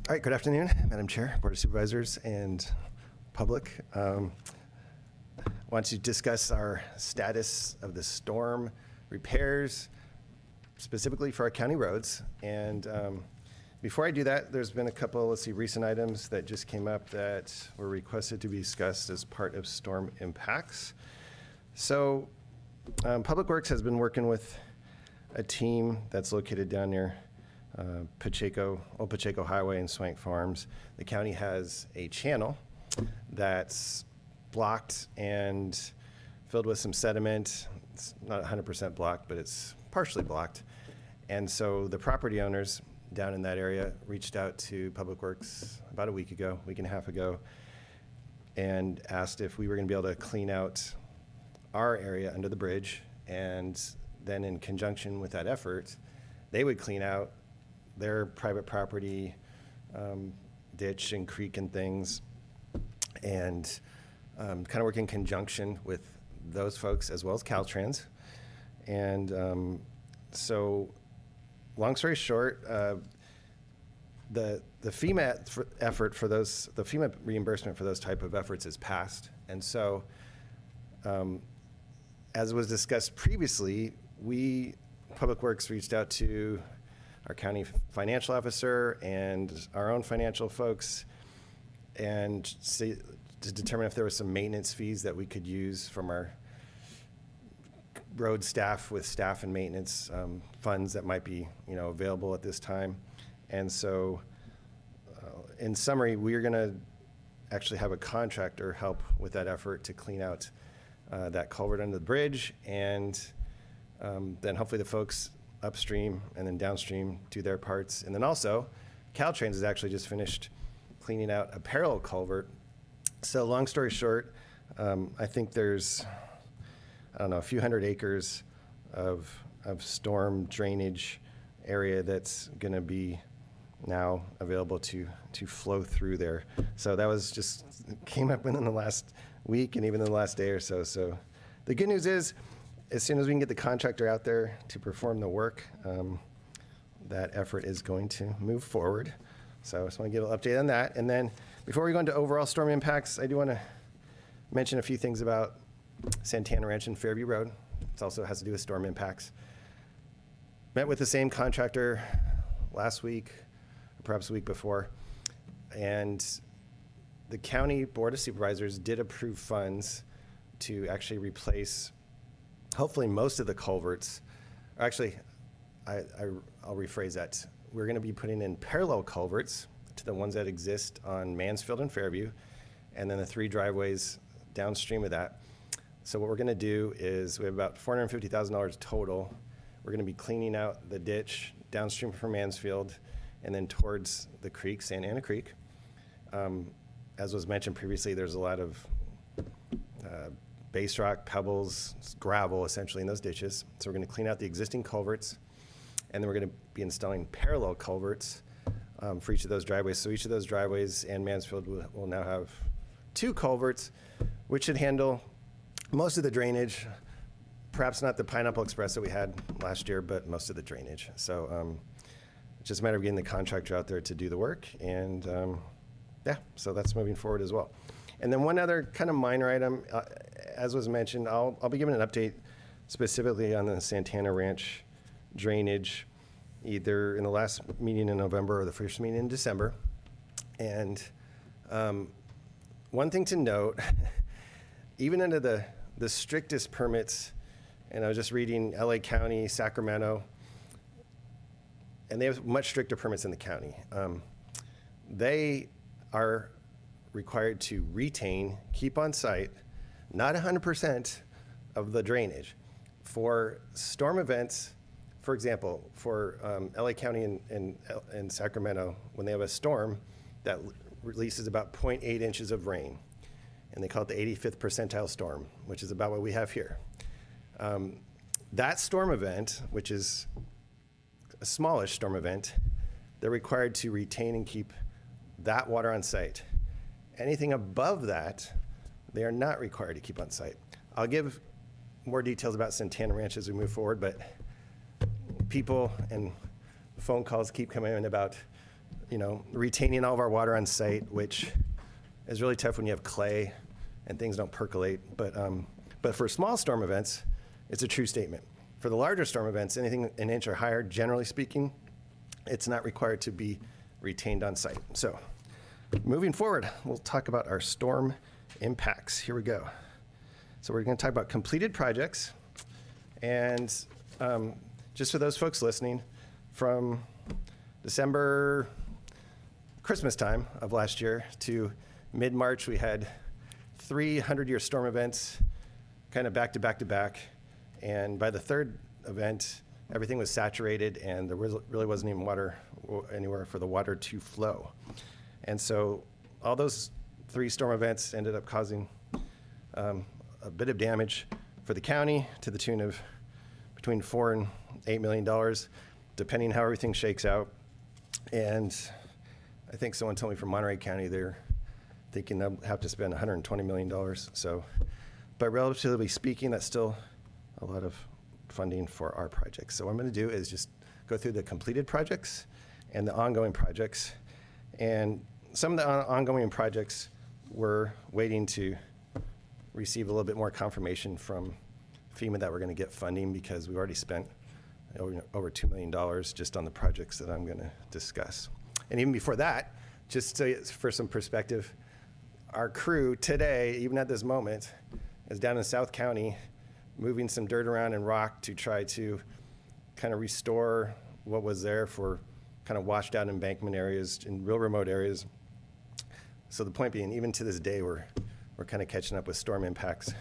All right, good afternoon, Madam Chair, Board of Supervisors, and public. I want to discuss our status of the storm repairs, specifically for our county roads. And before I do that, there's been a couple, recent items that just came up that were requested to be discussed as part of storm impacts. So Public Works has been working with a team that's located down near Old Pacheco Highway and Swank Farms. The county has a channel that's blocked and filled with some sediment. It's not 100% blocked, but it's partially blocked. And so the property owners down in that area reached out to Public Works about a week and a half ago, and asked if we were going to be able to clean out our area under the bridge. And then in conjunction with that effort, they would clean out their private property, ditch and creek and things, and kind of work in conjunction with those folks as well as Caltrans. And so long story short, the FEMA effort for those, the FEMA reimbursement for those type of efforts is passed. And so as was discussed previously, Public Works reached out to our county financial officer and our own financial folks and to determine if there was some maintenance fees that we could use from our road staff with staff and maintenance funds that might be available at this time. And so in summary, we're going to actually have a contractor help with that effort to clean out that culvert under the bridge, and then hopefully the folks upstream and then downstream do their parts. And then also, Caltrans has actually just finished cleaning out a parallel culvert. So long story short, I think there's, a few hundred acres of storm drainage area that's going to be now available to flow through there. So that was just came up within the last week and even in the last day or so. So the good news is, as soon as we can get the contractor out there to perform the work, that effort is going to move forward. So I just want to give an update on that. And then before we go into overall storm impacts, I do want to mention a few things about Santana Ranch and Fairview Road. It also has to do with storm impacts. Met with the same contractor last week, or perhaps a week before, and the County Board of Supervisors did approve funds to actually replace hopefully most of the culverts. Actually, I'll rephrase that. We're going to be putting in parallel culverts to the ones that exist on Mansfield and Fairview, and then the 3 driveways downstream of that. So what we're going to do is we have about $450,000 total. We're going to be cleaning out the ditch downstream from Mansfield and then towards the creek, Santa Ana Creek. As was mentioned previously, there's a lot of base rock, pebbles, gravel essentially in those ditches. So we're going to clean out the existing culverts, and then we're going to be installing parallel culverts for each of those driveways. So each of those driveways and Mansfield will now have 2 culverts, which should handle most of the drainage, perhaps not the Pineapple Express that we had last year, but most of the drainage. So it's just a matter of getting the contractor out there to do the work, and so that's moving forward as well. And then one other kind of minor item, as was mentioned, I'll be giving an update specifically on the Santana Ranch drainage, either in the last meeting in November or the first meeting in December. And one thing to note, even under the strictest permits, and I was just reading LA County, Sacramento, and they have much stricter permits in the county. They are required to retain, keep on site, not 100% of the drainage. For storm events, for example, for LA County and Sacramento, when they have a storm that releases about 0.8 inches of rain, and they call it the 85th percentile storm, which is about what we have here. That storm event, which is a smallish storm event, they're required to retain and keep that water on site. Anything above that, they are not required to keep on site. I'll give more details about Santana Ranch as we move forward, but people and phone calls keep coming in about retaining all of our water on site, which is really tough when you have clay and things don't percolate. But for small storm events, it's a true statement. For the larger storm events, anything an inch or higher, generally speaking, it's not required to be retained on site. So moving forward, we'll talk about our storm impacts. Here we go. So we're going to talk about completed projects. And just for those folks listening, from December, Christmas time of last year to mid-March, we had 3 100-year storm events kind of back to back to back. And by the third event, everything was saturated and there really wasn't even water anywhere for the water to flow. And so all those 3 storm events ended up causing a bit of damage for the county to the tune of between $4 and $8 million, depending how everything shakes out. And I think someone told me from Monterey County they're thinking they'll have to spend $120 million. So, but relatively speaking, that's still a lot of funding for our projects. So what I'm going to do is just go through the completed projects and the ongoing projects. And some of the ongoing projects we're waiting to receive a little bit more confirmation from FEMA that we're going to get funding, because we've already spent over $2 million just on the projects that I'm going to discuss. And even before that, just for some perspective, our crew today, even at this moment, is down in South County moving some dirt around and rock to try to kind of restore what was there for kind of washed out embankment areas in real remote areas. So the point being, even to this day, we're kind of catching up with storm impacts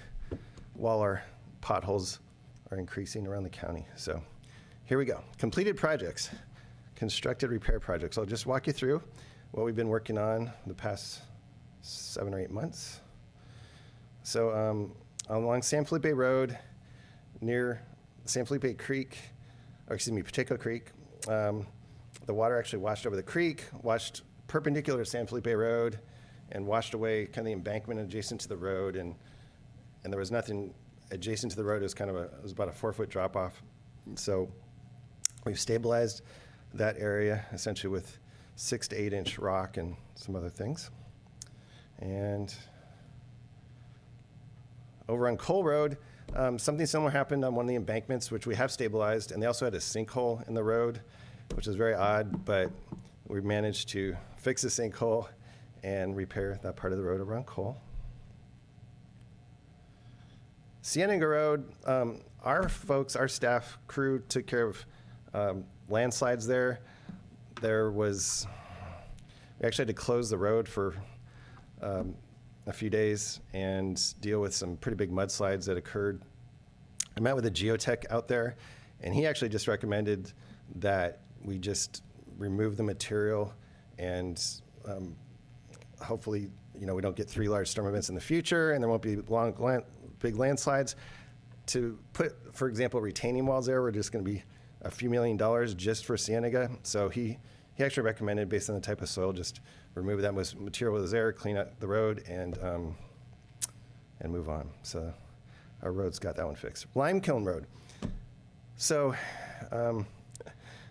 while our potholes are increasing around the county. So here we go. Completed projects, constructed repair projects. I'll just walk you through what we've been working on the past 7 or 8 months. So along San Felipe Road, near San Felipe Creek, or excuse me, Pacheco Creek, the water actually washed over the creek, washed perpendicular to San Felipe Road, and washed away kind of the embankment adjacent to the road. And there was nothing adjacent to the road. It was it was about a 4-foot drop off. So we've stabilized that area essentially with 6 to 8 inch rock and some other things. And over on Cole Road, something similar happened on one of the embankments, which we have stabilized, and they also had a sinkhole in the road, which is very odd, but we managed to fix the sinkhole and repair that part of the road around Cole. Cienega Road, our folks, our staff crew took care of landslides there. We actually had to close the road for a few days and deal with some pretty big mudslides that occurred. I met with a geotech out there, and he actually just recommended that we just remove the material and hopefully, we don't get 3 large storm events in the future, and there won't be big landslides. To put, for example, retaining walls there, we're just going to be a few $1 million just for Cienega. So he actually recommended, based on the type of soil, just remove that material that was there, clean out the road, and move on. So our road's got that one fixed. Lime Kiln Road. So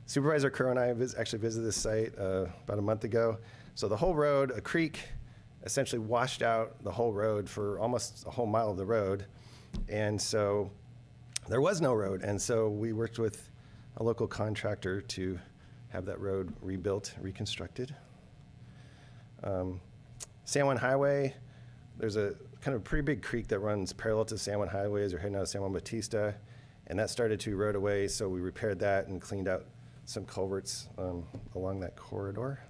Supervisor Kerr and I actually visited this site about a month ago. So the whole road, a creek, essentially washed out the whole road for almost a whole mile of the road. And so there was no road. And so we worked with a local contractor to have that road rebuilt, reconstructed. San Juan Highway, there's a kind of pretty big creek that runs parallel to San Juan Highway as you're heading out of San Juan Bautista, and that started to erode away, so we repaired that and cleaned out some culverts along that corridor.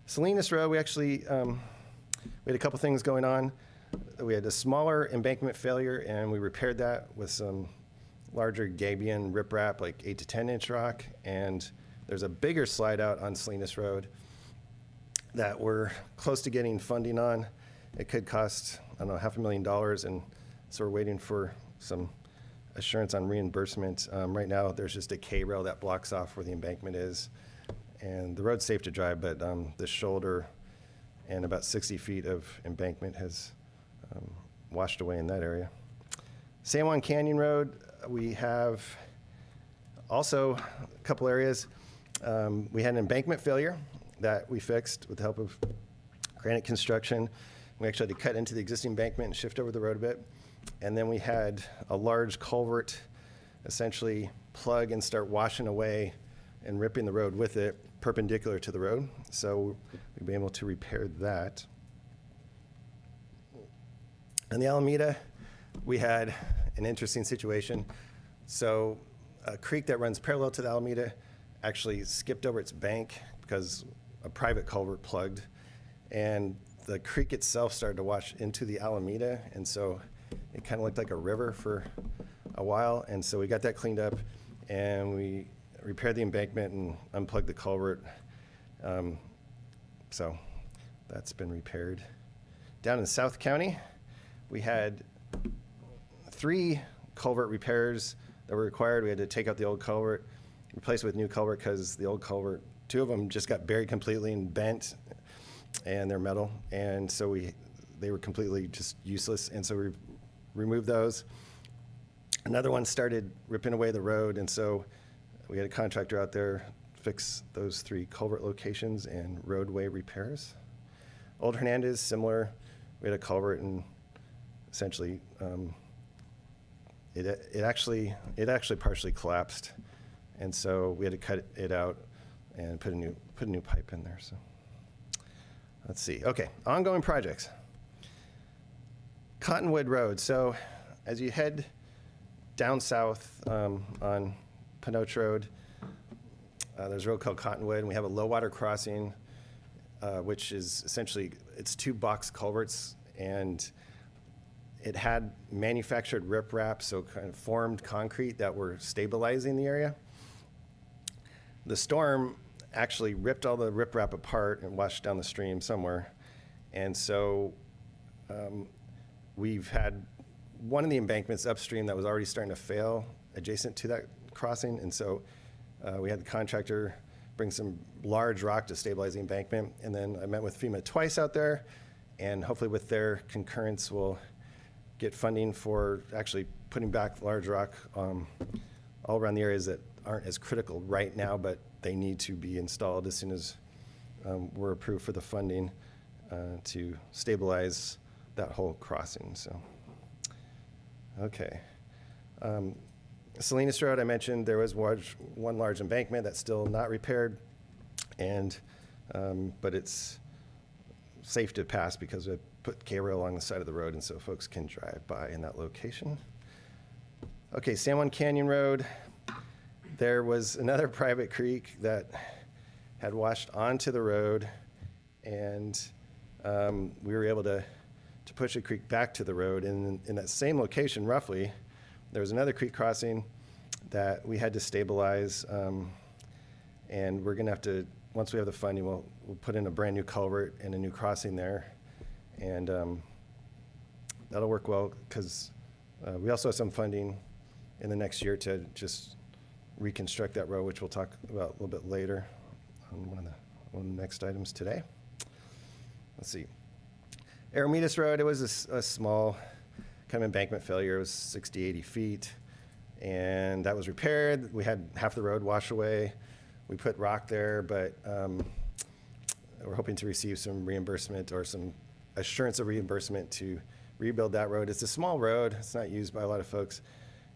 Salinas Road, we actually we had a couple things going on. We had a smaller embankment failure, and we repaired that with some larger gabion riprap, like 8 to 10 inch rock, and there's a bigger slide out on Salinas Road that we're close to getting funding on. It could cost, I don't know, $500,000, and so we're waiting for some assurance on reimbursement. Right now, there's just a K-rail that blocks off where the embankment is, and the road's safe to drive, but the shoulder and about 60 feet of embankment has washed away in that area. San Juan Canyon Road, we have also a couple areas. We had an embankment failure that we fixed with the help of Granite Construction. We actually had to cut into the existing embankment and shift over the road a bit. And then we had a large culvert essentially plug and start washing away and ripping the road with it perpendicular to the road. So we've been able to repair that. In the Alameda, we had an interesting situation. So a creek that runs parallel to the Alameda actually skipped over its bank because a private culvert plugged, and the creek itself started to wash into the Alameda, and so it kind of looked like a river for a while. And so we got that cleaned up, and we repaired the embankment and unplugged the culvert. So that's been repaired. Down in South County, we had 3 culvert repairs that were required. We had to take out the old culvert, replace it with new culvert because the old culvert, 2 of them just got buried completely and bent, and they're metal. And so they were completely just useless. And so we removed those. Another one started ripping away the road. And so we had a contractor out there fix those 3 culvert locations and roadway repairs. Old Hernandez, similar. We had a culvert and essentially it actually partially collapsed, and so we had to cut it out and put a new pipe in there. So let's see. Okay, ongoing projects. Cottonwood Road. So as you head down south on Pinoch Road, there's a road called Cottonwood, and we have a low water crossing, which is essentially, it's 2 box culverts, and it had manufactured riprap, so kind of formed concrete that were stabilizing the area. The storm actually ripped all the riprap apart and washed down the stream somewhere. And so we've had one of the embankments upstream that was already starting to fail adjacent to that crossing. And so we had the contractor bring some large rock to stabilize the embankment. And then I met with FEMA twice out there, and hopefully with their concurrence, we'll get funding for actually putting back large rock all around the areas that aren't as critical right now, but they need to be installed as soon as we're approved for the funding to stabilize that whole crossing. So, okay. Salinas Road, I mentioned there was one large embankment that's still not repaired, and but it's safe to pass because we put K-rail along the side of the road, and so folks can drive by in that location. Okay, San Juan Canyon Road. There was another private creek that had washed onto the road, and we were able to push the creek back to the road. And in that same location, roughly, there was another creek crossing that we had to stabilize, and we're gonna have to, once we have the funding, we'll put in a brand new culvert and a new crossing there, and that'll work well because we also have some funding in the next year to just reconstruct that road, which we'll talk about a little bit later on one of the next items today. Let's see. Aromitas Road, it was a small kind of embankment failure. It was 60, 80 feet, and that was repaired. We had half the road wash away. We put rock there, but we're hoping to receive some reimbursement or some assurance of reimbursement to rebuild that road. It's a small road. It's not used by a lot of folks.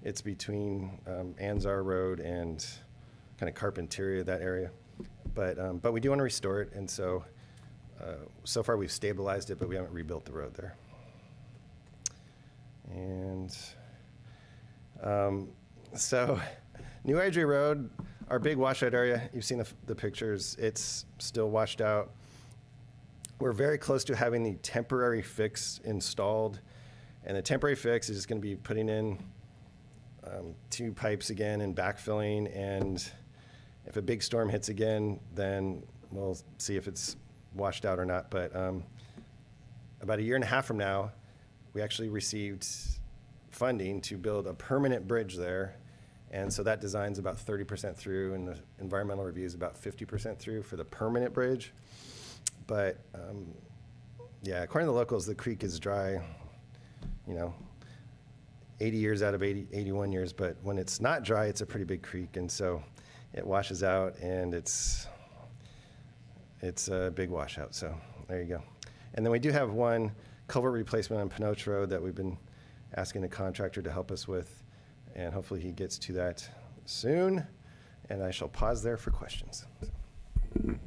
It's between Anzar Road and kind of Carpinteria, that area. But we do want to restore it, and so so far we've stabilized it, but we haven't rebuilt the road there. And so New Adria Road, our big washout area, you've seen the pictures, it's still washed out. We're very close to having the temporary fix installed, and the temporary fix is just going to be putting in 2 pipes again and backfilling, and if a big storm hits again, then we'll see if it's washed out or not. But about 1.5 years from now, we actually received funding to build a permanent bridge there, and so that design's about 30% through, and the environmental review is about 50% through for the permanent bridge. But yeah, according to the locals, the creek is dry, 80 years out of 81 years, but when it's not dry, it's a pretty big creek, and so it washes out, and it's a big washout. So there you go. And then we do have one culvert replacement on Pinoch Road that we've been asking the contractor to help us with, and hopefully he gets to that soon. And I shall pause there for questions. Do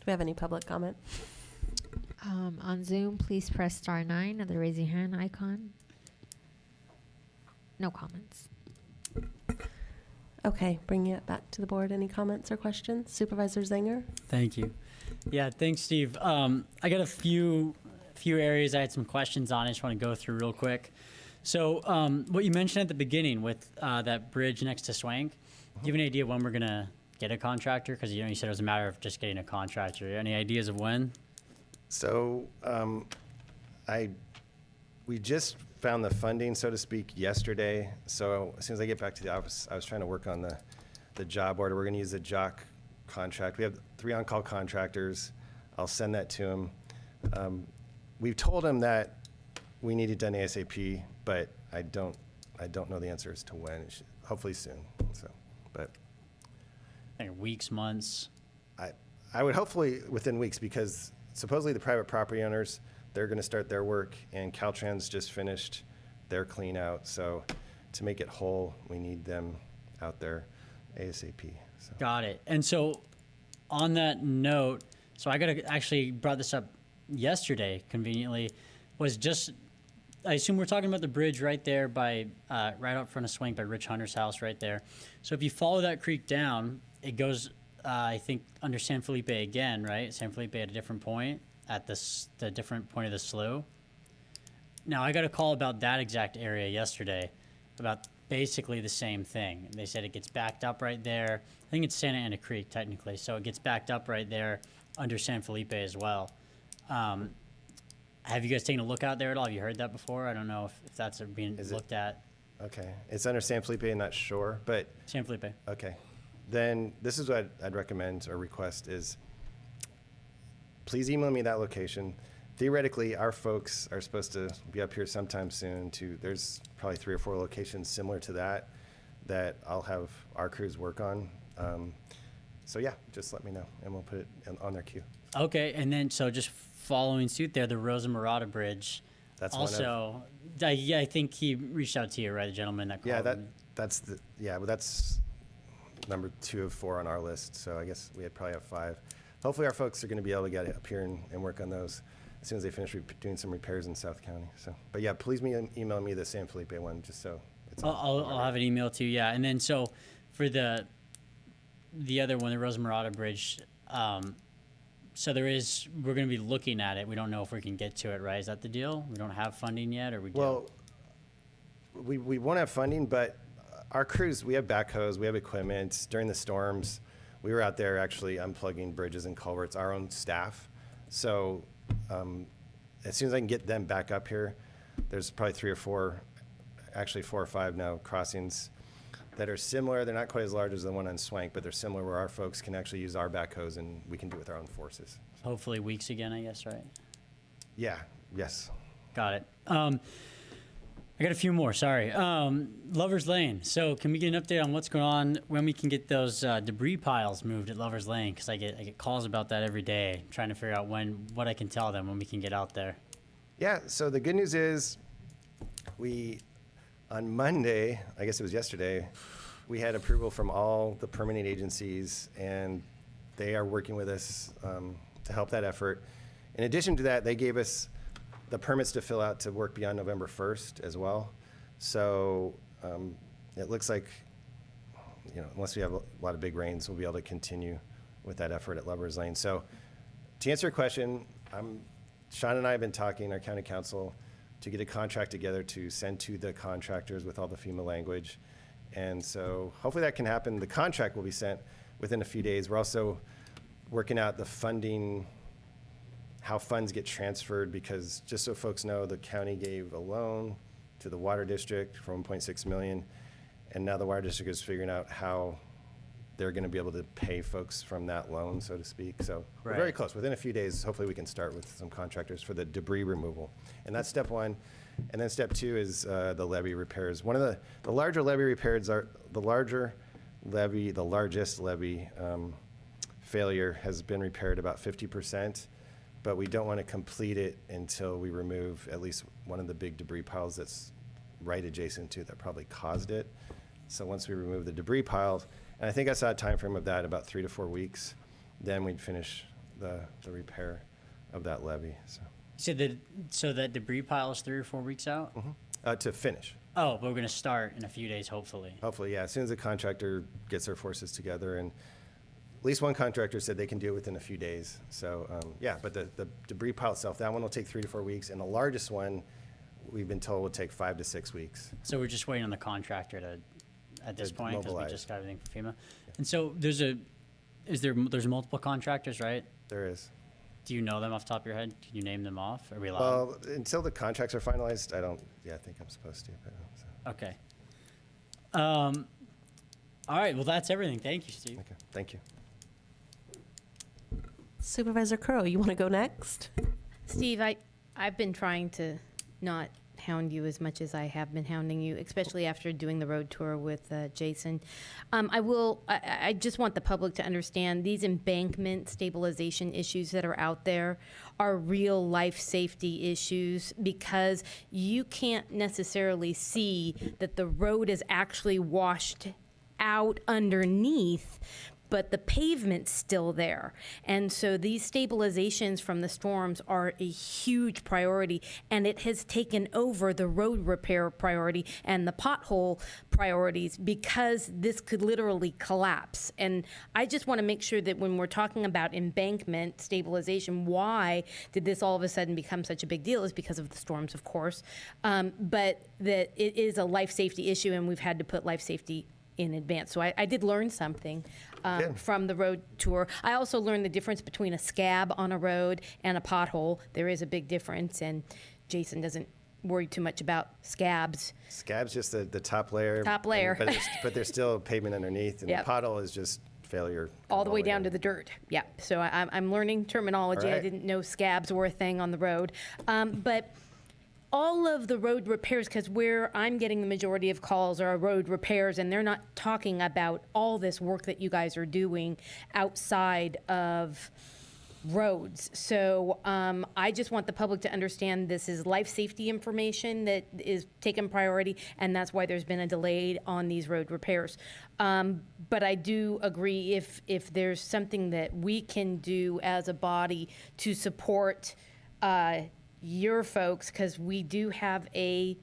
we have any public comment? On Zoom, please press *9 at the raise your hand icon. No comments. Okay, bringing it back to the board. Any comments or questions? Supervisor Zinger? Thank you. Yeah, thanks, Steve. I got a few areas I had some questions on. I just want to go through real quick. So what you mentioned at the beginning with that bridge next to Swank, do you have any idea when we're going to get a contractor? Because you said it was a matter of just getting a contractor. Any ideas of when? So we just found the funding, so to speak, yesterday. So as soon as I get back to the office, I was trying to work on the job order. We're going to use the JOC contract. We have 3 on-call contractors. I'll send that to him. We've told him that we need it done ASAP, but I don't know the answer as to when. It should, hopefully soon. So, but I think weeks, months. I would hopefully within weeks, because supposedly the private property owners, they're going to start their work, and Caltrans just finished their clean out. So to make it whole, we need them out there ASAP. So. Got it. And so on that note, so I actually brought this up yesterday, conveniently, was just, I assume we're talking about the bridge right there by, right out front of Swank by Rich Hunter's house right there. So if you follow that creek down, it goes, I think, under San Felipe again, right? San Felipe at a different point, at the different point of the slough. Now, I got a call about that exact area yesterday, about basically the same thing. They said it gets backed up right there. I think it's Santa Ana Creek, technically. So it gets backed up right there under San Felipe as well. Have you guys taken a look out there at all? Have you heard that before? I don't know if that's being looked at. Okay. It's under San Felipe and not Shore, but... San Felipe. Okay. Then this is what I'd recommend or request is, please email me that location. Theoretically, our folks are supposed to be up here sometime soon there's probably 3 or 4 locations similar to that I'll have our crews work on. So yeah, just let me know and we'll put it on their queue. Okay, and then so just following suit there, the Rosa Morada Bridge. That's also, yeah, I think he reached out to you, right? The gentleman that called. Yeah, but that's number 2 of 4 on our list. So I guess we probably have 5. Hopefully our folks are going to be able to get up here and work on those as soon as they finish doing some repairs in South County. So, but yeah, please email me the San Felipe one just so it's. I'll have an email too. Yeah, and then so for the other one, the Rosa Morada Bridge. So we're going to be looking at it. We don't know if we can get to it, right? Is that the deal? We don't have funding yet, or we do? Well, we won't have funding, but our crews, we have backhoes, we have equipment. During the storms, we were out there actually unplugging bridges and culverts, our own staff. So as soon as I can get them back up here, there's probably 3 or 4, actually 4 or 5 now crossings that are similar. They're not quite as large as the one on Swank, but they're similar where our folks can actually use our backhoes and we can do it with our own forces. Hopefully weeks again, I guess, right? Yeah, yes. Got it. I got a few more, sorry. Lover's Lane. So can we get an update on what's going on, when we can get those debris piles moved at Lover's Lane? Because I get calls about that every day, trying to figure out what I can tell them when we can get out there. Yeah, so the good news is on Monday, I guess it was yesterday, we had approval from all the permitting agencies, and they are working with us to help that effort. In addition to that, they gave us the permits to fill out to work beyond November 1st as well. So it looks like, unless we have a lot of big rains, we'll be able to continue with that effort at Lover's Lane. So to answer your question, Sean and I have been talking, our county council, to get a contract together to send to the contractors with all the FEMA language. And so hopefully that can happen. The contract will be sent within a few days. We're also working out the funding, how funds get transferred, because just so folks know, the county gave a loan to the water district for $1.6 million. And now the water district is figuring out how they're going to be able to pay folks from that loan, so to speak. So we're very Right. close. Within a few days, hopefully we can start with some contractors for the debris removal. And that's step one. And then step two is the levee repairs. One of the larger levee repairs are the largest levee failure has been repaired about 50%, but we don't want to complete it until we remove at least one of the big debris piles that's right adjacent to that probably caused it. So once we remove the debris piles, and I think I saw a time frame of that about 3 to 4 weeks, then we'd finish the repair of that levee. So that debris pile is 3 or 4 weeks out? To finish. Oh, but we're going to start in a few days, hopefully. Hopefully, yeah. As soon as the contractor gets their forces together, and at least one contractor said they can do it within a few days. So, yeah, but the debris pile itself, that one will take 3 to 4 weeks, and the largest one, we've been told, will take 5 to 6 weeks. So we're just waiting on the contractor to, at this point, because we mobilize. just got everything from FEMA. And so there's multiple contractors, right? There is. Do you know them off the top of your head? Can you name them off? Are we allowed? Well, until the contracts are finalized, I think I'm supposed to. But, Okay. All right, well, that's everything. Thank you, Steve. Okay, thank you. Supervisor Crow, you want to go next? Steve, I've been trying to not hound you as much as I have been hounding you, especially after doing the road tour with Jason. I just want the public to understand these embankment stabilization issues that are out there are real life safety issues, because you can't necessarily see that the road is actually washed out underneath, but the pavement's still there. And so these stabilizations from the storms are a huge priority, and it has taken over the road repair priority and the pothole priorities, because this could literally collapse. And I just want to make sure that when we're talking about embankment stabilization, why did this all of a sudden become such a big deal is because of the storms, of course, but that it is a life safety issue, and we've had to put life safety in advance. So I did learn something from the road tour. I also learned the difference between a scab on a road and a pothole. There is a big difference, and Jason doesn't worry too much about scabs. Scab's just the top layer. Top layer. But there's still pavement underneath, and Yep. the pothole is just failure. All the way down to the dirt. Yeah. So I'm learning terminology. All right. I didn't know scabs were a thing on the road. But all of the road repairs, because where I'm getting the majority of calls are road repairs, and they're not talking about all this work that you guys are doing outside of roads. So I just want the public to understand this is life safety information that is taken priority, and that's why there's been a delay on these road repairs. But I do agree, if there's something that we can do as a body to support your folks, because we do have a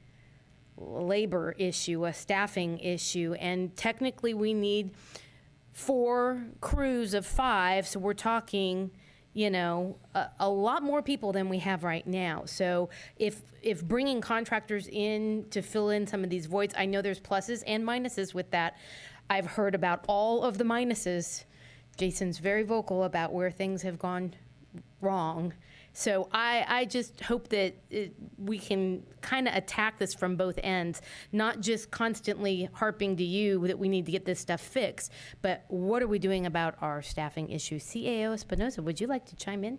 labor issue, a staffing issue, and technically we need 4 crews of 5, so we're talking, a lot more people than we have right now. So if bringing contractors in to fill in some of these voids, I know there's pluses and minuses with that. I've heard about all of the minuses. Jason's very vocal about where things have gone wrong. So I just hope that we can kind of attack this from both ends, not just constantly harping to you that we need to get this stuff fixed, but what are we doing about our staffing issues? CAO Espinosa, would you like to chime in?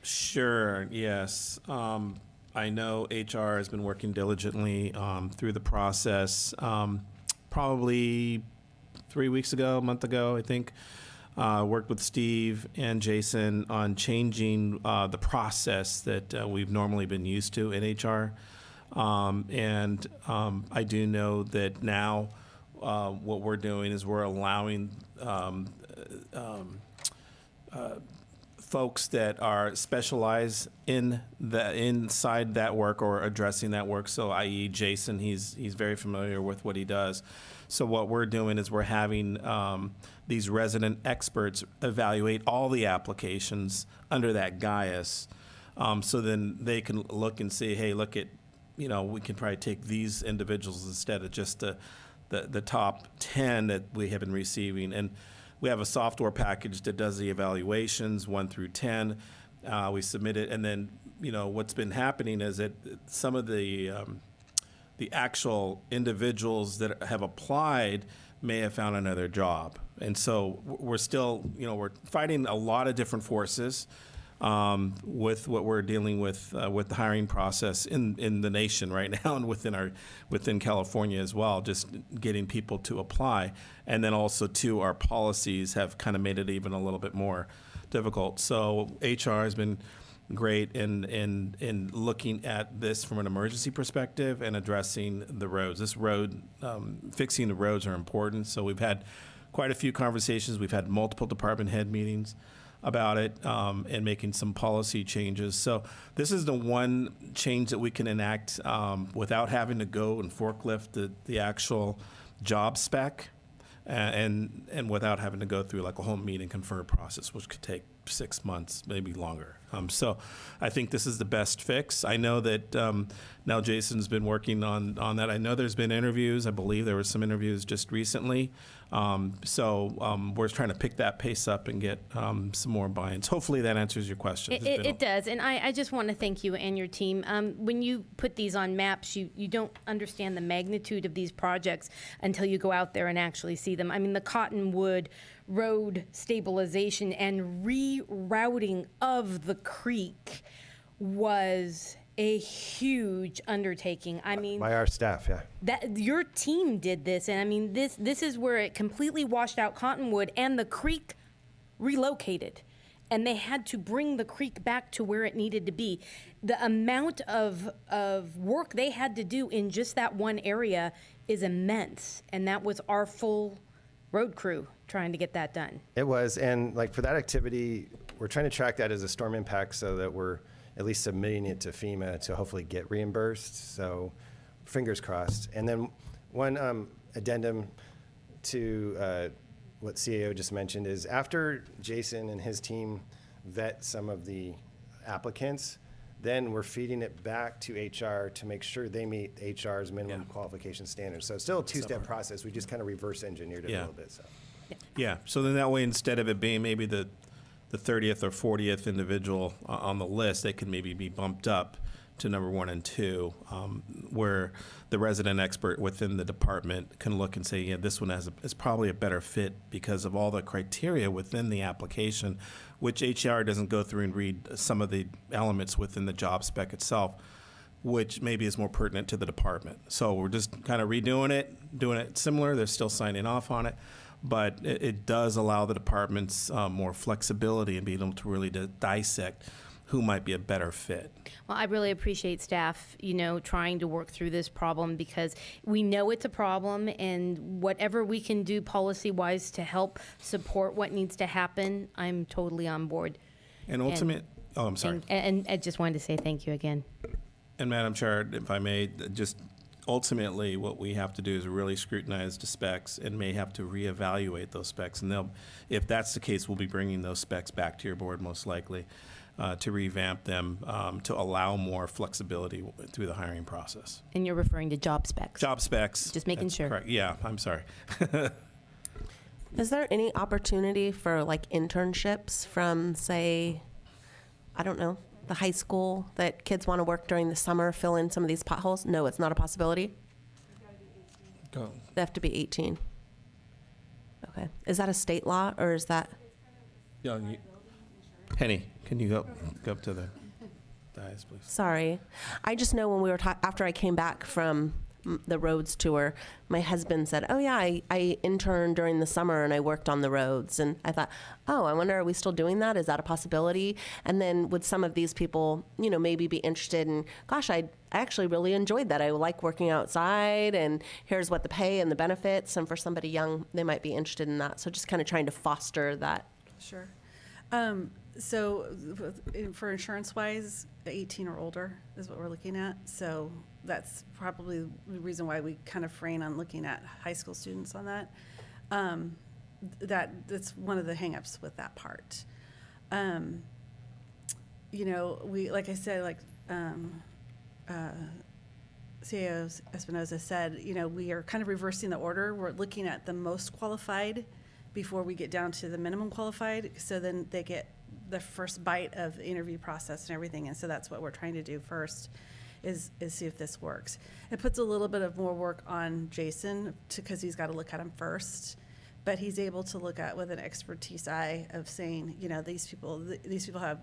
Sure, yes. I know HR has been working diligently through the process. Probably 3 weeks ago, a month ago, I think. Worked with Steve and Jason on changing the process that we've normally been used to in HR. And I do know that now what we're doing is we're allowing folks that are specialized inside that work or addressing that work. So, i.e., Jason, he's very familiar with what he does. So what we're doing is we're having these resident experts evaluate all the applications under that GIAS. So then they can look and see, hey, look at, we can probably take these individuals instead of just the top 10 that we have been receiving. And we have a software package that does the evaluations 1 through 10. We submit it, and then what's been happening is that some of the actual individuals that have applied may have found another job, And so we're still, we're fighting a lot of different forces with what we're dealing with the hiring process in the nation right now, and within California as well, just getting people to apply. And then also, too, our policies have kind of made it even a little bit more difficult. So HR has been great in looking at this from an emergency perspective and addressing the roads. Fixing the roads are important. So we've had quite a few conversations. We've had multiple department head meetings about it and making some policy changes. So this is the one change that we can enact without having to go and forklift the actual job spec and without having to go through like a whole meet and confer process, which could take 6 months, maybe longer. So I think this is the best fix. I know that now Jason's been working on that. I know there's been interviews. I believe there were some interviews just recently. We're trying to pick that pace up and get some more buy-ins. Hopefully that answers your question. It does, and I just want to thank you and your team. When you put these on maps, you don't understand the magnitude of these projects until you go out there and actually see them. I mean, the Cottonwood road stabilization and rerouting of the creek was a huge undertaking. I mean, by our staff, yeah. That your team did this, and I mean, this is where it completely washed out Cottonwood, and the creek relocated, and they had to bring the creek back to where it needed to be. The amount of work they had to do in just that one area is immense, and that was our full road crew trying to get that done. It was, and like for that activity, we're trying to track that as a storm impact so that we're at least submitting it to FEMA to hopefully get reimbursed. So fingers crossed. And then one addendum to what CAO just mentioned is after Jason and his team vet some of the applicants, then we're feeding it back to HR to make sure they meet HR's minimum qualification standards. So it's still a two-step process. We just kind of reverse engineered it a little bit. So. Yeah, so then that way, instead of it being maybe the 30th or 40th individual on the list, they could maybe be bumped up to number 1 and 2, where the resident expert within the department can look and say, yeah, this one is probably a better fit because of all the criteria within the application, which HR doesn't go through and read some of the elements within the job spec itself, which maybe is more pertinent to the department. So we're just kind of redoing it, doing it similar. They're still signing off on it. But it does allow the departments more flexibility and being able to really dissect who might be a better fit. Well, I really appreciate staff, trying to work through this problem, because we know it's a problem, and whatever we can do policy-wise to help support what needs to happen, I'm totally on board. And I'm sorry. And I just wanted to say thank you again. And Madam Chair, if I may, just ultimately what we have to do is really scrutinize the specs and may have to reevaluate those specs. And if that's the case, we'll be bringing those specs back to your board most likely to revamp them to allow more flexibility through the hiring process. And you're referring to job specs? Job specs. Just making sure. Correct. Yeah, I'm sorry. Is there any opportunity for like internships from, say, I don't know, the high school, that kids want to work during the summer, fill in some of these potholes? No, it's not a possibility? Go. They have to be 18. Okay. Is that a state law, or is that? Yeah, Henny, can you go up to the dais, please? Sorry. I just know when we were after I came back from the roads tour, my husband said, oh yeah, I interned during the summer and I worked on the roads. And I thought, oh, I wonder, are we still doing that? Is that a possibility? And then would some of these people, maybe be interested in, gosh, I actually really enjoyed that. I like working outside, and here's what the pay and the benefits. And for somebody young, they might be interested in that. So just kind of trying to foster that. Sure. So for insurance-wise, 18 or older is what we're looking at. So that's probably the reason why we kind of refrain on looking at high school students on that. That's one of the hangups with that part. We, like I said, CAO Espinoza said, we are kind of reversing the order. We're looking at the most qualified before we get down to the minimum qualified, so then they get the first bite of the interview process and everything. And so that's what we're trying to do first, is see if this works. It puts a little bit of more work on Jason, because he's got to look at them first. but he's able to look at with an expertise eye of saying, you know, these people have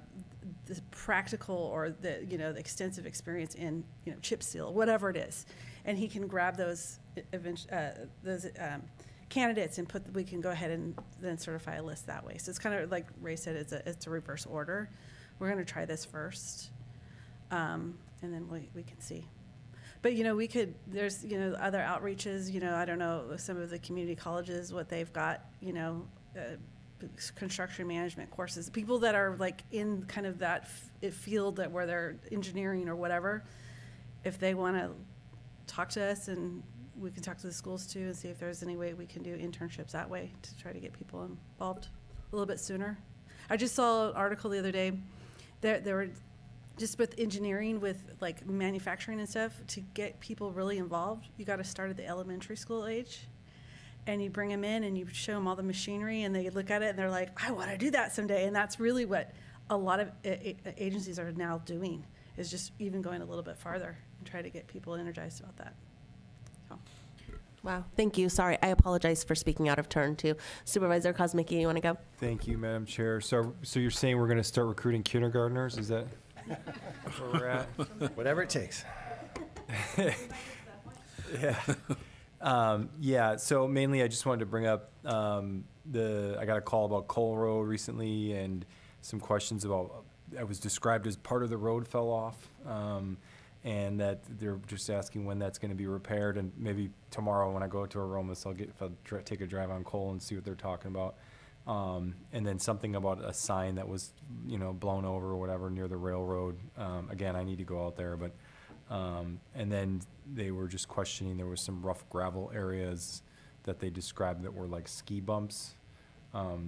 the practical or the, you know, the extensive experience in, you know, chip seal, whatever it is, and he can grab those candidates and we can go ahead and then certify a list that way. So it's kind of like Ray said, it's a reverse order. We're going to try this first, and then we can see. But, you know, there's, you know, other outreaches, you know, I don't know, some of the community colleges, what they've got, you know, construction management courses, people that are like in kind of that field that where they're engineering or whatever, if they want to talk to us, and we can talk to the schools too and see if there's any way we can do internships that way to try to get people involved a little bit sooner. I just saw an article the other day that there were just with engineering, with like manufacturing and stuff, to get people really involved, you got to start at the elementary school age. And you bring them in and you show them all the machinery, and they look at it and they're like, I want to do that someday. And that's really what a lot of agencies are now doing, is just even going a little bit farther and try to get people energized about that. So. Wow, thank you. Sorry, I apologize for speaking out of turn too. Supervisor Kosmicki, you want to go? Thank you, Madam Chair. So you're saying we're going to start recruiting kindergartners? Is that where we're at? Whatever it takes. Yeah. Yeah, so mainly I just wanted to bring up I got a call about Cole Road recently, and some questions about, I was described as part of the road fell off, and that they're just asking when that's going to be repaired, and maybe tomorrow when I go to Aromas, I'll take a drive on Cole and see what they're talking about. And then something about a sign that was, you know, blown over or whatever near the railroad. Again, I need to go out there, but and then they were just questioning, there was some rough gravel areas that they described that were like ski bumps.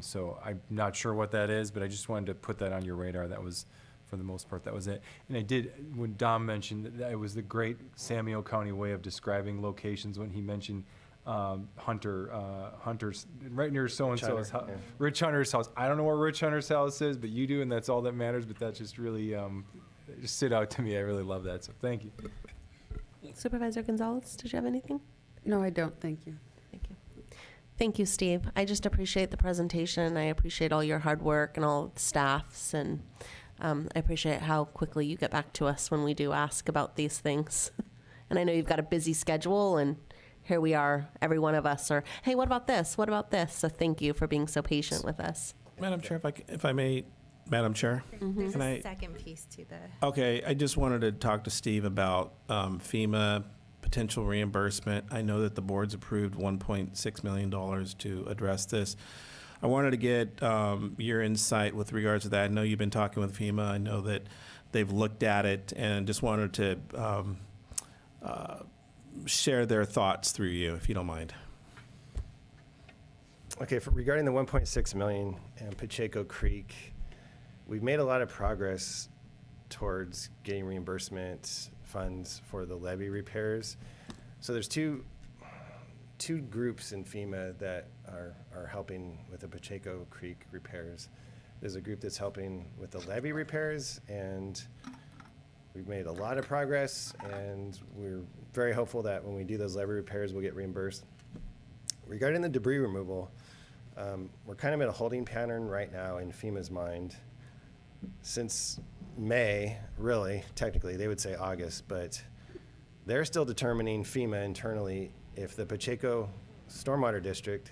So I'm not sure what that is, but I just wanted to put that on your radar. That was, for the most part, that was it. And I did, when Dom mentioned that it was the great Samuel County way of describing locations, when he mentioned Hunter's right near so-and-so's house, yeah. Rich Hunter's house. I don't know where Rich Hunter's house is, but you do, and that's all that matters. But that just really just stood out to me. I really love that. So thank you. Supervisor Gonzalez, did you have anything? No, I don't. Thank you. Thank you. Thank you, Steve. I just appreciate the presentation. I appreciate all your hard work and all the staffs, and I appreciate how quickly you get back to us when we do ask about these things. And I know you've got a busy schedule, and here we are, every one of us are, hey, what about this? What about this? So thank you for being so patient with us. Madam Chair, if I may, Madam Chair, There's can a I? second piece to the. Okay, I just wanted to talk to Steve about FEMA potential reimbursement. I know that the board's approved $1.6 million to address this. I wanted to get your insight with regards to that. I know you've been talking with FEMA. I know that they've looked at it, and just wanted to share their thoughts through you, if you don't mind. Okay, regarding the 1.6 million and Pacheco Creek, we've made a lot of progress towards getting reimbursement funds for the levee repairs. So there's two groups in FEMA that are helping with the Pacheco Creek repairs. There's a group that's helping with the levee repairs, and we've made a lot of progress, and we're very hopeful that when we do those levee repairs, we'll get reimbursed. Regarding the debris removal, we're kind of in a holding pattern right now in FEMA's mind. Since May, really, technically, they would say August, but they're still determining, FEMA internally, if the Pacheco Stormwater District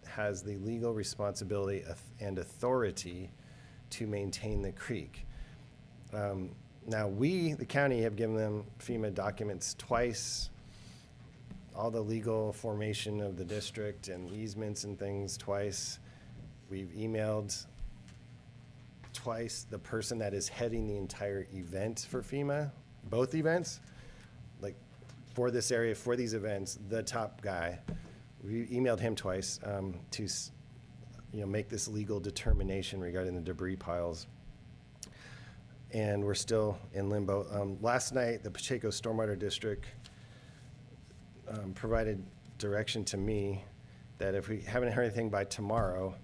has the legal responsibility and authority to maintain the creek. Now, we, the county, have given them FEMA documents twice, all the legal formation of the district and easements and things twice. We've emailed twice the person that is heading the entire event for FEMA, both events, like for this area, for these events, the top guy. We emailed him twice to make this legal determination regarding the debris piles. And we're still in limbo. Last night, the Pacheco Stormwater District provided direction to me that if we haven't heard anything by tomorrow,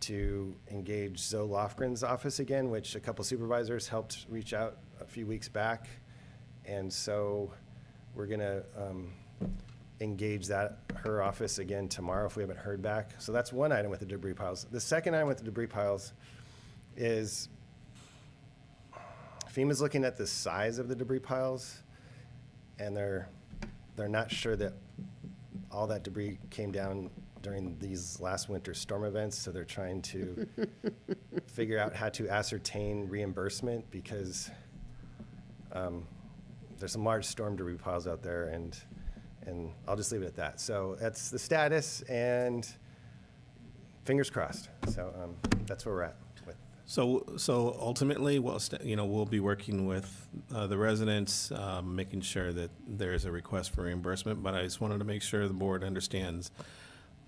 to engage Zoe Lofgren's office again, which a couple supervisors helped reach out a few weeks back. And so we're gonna engage her office again tomorrow if we haven't heard back. So that's one item with the debris piles. The second item with the debris piles is FEMA's looking at the size of the debris piles, and they're not sure that all that debris came down during these last winter storm events, so they're trying to figure out how to ascertain reimbursement because there's some large storm debris piles out there, and I'll just leave it at that. So that's the status, and fingers crossed. So that's where we're at with. So ultimately, we'll be working with the residents, making sure that there's a request for reimbursement. But I just wanted to make sure the board understands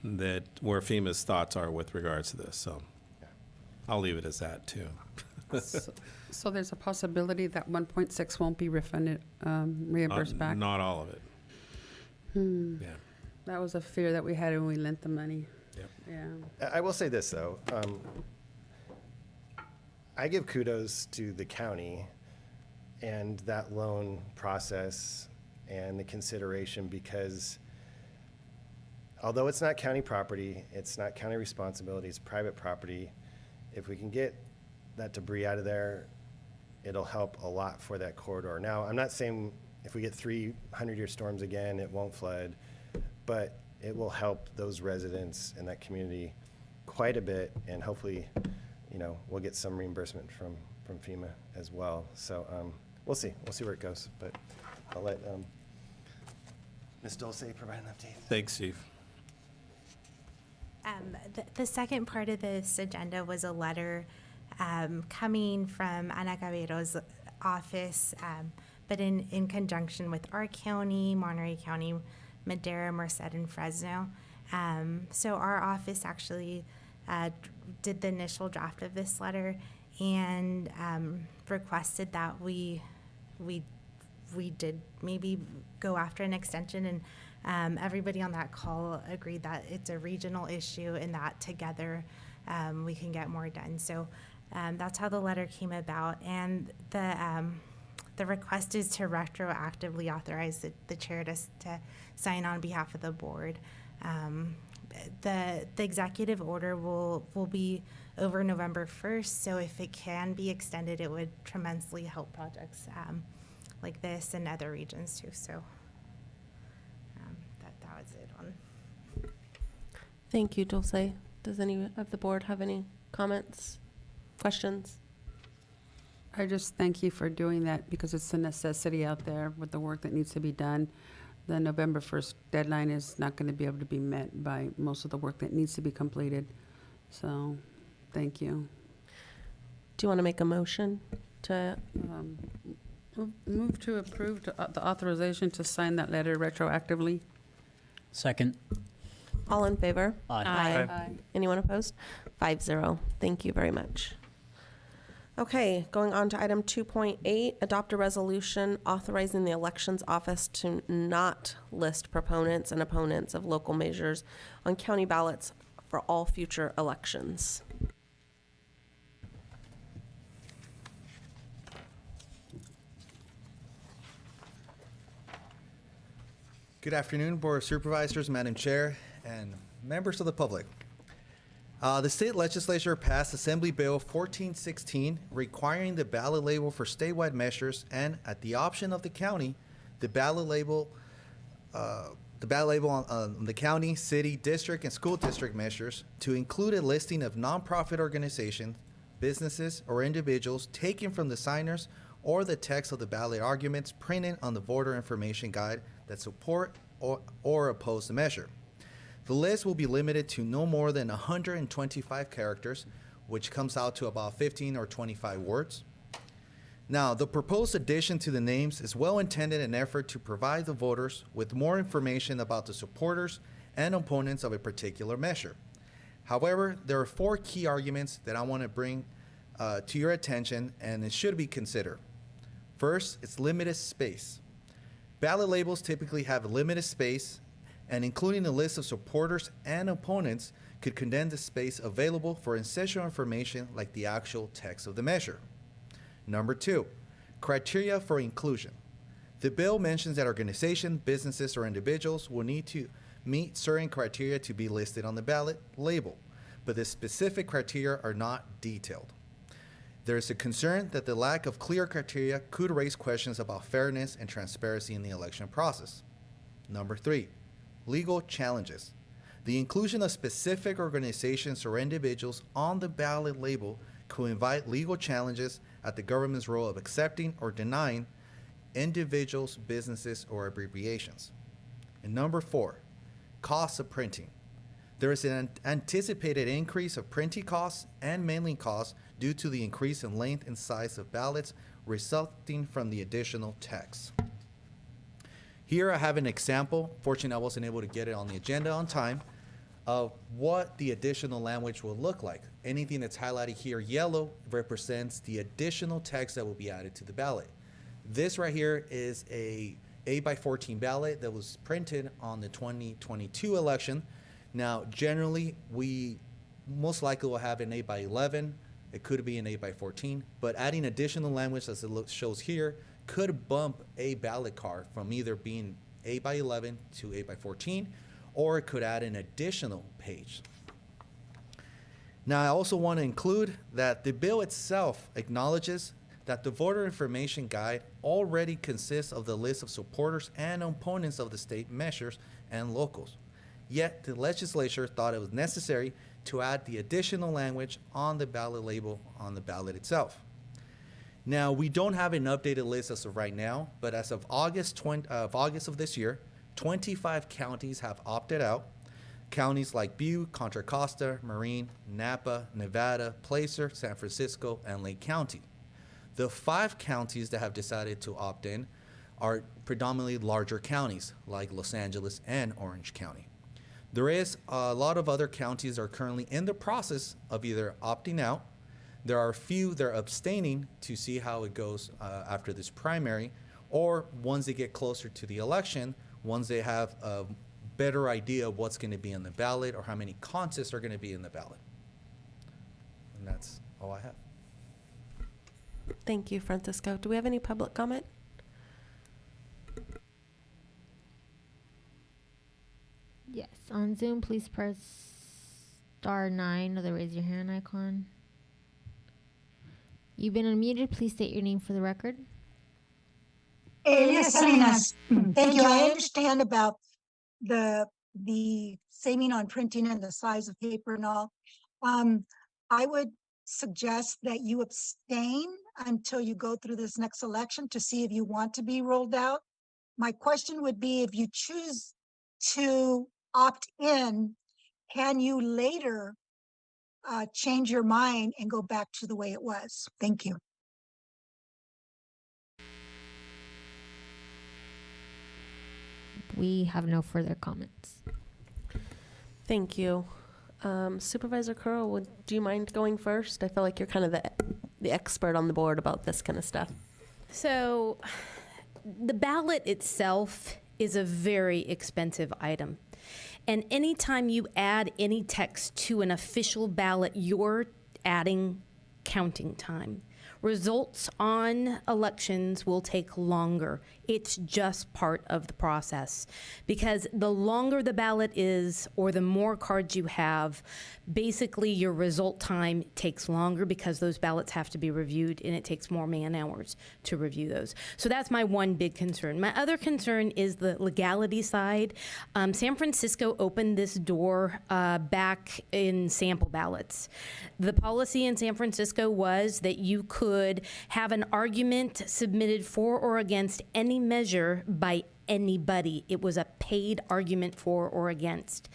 that where FEMA's thoughts are with regards to this. So I'll leave it as that too. So there's a possibility that 1.6 won't be refunded, reimbursed back? Not all of it. Yeah. That was a fear that we had when we lent the money. Yep. Yeah. I will say this, though. I give kudos to the county and that loan process and the consideration because although it's not county property, it's not county responsibility, it's private property, if we can get that debris out of there, it'll help a lot for that corridor. Now, I'm not saying if we get 300-year storms again, it won't flood, but it will help those residents in that community quite a bit, and hopefully, we'll get some reimbursement from FEMA as well. So we'll see. We'll see where it goes, but I'll let Ms. Dulce provide an update. Thanks, Chief. The second part of this agenda was a letter coming from Ana Cabello's office, but in conjunction with our county, Monterey County, Madera, Merced, and Fresno. So our office actually did the initial draft of this letter and requested that we did maybe go after an extension, and everybody on that call agreed that it's a regional issue and that together we can get more done. So that's how the letter came about, and the request is to retroactively authorize the chair to sign on behalf of the board. The executive order will be over November 1st, so if it can be extended, it would tremendously help projects like this and other regions too. So that was it on. Thank you, Dulce. Does any of the board have any comments, questions? I just thank you for doing that because it's a necessity out there with the work that needs to be done. The November 1st deadline is not going to be able to be met by most of the work that needs to be completed. So, thank you. Do you want to make a motion to? Move to approve the authorization to sign that letter retroactively. Second. All in favor? Aye. Aye. Anyone opposed? 5-0. Thank you very much. Okay, going on to item 2.8, adopt a resolution authorizing the elections office to not list proponents and opponents of local measures on county ballots for all future elections. Good afternoon, Board of Supervisors, Madam Chair, and members of the public. The state legislature passed Assembly Bill 1416 requiring the ballot label for statewide measures and, at the option of the county, the ballot label on the county, city, district, and school district measures to include a listing of nonprofit organizations, businesses, or individuals taken from the signers or the text of the ballot arguments printed on the voter information guide that support or oppose the measure. The list will be limited to no more than 125 characters, which comes out to about 15 or 25 words. Now, the proposed addition to the names is well intended in an effort to provide the voters with more information about the supporters and opponents of a particular measure. However, there are 4 key arguments that I want to bring to your attention, and it should be considered. First, it's limited space. Ballot labels typically have a limited space, and including a list of supporters and opponents could condense the space available for essential information like the actual text of the measure. Number 2, criteria for inclusion. The bill mentions that organizations, businesses, or individuals will need to meet certain criteria to be listed on the ballot label, but the specific criteria are not detailed. There is a concern that the lack of clear criteria could raise questions about fairness and transparency in the election process. Number 3, legal challenges. The inclusion of specific organizations or individuals on the ballot label could invite legal challenges at the government's role of accepting or denying individuals, businesses, or abbreviations. And number 4, costs of printing. There is an anticipated increase of printing costs and mailing costs due to the increase in length and size of ballots resulting from the additional text. Here I have an example, fortunately I wasn't able to get it on the agenda on time, of what the additional language will look like. Anything that's highlighted here yellow represents the additional text that will be added to the ballot. This right here is a 8x14 ballot that was printed on the 2022 election. Now, generally, we most likely will have an 8x11. It could be an 8x14, but adding additional language, as it shows here, could bump a ballot card from either being 8x11 to 8x14, or it could add an additional page. Now, I also want to include that the bill itself acknowledges that the voter information guide already consists of the list of supporters and opponents of the state measures and locals. Yet, the legislature thought it was necessary to add the additional language on the ballot label on the ballot itself. Now, we don't have an updated list as of right now, but as of August of this year, 25 counties have opted out. Counties like Butte, Contra Costa, Marin, Napa, Nevada, Placer, San Francisco, and Lake County. The 5 counties that have decided to opt in are predominantly larger counties like Los Angeles and Orange County. There is a lot of other counties that are currently in the process of either opting out. There are a few that are abstaining to see how it goes after this primary, or once they get closer to the election, once they have a better idea of what's going to be on the ballot or how many contests are going to be in the ballot. And that's all I have. Thank you, Francisco. Do we have any public comment? Yes, on Zoom, please press *9 or the raise your hand icon. You've been unmuted. Please state your name for the record. Elias Salinas. Thank you. I understand about the saving on printing and the size of paper and all. I would suggest that you abstain until you go through this next election to see if you want to be rolled out. My question would be, if you choose to opt in, can you later change your mind and go back to the way it was? Thank you. We have no further comments. Thank you. Supervisor Curl, do you mind going first? I feel like you're kind of the expert on the board about this kind of stuff. So the ballot itself is a very expensive item. And anytime you add any text to an official ballot, you're adding counting time. Results on elections will take longer. It's just part of the process, because the longer the ballot is or the more cards you have, basically your result time takes longer because those ballots have to be reviewed and it takes more man hours to review those. So that's my one big concern. My other concern is the legality side. San Francisco opened this door back in sample ballots. The policy in San Francisco was that you could have an argument submitted for or against any measure by anybody. It was a paid argument for or against.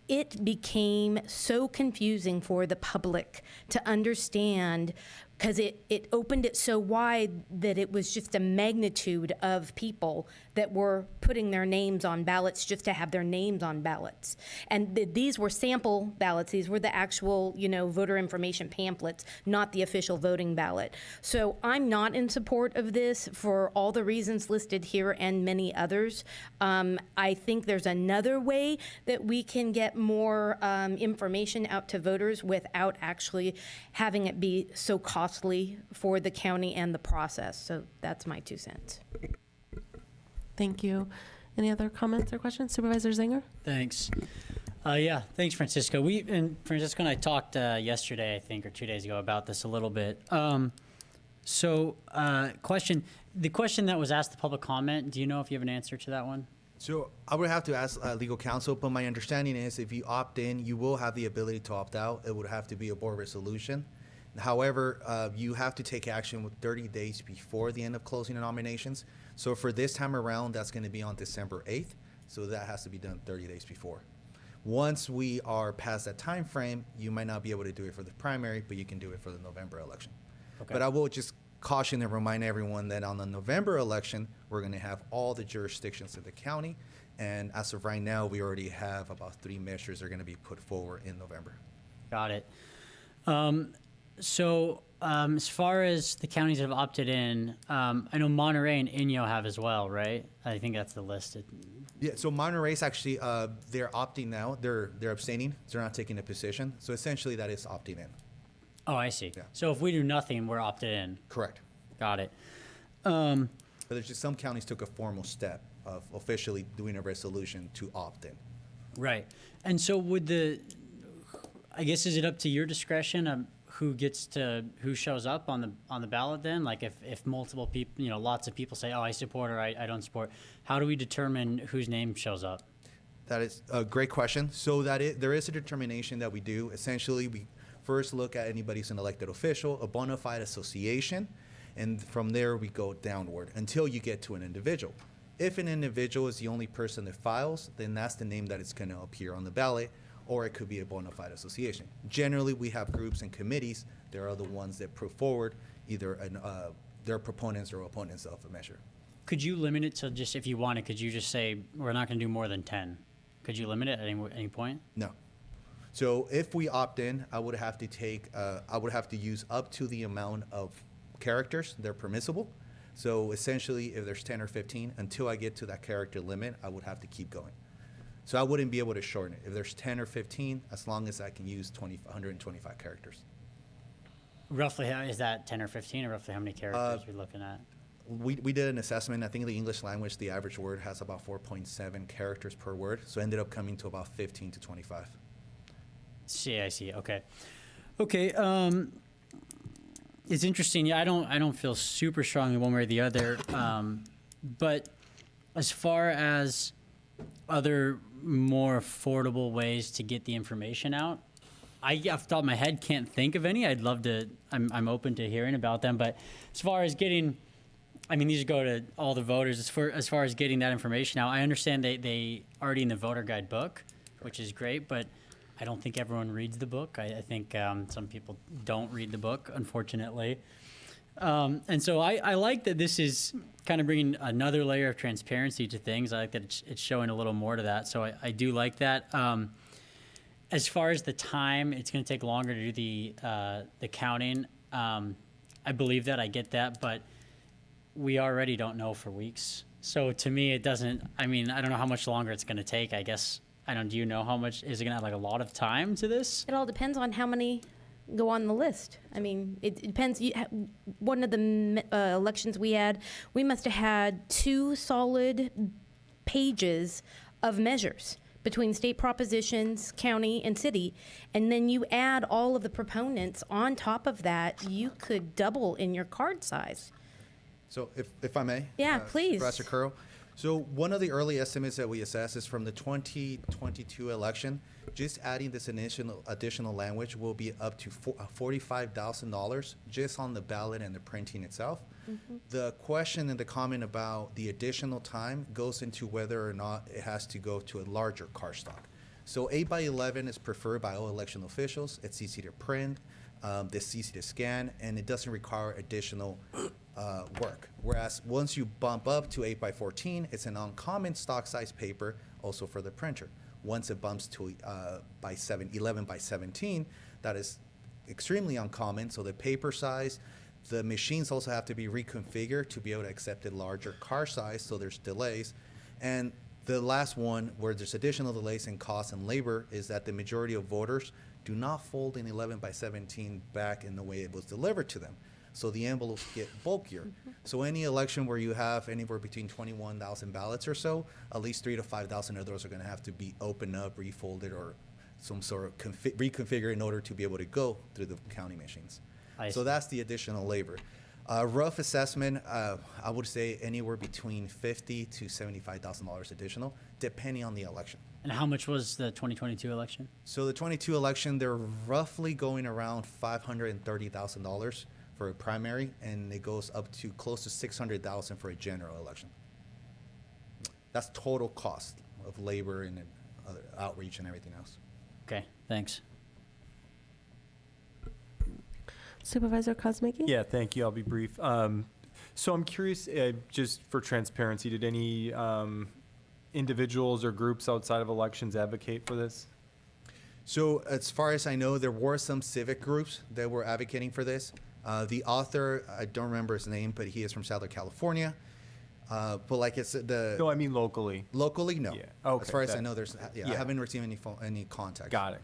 It became so confusing for the public to understand, because it opened it so wide that it was just a magnitude of people that were putting their names on ballots just to have their names on ballots. And these were sample ballots. These were the actual, voter information pamphlets, not the official voting ballot. So I'm not in support of this for all the reasons listed here and many others. I think there's another way that we can get more information out to voters without actually having it be so costly for the county and the process. So that's my 2 cents. Thank you. Any other comments or questions? Supervisor Zinger? Thanks. Yeah, thanks, Francisco. Francisco and I talked yesterday, I think, or 2 days ago about this a little bit. Question. The question that was asked, the public comment, do you know if you have an answer to that one? So I would have to ask legal counsel, but my understanding is if you opt in, you will have the ability to opt out. It would have to be a board resolution. However, you have to take action with 30 days before the end of closing the nominations. So for this time around, that's going to be on December 8th. So that has to be done 30 days before. Once we are past that time frame, you might not be able to do it for the primary, but you can do it for the November election. Okay. But I will just caution and remind everyone that on the November election, we're going to have all the jurisdictions in the county. And as of right now, we already have about 3 measures that are going to be put forward in November. Got it. As far as the counties that have opted in, I know Monterey and Inyo have as well, right? I think that's the list. Yeah, so Monterey's actually, they're opting now. They're abstaining. They're not taking a position. So essentially that is opting in. Oh, I see. Yeah. So if we do nothing, we're opted in. Correct. Got it. But there's just some counties took a formal step of officially doing a resolution to opt in. Right. And so I guess, is it up to your discretion who shows up on the ballot then? Like if multiple people, lots of people say, oh, I support or I don't support, how do we determine whose name shows up? That is a great question. So there is a determination that we do. Essentially, we first look at anybody who's an elected official, a bona fide association, and from there we go downward until you get to an individual. If an individual is the only person that files, then that's the name that is going to appear on the ballot, or it could be a bona fide association. Generally, we have groups and committees. There are the ones that put forward either they're proponents or opponents of a measure. Could you limit it to just, if you wanted, could you just say, we're not going to do more than 10? Could you limit it at any point? No. So if we opt in, I would have to use up to the amount of characters that are permissible. So essentially, if there's 10 or 15, until I get to that character limit, I would have to keep going. So I wouldn't be able to shorten it. If there's 10 or 15, as long as I can use 125 characters. Roughly, is that 10 or 15, or roughly how many characters are we looking at? We did an assessment. I think in the English language, the average word has about 4.7 characters per word. So it ended up coming to about 15 to 25. I see. Okay. It's interesting. Yeah, I don't feel super strongly one way or the other. But as far as other more affordable ways to get the information out, I off the top of my head can't think of any. I'd love to. I'm open to hearing about them. But as far as getting, these go to all the voters. As far as getting that information out, I understand they already in the voter guide book, which is great. But I don't think everyone reads the book. I think some people don't read the book, unfortunately. And so I like that this is kind of bringing another layer of transparency to things. I like that it's showing a little more to that. So I do like that. As far as the time, it's going to take longer to do the counting. I believe that. I get that. But we already don't know for weeks. So to me, it doesn't. I don't know how much longer it's going to take, I guess. Do you know how much? Is it going to have a lot of time to this? It all depends on how many go on the list. It depends. One of the elections we had, we must have had 2 solid pages of measures between state propositions, county, and city. And then you add all of the proponents on top of that, you could double in your card size. So if I may? Yeah, please. Professor Curl. So one of the early estimates that we assess is from the 2022 election. Just adding this additional language will be up to $45,000 just on the ballot and the printing itself. Mm-hmm. The question and the comment about the additional time goes into whether or not it has to go to a larger card stock. So 8x11 is preferred by all election officials. It's easy to print, it's easy to scan, and it doesn't require additional work. Whereas once you bump up to 8x14, it's an uncommon stock size paper also for the printer. Once it bumps to 11x17, that is extremely uncommon. So the paper size, the machines also have to be reconfigured to be able to accept a larger car size, so there's delays. And the last one, where there's additional delays in cost and labor, is that the majority of voters do not fold an 11x17 back in the way it was delivered to them. so the envelopes get bulkier. So any election where you have anywhere between 21,000 ballots or so, at least 3,000 to 5,000 of those are going to have to be opened up, refolded, or some sort of reconfigured in order to be able to go through the county machines. So that's the additional labor. Rough assessment, I would say anywhere between $50,000 to $75,000 additional, depending on the election. And how much was the 2022 election? So the 22 election, they're roughly going around $530,000 for a primary, and it goes up to close to $600,000 for a general election. That's total cost of labor and other outreach and everything else. Okay, thanks. Supervisor Kosmicki? Yeah, thank you. I'll be brief. So I'm curious, just for transparency, did any individuals or groups outside of elections advocate for this? So as far as I know, there were some civic groups that were advocating for this. The author, I don't remember his name, but he is from Southern California. But like it's No, I mean locally. Locally, no. Yeah. Okay. As far as I know, there's I haven't received any contact. Got it.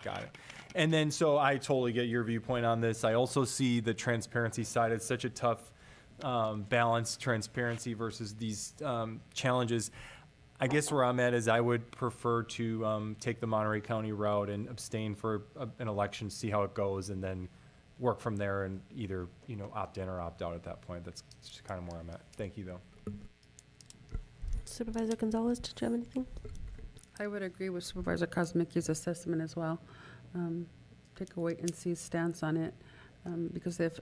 And then, so I totally get your viewpoint on this. I also see the transparency side. It's such a tough balance, transparency versus these challenges. I guess where I'm at is I would prefer to take the Monterey County route and abstain for an election, see how it goes, and then work from there and either, opt in or opt out at that point. That's just kind of where I'm at. Thank you, though. Supervisor Gonzalez, did you have anything? I would agree with Supervisor Kosmicki's assessment as well. Take a wait and see stance on it, because if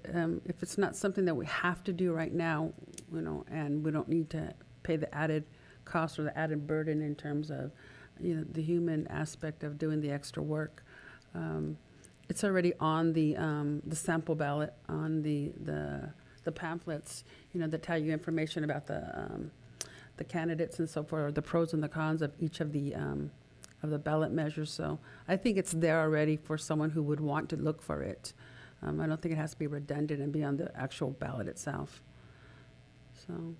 it's not something that we have to do right now, and we don't need to pay the added cost or the added burden in terms of, the human aspect of doing the extra work. It's already on the sample ballot on the pamphlets, that tell you information about the candidates and so forth, or the pros and the cons of each of the ballot measures. So I think it's there already for someone who would want to look for it. I don't think it has to be redundant and be on the actual ballot itself. So.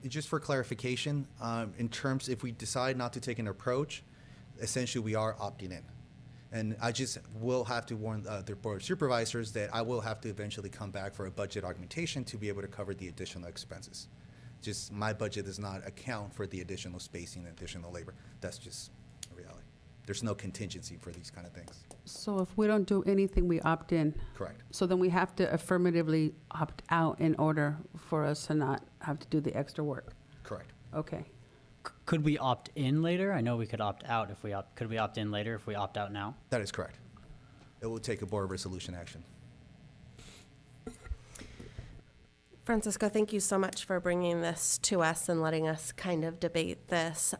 Just for clarification, in terms, if we decide not to take an approach, essentially we are opting in. And I just will have to warn the Board of Supervisors that I will have to eventually come back for a budget augmentation to be able to cover the additional expenses. Just my budget does not account for the additional spacing and additional labor. That's just a reality. There's no contingency for these kind of things. So if we don't do anything, we opt in. Correct. So then we have to affirmatively opt out in order for us to not have to do the extra work. Correct. Okay. Could we opt in later? I know we could opt out if we could we opt in later if we opt out now? That is correct. It will take a board resolution action. Francisco, thank you so much for bringing this to us and letting us kind of debate this.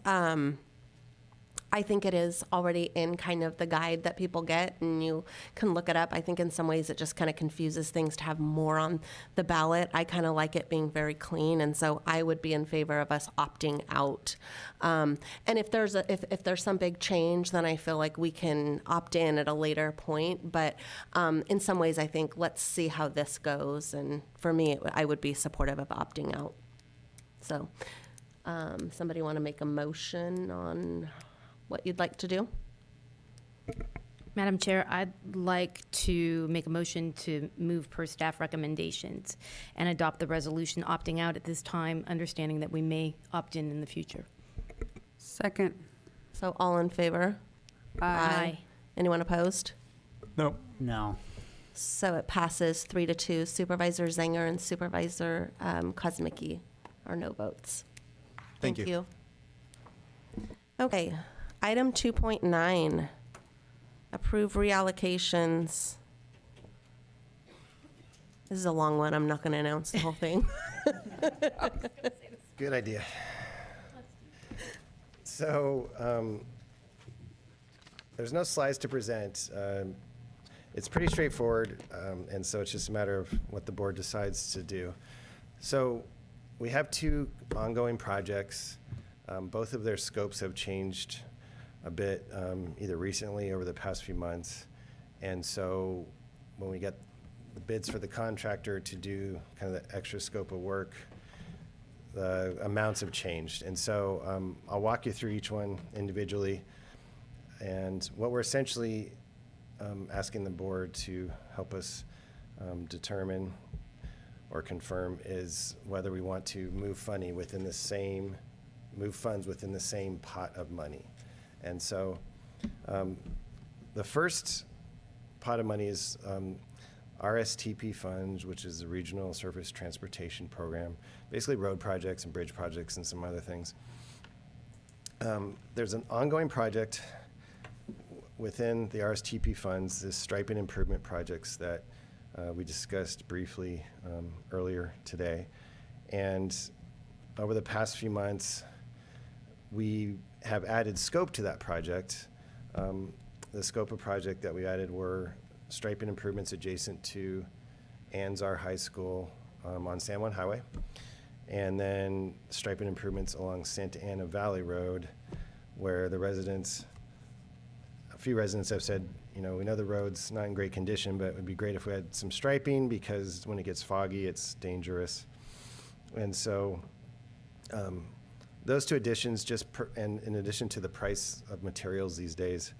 I think it is already in kind of the guide that people get, and you can look it up. I think in some ways it just kind of confuses things to have more on the ballot. I kind of like it being very clean, and so I would be in favor of us opting out. And if there's if there's some big change, then I feel like we can opt in at a later point. But in some ways, I think let's see how this goes. And for me, I would be supportive of opting out. So, somebody want to make a motion on what you'd like to do? Madam Chair, I'd like to make a motion to move per staff recommendations and adopt the resolution opting out at this time, understanding that we may opt in the future. Second. So all in favor? Aye. Anyone opposed? No. No. So it passes 3-2. Supervisor Zenger and Supervisor Kosmicki are no votes. Thank you. Okay. Item 2.9, approve reallocations. This is a long one. I'm not going to announce the whole thing. Good idea. So there's no slides to present. It's pretty straightforward, and so it's just a matter of what the board decides to do. So we have two ongoing projects. Both of their scopes have changed a bit, either recently or over the past few months. And so when we get the bids for the contractor to do kind of the extra scope of work, the amounts have changed. And so I'll walk you through each one individually. And what we're essentially asking the board to help us determine or confirm is whether we want to move funds within the same pot of money. And so the first pot of money is RSTP funds, which is the Regional Surface Transportation Program, basically road projects and bridge projects and some other things. There's an ongoing project within the RSTP funds, this striping improvement projects that we discussed briefly earlier today. And over the past few months, we have added scope to that project. The scope of project that we added were striping improvements adjacent to Anzar High School on San Juan Highway, and then striping improvements along Santa Ana Valley Road, where the residents, a few residents have said, you know, we know the road's not in great condition, but it would be great if we had some striping because when it gets foggy, it's dangerous. And so those two additions, and in addition to the price of materials these days,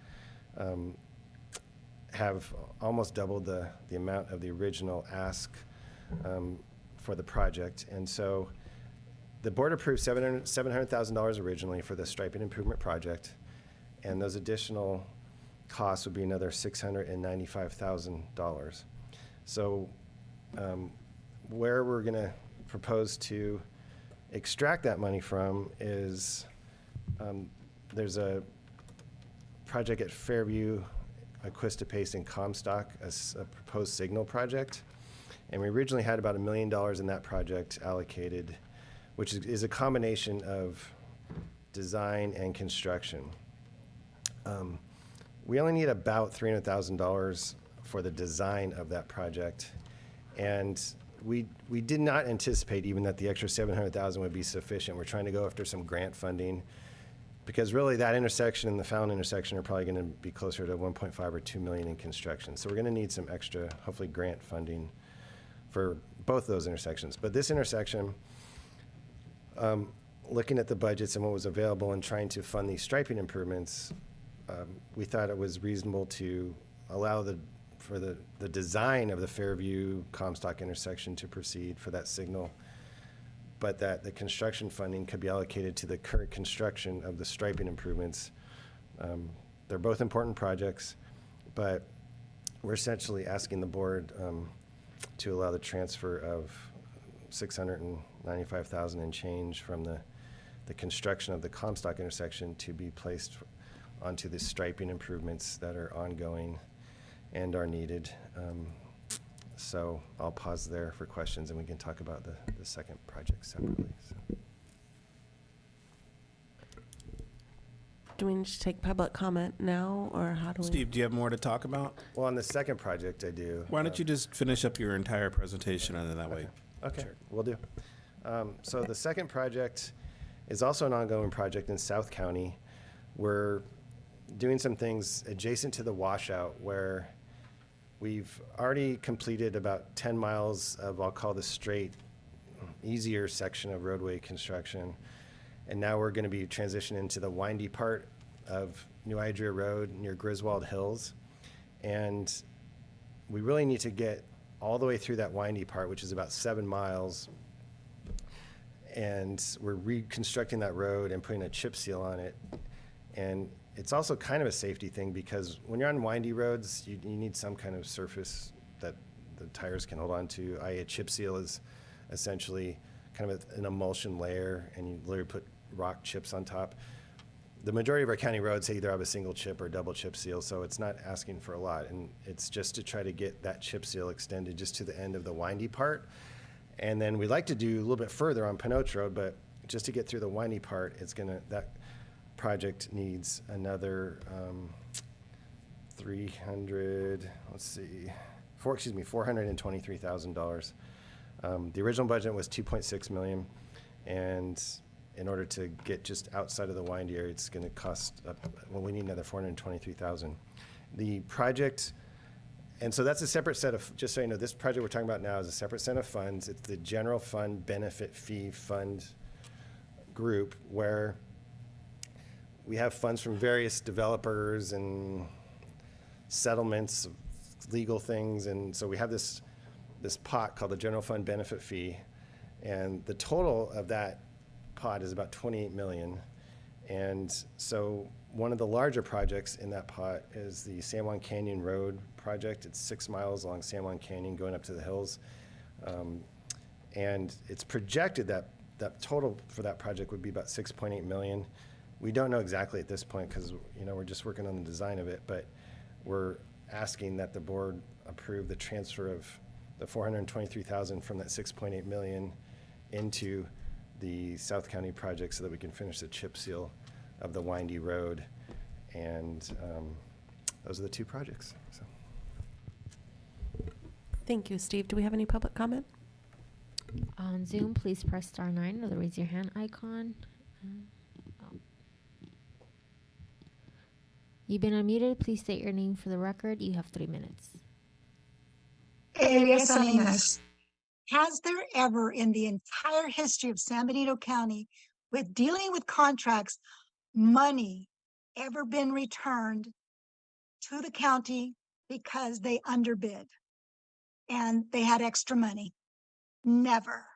have almost doubled the amount of the original ask for the project. And so the board approved $700,000 originally for the striping improvement project, and those additional costs would be another $695,000. So where we're going to propose to extract that money from is there's a project at Fairview, Aquista-Pace, and Comstock, a proposed signal project. And we originally had about $1 million in that project allocated, which is a combination of design and construction. We only need about $300,000 for the design of that project. And we did not anticipate even that the extra $700,000 would be sufficient. We're trying to go after some grant funding, because really that intersection and the Fallon intersection are probably going to be closer to 1.5 or 2 million in construction. So we're going to need some extra, hopefully, grant funding for both those intersections. But this intersection, looking at the budgets and what was available and trying to fund these striping improvements, we thought it was reasonable to allow for the design of the Fairview-Comstock intersection to proceed for that signal, but that the construction funding could be allocated to the current construction of the striping improvements. They're both important projects, but we're essentially asking the board to allow the transfer of $695,000 and change from the construction of the Comstock intersection to be placed onto the striping improvements that are ongoing and are needed. So I'll pause there for questions, and we can talk about the second project separately. So. Do we need to take public comment now, or how do we? Steve, do you have more to talk about? Well, on the second project, I do. Why don't you just finish up your entire presentation, and then that way. Okay, Sure. will do. So the second project is also an ongoing project in South County. We're doing some things adjacent to the washout where we've already completed about 10 miles of, I'll call the straight, easier section of roadway construction. And now we're going to be transitioning into the windy part of New Idria Road near Griswold Hills. And we really need to get all the way through that windy part, which is about 7 miles. And we're reconstructing that road and putting a chip seal on it. And it's also kind of a safety thing, because when you're on windy roads, you need some kind of surface that the tires can hold on to. A chip seal is essentially kind of an emulsion layer, and you literally put rock chips on top. The majority of our county roads either have a single chip or double chip seal, so it's not asking for a lot. And it's just to try to get that chip seal extended just to the end of the windy part. And then we'd like to do a little bit further on Pinoch Road, but just to get through the windy part, that project needs another $423,000. The original budget was $2.6 million, and in order to get just outside of the windy area, it's going to cost we need another $423,000. The project, and so that's a separate set of, just so you know, this project we're talking about now is a separate set of funds. It's the general fund benefit fee fund group, where we have funds from various developers and settlements, legal things, and so we have this this pot called the General Fund Benefit Fee. And the total of that pot is about 28 million. And so one of the larger projects in that pot is the San Juan Canyon Road project. It's 6 miles along San Juan Canyon going up to the hills. And it's projected that total for that project would be about 6.8 million. We don't know exactly at this point because, we're just working on the design of it, but we're asking that the board approve the transfer of the 423,000 from that 6.8 million into the South County project so that we can finish the chip seal of the windy road. And those are the 2 projects. So. Thank you, Steve. Do we have any public comment? On Zoom, please press *9 or the raise your hand icon. You've been unmuted. Please state your name for the record. You have 3 minutes. Elias Salinas. Has there ever in the entire history of San Benito County with dealing with contracts, money ever been returned to the county because they underbid and they had extra money? Never.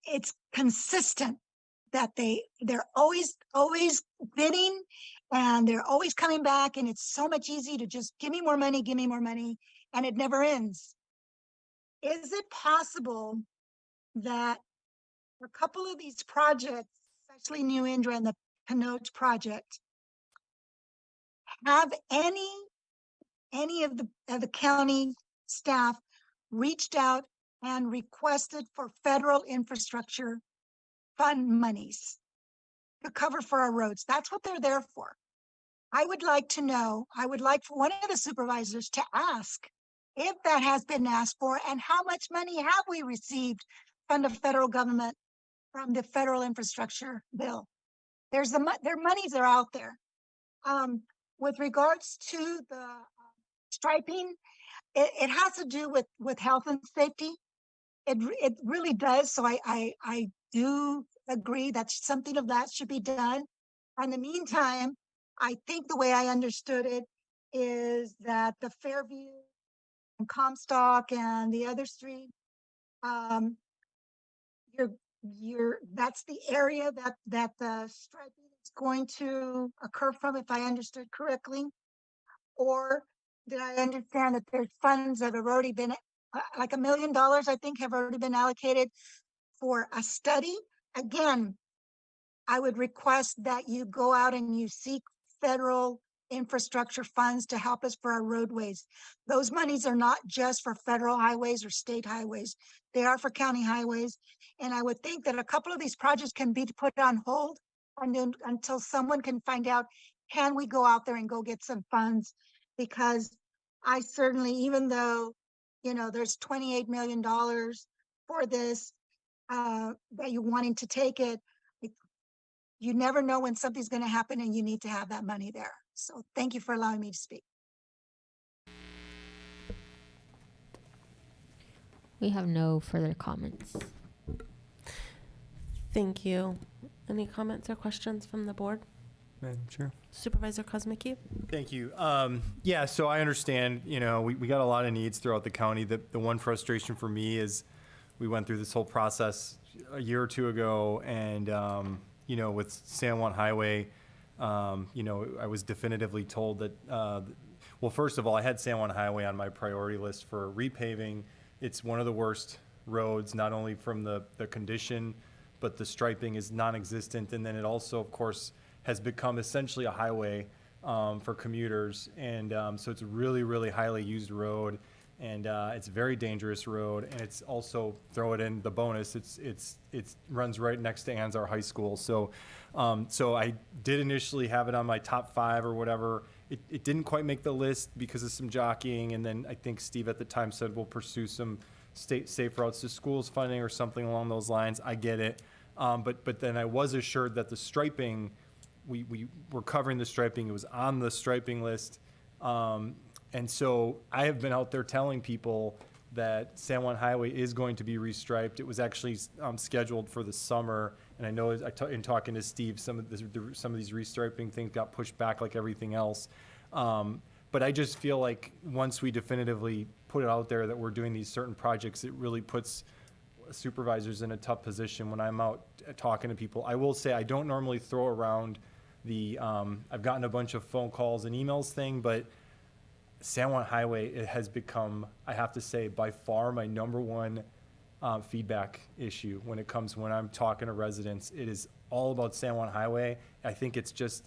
It's consistent that they're always bidding and they're always coming back, and it's so much easier to just give me more money, and it never ends. Is it possible that a couple of these projects, especially New Indra and the Canotes project, have any of the county staff reached out and requested for federal infrastructure fund monies to cover for our roads? That's what they're there for. I would like to know, I would like for one of the supervisors to ask if that has been asked for and how much money have we received from the federal government from the federal infrastructure bill. Their monies are out there. With regards to the striping, it has to do with health and safety. It really does. So I do agree that something of that should be done. In the meantime, I think the way I understood it is that the Fairview and Comstock and the other street, that's the area that the striping is going to occur from, if I understood correctly. Or did I understand that there's funds that have already been, like $1 million, I think, have already been allocated for a study? Again, I would request that you go out and you seek federal infrastructure funds to help us for our roadways. Those monies are not just for federal highways or state highways. They are for county highways. And I would think that a couple of these projects can be put on hold until someone can find out, can we go out there and go get some funds? Because I certainly, even though, there's $28 million for this, that you're wanting to take it, you never know when something's going to happen and you need to have that money there. So thank you for allowing me to speak. We have no further comments. Thank you. Any comments or questions from the board? Madam Chair. Supervisor Kosmicki? Thank you. Yeah, so I understand, we got a lot of needs throughout the county. The one frustration for me is we went through this whole process a year or two ago, and, with San Juan Highway, I was definitively told that, well, first of all, I had San Juan Highway on my priority list for repaving. It's one of the worst roads, not only from the condition, but the striping is non-existent. And then it also, of course, has become essentially a highway for commuters. And so it's a really, really highly used road. And it's a very dangerous road. And it's also, throw it in the bonus, it runs right next to Anzar High School. So so I did initially have it on my top 5 or whatever. It didn't quite make the list because of some jockeying. And then I think Steve at the time said we'll pursue some state safe routes to schools funding or something along those lines. I get it. But then I was assured that the striping, we were covering the striping. It was on the striping list. And so I have been out there telling people that San Juan Highway is going to be restriped. It was actually scheduled for the summer. And I know in talking to Steve, some of these restriping things got pushed back like everything else. But But I just feel like once we definitively put it out there that we're doing these certain projects, it really puts supervisors in a tough position when I'm out talking to people. I will say I don't normally throw around the, I've gotten a bunch of phone calls and emails thing, but San Juan Highway, it has become, I have to say, by far my number one feedback issue when it comes, when I'm talking to residents. It is all about San Juan Highway. I think it's just,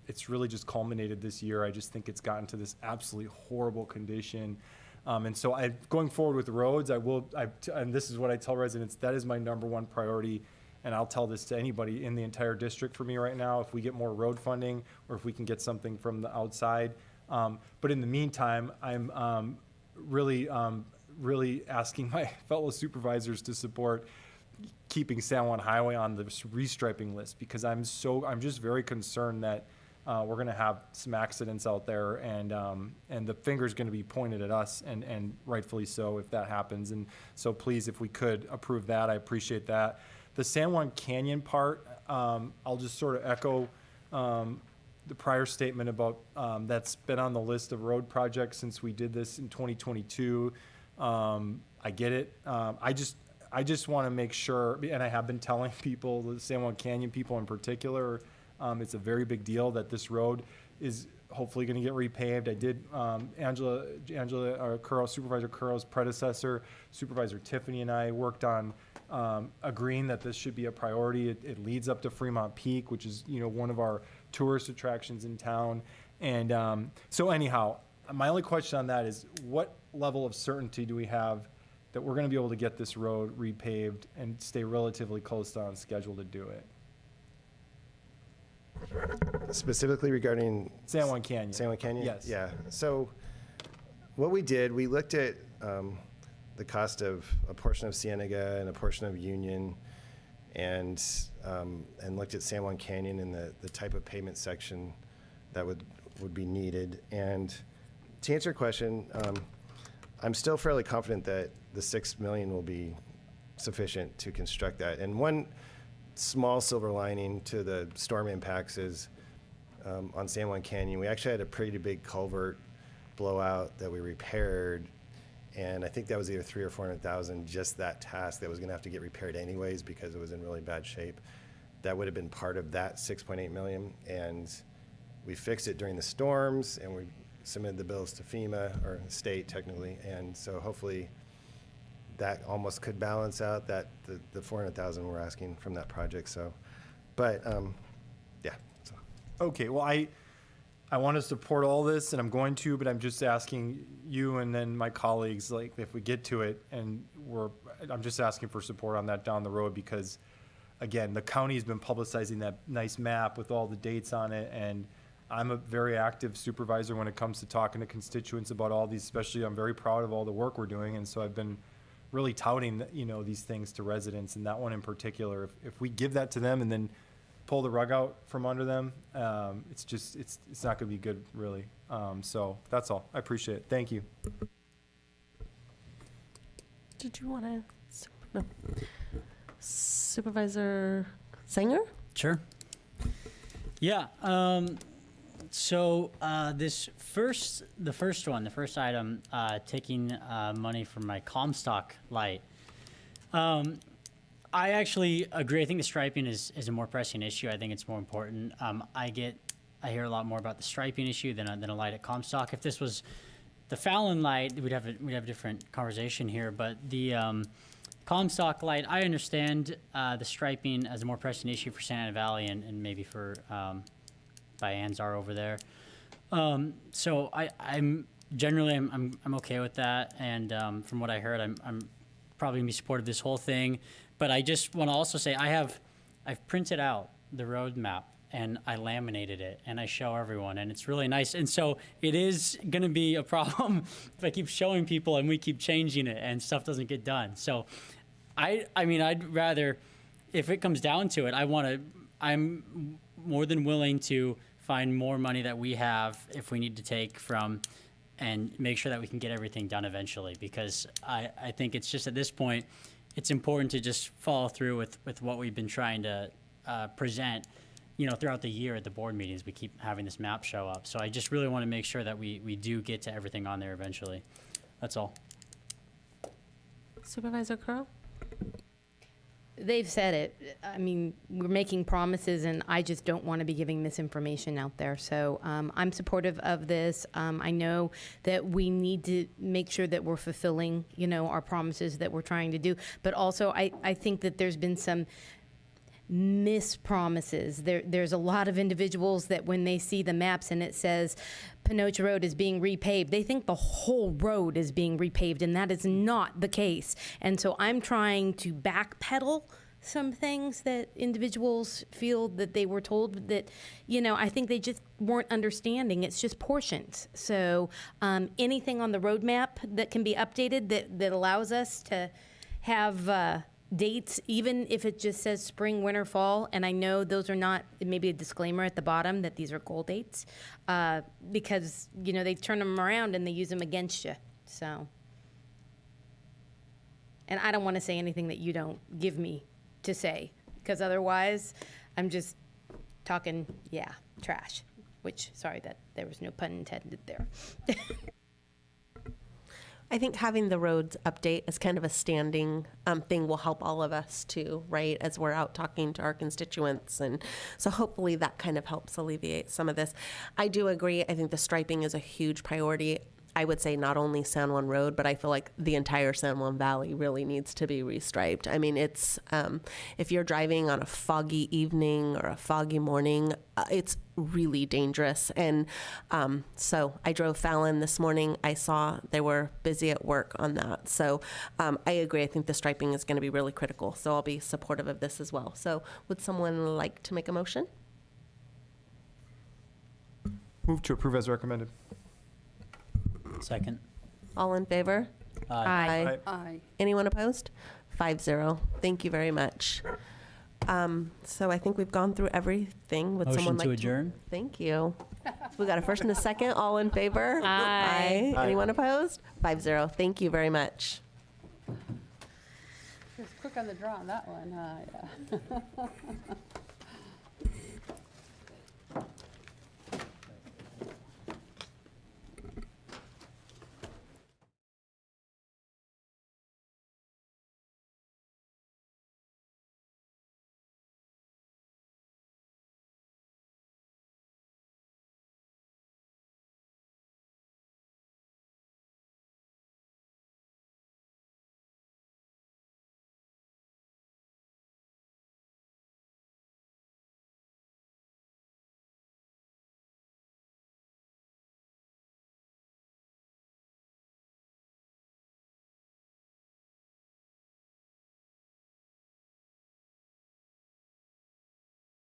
it's really just culminated this year. I just think it's gotten to this absolutely horrible condition. And so going forward with roads, and this is what I tell residents, that is my number one priority. And I'll tell this to anybody in the entire district for me right now, if we get more road funding or if we can get something from the outside. But in the meantime, I'm really asking my fellow supervisors to support keeping San Juan Highway on the restriping list, because I'm just very concerned that we're going to have some accidents out there, and the finger's going to be pointed at us, and rightfully so if that happens. And so please, if we could approve that, I appreciate that. The San Juan Canyon part, I'll just sort of echo the prior statement about that's been on the list of road projects since we did this in 2022. I get it. I just want to make sure, and I have been telling people, the San Juan Canyon people in particular, it's a very big deal that this road is hopefully going to get repaved. I did, Angela Curro, Supervisor Curro's predecessor, Supervisor Tiffany, and I worked on agreeing that this should be a priority. It leads up to Fremont Peak, which is, one of our tourist attractions in town. And so anyhow, my only question on that is, what level of certainty do we have that we're going to be able to get this road repaved and stay relatively close to on schedule to do it? Specifically regarding San Juan Canyon. San Juan Canyon? Yes. Yeah. So what we did, we looked at the cost of a portion of Cienega and a portion of Union, and looked at San Juan Canyon and the type of pavement section that would be needed. And to answer your question, I'm still fairly confident that the $6 million will be sufficient to construct that. And one small silver lining to the storm impacts is on San Juan Canyon, we actually had a pretty big culvert blowout that we repaired, and I think that was either $300,000 or $400,000, just that task that was going to have to get repaired anyways because it was in really bad shape. That would have been part of that $6.8 million, and we fixed it during the storms, and we submitted the bills to FEMA, or state technically, and so hopefully that almost could balance out that the $400,000 we're asking from that project. So, but yeah. So. Okay. Well, I want to support all this, and I'm going to, but I'm just asking you and then my colleagues, like, if we get to it, and I'm just asking for support on that down the road, because again, the county's been publicizing that nice map with all the dates on it, and I'm a very active supervisor when it comes to talking to constituents about all these, especially I'm very proud of all the work we're doing, and so I've been really touting, these things to residents, and that one in particular. If we give that to them and then pull the rug out from under them, it's not going to be good, really. So that's all. I appreciate it. Thank you. Did you want to? No. Supervisor Sanger? Sure. Yeah. So the first item, taking money from my Comstock light. I actually agree. I think the striping is a more pressing issue. I think it's more important. I hear a lot more about the striping issue than a light at Comstock. If this was the Fallon light, we'd have a different conversation here. But the Comstock light, I understand the striping as a more pressing issue for Santa Ana Valley and maybe for by Anzar over there. So I'm generally okay with that, and from what I heard, I'm probably gonna be supportive of this whole thing. But I just want to also say I've printed out the road map and I laminated it and I show everyone, and it's really nice. And so it is gonna be a problem if I keep showing people and we keep changing it and stuff doesn't get done. So I mean I'd rather, if it comes down to it, I'm more than willing to find more money that we have if we need to take from, and make sure that we can get everything done eventually, because I think it's just at this point, it's important to just follow through with what we've been trying to present throughout the year at the board meetings, we keep having this map show up. So I just really want to make sure that we do get to everything on there eventually. That's all. Supervisor Curl? They've said it. I mean, we're making promises, and I just don't want to be giving misinformation out there. So I'm supportive of this. I know that we need to make sure that we're fulfilling, our promises that we're trying to do. But also, I think that there's been some mispromises. There's a lot of individuals that when they see the maps and it says Pinocha Road is being repaved, they think the whole road is being repaved, and that is not the case. And so I'm trying to backpedal some things that individuals feel that they were told that, I think they just weren't understanding. It's just portions. So anything on the roadmap that can be updated that allows us to have dates, even if it just says spring, winter, fall, and I know those are not, maybe a disclaimer at the bottom that these are goal dates, because, they turn them around and they use them against you, so. And I don't want to say anything that you don't give me to say, because otherwise, I'm just talking, trash, which, sorry that there was no pun intended there. I think having the roads update as kind of a standing thing will help all of us too, right? As we're out talking to our constituents. And so hopefully that kind of helps alleviate some of this. I do agree. I think the striping is a huge priority. I would say not only San Juan Road, but I feel like the entire San Juan Valley really needs to be restriped. I mean, it's, if you're driving on a foggy evening or a foggy morning, it's really dangerous. And so I drove Fallon this morning. I saw they were busy at work on that. So I agree. I think the striping is going to be really critical. So I'll be supportive of this as well. So would someone like to make a motion? Move to approve as recommended. Second. All in favor? Aye. Aye. Anyone opposed? 5-0. Thank you very much. So I think we've gone through everything. Would Motion someone to like adjourn? Thank you. We got a first and a second. All in favor? Aye. Aye. Anyone opposed? 5-0. Thank you very much. Just quick on the draw on that one, huh? Yeah.